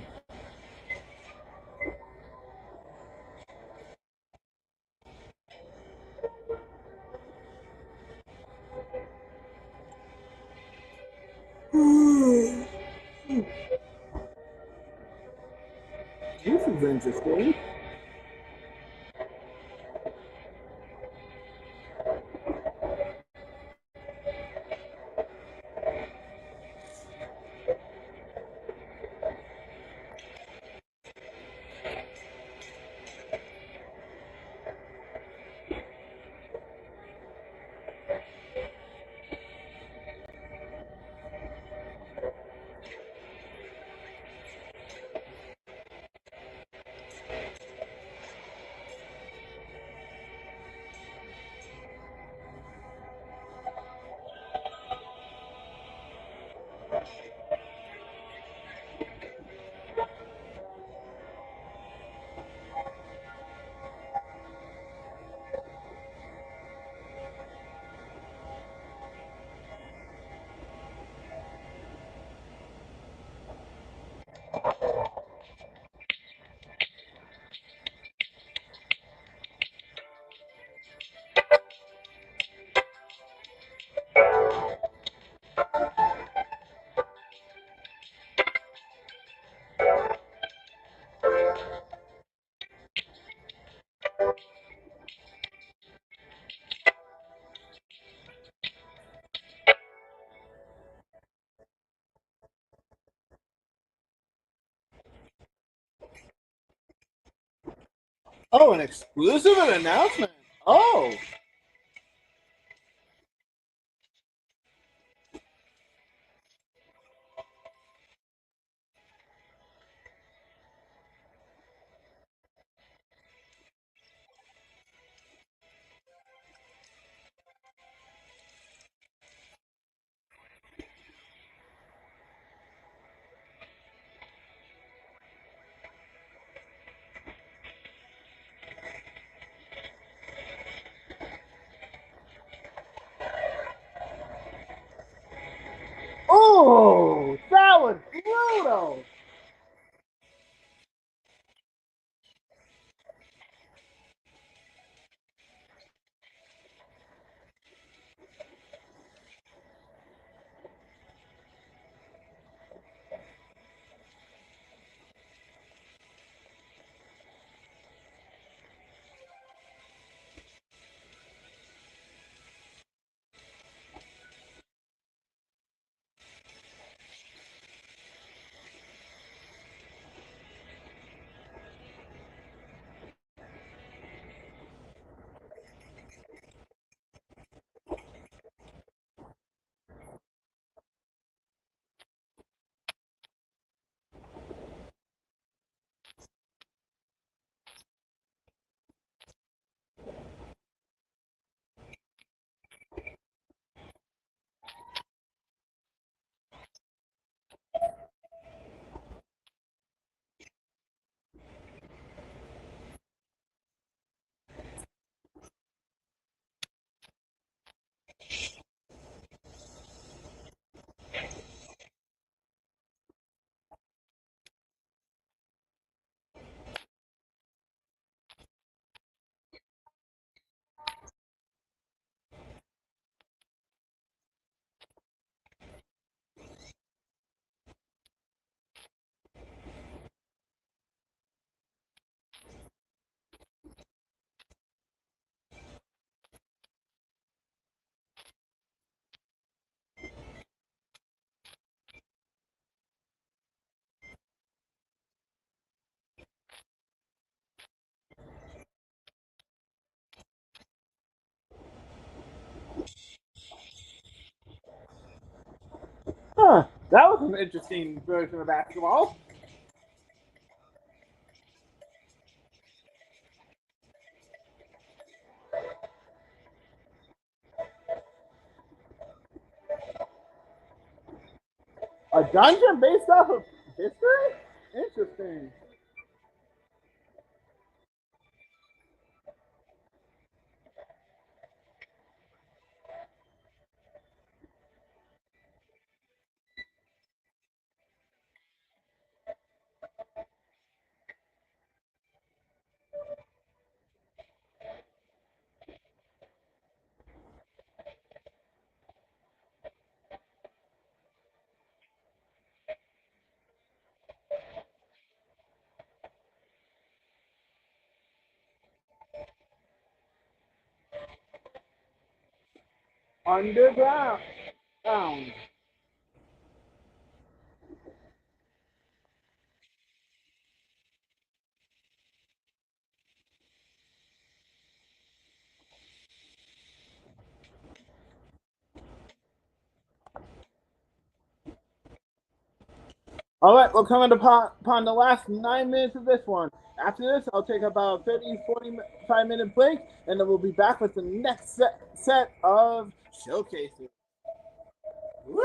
is interesting. Oh, an exclusive announcement. Oh. Oh, that was brutal. Huh. That was an interesting version of basketball. A dungeon based off of history? Interesting. underground. Sound. All right, we're coming upon the last 9 minutes of this one. After this, I'll take about 45-minute break, and then we'll be back with the next set of showcases. Woo!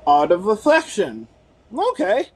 Art of reflection. Okay.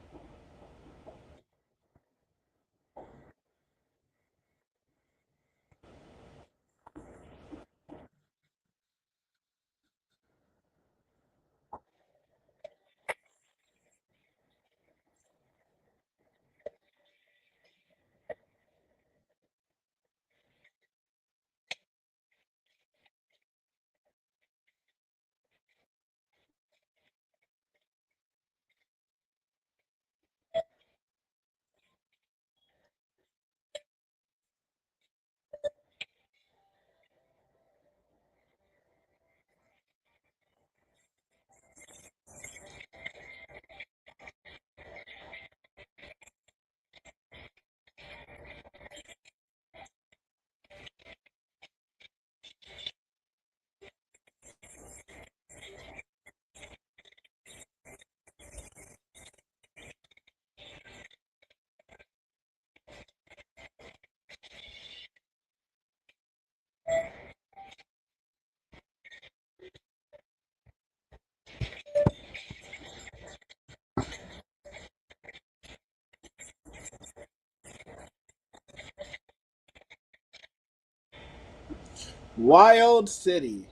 Wild City.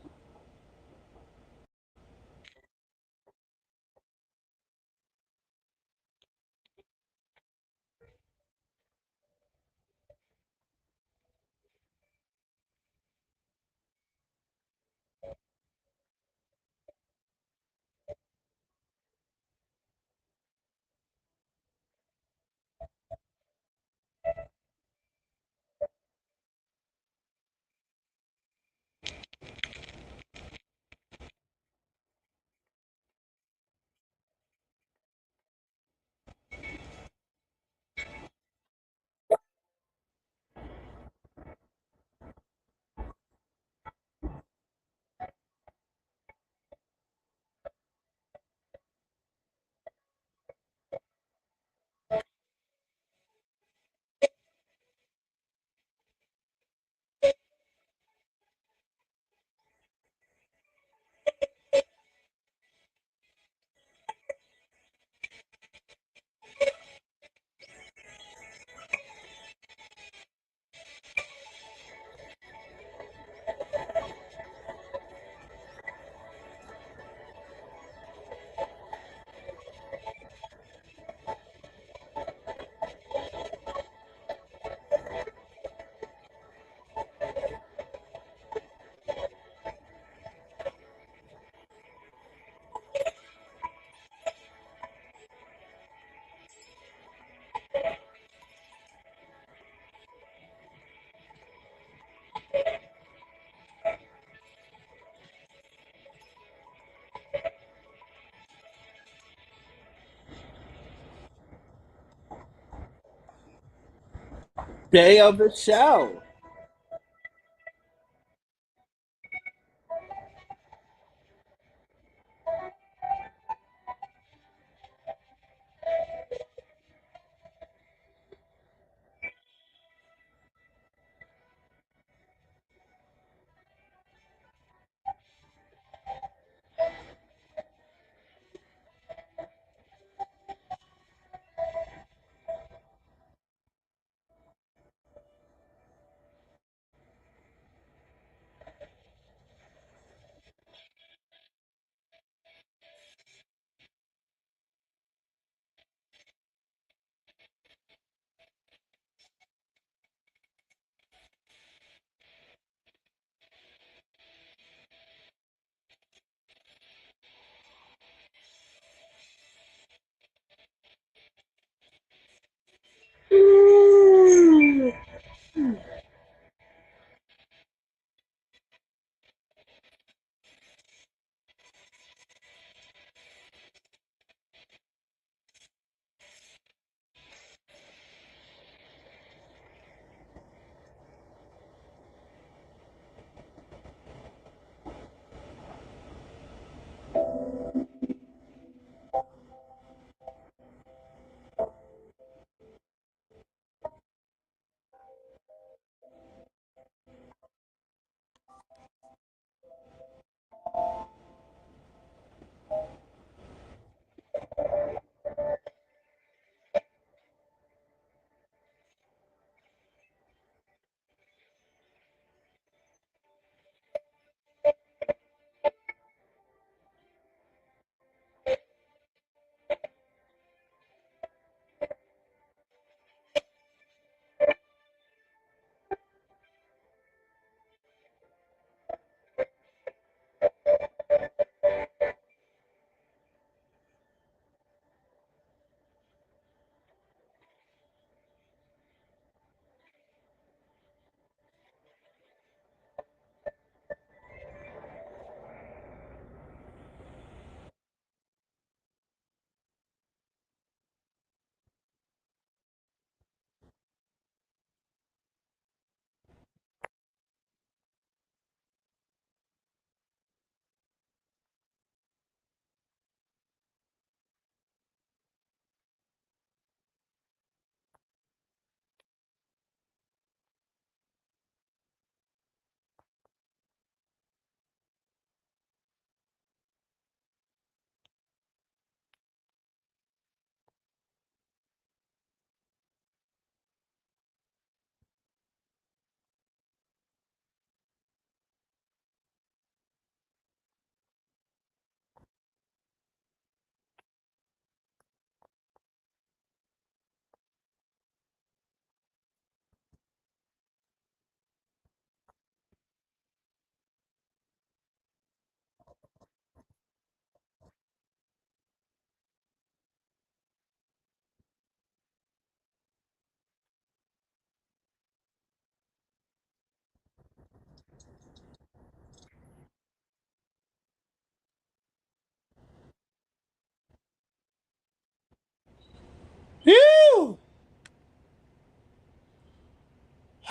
Day of the Shell.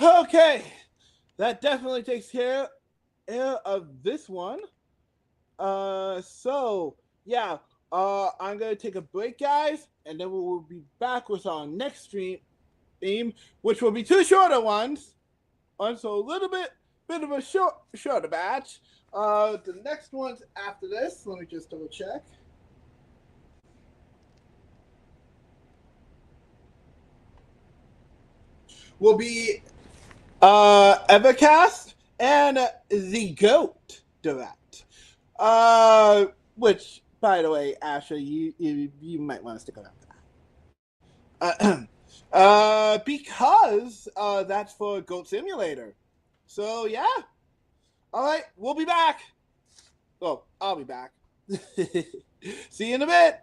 Okay, that definitely takes care of this one. So yeah, I'm gonna take a break, guys, and then we will be back with our next stream theme, which will be 2 shorter ones. So a little bit of a shorter batch. The next ones after this, let me just double check. Will be Evercast and the Goat Direct. Which, by the way, Ashley, you might want to stick around for that. Because that's for Goat Simulator. So yeah. All right, we'll be back. Well, I'll be back. See you in a bit.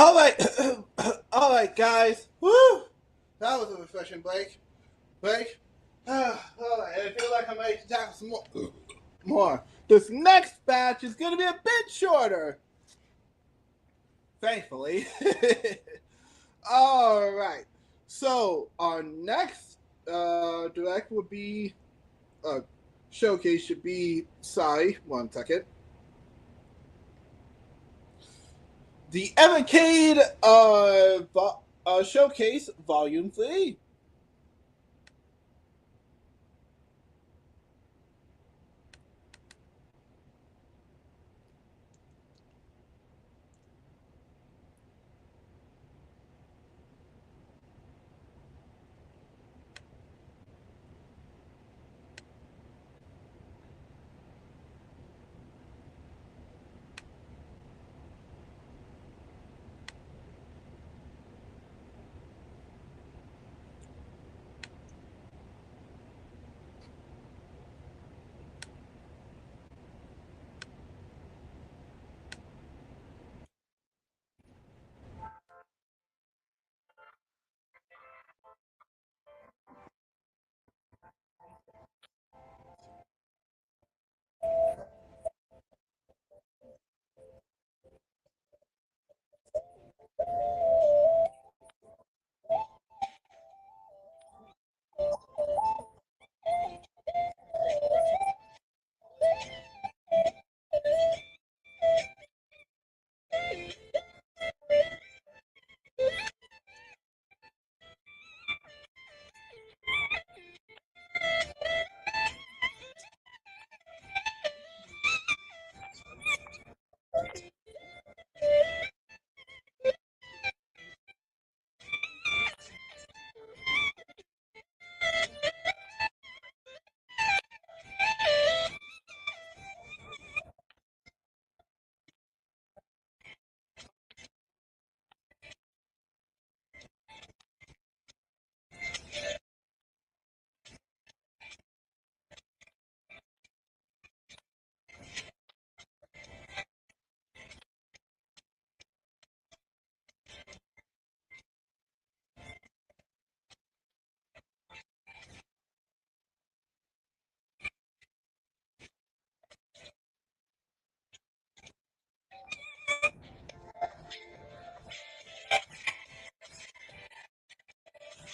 All right, all right, guys. Woo! That was a refreshing break. All right, I feel like I'm ready to tackle some more. This next batch is going to be a bit shorter. Thankfully. All right. So our next direct would be showcase should be. Sorry, 1 second. The Evercade Showcase Volume 3.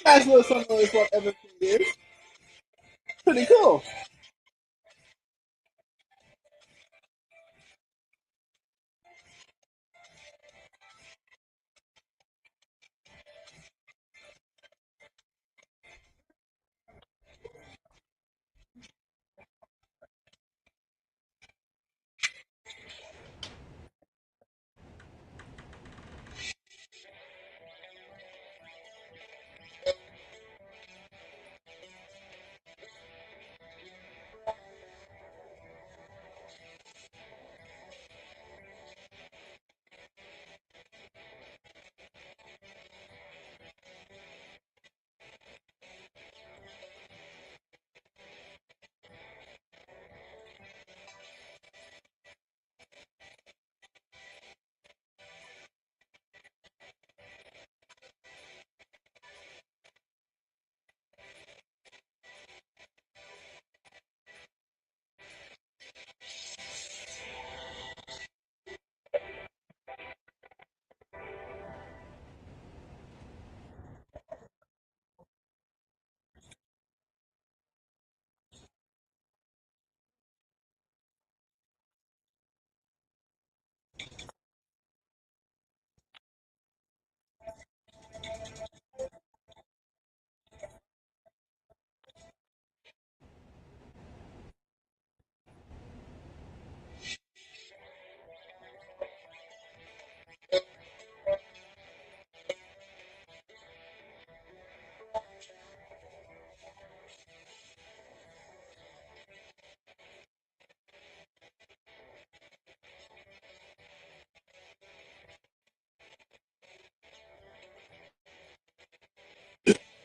Nice little summary of what everything is. Pretty cool.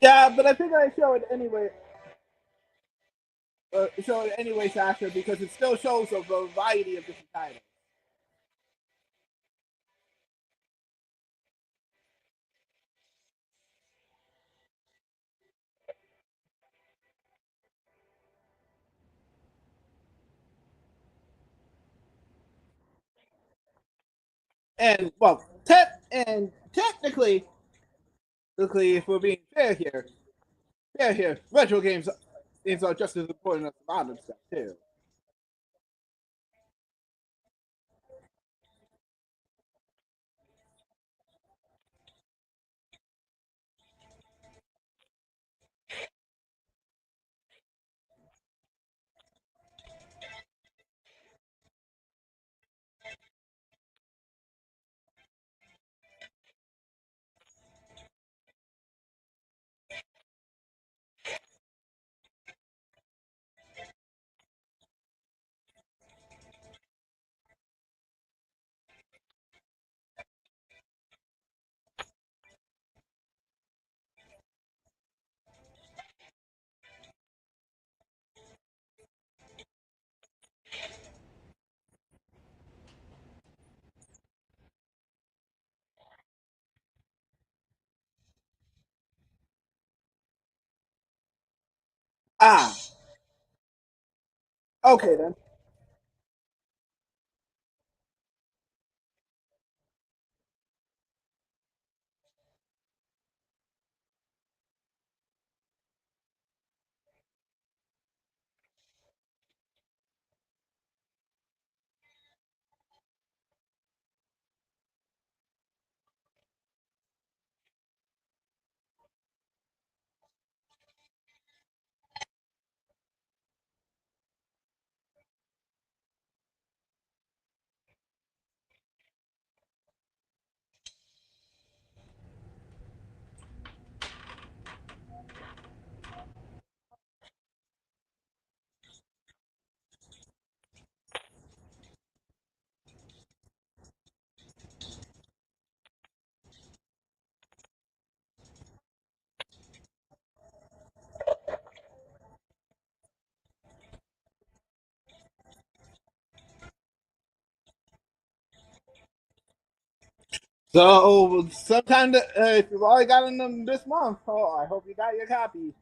Yeah, but I think I show it anyway. Show it anyway, Sasha, because it still shows a variety of different titles. And technically, if we're being fair here, retro games are just as important as modern stuff too. Okay then. So sometime if you've already gotten them this month, I hope you got your copy.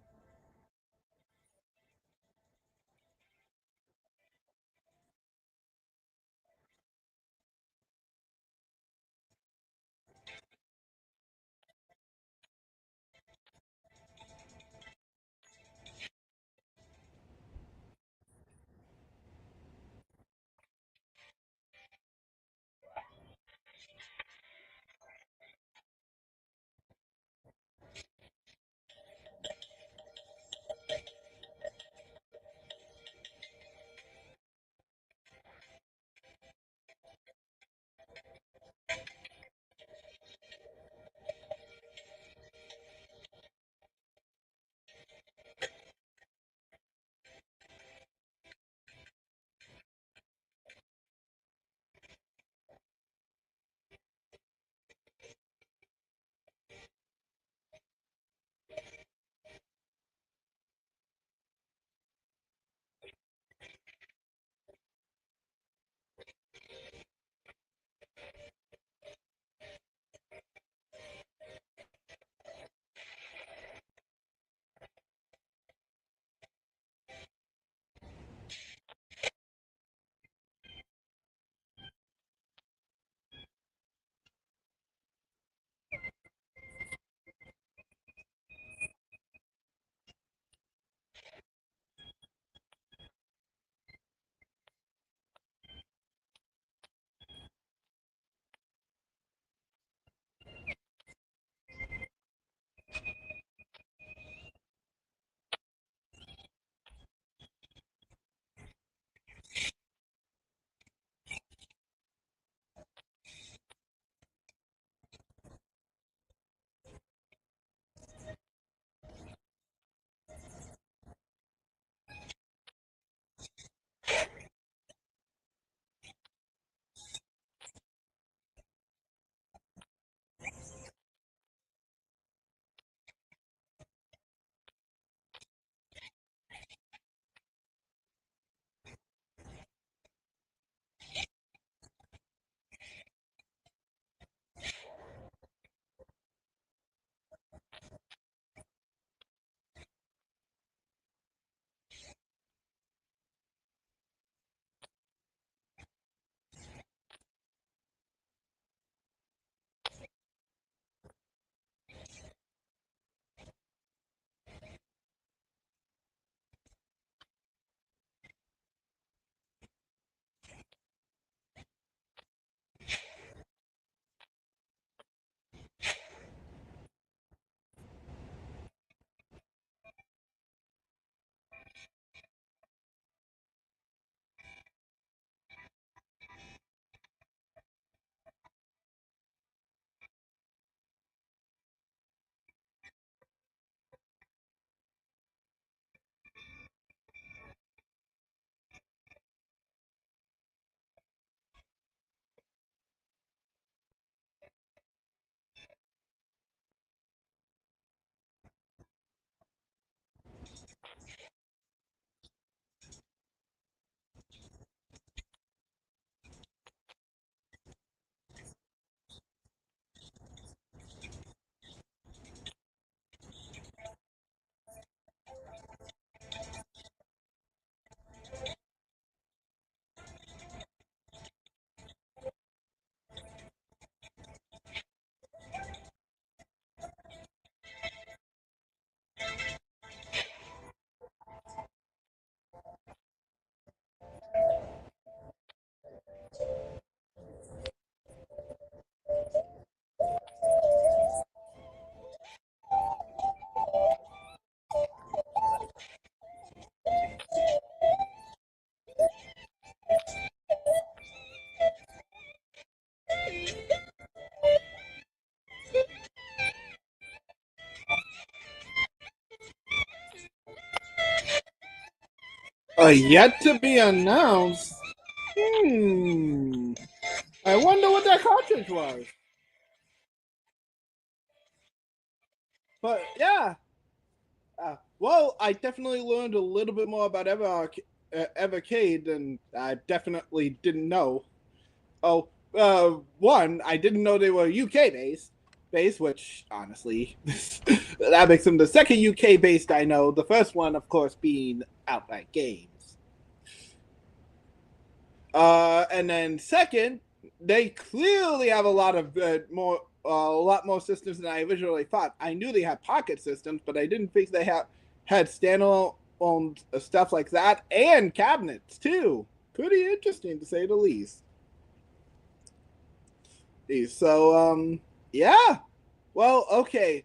Yet to be announced. I wonder what that cartridge was. But yeah. Well, I definitely learned a little bit more about Evercade than I definitely didn't know. One, I didn't know they were UK based, which honestly, that makes them the second UK based I know. The first one, of course, being Outright Games. And then second, they clearly have a lot more systems than I originally thought. I knew they had pocket systems, but I didn't think they had standalone stuff like that, and cabinets too. Pretty interesting to say the least. So yeah. Well, okay.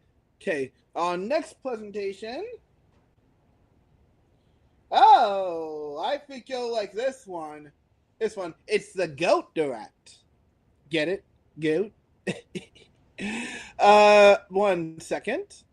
Our next presentation. Oh, I think you'll like this one. It's the Goat Direct. Get it? Goat? 1 second.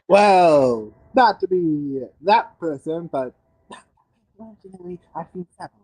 Well, not to be that person, but unfortunately, I've seen several.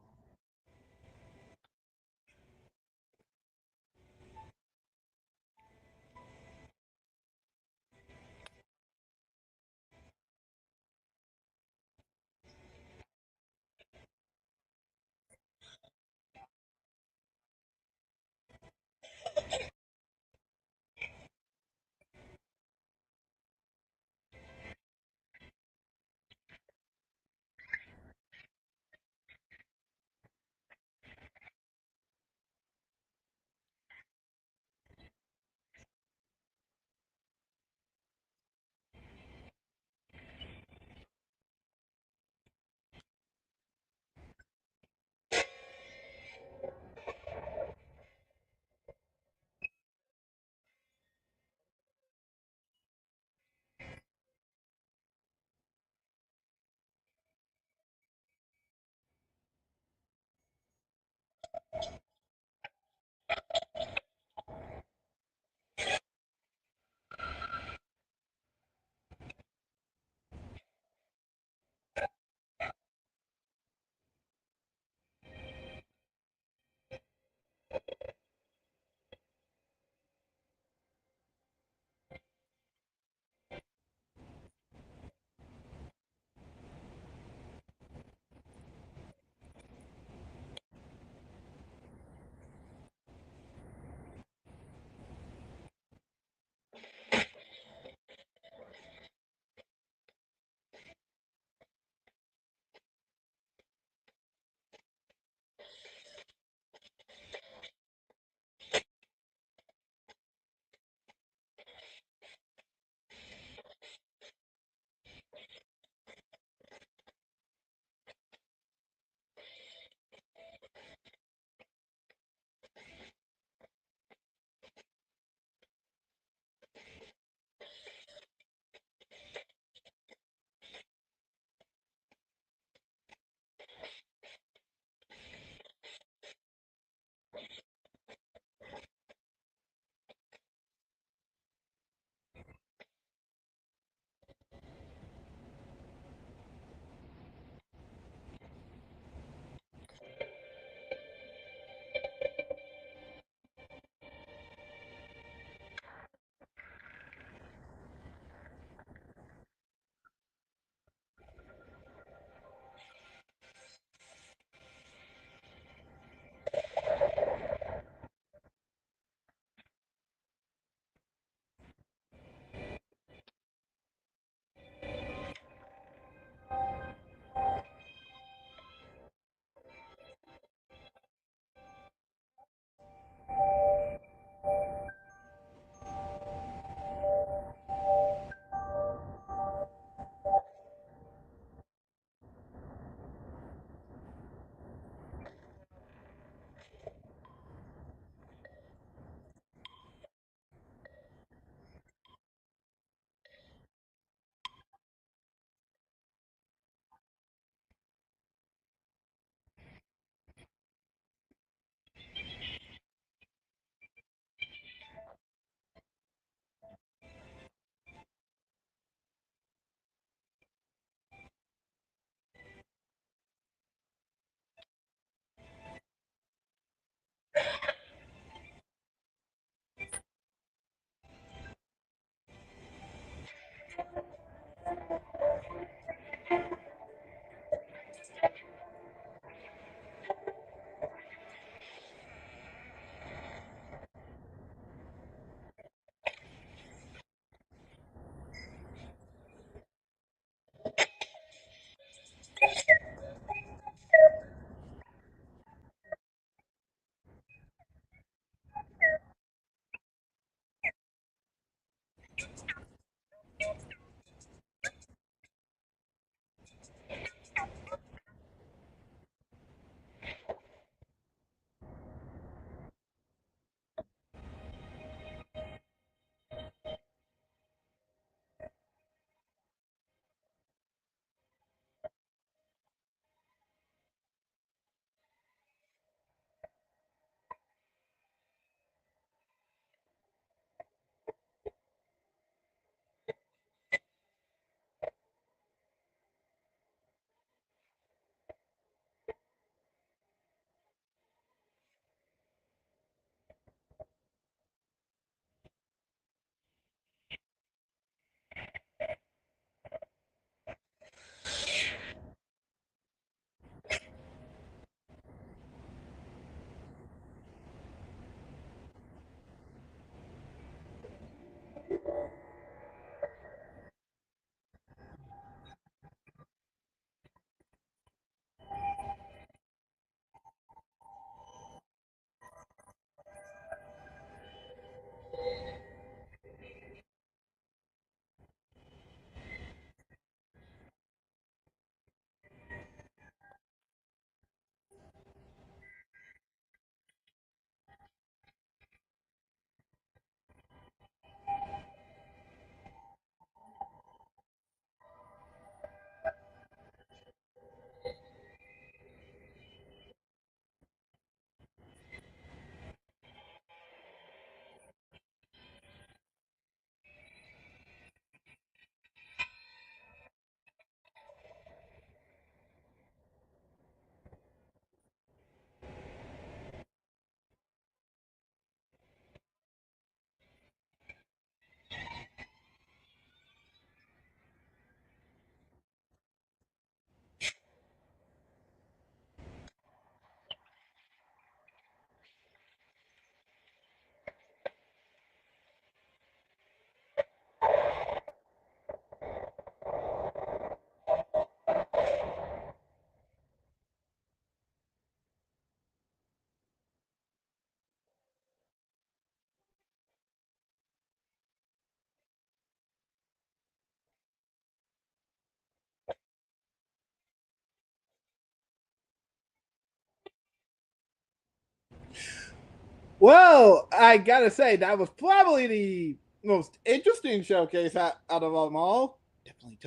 Well, I gotta say that was probably the most interesting showcase out of them all. Definitely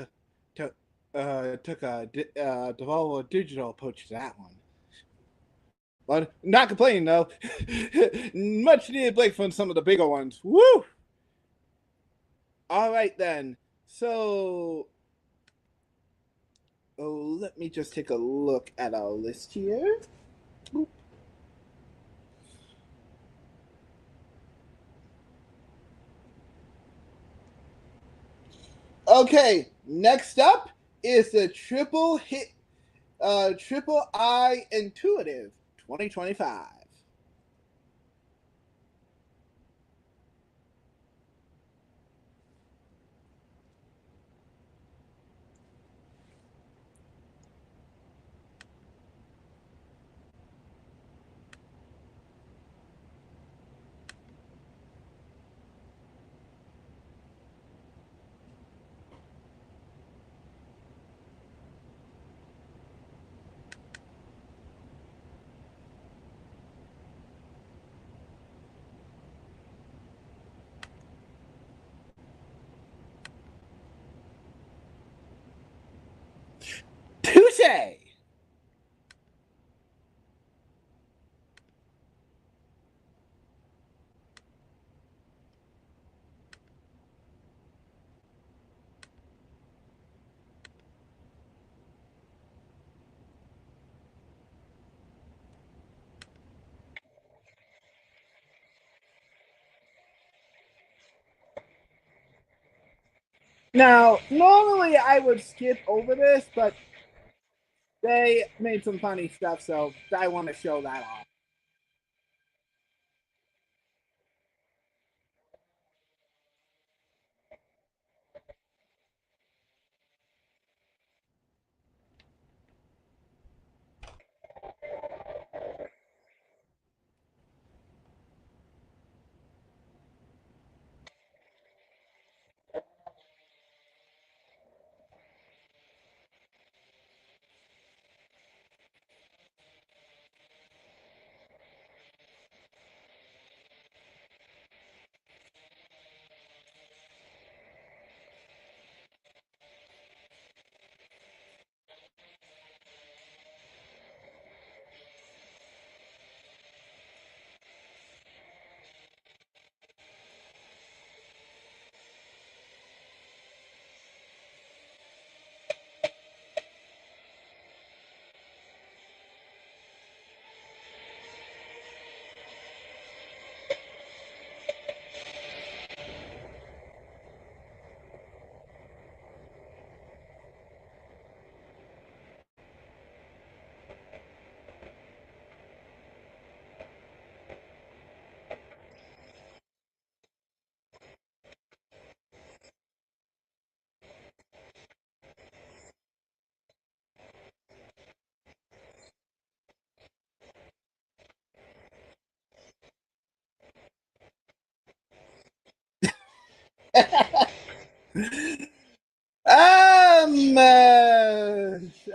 took a developer digital approach to that one. But not complaining though. Much needed break from some of the bigger ones. Woo! All right then. So, let me just take a look at our list here. Boop. Okay, next up is the triple I Intuitive 2025. Touche! Now, normally I would skip over this, but they made some funny stuff, so I want to show that off.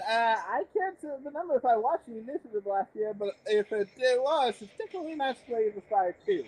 I can't remember if I watched the initiative last year, but if it was, it's definitely not Slay the Spire 2.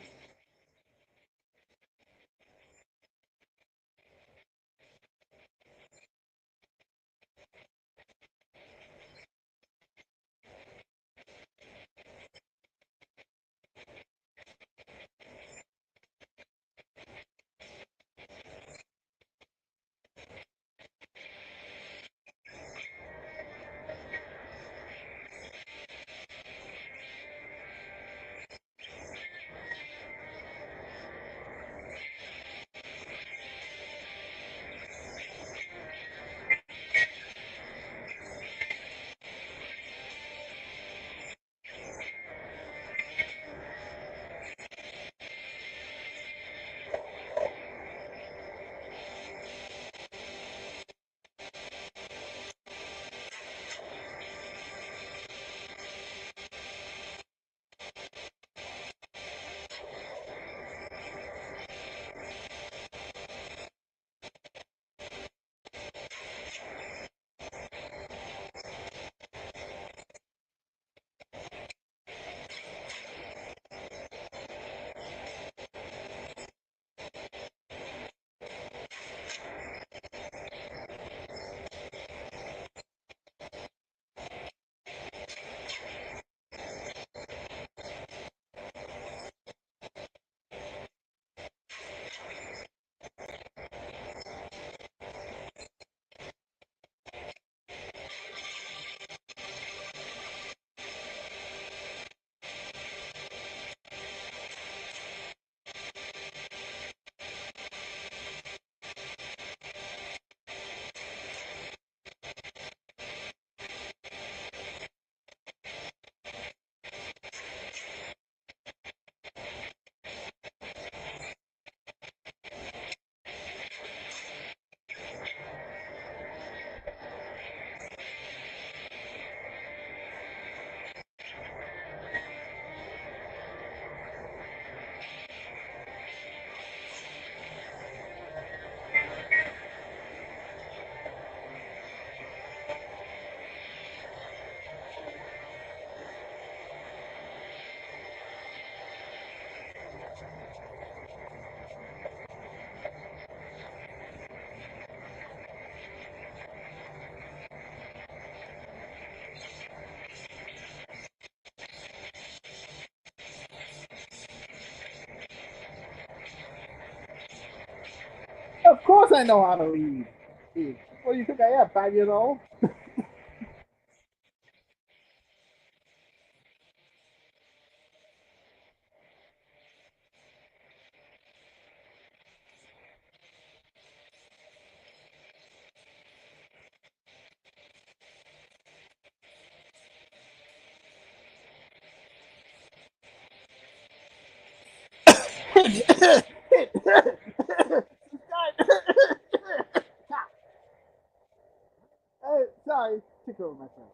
Of course I know how to read. What do you think I am, 5 years old? Sorry, tickle myself.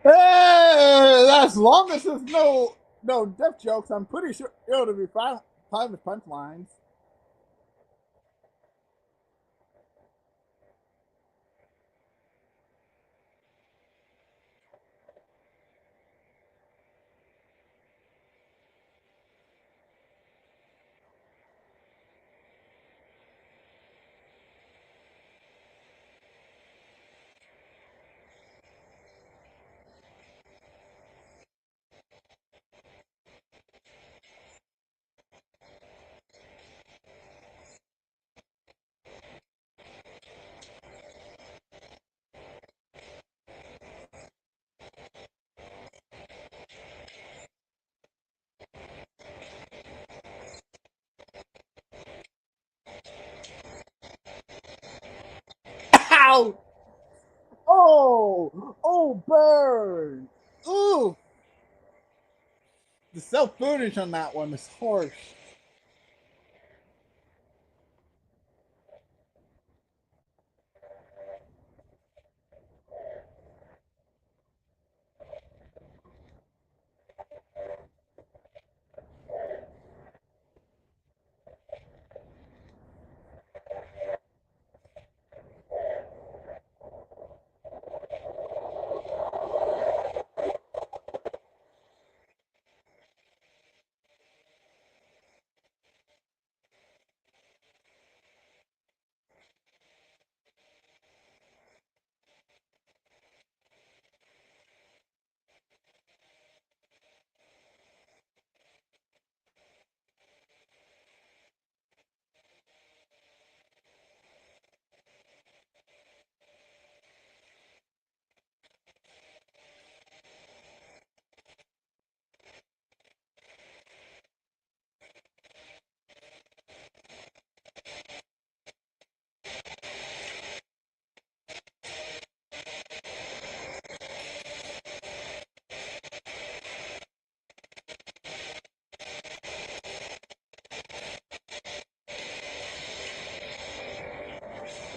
As long as there's no death jokes, I'm pretty sure it'll be fine with punchlines. Ow! Oh, burn! Ooh! The self-footage on that one is harsh.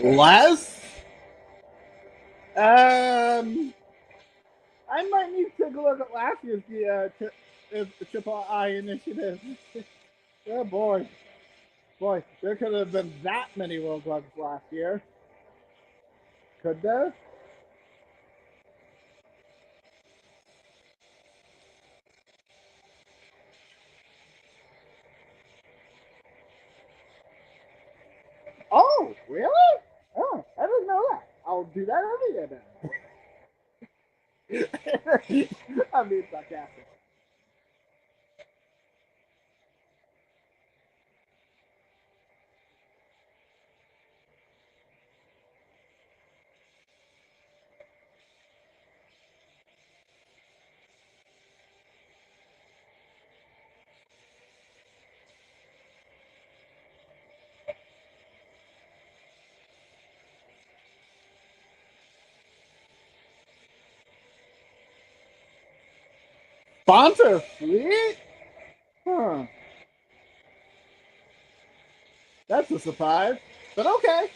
Less? I might need to take a look at last year's Triple I initiative. Oh boy. Boy, there could have been that many World Cups last year. Could there? Oh, really? Oh, I didn't know that. I'll do that every year then. I'm being sarcastic. Sponsor free? Huh. That's a surprise, but okay.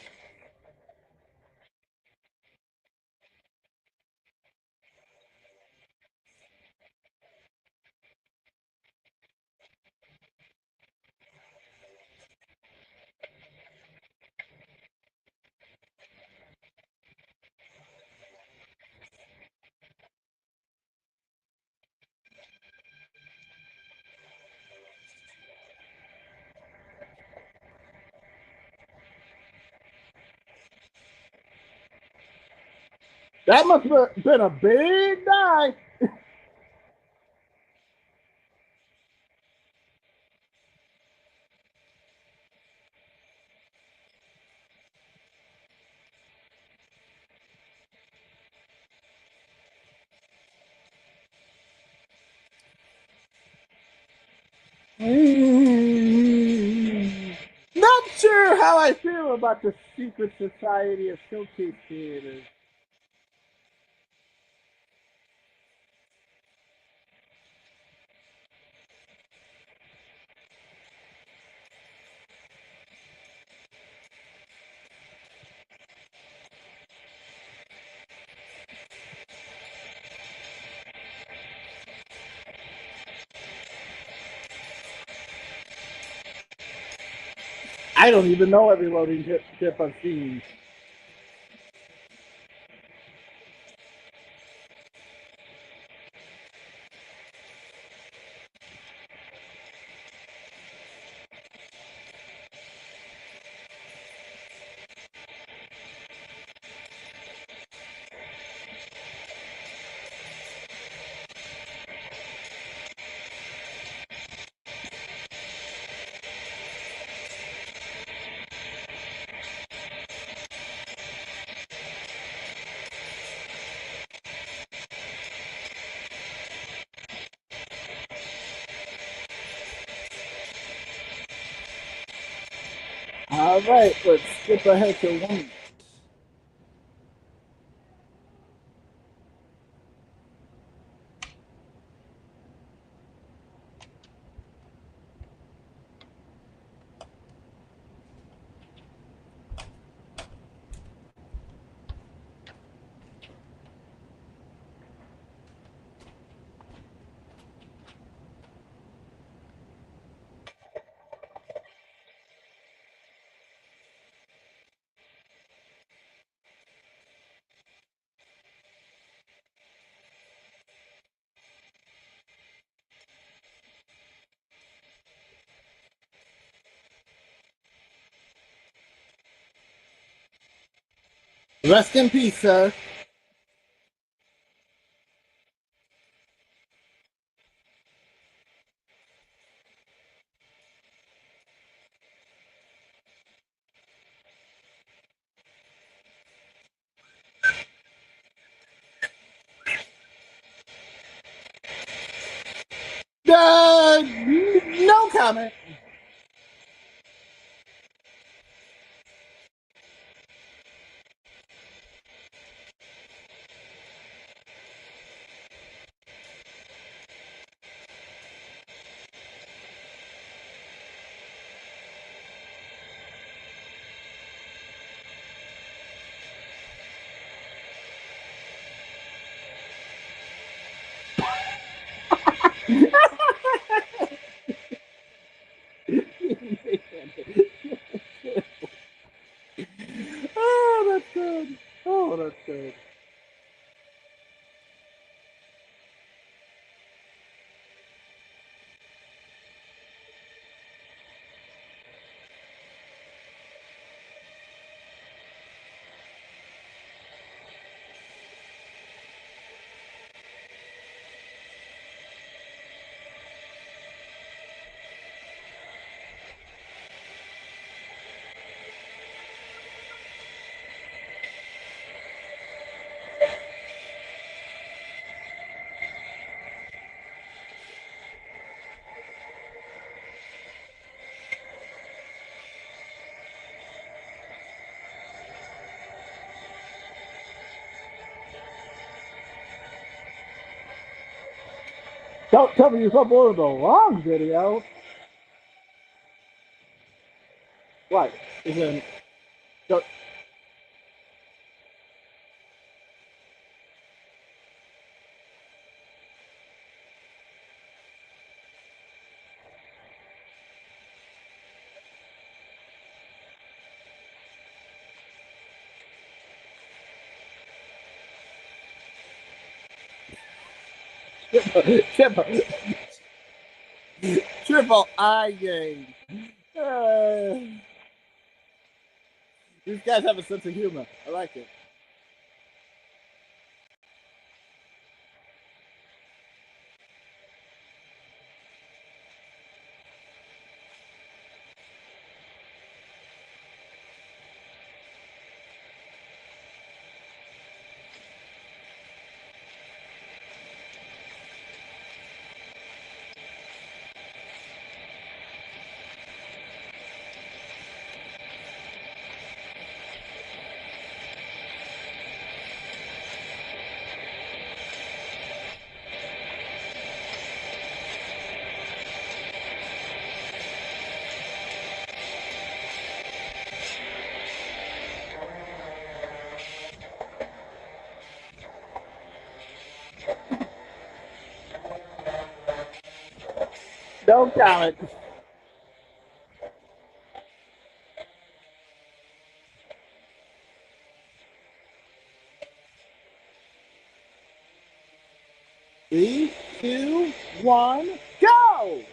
That must have been a big die. Not sure how I feel about the secret society of showcase creators. I don't even know every loading tip I've seen. All right, let's skip ahead to one. Rest in peace, sir. No comment. Oh, that's good. Oh, that's good. Don't tell me you uploaded the wrong video. What? Is it? Don't. Triple, triple I game. These guys have a sense of humor. I like it. Don't count it. Three, two, one, go!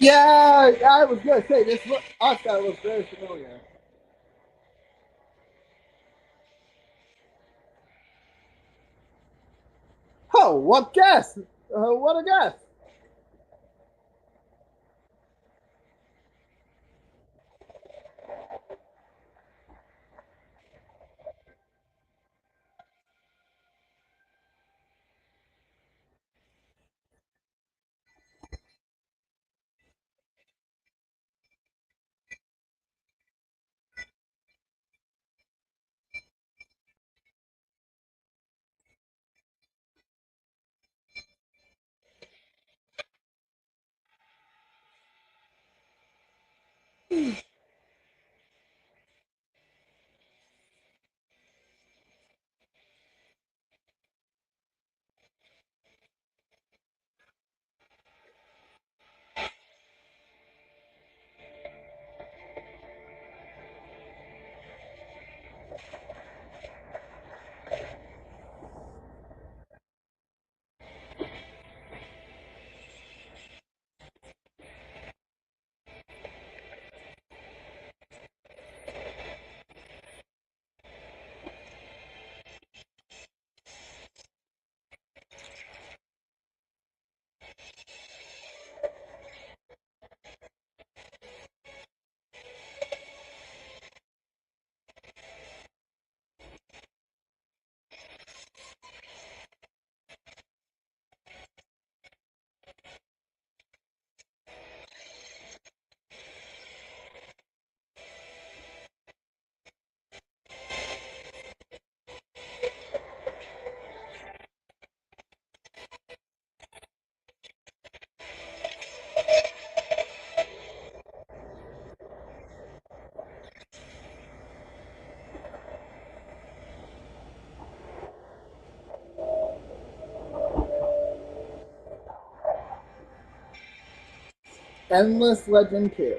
Yeah, I was gonna say this art style looks very familiar. Oh, what guess? What a guess! Endless Legend 2.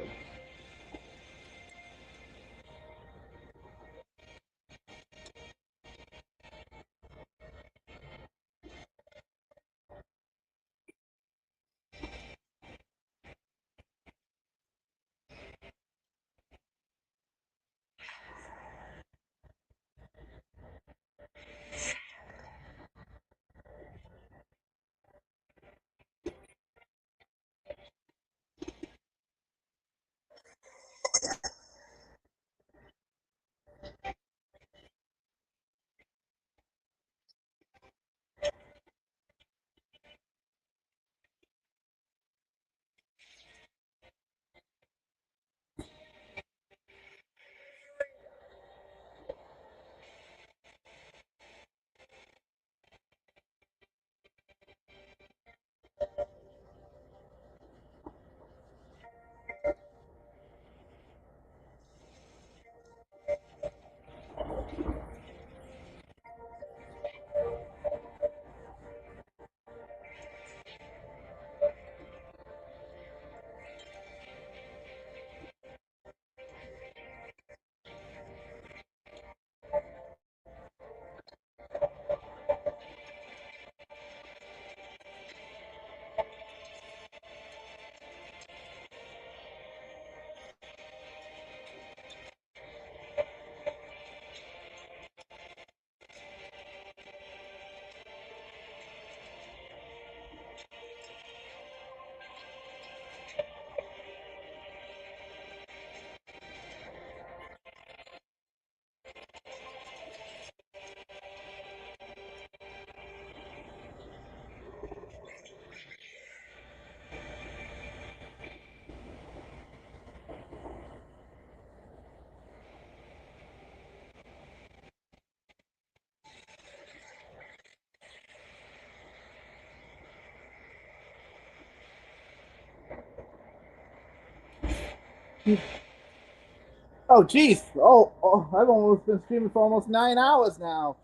Oh, jeez. I've almost been streaming for almost 9 hours now.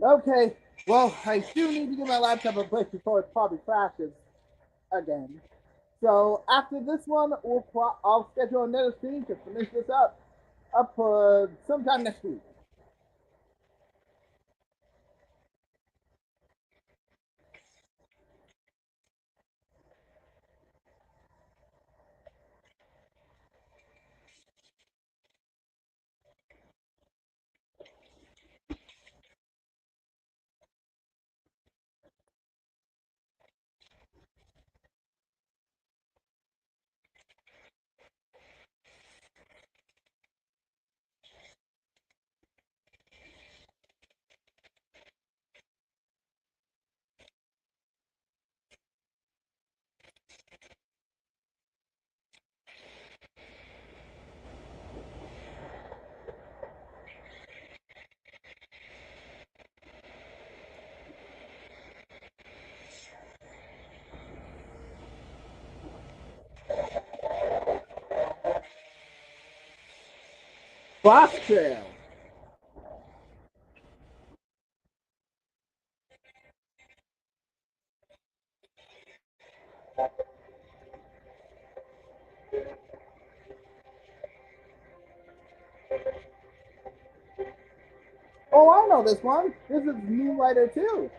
Okay, well, I do need to give my laptop a break before it probably crashes again. So after this one, I'll schedule another stream to finish this up sometime next week. Boss Trail. Oh, I know this one. This is Moonlighter 2.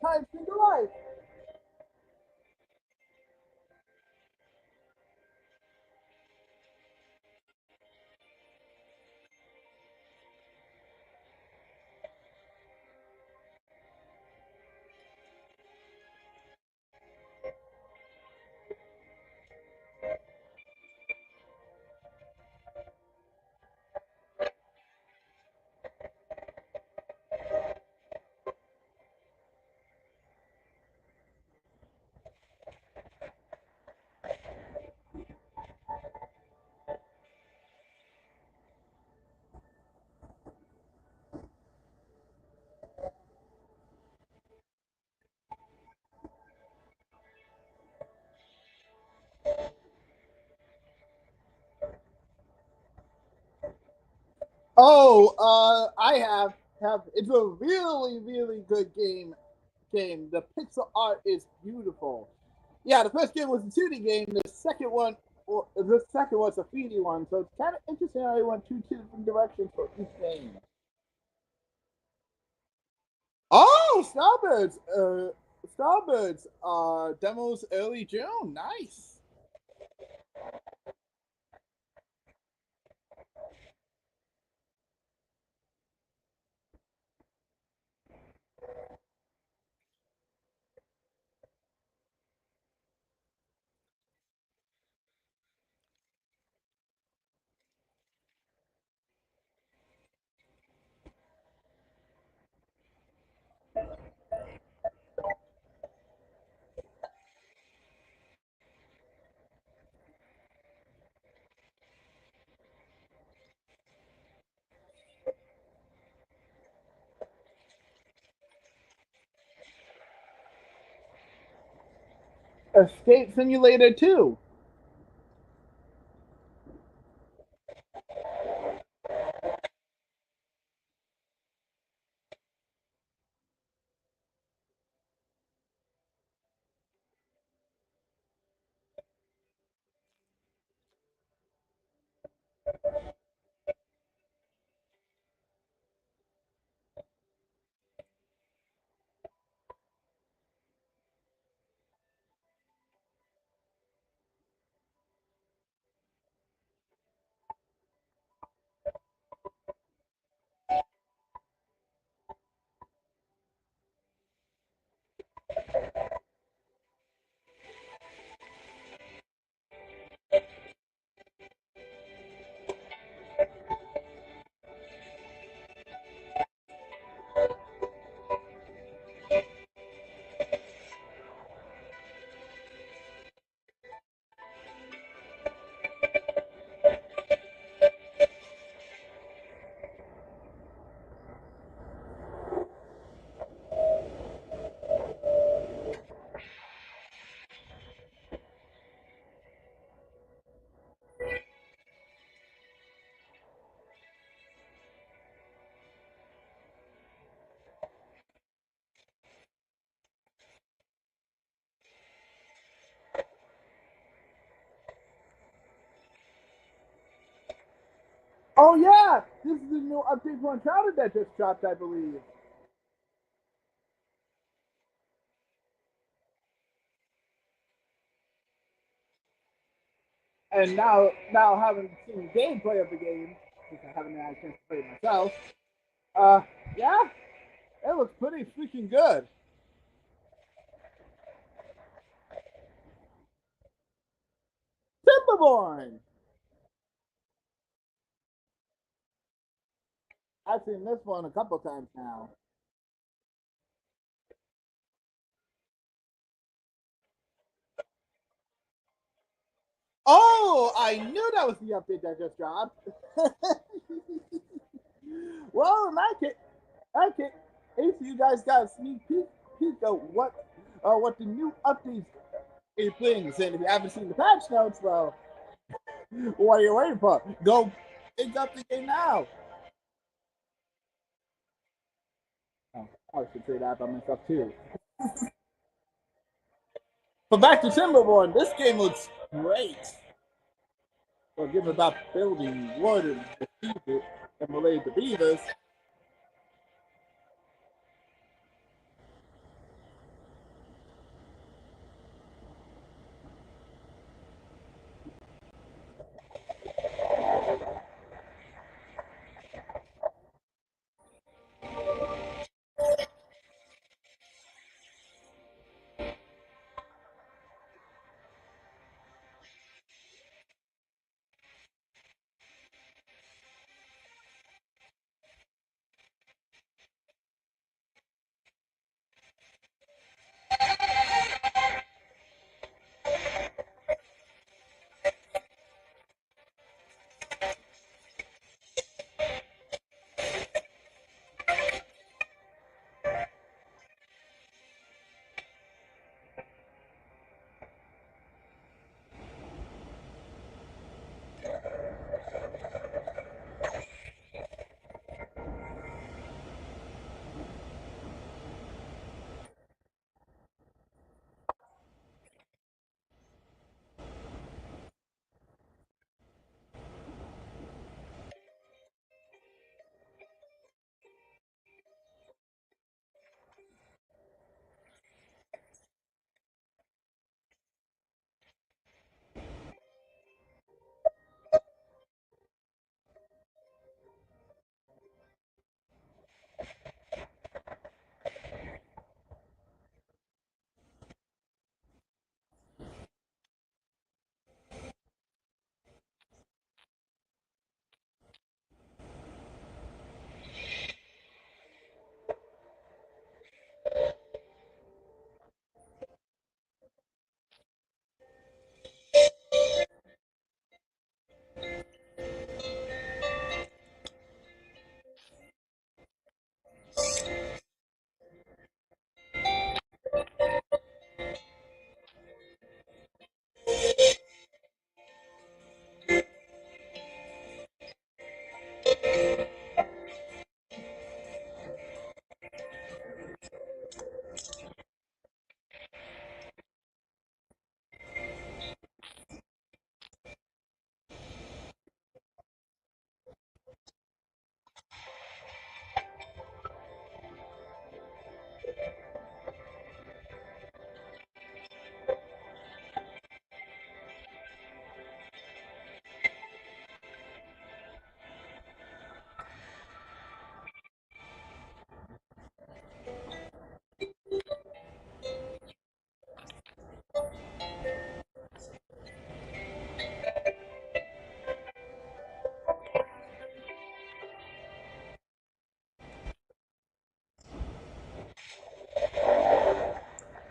Time single life. Oh, I have. It's a really good game. The pixel art is beautiful. Yeah, the first game was a 2D game. The second one was a 3D one. So it's kind of interesting how they went two different directions for each game. Oh, Starbirds. Demos early June. Nice. Escape Simulator 2. Oh yeah, this is the new update for Uncharted that just dropped, I believe. And now having seen gameplay of the game, since I haven't had a chance to play it myself, yeah, it looks pretty freaking good. Timberborn. I've seen this one a couple times now. Oh, I knew that was the update that just dropped. Well, in that case, if you guys got a sneak peek of what the new updates it brings, and if you haven't seen the patch notes, well, what are you waiting for? Go pick up the game now. Oh, I should say that by myself too. But back to Timberborn, this game looks great. Well, given about building water and related to beavers.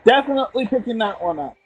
Definitely picking that one up.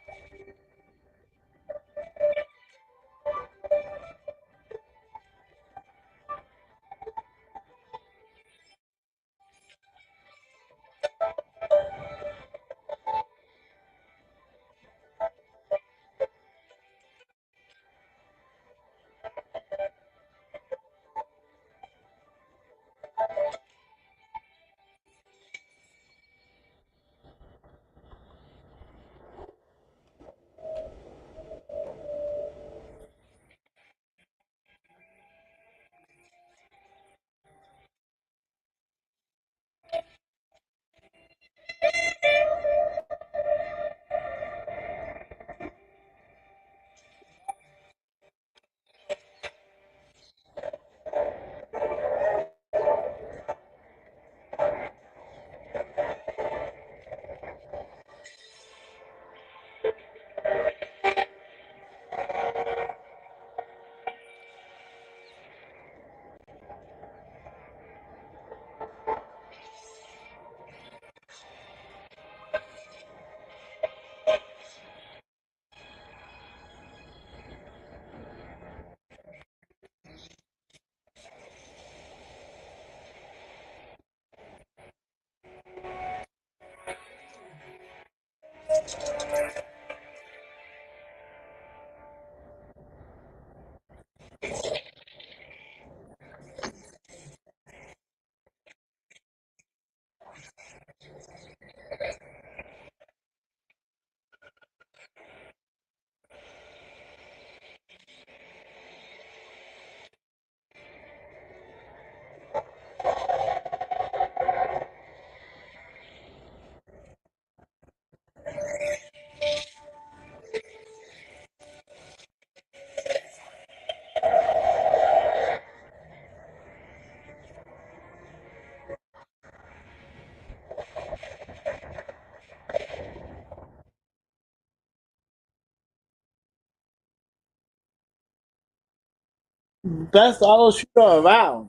Best auto shooter around.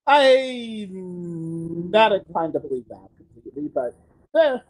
I'm not inclined to believe that completely, but the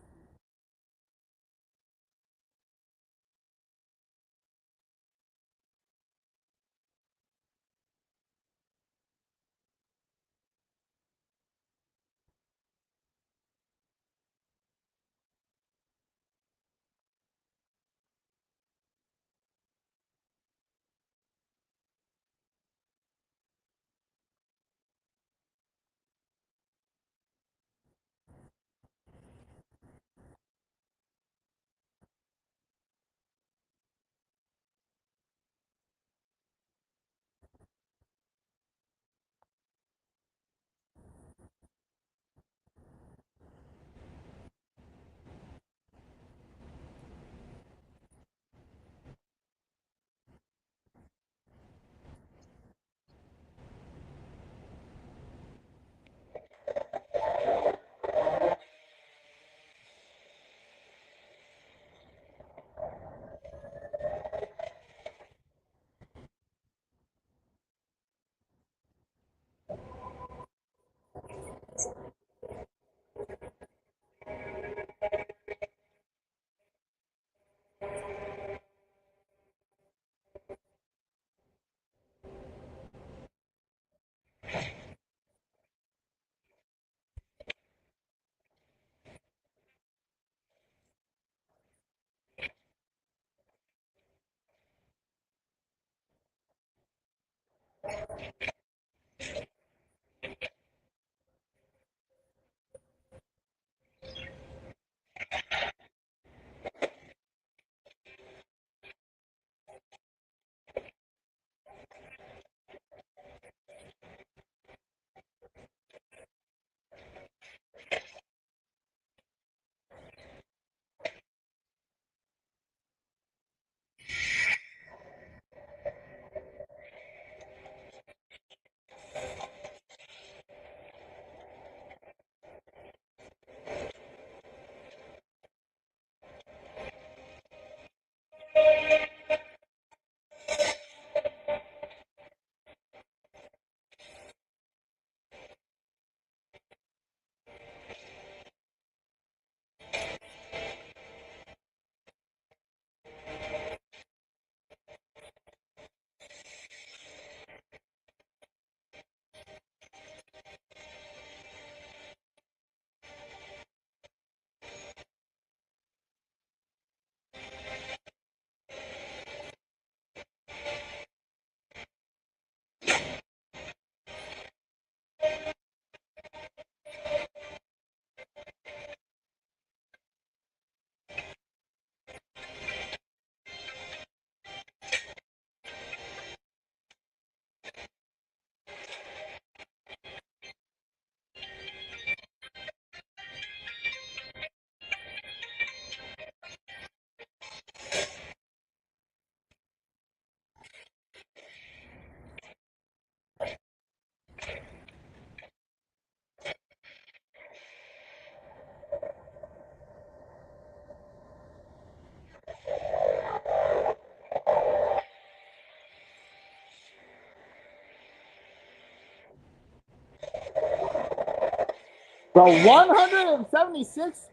176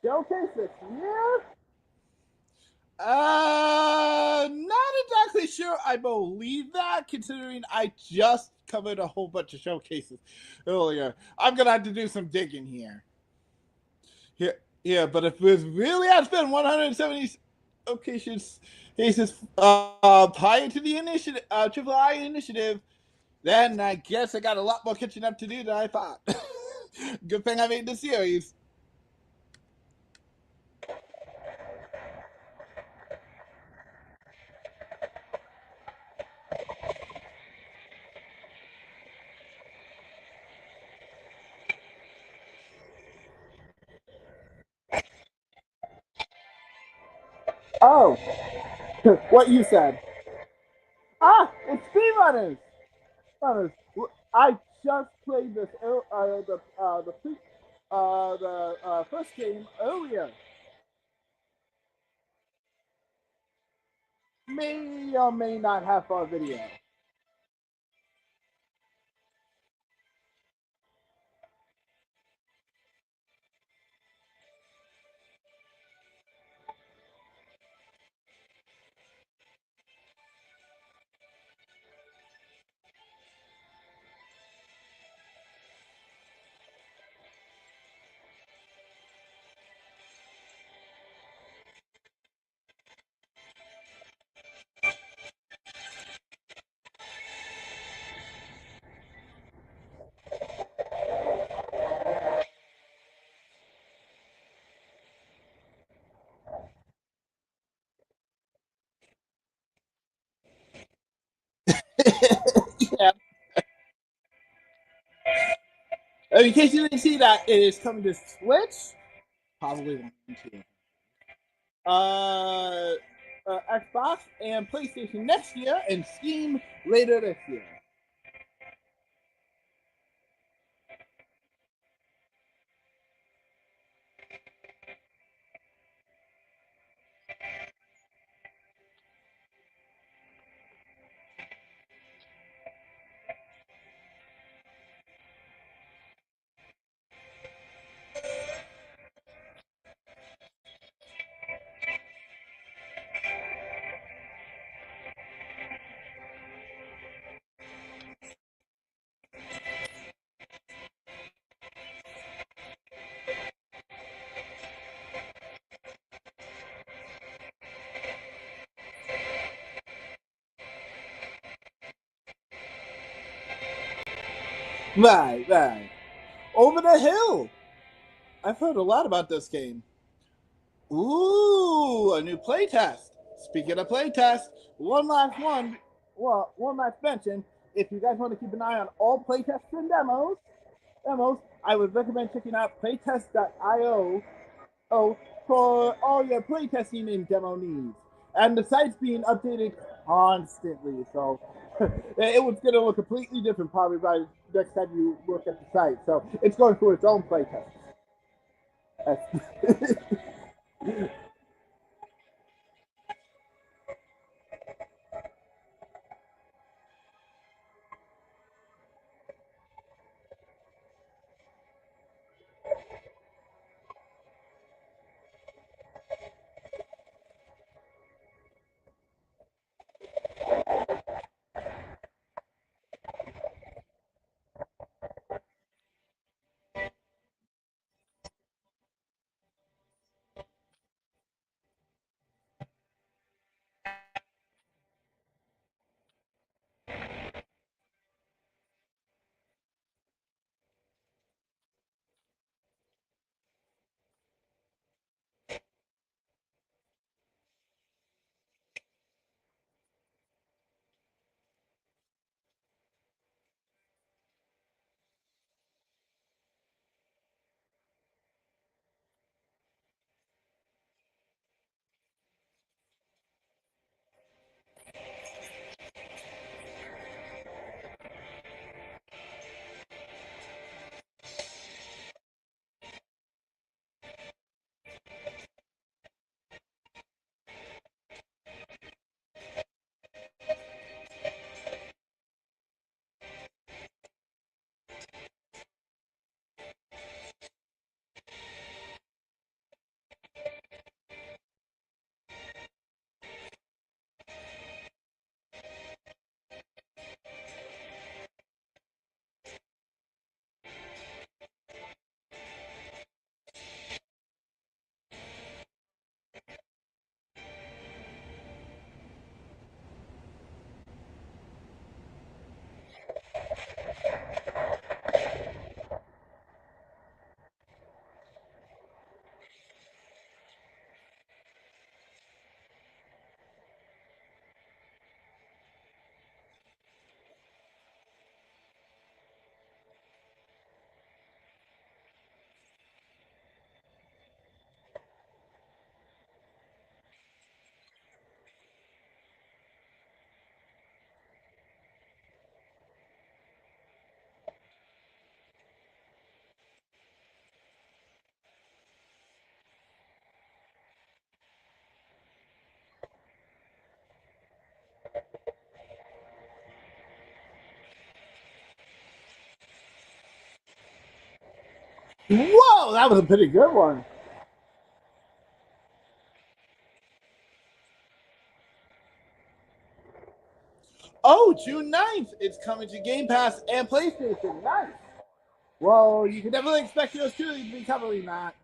showcase this year? Not exactly sure I believe that, considering I just covered a whole bunch of showcases earlier. I'm gonna have to do some digging here. Yeah, but if it really has been 170 occasions cases prior to the initiative, Triple I initiative, then I guess I got a lot more catching up to do than I thought. Good thing I made the series. Oh, what you said. It's speedrunners. Runners. I just played this the first game earlier. may or may not have for a video. Yeah. In case you didn't see that, it is coming to Switch, probably one and two. Xbox and PlayStation next year, and Steam later this year. Right. Over the Hill. I've heard a lot about this game. Ooh, a new playtest. Speaking of playtest, one last mention. If you guys want to keep an eye on all playtests and demos, I would recommend checking out playtest.io for all your playtesting and demo needs. And the site's being updated constantly, so it was going to look completely different probably by next time you look at the site. So it's going through its own playtest. Whoa, that was a pretty good one. Oh, June 9th, it's coming to Game Pass and PlayStation. Nice. Well, you can definitely expect yours two to be covering that.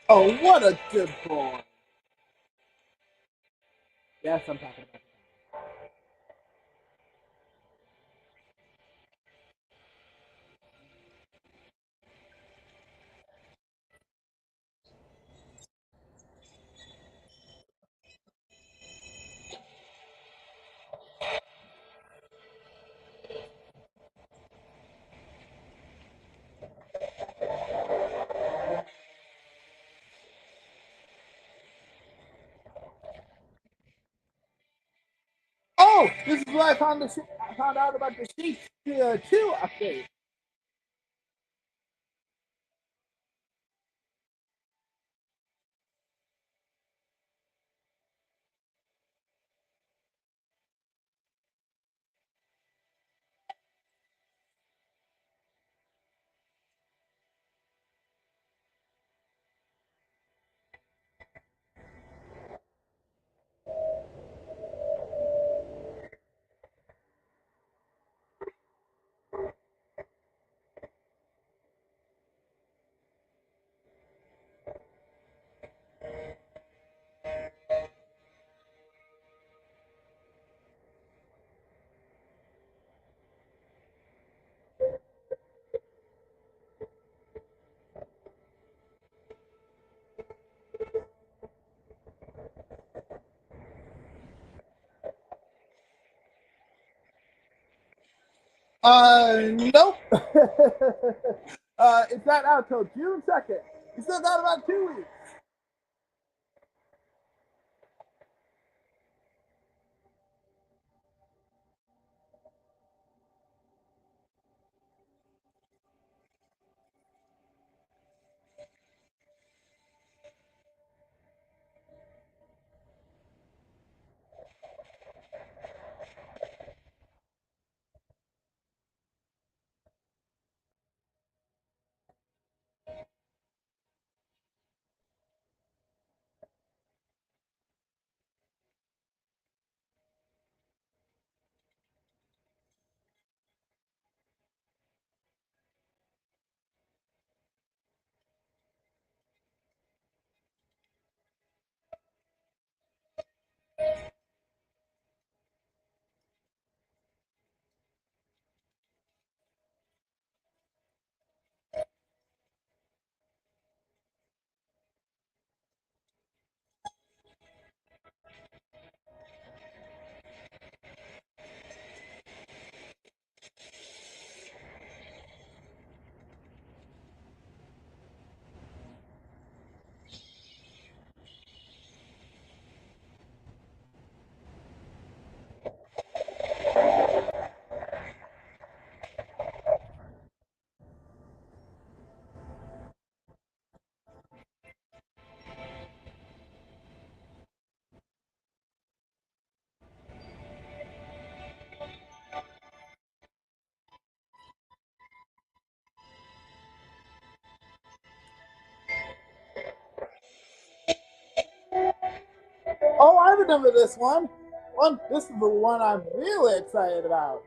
Oh, what a good boy. Yes, I'm talking about it. Oh, this is where I found out about the Sheep 2 update. Nope. It's not out till June 2nd. You still got about 2 weeks. remember this one. This is the one I'm really excited about.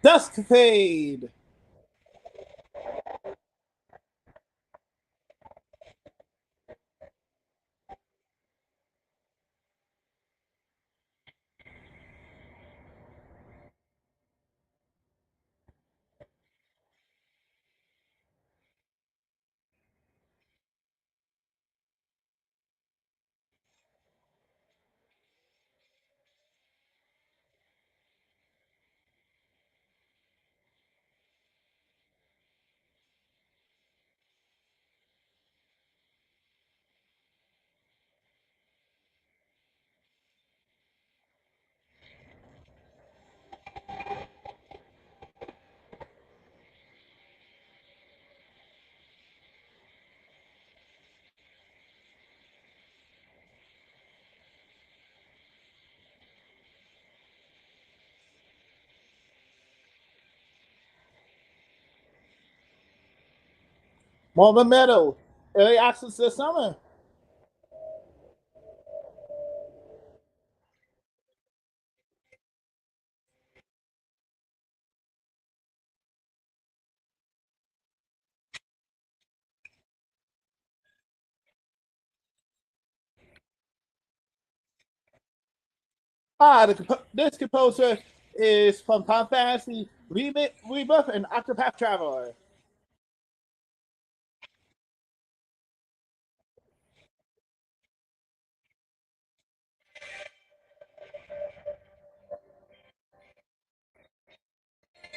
Duskfade. Moment Meadow. Early access this summer. This composer is from Final Fantasy Rebirth and Octopath Traveler.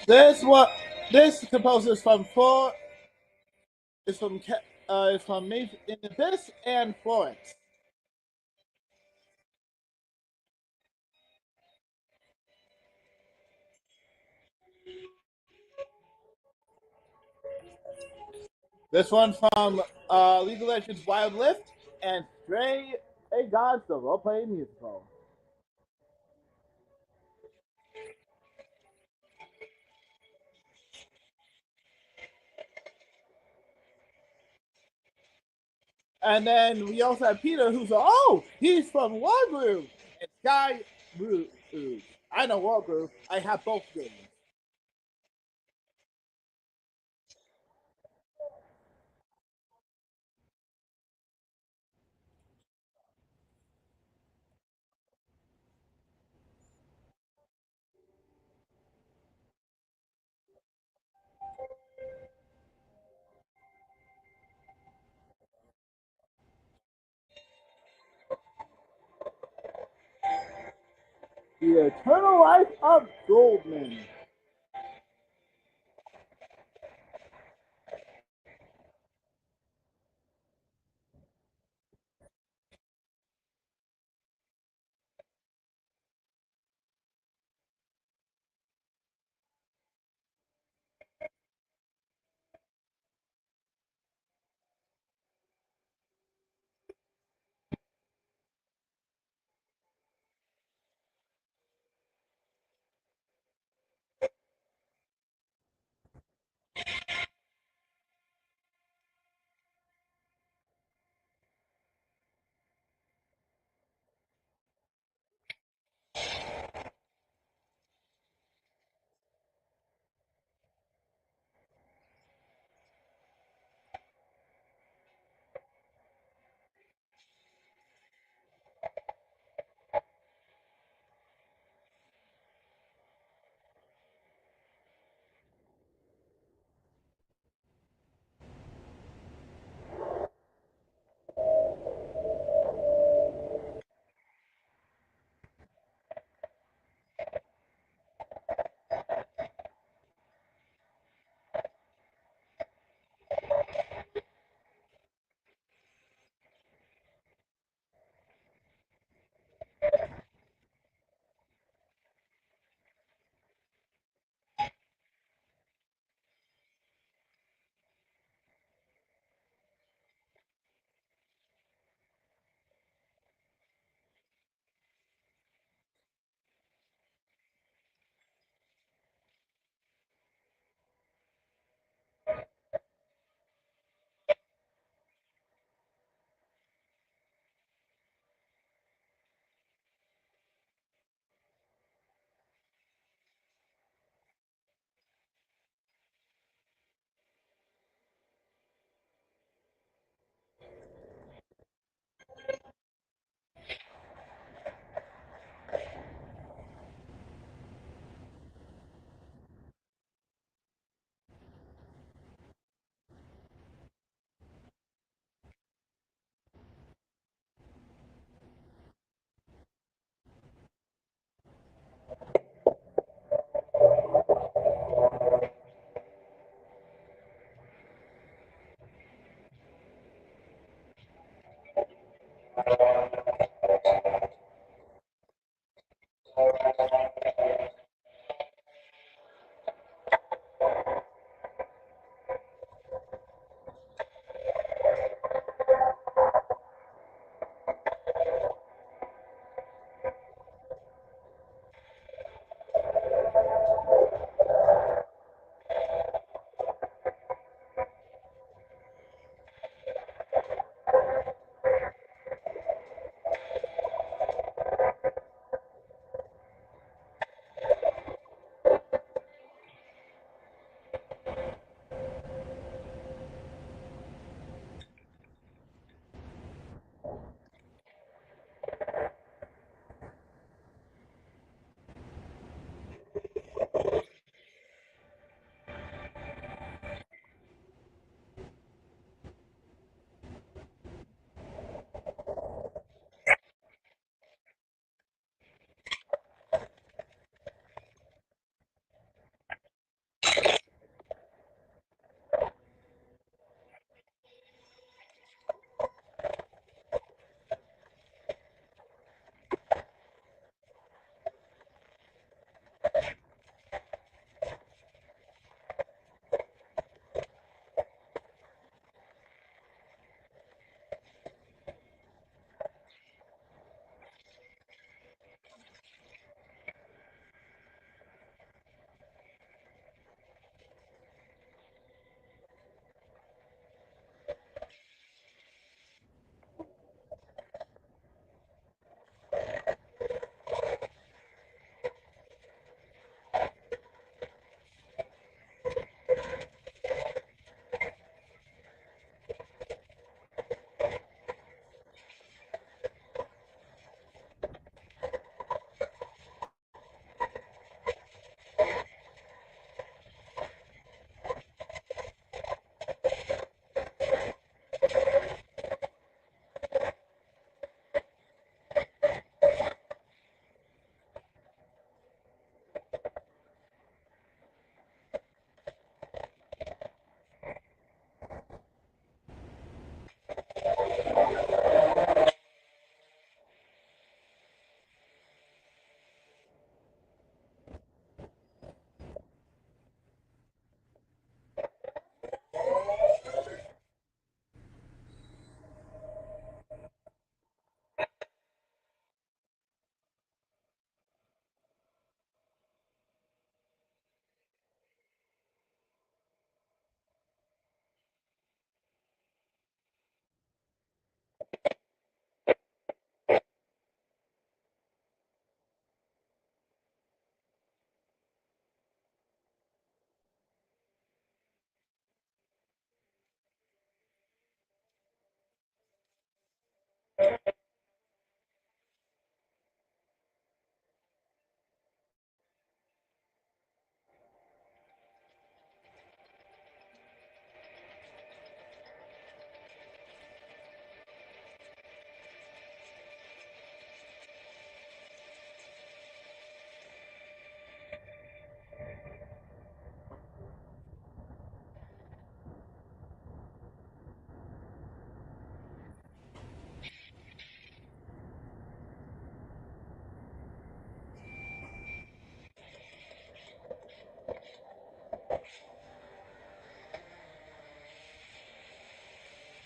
This composer is from Made in Abyss and Florence. This one from League of Legends Wild Rift and Stray Gods, the role-playing musical. And then we also have Peter, he's from Wargroove and Sky Rouge. I know Wargroove. I have both games. The Eternal Life of Goldman.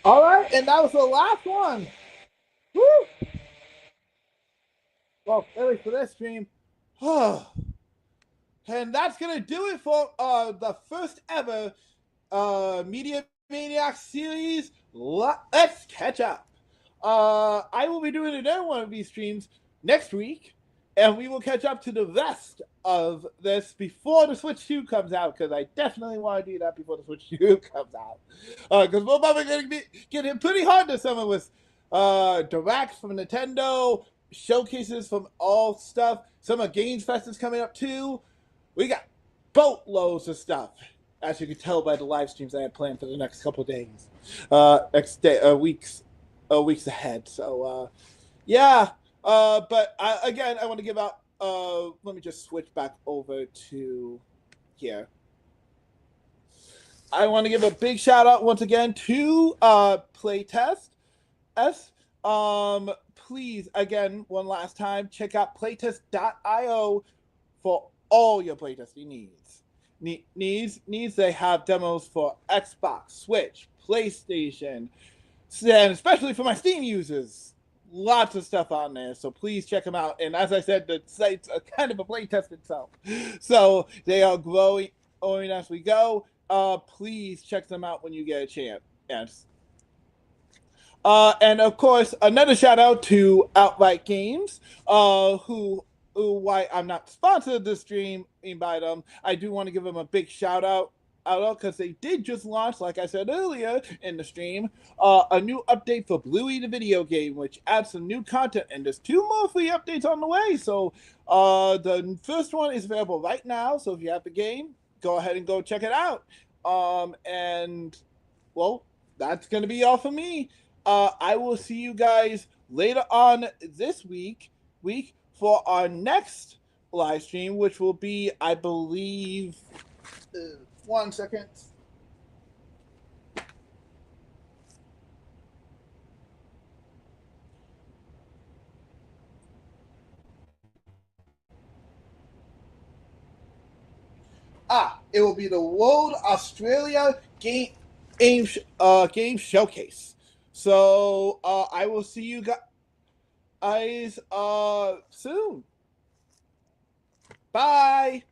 All right, and that was the last one. Woo! Well, at least for this stream. And that's gonna do it for the first ever Media Maniac series. Let's catch up. I will be doing another one of these streams next week, and we will catch up to the rest of this before the Switch 2 comes out, because I definitely want to do that before the Switch 2 comes out. Because we're probably going to be getting pretty hard this summer with directs from Nintendo, showcases from all stuff. Summer Games Fest is coming up too. We got boatloads of stuff, as you can tell by the live streams I have planned for the next couple of days, weeks ahead. So, yeah. But again, I want to give out. Let me just switch back over to here. I want to give a big shout out once again to Playtest. please, again, one last time, check out playtest.io for all your playtesting needs. They have demos for Xbox, Switch, PlayStation, and especially for my Steam users. Lots of stuff on there, so please check them out. And as I said, the site's a kind of a playtest itself, so they are growing as we go. Please check them out when you get a chance. Yes. And of course, another shout out to Outright Games, who why I'm not sponsored this stream by them. I do want to give them a big shout out because they did just launch, like I said earlier in the stream, a new update for Bluey the video game, which adds some new content, and there's 2 more free updates on the way. So the first one is available right now, so if you have the game, go ahead and go check it out. And well, that's gonna be all for me. I will see you guys later on this week for our next live stream, which will be, I believe, 1 second. It will be the World Australia Game Showcase. So I will see you guys soon. Bye.